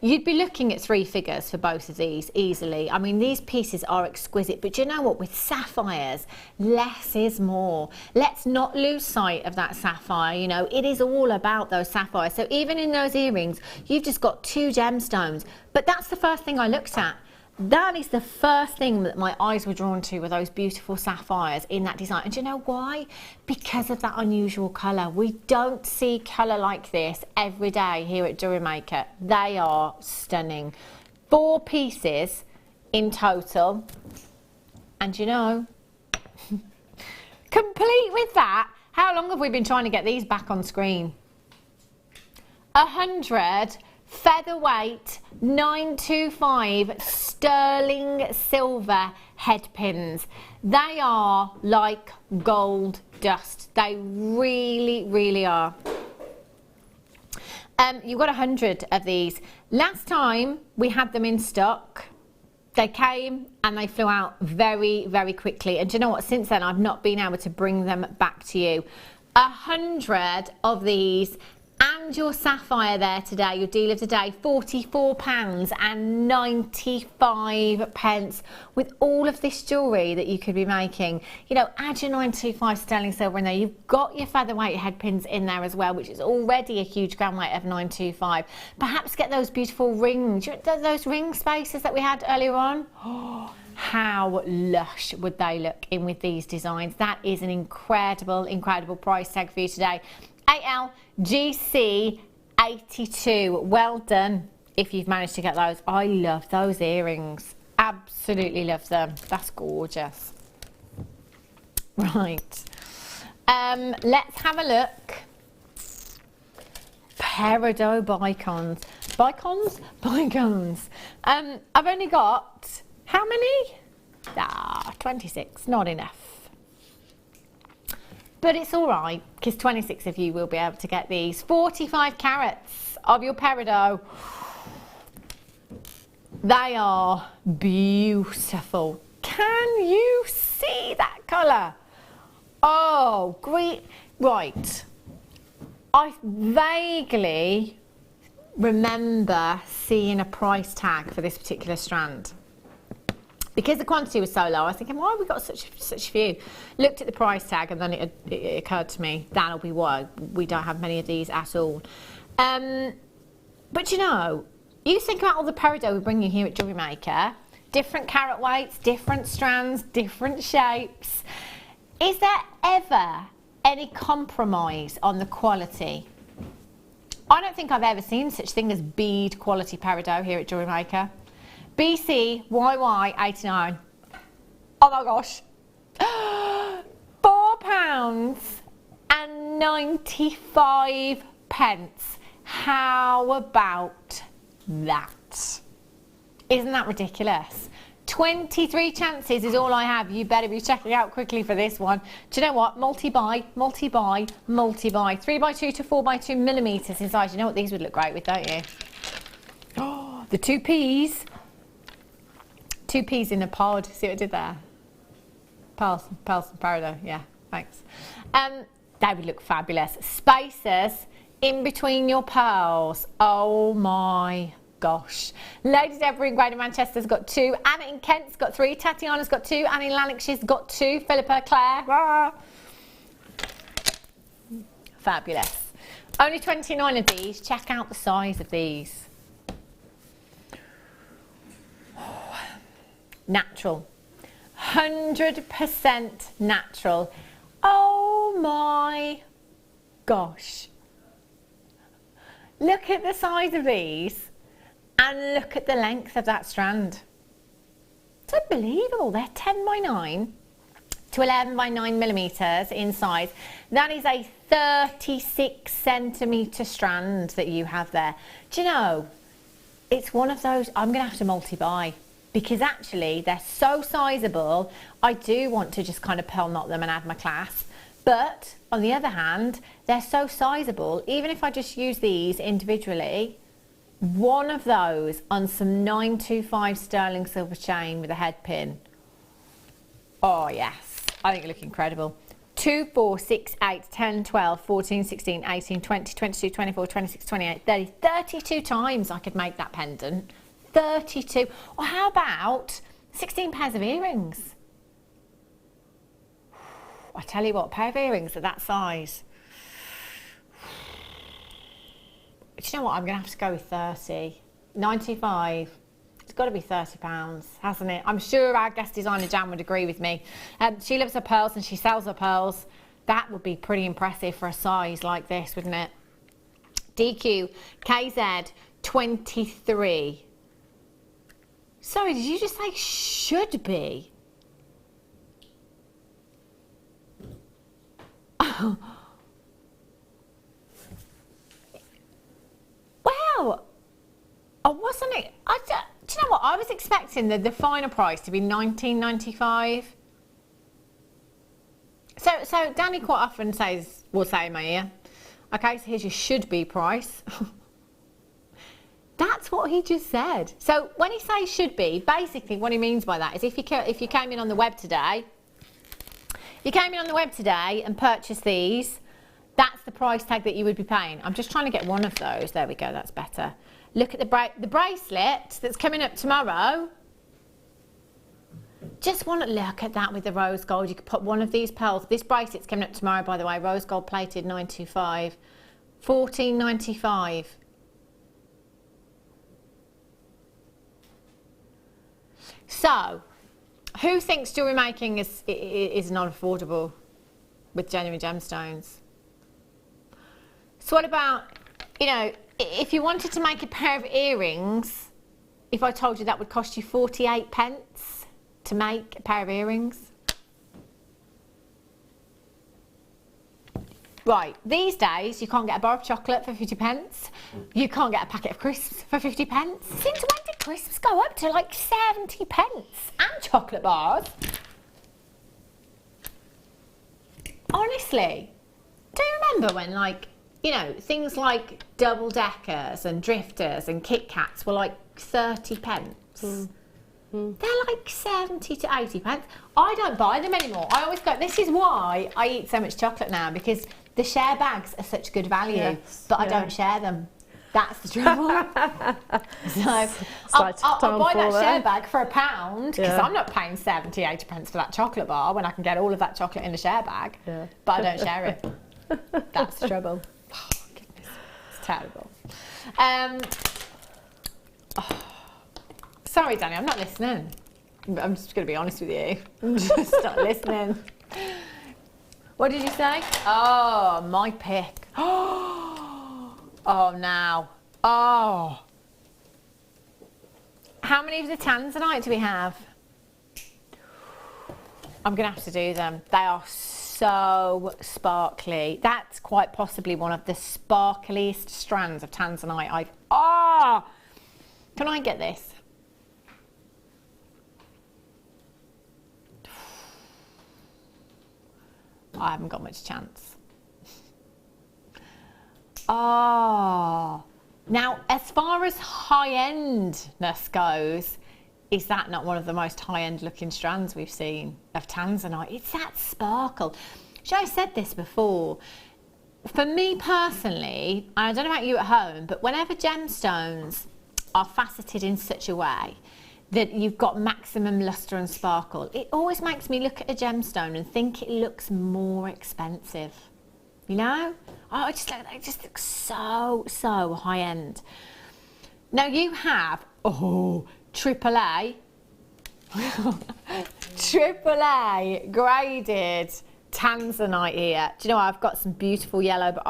B: you'd be looking at 3 figures for both of these easily. I mean, these pieces are exquisite, but do you know what? With sapphires, less is more. Let's not lose sight of that sapphire, you know. It is all about those sapphires. So even in those earrings, you've just got 2 gemstones. But that's the first thing I looked at. That is the first thing that my eyes were drawn to, were those beautiful sapphires in that design. And do you know why? Because of that unusual colour. We don't see colour like this every day here at Jewellery Maker. They are stunning. 4 pieces in total. And you know, complete with that, how long have we been trying to get these back on screen? 100 featherweight 925 sterling silver head pins. They are like gold dust. They really are. You've got 100 of these. Last time we had them in stock, they came and they flew out very quickly. And do you know what? Since then, I've not been able to bring them back to you. 100 of these. And your sapphire there today, your deal of the day, £44.95 with all of this jewellery that you could be making. You know, add your 925 sterling silver in there. You've got your featherweight head pins in there as well, which is already a huge gram weight of 925. Perhaps get those beautiful rings, those ring spaces that we had earlier on. Oh, how lush would they look in with these designs? That is an incredible price tag for you today. ALGC82. Well done if you've managed to get those. I love those earrings. Absolutely love them. That's gorgeous. Right. Let's have a look. Peridot bicons. Bicons? I've only got, how many? 26. Not enough. But it's all right, because 26 of you will be able to get these. 45 carats of your peridot. They are beautiful. Can you see that colour? Oh, great. Right. I vaguely remember seeing a price tag for this particular strand. Because the quantity was so low, I was thinking, why have we got such few? Looked at the price tag, and then it occurred to me, that'll be why we don't have many of these at all. But you know, you think about all the peridot we bring you here at Jewellery Maker, different carat weights, different strands, different shapes. Is there ever any compromise on the quality? I don't think I've ever seen such thing as bead quality peridot here at Jewellery Maker. BCYY89. Oh my gosh. £4.95 95 pence. How about that? Isn't that ridiculous? 23 chances is all I have. You better be checking out quickly for this one. Do you know what? Multi-buy, multi-buy, multi-buy. 3x2 to 4x2 millimetres in size. You know what these would look great with, don't you? Oh, the 2 peas. 2 peas in a pod. See what I did there? Pearls and powder. Yeah, thanks. They would look fabulous. Spacers in between your pearls. Oh my gosh. Lady Deborah in Greater Manchester's got 2. Anna in Kent's got 3. Tatiana's got 2. Annie in Lanarkshire's got 2. Philippa, Claire. Ah. Fabulous. Only 29 of these. Check out the size of these. Natural. 100% natural. Oh my gosh. Look at the size of these. And look at the length of that strand. It's unbelievable. They're 10 by 9 to 11 by 9 millimetres in size. That is a 36 centimetre strand that you have there. Do you know, it's one of those, I'm going to have to multi-buy, because actually they're so sizable. I do want to just kind of pearl knot them and add my clasp. But on the other hand, they're so sizable, even if I just use these individually, one of those on some 925 sterling silver chain with a head pin. Oh yes, I think you look incredible. 2, 4, 6, 8, 10, 12, 14, 16, 18, 20, 22, 24, 26, 28, 30, 32 times I could make that pendant. 32. Or how about 16 pairs of earrings? I tell you what, a pair of earrings at that size. Do you know what? I'm going to have to go with 30. 95. It's got to be £30, hasn't it? I'm sure our guest designer Jan would agree with me. She loves her pearls and she sells her pearls. That would be pretty impressive for a size like this, wouldn't it? DQ, KZ, 23. Sorry, did you just say should be? Oh. Wow, oh, wasn't it? Do you know what? I was expecting the final price to be £19.95. So Danny quite often will say in my ear, okay, so here's your should be price. That's what he just said. So when he says should be, basically what he means by that is if you came in on the web today, and purchased these, that's the price tag that you would be paying. I'm just trying to get one of those. There we go, that's better. Look at the bracelet that's coming up tomorrow. Just want to look at that with the rose gold. You could put one of these pearls. This bracelet's coming up tomorrow, by the way. Rose gold plated, 925. £14.95. So, who thinks jewellery making is not affordable with genuine gemstones? So what about, you know, if you wanted to make a pair of earrings, if I told you that would cost you 48 pence to make a pair of earrings? Right, these days you can't get a bar of chocolate for 50 pence. You can't get a packet of crisps for 50 pence. Since when did crisps go up to like 70 pence? And chocolate bars? Honestly, do you remember when, like, you know, things like double deckers and drifters and Kit Kats were like 30 pence? They're like 70 to 80 pence. I don't buy them anymore. I always go, this is why I eat so much chocolate now, because the share bags are such good value, but I don't share them. That's the trouble. So I'll buy that share bag for £1 because I'm not paying 70, 80 pence for that chocolate bar when I can get all of that chocolate in the share bag, but I don't share it. That's the trouble. Oh, goodness. It's terrible. Sorry, Danny, I'm not listening. I'm just going to be honest with you. I'm just not listening. What did you say? Oh, my pick. Oh, now. Oh. How many of the tanzanite do we have? I'm going to have to do them. They are so sparkly. That's quite possibly one of the sparkliest strands of tanzanite I've... Ah! Can I get this? I haven't got much chance. Oh, now as far as high-endness goes, is that not one of the most high-end looking strands we've seen of tanzanite? It's that sparkle. Joe said this before. For me personally, I don't know about you at home, but whenever gemstones are faceted in such a way that you've got maximum luster and sparkle, it always makes me look at a gemstone and think it looks more expensive. You know? Oh, it just looks so high end. Now you have, AAA, AAA graded tanzanite here. Do you know, I've got some beautiful yellow, but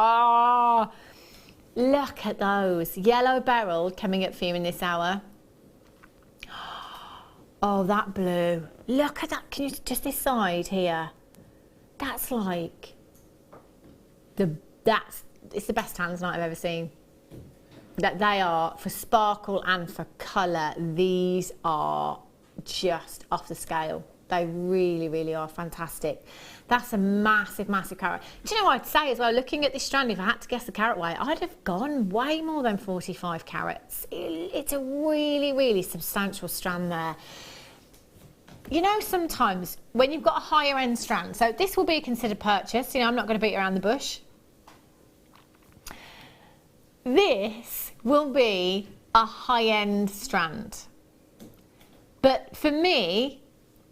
B: look at those. Yellow beryl coming up for you in this hour. Oh, that blue. Look at that. Can you just this side here? That's like it's the best tanzanite I've ever seen. That they are for sparkle and for colour. These are just off the scale. They really, really are fantastic. That's a massive, massive carat. Do you know what I'd say as well? Looking at this strand, if I had to guess the carat weight, I'd have gone way more than 45 carats. It's a really, really substantial strand there. You know, sometimes when you've got a higher end strand, so this will be a considered purchase. You know, I'm not going to beat around the bush. This will be a high end strand. But for me,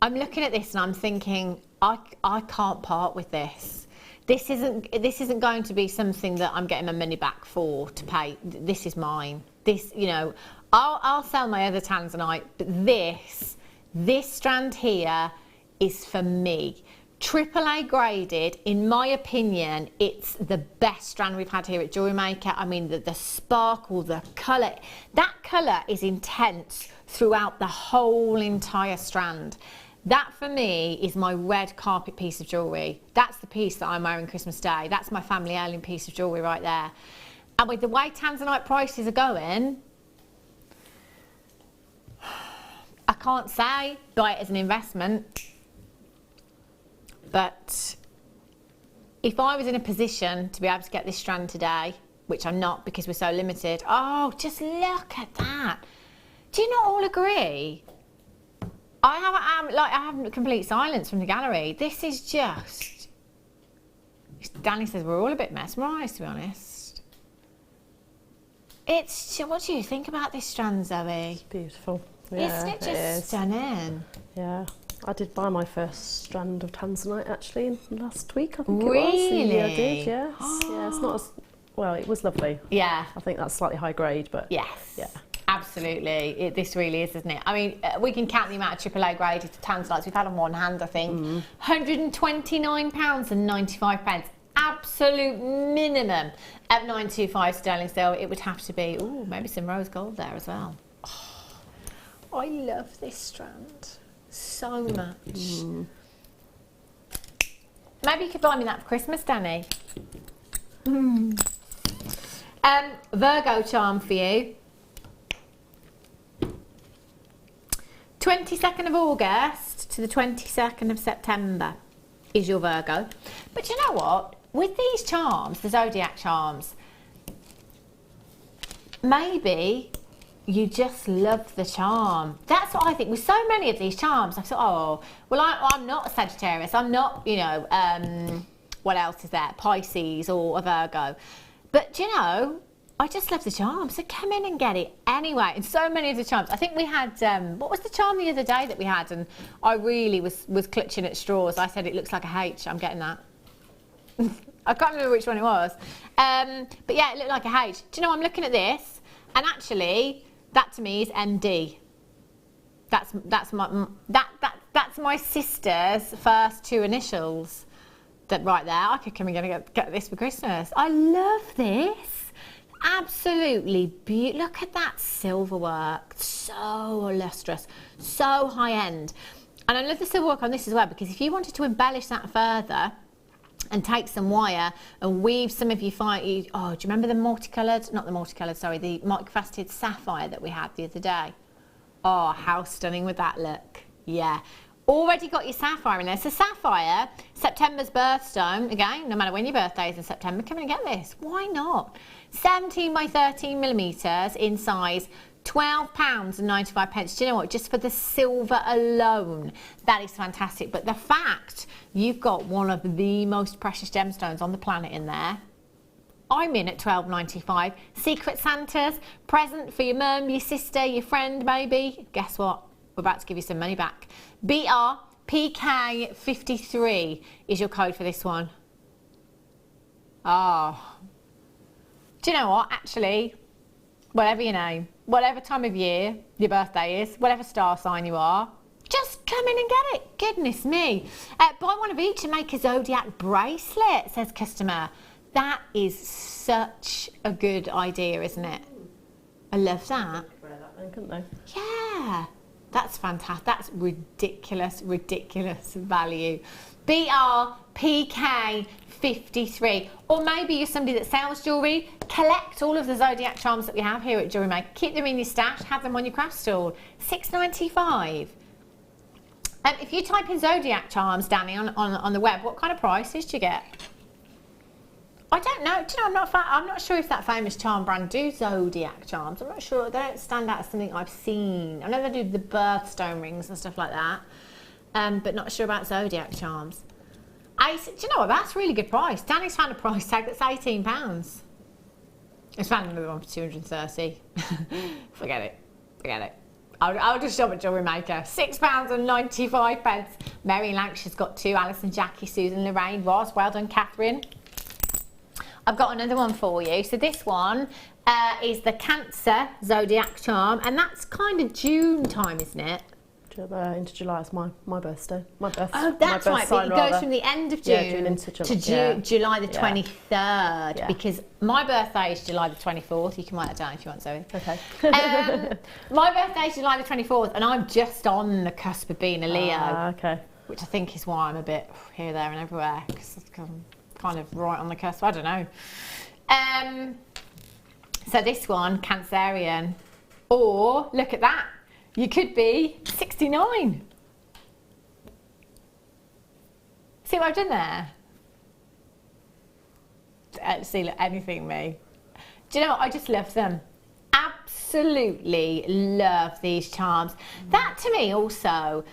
B: I'm looking at this and I'm thinking, I can't part with this. This isn't going to be something that I'm getting my money back for to pay. This is mine. This, you know, I'll sell my other tanzanite, but this strand here is for me. AAA graded, in my opinion, it's the best strand we've had here at Jewellery Maker. I mean, the sparkle, the colour. That colour is intense throughout the whole entire strand. That for me is my red carpet piece of jewellery. That's the piece that I'm wearing Christmas Day. That's my family heirloom piece of jewellery right there. And with the way tanzanite prices are going, I can't say buy it as an investment, but if I was in a position to be able to get this strand today, which I'm not because we're so limited, oh, just look at that. Do you not all agree? I have complete silence from the gallery. This is just... Danny says we're all a bit mesmerised, to be honest. It's... What do you think about this strand, Zoe?
C: It's beautiful. Yeah,
B: Isn't it just stunning?
C: Yeah. I did buy my first strand of tanzanite actually last week, I think
B: really?
C: It was. Yeah, I did, yes. Yeah, it's not as... Well, it was lovely.
B: Yeah.
C: I think that's slightly high grade, but...
B: Yes. Yeah. Absolutely, this really is, isn't it? I mean, we can count the amount of AAA graded tanzanites we've had on one hand, I think. £129.95. Absolute minimum at 925 sterling. So it would have to be, maybe some rose gold there as well. Oh, I love this strand so much. Maybe you could buy me that for Christmas, Danny. Virgo charm for you. 22nd of August to the 22nd of September is your Virgo. But you know what? With these charms, the zodiac charms, maybe you just love the charm. That's what I think. With so many of these charms, I thought, I'm not a Sagittarius. I'm not, you know, what else is there? Pisces or a Virgo. But, you know, I just love the charm, so come in and get it anyway. And so many of the charms. I think we had, what was the charm the other day that we had? And I really was clutching at straws. I said it looks like a H. I'm getting that. I can't remember which one it was. But yeah, it looked like a H. Do you know, I'm looking at this, and actually, that to me is MD. That's my sister's first two initials. That right there. I could come and get this for Christmas. I love this. Absolutely beautiful. Look at that silver work. So lustrous, so high end. And I love the silver work on this as well, because if you wanted to embellish that further, and take some wire and weave some of your fine. Oh, do you remember the multicoloured? Not the multicoloured, sorry, the multifaceted sapphire that we had the other day? Oh, how stunning would that look? Yeah. Already got your sapphire in there. So sapphire, September's birthstone. Again, no matter when your birthday is in September, come in and get this. Why not? 17 by 13 millimetres in size. £12.95. Do you know what? Just for the silver alone, that is fantastic. But the fact you've got one of the most precious gemstones on the planet in there, I'm in at £12.95. Secret Santas, present for your mum, your sister, your friend, maybe. Guess what? We're about to give you some money back. BRPK53 is your code for this one. Oh. Do you know what? Actually, whatever your name, whatever time of year your birthday is, whatever star sign you are, just come in and get it. Goodness me. Buy one of each and make a zodiac bracelet, says customer. That is such a good idea, isn't it? I love that.
C: Couldn't they?
B: Yeah. That's fantastic. That's ridiculous, ridiculous value. BRPK53. Or maybe you're somebody that sells jewellery. Collect all of the zodiac charms that we have here at Jewellery Maker. Keep them in your stash. Have them on your craft stall. £6.95. If you type in zodiac charms, Danny, on the web, what kind of prices do you get? I don't know. Do you know, I'm not sure if that famous charm brand do zodiac charms. I'm not sure. They don't stand out as something I've seen. I know they do the birthstone rings and stuff like that, but not sure about zodiac charms. Do you know what? That's a really good price. Danny's found a price tag that's £18. It's found another one for 230. Forget it. Forget it. I'll just shop at Jewellery Maker. £6.95. Mary Lancashire's got 2. Alison, Jackie, Susan, Lorraine, Ross. Well done, Catherine. I've got another one for you. So this one is the Cancer Zodiac Charm, and that's kind of June time, isn't it?
C: Into July. It's my birthday.
B: Oh, that's right. But it goes from the end of June,
C: into
B: July the 23rd, because my birthday is July the 24th. You can write it down if you want, Zoe.
C: Okay.
B: My birthday is July the 24th, and I'm just on the cusp of being a Leo.
C: Okay.
B: Which I think is why I'm a bit here, there, and everywhere, because I'm kind of right on the cusp. I don't know. So this one, Cancerian, or look at that. You could be 69. See what I've done there? See, look, anything me. Do you know what? I just love them. Absolutely love these charms. That to me also,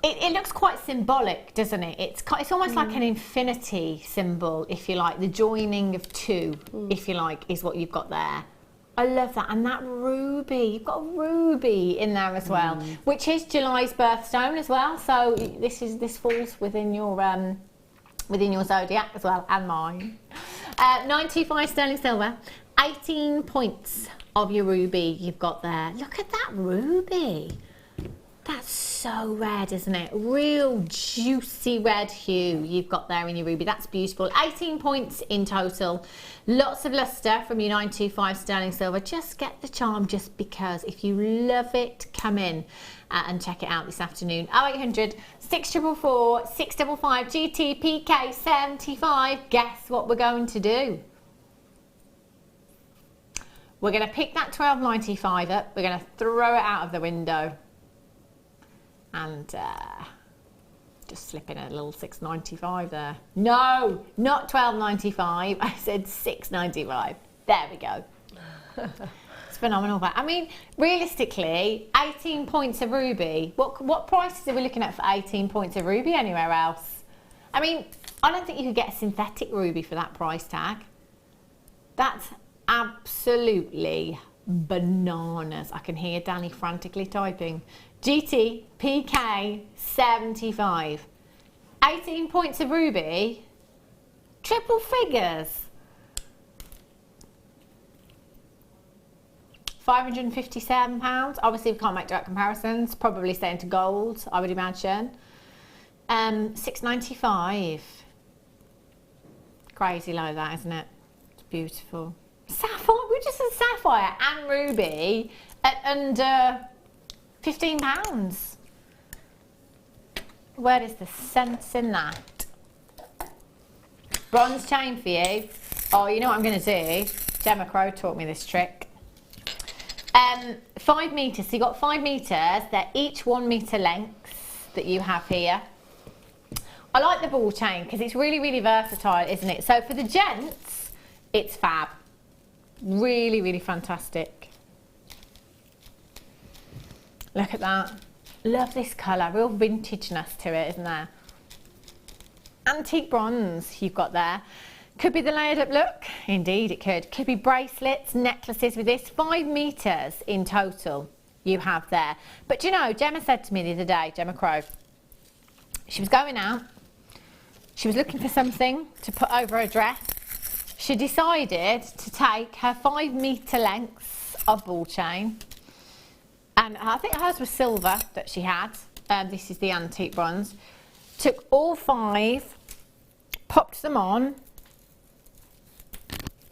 B: it looks quite symbolic, doesn't it? It's almost like an infinity symbol, if you like. The joining of two, if you like, is what you've got there. I love that. And that ruby, you've got a ruby in there as well, which is July's birthstone as well. So this falls within your zodiac as well, and mine. 95 sterling silver, 18 points of your ruby you've got there. Look at that ruby. That's so red, isn't it? Real juicy red hue you've got there in your ruby. That's beautiful. 18 points in total. Lots of lustre from your 925 sterling silver. Just get the charm just because. If you love it, come in and check it out this afternoon. 0800 644 655 GTPK 75. Guess what we're going to do? We're going to pick that £12.95 up. We're going to throw it out of the window. And just slip in a little £6.95 there. No, not £12.95. I said £6.95. There we go. It's phenomenal. I mean, realistically, 18 points of ruby. What prices are we looking at for 18 points of ruby anywhere else? I mean, I don't think you could get a synthetic ruby for that price tag. That's absolutely bananas. I can hear Danny frantically typing. GTPK 75. 18 points of ruby. Triple figures. £557. Obviously, we can't make direct comparisons. Probably staying to gold, I would imagine. £6.95. Crazy low, that, isn't it? It's beautiful. Sapphire. We just said sapphire and ruby at under £15. Where is the sense in that? Bronze chain for you. Oh, you know what I'm going to do? Gemma Crow taught me this trick. 5 metres, so you've got 5 metres, they're each 1 metre lengths that you have here. I like the ball chain because it's really, really versatile, isn't it? So for the gents, it's fab. Really, really fantastic. Look at that. Love this colour, real vintageness to it, isn't there? Antique bronze you've got there. Could be the layered up look. Indeed it could. Could be bracelets, necklaces with this. 5 metres in total you have there. But do you know, Gemma said to me the other day, Gemma Crow, she was going out, she was looking for something to put over her dress. She decided to take her 5 metre lengths of ball chain, and I think hers was silver that she had. This is the antique bronze. Took all 5, popped them on,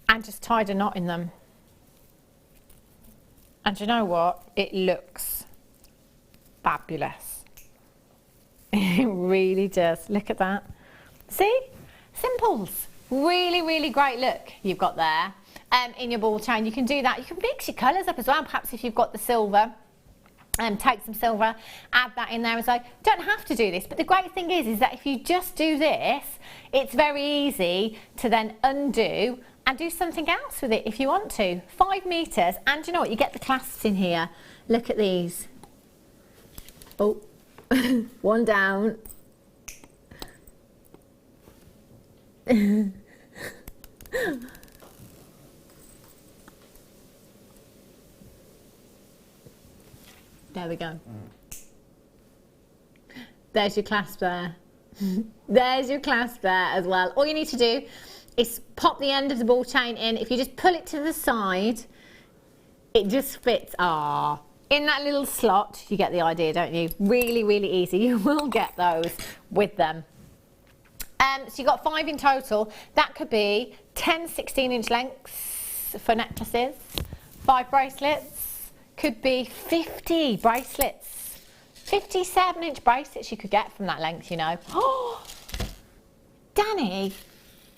B: and just tied a knot in them. And you know what? It looks fabulous. It really does. Look at that. See? Simples. Really, really great look you've got there in your ball chain. You can do that. You can mix your colours up as well. Perhaps if you've got the silver, take some silver, add that in there as well. You don't have to do this, but the great thing is that if you just do this, it's very easy to then undo and do something else with it if you want to. 5 metres, and you know what? You get the clasps in here. Look at these. Oh, one down. There we go. There's your clasp there. There's your clasp there as well. All you need to do is pop the end of the ball chain in. If you just pull it to the side, it just fits. In that little slot. You get the idea, don't you? Really, really easy. You will get those with them. So you've got 5 in total. That could be 10 16-inch lengths for necklaces, 5 bracelets, could be 50 bracelets, 57-inch bracelets you could get from that length, you know. Oh, Danny,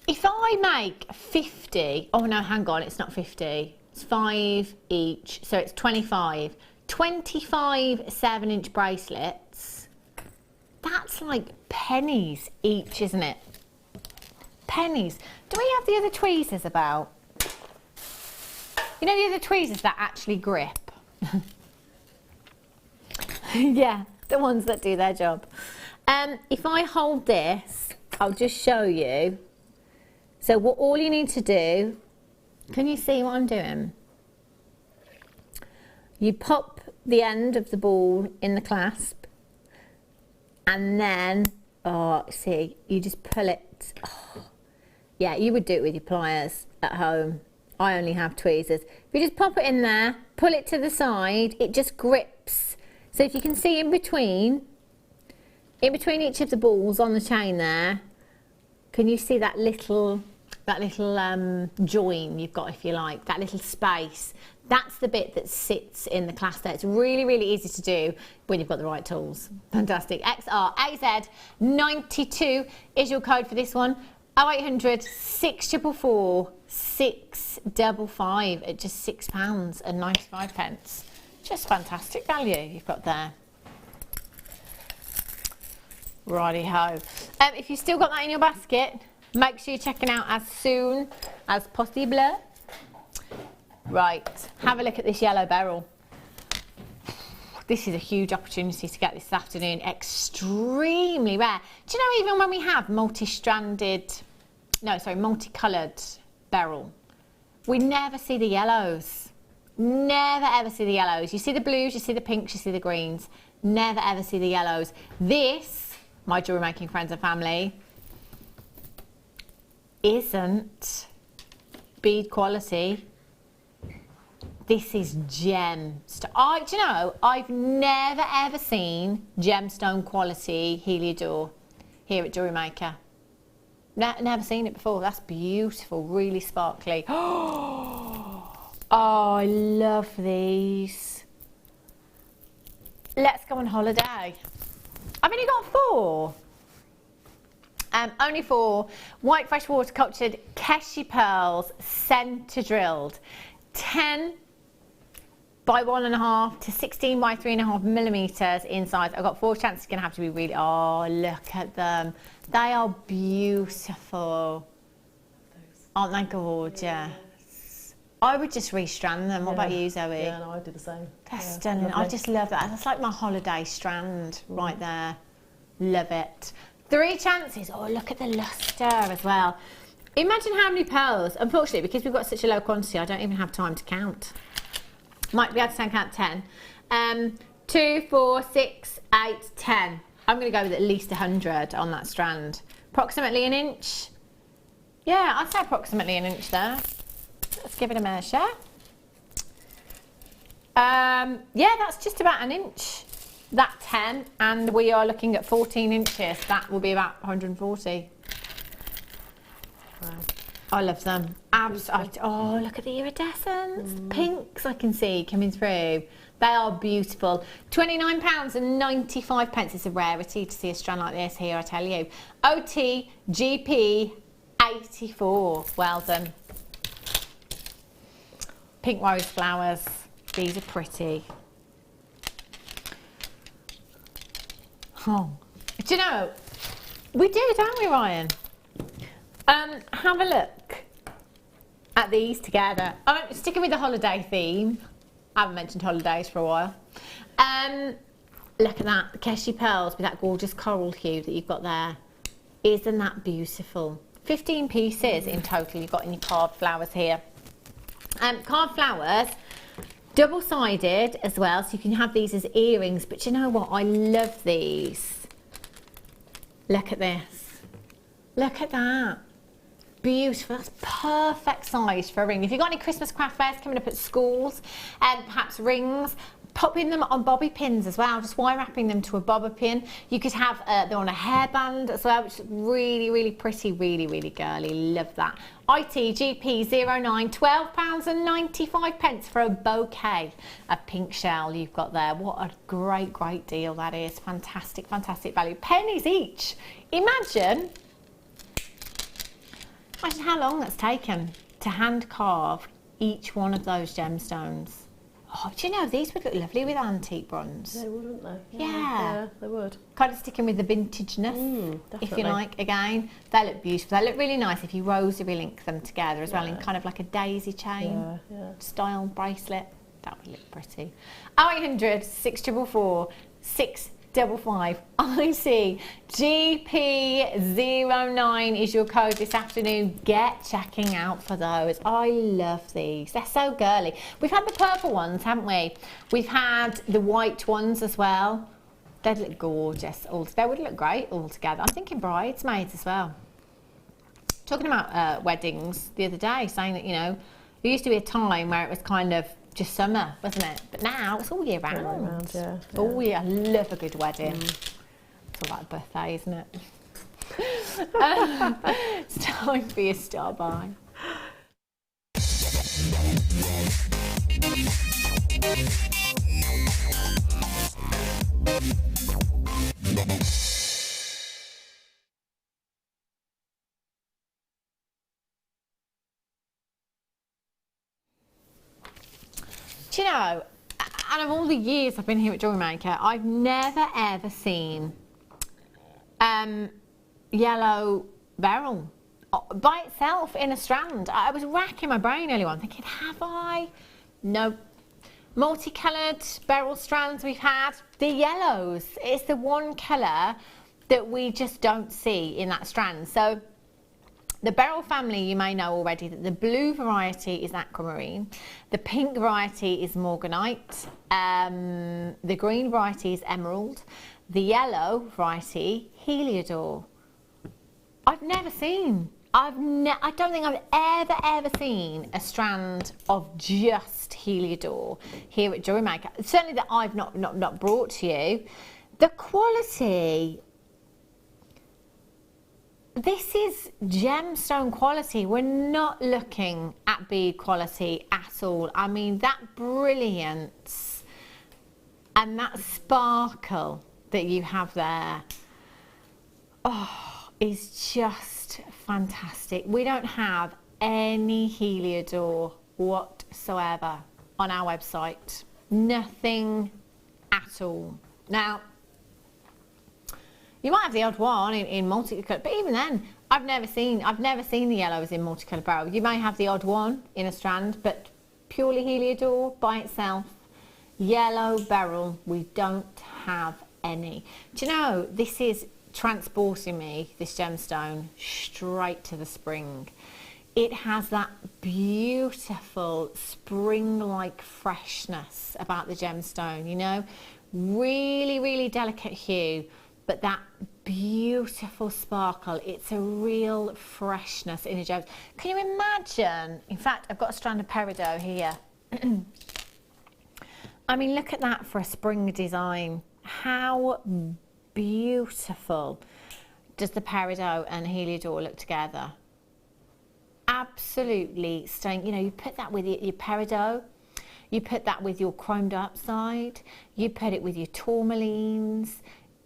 B: if I make 50, oh no, hang on, it's not 50, it's 5 each, so it's 25 7-inch bracelets. That's like pennies each, isn't it? Pennies. Do we have the other tweezers about? You know the other tweezers that actually grip? Yeah, the ones that do their job. If I hold this, I'll just show you. So what all you need to do, can you see what I'm doing? You pop the end of the ball in the clasp, and then, see, you just pull it. Oh, yeah, you would do it with your pliers at home. I only have tweezers. If you just pop it in there, pull it to the side, it just grips. So if you can see in between each of the balls on the chain there, can you see that little join you've got, if you like, that little space? That's the bit that sits in the clasp there. It's really, really easy to do when you've got the right tools. Fantastic. XRAZ92 is your code for this one. 0800 644 655 at just £6.95. Just fantastic value you've got there. Righty-ho. If you've still got that in your basket, make sure you're checking out as soon as possible. Right, have a look at this yellow beryl. This is a huge opportunity to get this afternoon. Extremely rare. Do you know, even when we have multi-coloured beryl, we never see the yellows. Never ever see the yellows. You see the blues, you see the pinks, you see the greens. Never ever see the yellows. This, my jewellery making friends and family, isn't bead quality. This is gemstone. Do you know, I've never ever seen gemstone quality Heliodor here at Jewellery Maker. Never seen it before. That's beautiful, really sparkly. Oh, I love these. Let's go on holiday. I've only got 4. Only for white freshwater cultured Keshi pearls, centre drilled, 10 by 1.5 to 16 by 3.5 millimeters in size. I've got 4 chances. It's gonna have to be really, oh, look at them. They are beautiful. Aren't they gorgeous? Yeah. I would just restrand them. What about you, Zoe?
C: Yeah, no, I do the same.
B: They're stunning.
C: Lovely.
B: I just love that. That's like my holiday strand right there. Love it. 3 chances. Oh, look at the luster as well. Imagine how many pearls. Unfortunately, because we've got such a low quantity, I don't even have time to count. Might be able to count 10. 2, 4, 6, 8, 10. I'm going to go with at least 100 on that strand. Approximately an inch. Yeah, I'd say approximately an inch there. Let's give it a measure. Yeah, that's just about an inch. That 10, and we are looking at 14 inches. That will be about 140. Wow. I love them. Oh, look at the iridescence. Pinks I can see coming through. They are beautiful. £29.95. It's a rarity to see a strand like this here, I tell you. OTGP 84. Well done. Pink rose flowers. These are pretty. Oh, do you know, we do, don't we, Ryan? Have a look at these together. I'm sticking with the holiday theme. I haven't mentioned holidays for a while. Look at that, the Keshi pearls with that gorgeous coral hue that you've got there. Isn't that beautiful? 15 pieces in total you've got in your carved flowers here. Carved flowers, double-sided as well, so you can have these as earrings. But you know what? I love these. Look at this. Look at that. Beautiful. That's perfect size for a ring. If you've got any Christmas craft fairs coming up at schools, and perhaps rings, popping them on bobby pins as well, just wire wrapping them to a bobby pin. You could have them on a hairband as well, which is really, really pretty, really, really girly. Love that. ITGP09, £12.95 for a bouquet of pink shell you've got there. What a great, great deal that is. Fantastic, fantastic value. Pennies each. Imagine how long that's taken to hand carve each one of those gemstones. Oh, do you know, these would look lovely with antique bronze.
C: They would, wouldn't they?
B: Yeah,
C: they would.
B: Kind of sticking with the vintageness, if you like, again. They look beautiful. They look really nice if you rosary link them together as well in kind of like a daisy chain style bracelet. That would look pretty. 0800 644 655 ICGP09 is your code this afternoon. Get checking out for those. I love these. They're so girly. We've had the purple ones, haven't we? We've had the white ones as well. They'd look gorgeous. They would look great all together. I'm thinking bridesmaids as well. Talking about weddings the other day, saying that, you know, there used to be a time where it was kind of just summer, wasn't it? But now it's all year round. Oh yeah, I love a good wedding. It's all like a birthday, isn't it? It's time for your star buy. Do you know, out of all the years I've been here at Jewellery Maker, I've never ever seen yellow beryl by itself in a strand. I was racking my brain earlier on thinking, have I? No. Multicoloured beryl strands we've had, the yellows. It's the one colour that we just don't see in that strand. So the beryl family, you may know already that the blue variety is aquamarine, the pink variety is morganite, the green variety is emerald, the yellow variety, heliodor. I've never seen, I don't think I've ever seen a strand of just heliodor here at Jewellery Maker. Certainly that I've not brought to you. The quality, this is gemstone quality. We're not looking at bead quality at all. I mean, that brilliance and that sparkle that you have there, oh, is just fantastic. We don't have any Heliodor whatsoever on our website. Nothing at all. Now, you might have the odd one in multicolour, but even then, I've never seen the yellows in multicolour beryl. You may have the odd one in a strand, but purely Heliodor by itself, yellow beryl, we don't have any. Do you know, this is transporting me, this gemstone, straight to the spring. It has that beautiful spring-like freshness about the gemstone, you know, really, really delicate hue, but that beautiful sparkle. It's a real freshness in a gem. Can you imagine? In fact, I've got a strand of peridot here. I mean, look at that for a spring design. How beautiful does the peridot and Heliodor look together? Absolutely stunning. You know, you put that with your peridot, you put that with your chromed up side, you put it with your tourmalines.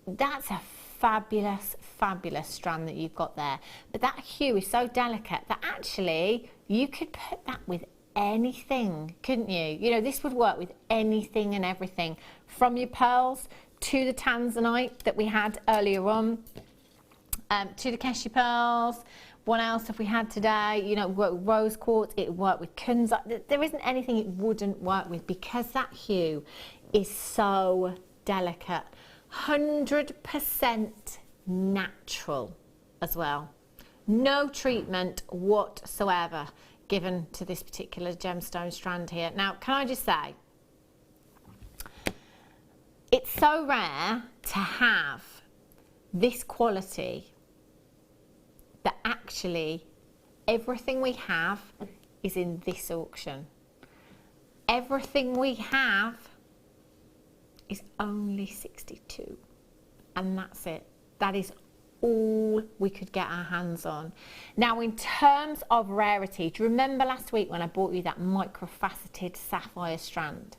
B: That's a fabulous, fabulous strand that you've got there. But that hue is so delicate that actually you could put that with anything, couldn't you? You know, this would work with anything and everything, from your pearls to the tanzanite that we had earlier on, to the Keshi pearls. What else have we had today? You know, rose quartz, it would work with kunzite. There isn't anything it wouldn't work with, because that hue is so delicate. 100% natural as well. No treatment whatsoever given to this particular gemstone strand here. Now, can I just say, it's so rare to have this quality that actually everything we have is in this auction. Everything we have is only 62, and that's it. That is all we could get our hands on. Now, in terms of rarity, do you remember last week when I brought you that microfaceted sapphire strand?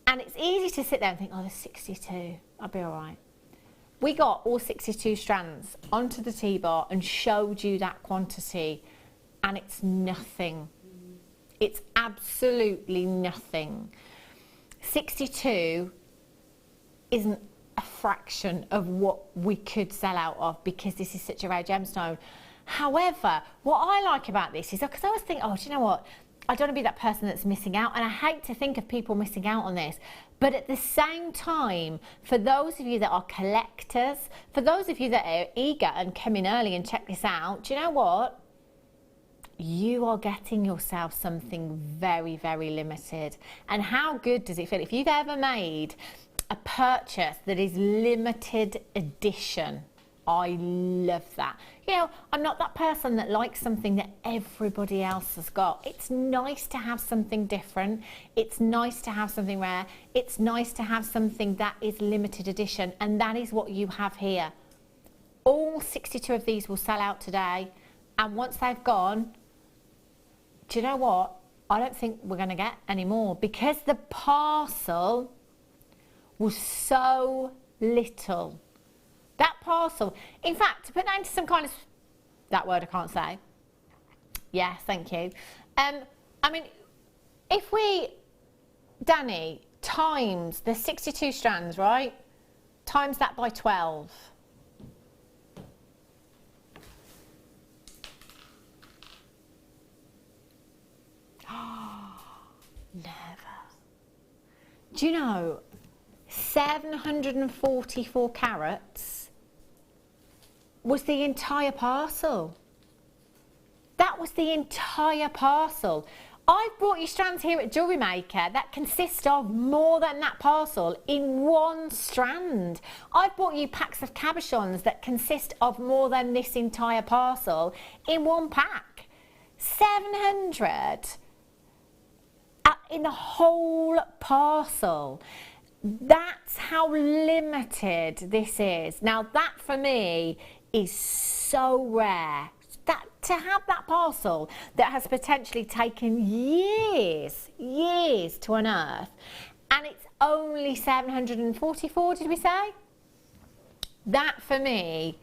B: And it's easy to sit there and think, oh, there's 62, I'll be all right. We got all 62 strands onto the T-bar and showed you that quantity, and it's nothing. It's absolutely nothing. 62 isn't a fraction of what we could sell out of, because this is such a rare gemstone. However, what I like about this is, because I always think, oh, do you know what? I don't want to be that person that's missing out, and I hate to think of people missing out on this. But at the same time, for those of you that are collectors, for those of you that are eager and come in early and check this out, do you know what? You are getting yourself something very, very limited. And how good does it feel? If you've ever made a purchase that is limited edition, I love that. You know, I'm not that person that likes something that everybody else has got. It's nice to have something different. It's nice to have something rare. It's nice to have something that is limited edition, and that is what you have here. All 62 of these will sell out today, and once they've gone, do you know what? I don't think we're going to get any more, because the parcel was so little. That parcel, in fact, to put that into some kind of, that word I can't say. Yes, thank you. I mean, if we, Danny, times the 62 strands, right? Times that by 12. Never. Do you know, 744 carats was the entire parcel. That was the entire parcel. I've brought you strands here at Jewellery Maker that consist of more than that parcel in one strand. I've brought you packs of cabochons that consist of more than this entire parcel in one pack. 700 in the whole parcel. That's how limited this is. Now that for me is so rare. That to have that parcel that has potentially taken years to unearth, and it's only 744, did we say? That for me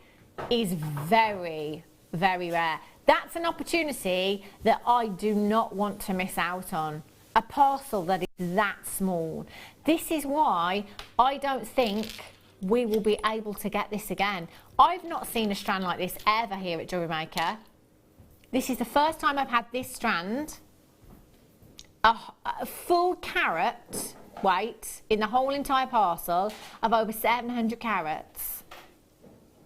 B: is very, very rare. That's an opportunity that I do not want to miss out on. A parcel that is that small. This is why I don't think we will be able to get this again. I've not seen a strand like this ever here at Jewellery Maker. This is the first time I've had this strand, a full carat weight in the whole entire parcel of over 700 carats.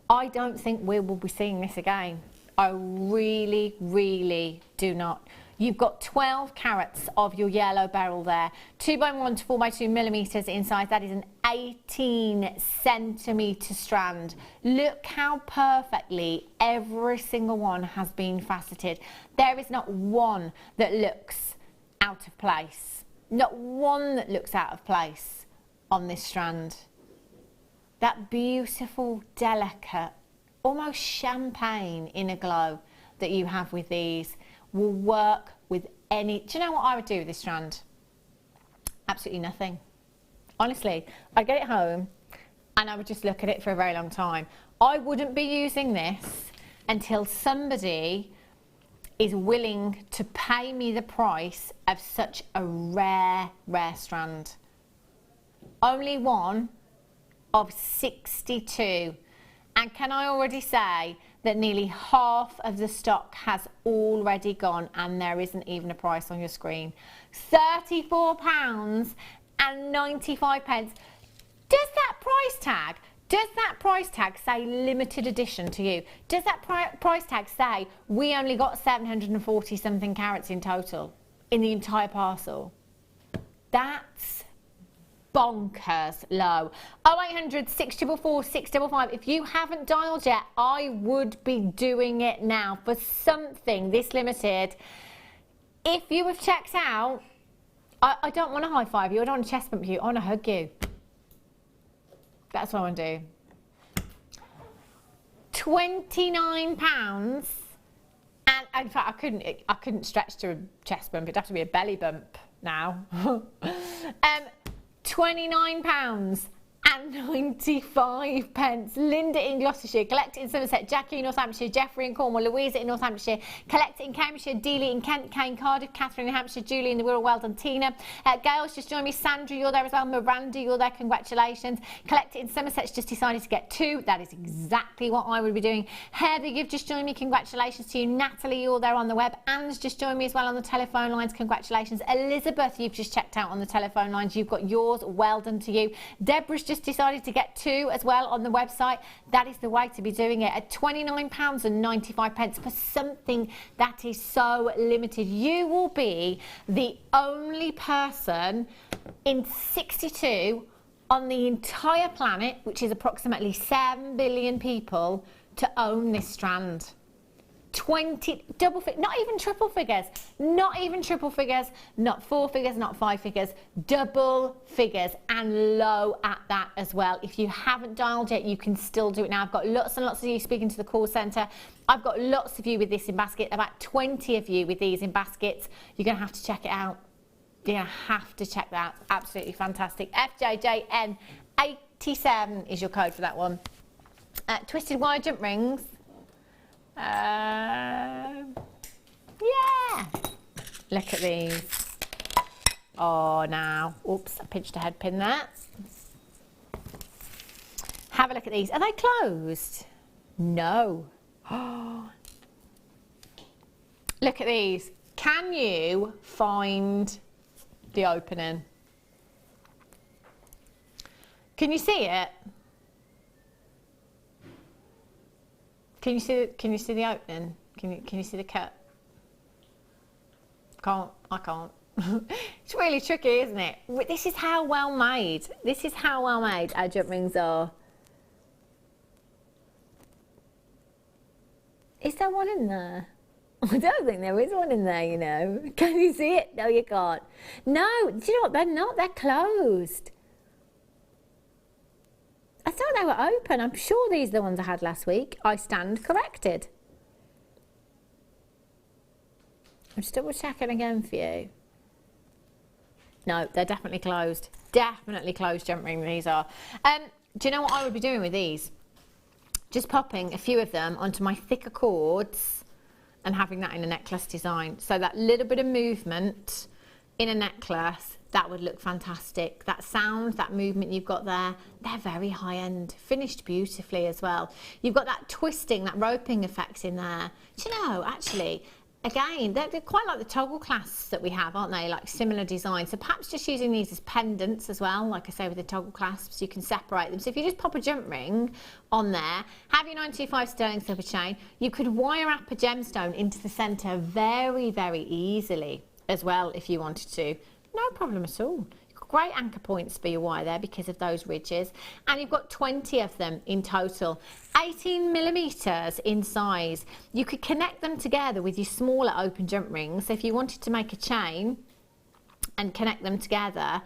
B: I don't think we will be seeing this again. I really, really do not. You've got 12 carats of your yellow beryl there, 2x1 to 4x2 millimeters in size. That is an 18 centimeter strand. Look how perfectly every single one has been faceted. There is not one that looks out of place. Not one that looks out of place on this strand. That beautiful, delicate, almost champagne inner glow that you have with these will work with any... Do you know what I would do with this strand? Absolutely nothing. Honestly, I'd get it home and I would just look at it for a very long time. I wouldn't be using this until somebody is willing to pay me the price of such a rare, rare strand. Only one of 62. And can I already say that nearly half of the stock has already gone and there isn't even a price on your screen. £34.95. Does that price tag say limited edition to you? Does that price tag say we only got 740 something carats in total in the entire parcel? That's bonkers low. 0800 644 655. If you haven't dialed yet, I would be doing it now for something this limited. If you have checked out, I don't want to high five you, I don't want to chest bump you, I want to hug you. That's what I want to do. £29, and in fact I couldn't stretch to a chest bump, it'd have to be a belly bump now. £29.95. Linda in Gloucestershire, collect it in Somerset, Jackie in Northamptonshire, Jeffrey in Cornwall, Louisa in Northamptonshire, collect it in Cambridgeshire, Dealey in Kent, Kane, Cardiff, Catherine in Hampshire, Julie in the Wirral, well done, Tina. Gail's just joined me, Sandra, you're there as well, Miranda, you're there, congratulations. Collect it in Somerset's just decided to get 2, that is exactly what I would be doing. Heather, you've just joined me, congratulations to you. Natalie, you're there on the web. Anne's just joined me as well on the telephone lines, congratulations. Elizabeth, you've just checked out on the telephone lines, you've got yours, well done to you. Deborah's just decided to get 2 as well on the website. That is the way to be doing it at £29.95 for something that is so limited. You will be the only person in 62 on the entire planet, which is approximately 7 billion people, to own this strand. 20 double figures, not even triple figures, not 4 figures, not 5 figures, double figures, and low at that as well. If you haven't dialed yet, you can still do it now. I've got lots and lots of you speaking to the call centre. I've got lots of you with this in basket, about 20 of you with these in baskets. You're going to have to check it out. You're going to have to check that. Absolutely fantastic. FJJN87 is your code for that one. Twisted wire jump rings. Yeah, look at these. Oh, now, oops, I pinched a head pin there. Have a look at these. Are they closed? No. Look at these. Can you find the opening? Can you see it? Can you see the opening? Can you see the cut? I can't. It's really tricky, isn't it? This is how well made. This is how well made our jump rings are. Is there one in there? I don't think there is one in there, you know. Can you see it? No, you can't. No, do you know what? They're not. They're closed. I thought they were open. I'm sure these are the ones I had last week. I stand corrected. I'm just double checking again for you. No, they're definitely closed. Definitely closed jump ring these are. Do you know what I would be doing with these? just popping a few of them onto my thicker cords and having that in a necklace design. So that little bit of movement in a necklace, that would look fantastic. That sound, that movement you've got there, they're very high end, finished beautifully as well. You've got that twisting, that roping effect in there. Do you know, actually, again, they're quite like the toggle clasps that we have, aren't they? Like similar design. So perhaps just using these as pendants as well, like I say with the toggle clasps, you can separate them. So if you just pop a jump ring on there, have your 925 sterling silver chain, you could wire up a gemstone into the centre very, very easily as well if you wanted to. No problem at all. You've got great anchor points for your wire there because of those ridges. And you've got 20 of them in total. 18 millimetres in size. You could connect them together with your smaller open jump rings. So if you wanted to make a chain and connect them together,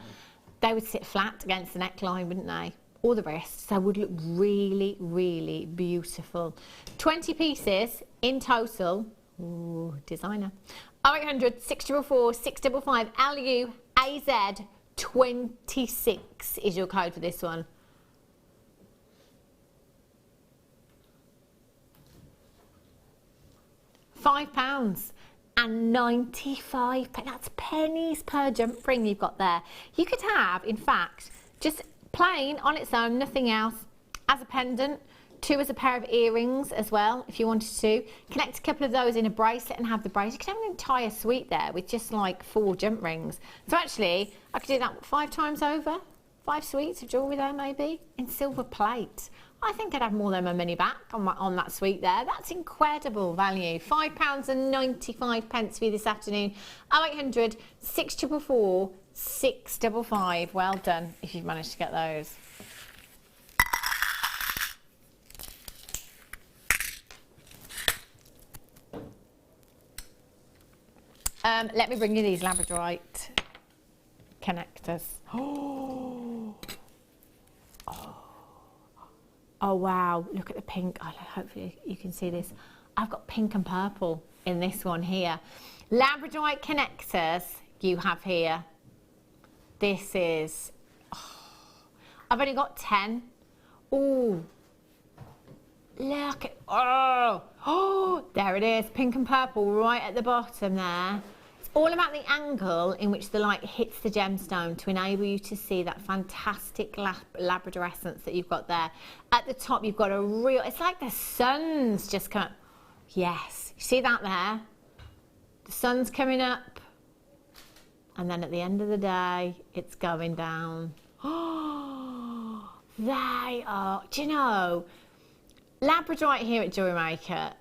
B: they would sit flat against the neckline, wouldn't they? Or the wrist. So it would look really, really beautiful. 20 pieces in total. Ooh, designer. 0800 644 655 LU AZ 26 is your code for this one. £5.95. That's pennies per jump ring you've got there. You could have, in fact, just plain on its own, nothing else, as a pendant. 2 as a pair of earrings as well, if you wanted to. Connect a couple of those in a bracelet and have the bracelet. You could have an entire suite there with just like 4 jump rings. So actually, I could do that 5 times over. 5 suites of jewellery there maybe, in silver plate. I think I'd have more than my money back on that suite there. That's incredible value. £5.95 for you this afternoon. 0800 644 655. Well done if you've managed to get those. Let me bring you these labradorite connectors. Oh wow, look at the pink. Oh, hopefully you can see this. I've got pink and purple in this one here. Labradorite connectors you have here. This is, I've only got 10. Oh, look at, there it is, pink and purple right at the bottom there. It's all about the angle in which the light hits the gemstone to enable you to see that fantastic Labrador essence that you've got there. At the top you've got a real, it's like the sun's just come, yes, you see that there? The sun's coming up and then at the end of the day it's going down. Oh, they are, do you know, Labradorite here at Jewellery Maker,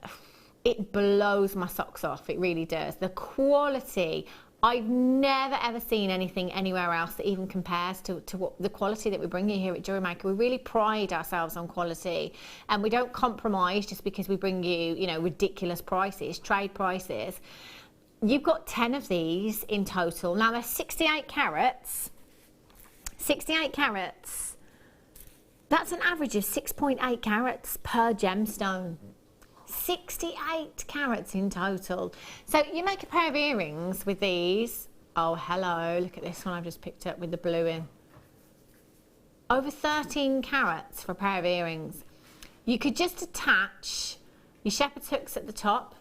B: it blows my socks off, it really does. The quality, I've never ever seen anything anywhere else that even compares to what the quality that we bring you here at Jewellery Maker. We really pride ourselves on quality and we don't compromise just because we bring you, you know, ridiculous prices, trade prices. You've got 10 of these in total. Now they're 68 carats. 68 carats. That's an average of 6.8 carats per gemstone. 68 carats in total. So you make a pair of earrings with these. Oh, hello, look at this one I've just picked up with the blue in. Over 13 carats for a pair of earrings. You could just attach your shepherd's hooks at the top,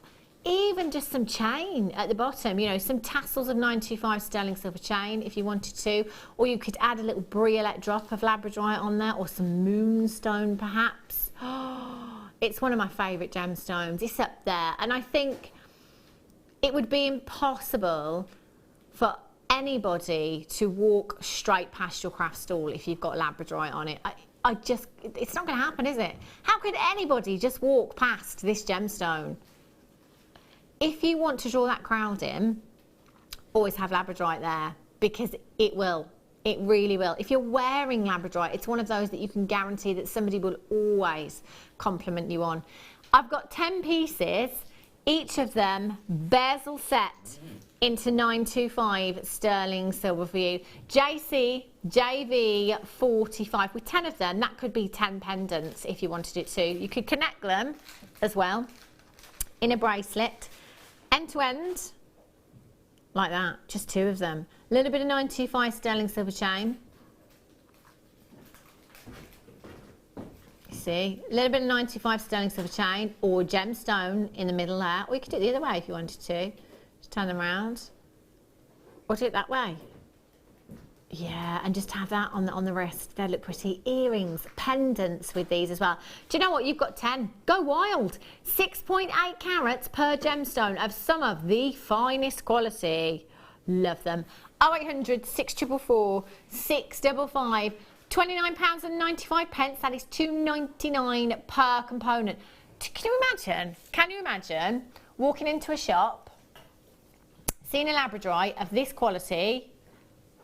B: even just some chain at the bottom, you know, some tassels of 925 sterling silver chain if you wanted to, or you could add a little briolette drop of labradorite on there, or some moonstone perhaps. Oh, it's one of my favourite gemstones. It's up there, and I think it would be impossible for anybody to walk straight past your craft stall if you've got labradorite on it. I just, it's not going to happen, is it? How could anybody just walk past this gemstone? If you want to draw that crowd in, always have labradorite there, because it will. It really will. If you're wearing labradorite, it's one of those that you can guarantee that somebody will always compliment you on. I've got 10 pieces, each of them bezel set into 925 sterling silver for you. JC, JV 45, with 10 of them, that could be 10 pendants if you wanted it to. You could connect them as well in a bracelet. End to end, like that, just 2 of them. A little bit of 925 sterling silver chain. see. A little bit of 95 sterling silver chain or gemstone in the middle there. Or you could do it the other way if you wanted to. Just turn them around. Or do it that way. Yeah, and just have that on the wrist. They look pretty. Earrings, pendants with these as well. Do you know what? You've got 10. Go wild. 6.8 carats per gemstone of some of the finest quality. Love them. 0800 644 655. £29.95. That is £2.99 per component. Can you imagine walking into a shop, seeing a labradorite of this quality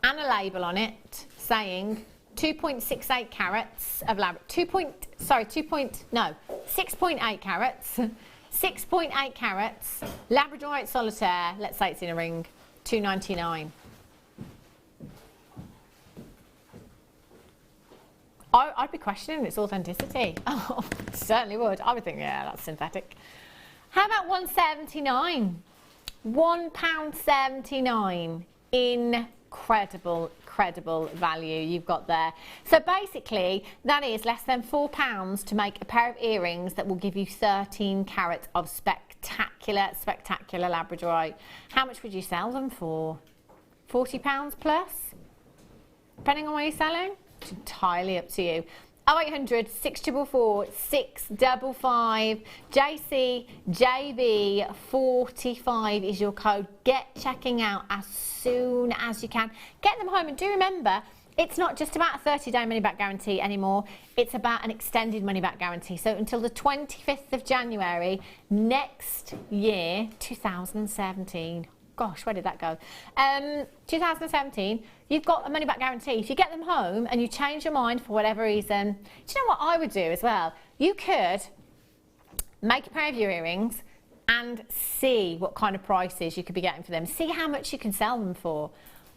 B: and a label on it saying 2.68 carats of 6.8 carats, 6.8 carats, labradorite solitaire, let's say it's in a ring, £2.99. I'd be questioning its authenticity. Oh, certainly would. I would think, yeah, that's synthetic. How about £1.79? £1.79. Incredible value you've got there. So basically, that is less than £4 to make a pair of earrings that will give you 13 carats of spectacular labradorite. How much would you sell them for? £40 plus? Depending on where you're selling? It's entirely up to you. 0800 644 655. JCJB45 is your code. Get checking out as soon as you can. Get them home, and do remember, it's not just about a 30-day money-back guarantee anymore. It's about an extended money-back guarantee. So until the 25th of January next year, 2017. Gosh, where did that go? 2017, you've got a money-back guarantee. If you get them home and you change your mind for whatever reason, do you know what I would do as well? You could make a pair of your earrings and see what kind of prices you could be getting for them. See how much you can sell them for.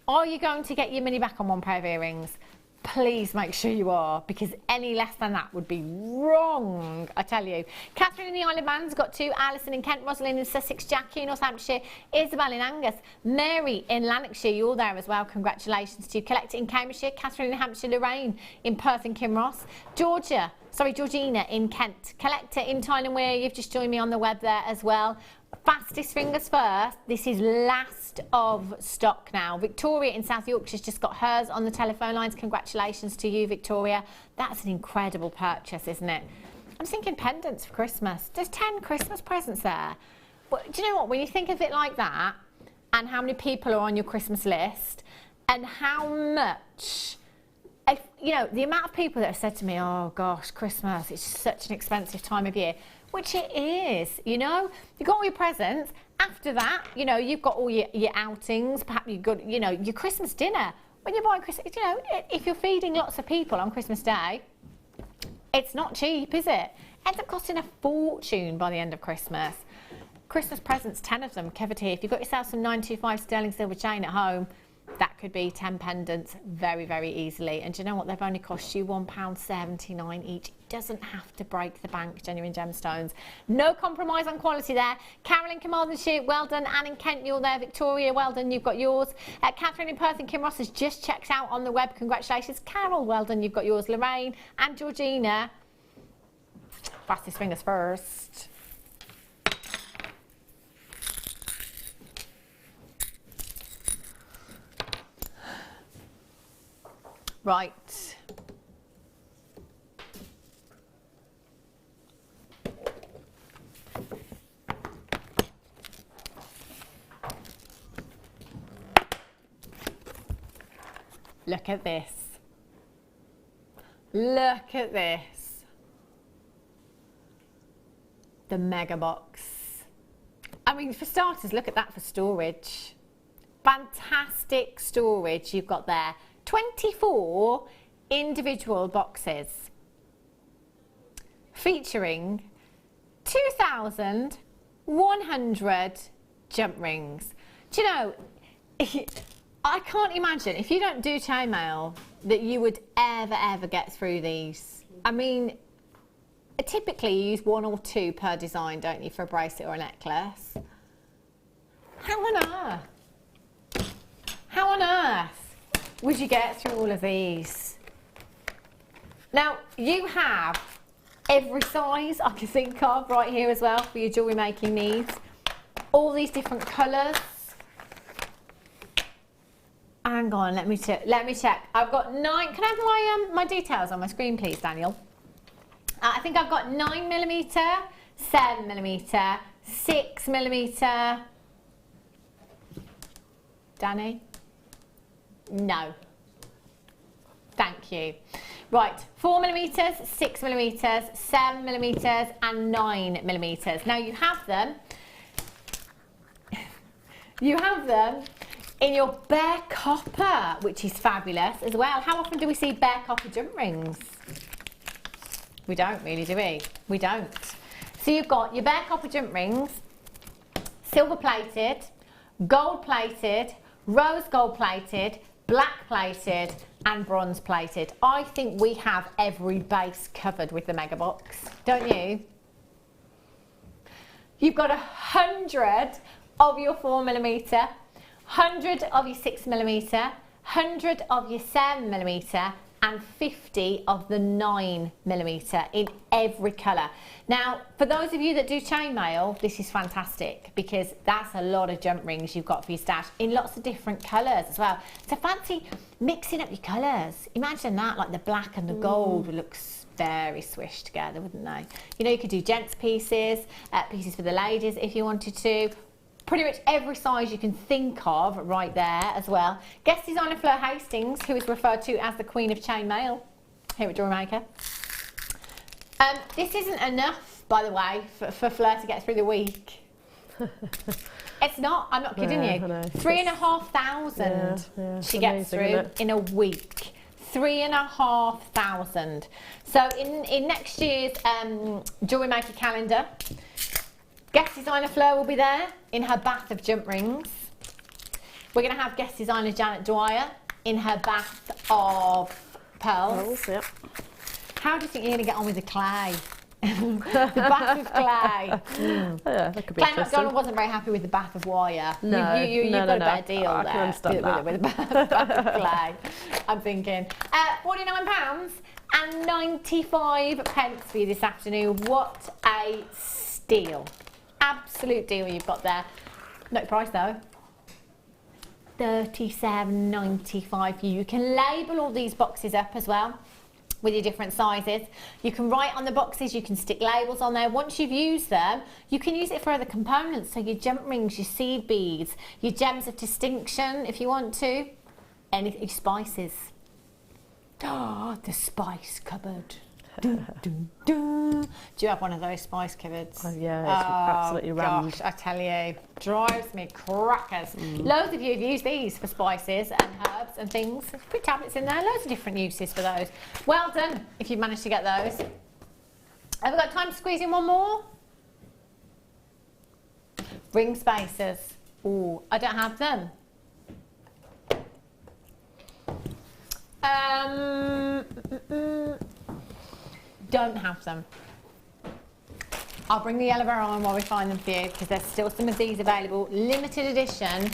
B: Are you going to get your money back on one pair of earrings? Please make sure you are, because any less than that would be wrong, I tell you. Catherine in the Isle of Man's got 2, Alison in Kent, Rosalind in Sussex, Jackie in Northamptonshire, Isabel in Angus, Mary in Lanarkshire, you're there as well, congratulations to you. Collector in Cambridgeshire, Catherine in Hampshire, Lorraine in Perth and Kinross, Georgina in Kent, Collector in Tyne and Wear, you've just joined me on the web there as well. Fastest fingers first, this is last of stock now. Victoria in South Yorkshire's just got hers on the telephone lines. Congratulations to you, Victoria. That's an incredible purchase, isn't it? I'm thinking pendants for Christmas. There's 10 Christmas presents there. But do you know what, when you think of it like that, and how many people are on your Christmas list, and how much, you know, the amount of people that have said to me, oh gosh, Christmas, it's such an expensive time of year. Which it is, you know. You've got all your presents. After that, you know, you've got all your outings. Perhaps you've got, you know, your Christmas dinner. When you're buying Christmas, you know, if you're feeding lots of people on Christmas Day, it's not cheap, is it? Ends up costing a fortune by the end of Christmas. Christmas presents, 10 of them, covered here. If you've got yourself some 925 sterling silver chain at home, that could be 10 pendants very easily. And do you know what? They've only cost you £1.79 each. It doesn't have to break the bank, genuine gemstones. No compromise on quality there. Carol in Carmarthenshire, well done. Anne in Kent, you're there. Victoria, well done, you've got yours. Catherine in Perth and Kinross has just checked out on the web. Congratulations. Carol, well done, you've got yours. Lorraine and Georgina. Fastest fingers first. Right. Look at this. Look at this. The mega box. I mean, for starters, look at that for storage. Fantastic storage you've got there. 24 individual boxes featuring 2,100 jump rings. Do you know, I can't imagine, if you don't do chainmail, that you would ever get through these. I mean, typically you use 1 or 2 per design, don't you, for a bracelet or a necklace? How on earth? How on earth would you get through all of these? Now, you have every size I can think of right here as well for your jewellery making needs. All these different colours. Hang on, let me check. I've got 9. Can I have my details on my screen, please, Daniel? I think I've got 9mm, 7mm, 6mm. Danny? No. Thank you. Right, 4mm, 6mm, 7mm, and 9mm. Now you have them. You have them in your bare copper, which is fabulous as well. How often do we see bare copper jump rings? We don't really, do we? We don't. So you've got your bare copper jump rings, silver plated, gold plated, rose gold plated, black plated, and bronze plated. I think we have every base covered with the mega box, don't you? You've got 100 of your 4mm, 100 of your 6mm, 100 of your 7mm, and 50 of the 9mm in every colour. Now, for those of you that do chainmail, this is fantastic because that's a lot of jump rings you've got for your stash in lots of different colours as well. So fancy mixing up your colours. Imagine that, like the black and the gold looks very swished together, wouldn't they? You know, you could do gents pieces, pieces for the ladies if you wanted to. Pretty much every size you can think of right there as well. Guest designer Fleur Hastings, who is referred to as the Queen of Chainmail here at Jewellery Maker. This isn't enough, by the way, for Fleur to get through the week. It's not, I'm not kidding you. 3,500 she gets through in a week. 3,500. So in next year's Jewellery Maker calendar, guest designer Fleur will be there in her bath of jump rings. We're going to have guest designer Janet Dwyer in her bath of pearls. Yep. How do you think you're going to get on with the clay? The bath of clay.
C: Yeah, that could be
B: Clay McDonald wasn't very happy with the bath of wire.
C: No,
B: you've got a better deal
C: I
B: there.
C: can understand that.
B: With the bath of clay. I'm thinking. £49 and 95 pence for you this afternoon. What a steal. Absolute deal you've got there. No price though. £37.95 for you. You can label all these boxes up as well with your different sizes. You can write on the boxes, you can stick labels on there. Once you've used them, you can use it for other components. So your jump rings, your seed beads, your gems of distinction if you want to. Anything, spices. Oh, the spice cupboard. Dun, dun, dun. Do you have one of those spice cupboards?
C: Oh, yeah, it's absolutely rammed.
B: Gosh, I tell you, drives me crackers. Loads of you have used these for spices and herbs and things. Put tablets in there, loads of different uses for those. Well done if you've managed to get those. Have we got time to squeeze in one more? Ring spacers. Ooh, I don't have them. Don't have them. I'll bring the yellow barrel on while we find them for you because there's still some of these available. Limited edition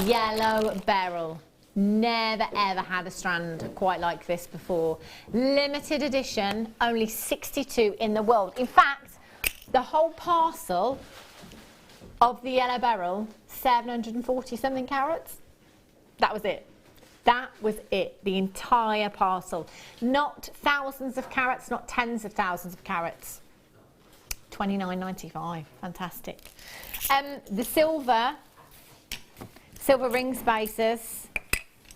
B: yellow beryl. Never ever had a strand quite like this before. Limited edition, only 62 in the world. In fact, the whole parcel of the yellow beryl, 740 something carats. That was it. That was it, the entire parcel. Not thousands of carats, not tens of thousands of carats. £29.95, fantastic. The silver ring spacers,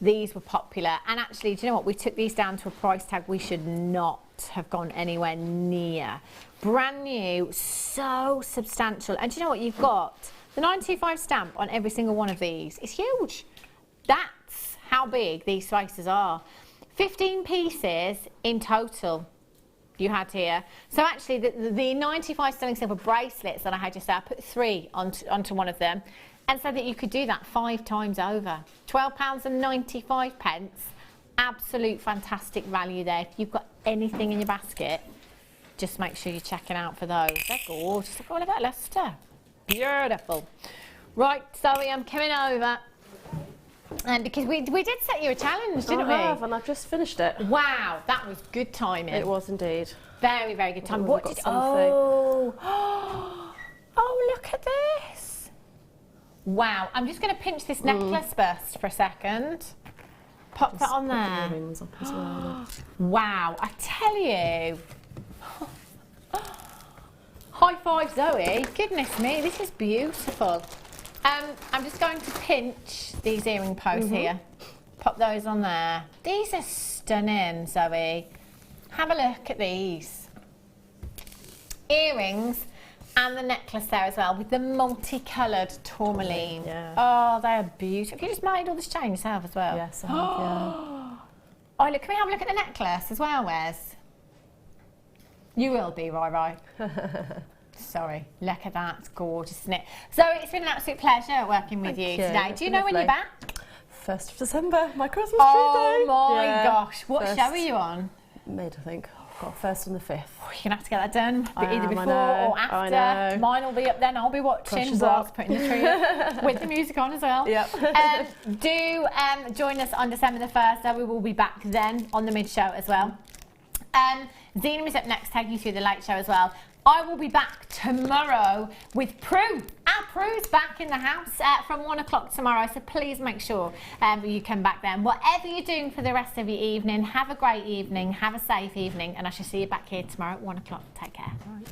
B: these were popular. And actually, do you know what? We took these down to a price tag we should not have gone anywhere near. Brand new, so substantial. And do you know what? You've got the 925 stamp on every single one of these. It's huge. That's how big these spacers are. 15 pieces in total you had here. So actually the 95 sterling silver bracelets that I had just there, I put 3 onto one of them, and so that you could do that 5 times over. £12.95. Absolute fantastic value there. If you've got anything in your basket, just make sure you're checking out for those. They're gorgeous. Look at all of that luster. Beautiful. Right, Zoe, I'm coming over. And because we did set you a challenge, didn't we?
C: I have, and I've just finished it.
B: Wow, that was good timing.
C: It was indeed.
B: Very, very good time. What did... Oh, look at this. Wow. I'm just going to pinch this necklace first for a second. Pop that on there.
C: The earrings up as well.
B: Wow. I tell you. High five, Zoe. Goodness me, this is beautiful. I'm just going to pinch these earring posts here. Pop those on there. These are stunning, Zoe. Have a look at these. Earrings and the necklace there as well with the multicoloured tourmaline.
C: Yeah.
B: Oh, they're beautiful. Have you just made all this chain yourself as well?
C: Yes, I have, yeah.
B: Oh, look, can we have a look at the necklace as well, Wes? You will be, right. Sorry, look at that, it's gorgeous, isn't it? Zoe, it's been an absolute pleasure working with you today. Do you know when you're back?
C: 1st of December, my Christmas tree day.
B: Oh my gosh, what show are you on?
C: Mid, I think. Got 1st and the 5th.
B: Oh, you're going to have to get that done, either before
C: know,
B: or after. Mine will be up then, I'll be watching whilst putting the tree up, with the music on as well.
C: Yep.
B: Do join us on December the 1st, we will be back then on the mid-show as well. Zena is up next, taking you through the late show as well. I will be back tomorrow with Prue. Our Prue's back in the house from 1 o'clock tomorrow, so please make sure you come back then. Whatever you're doing for the rest of your evening, have a great evening, have a safe evening, and I shall see you back here tomorrow at 1 o'clock. Take care. All right.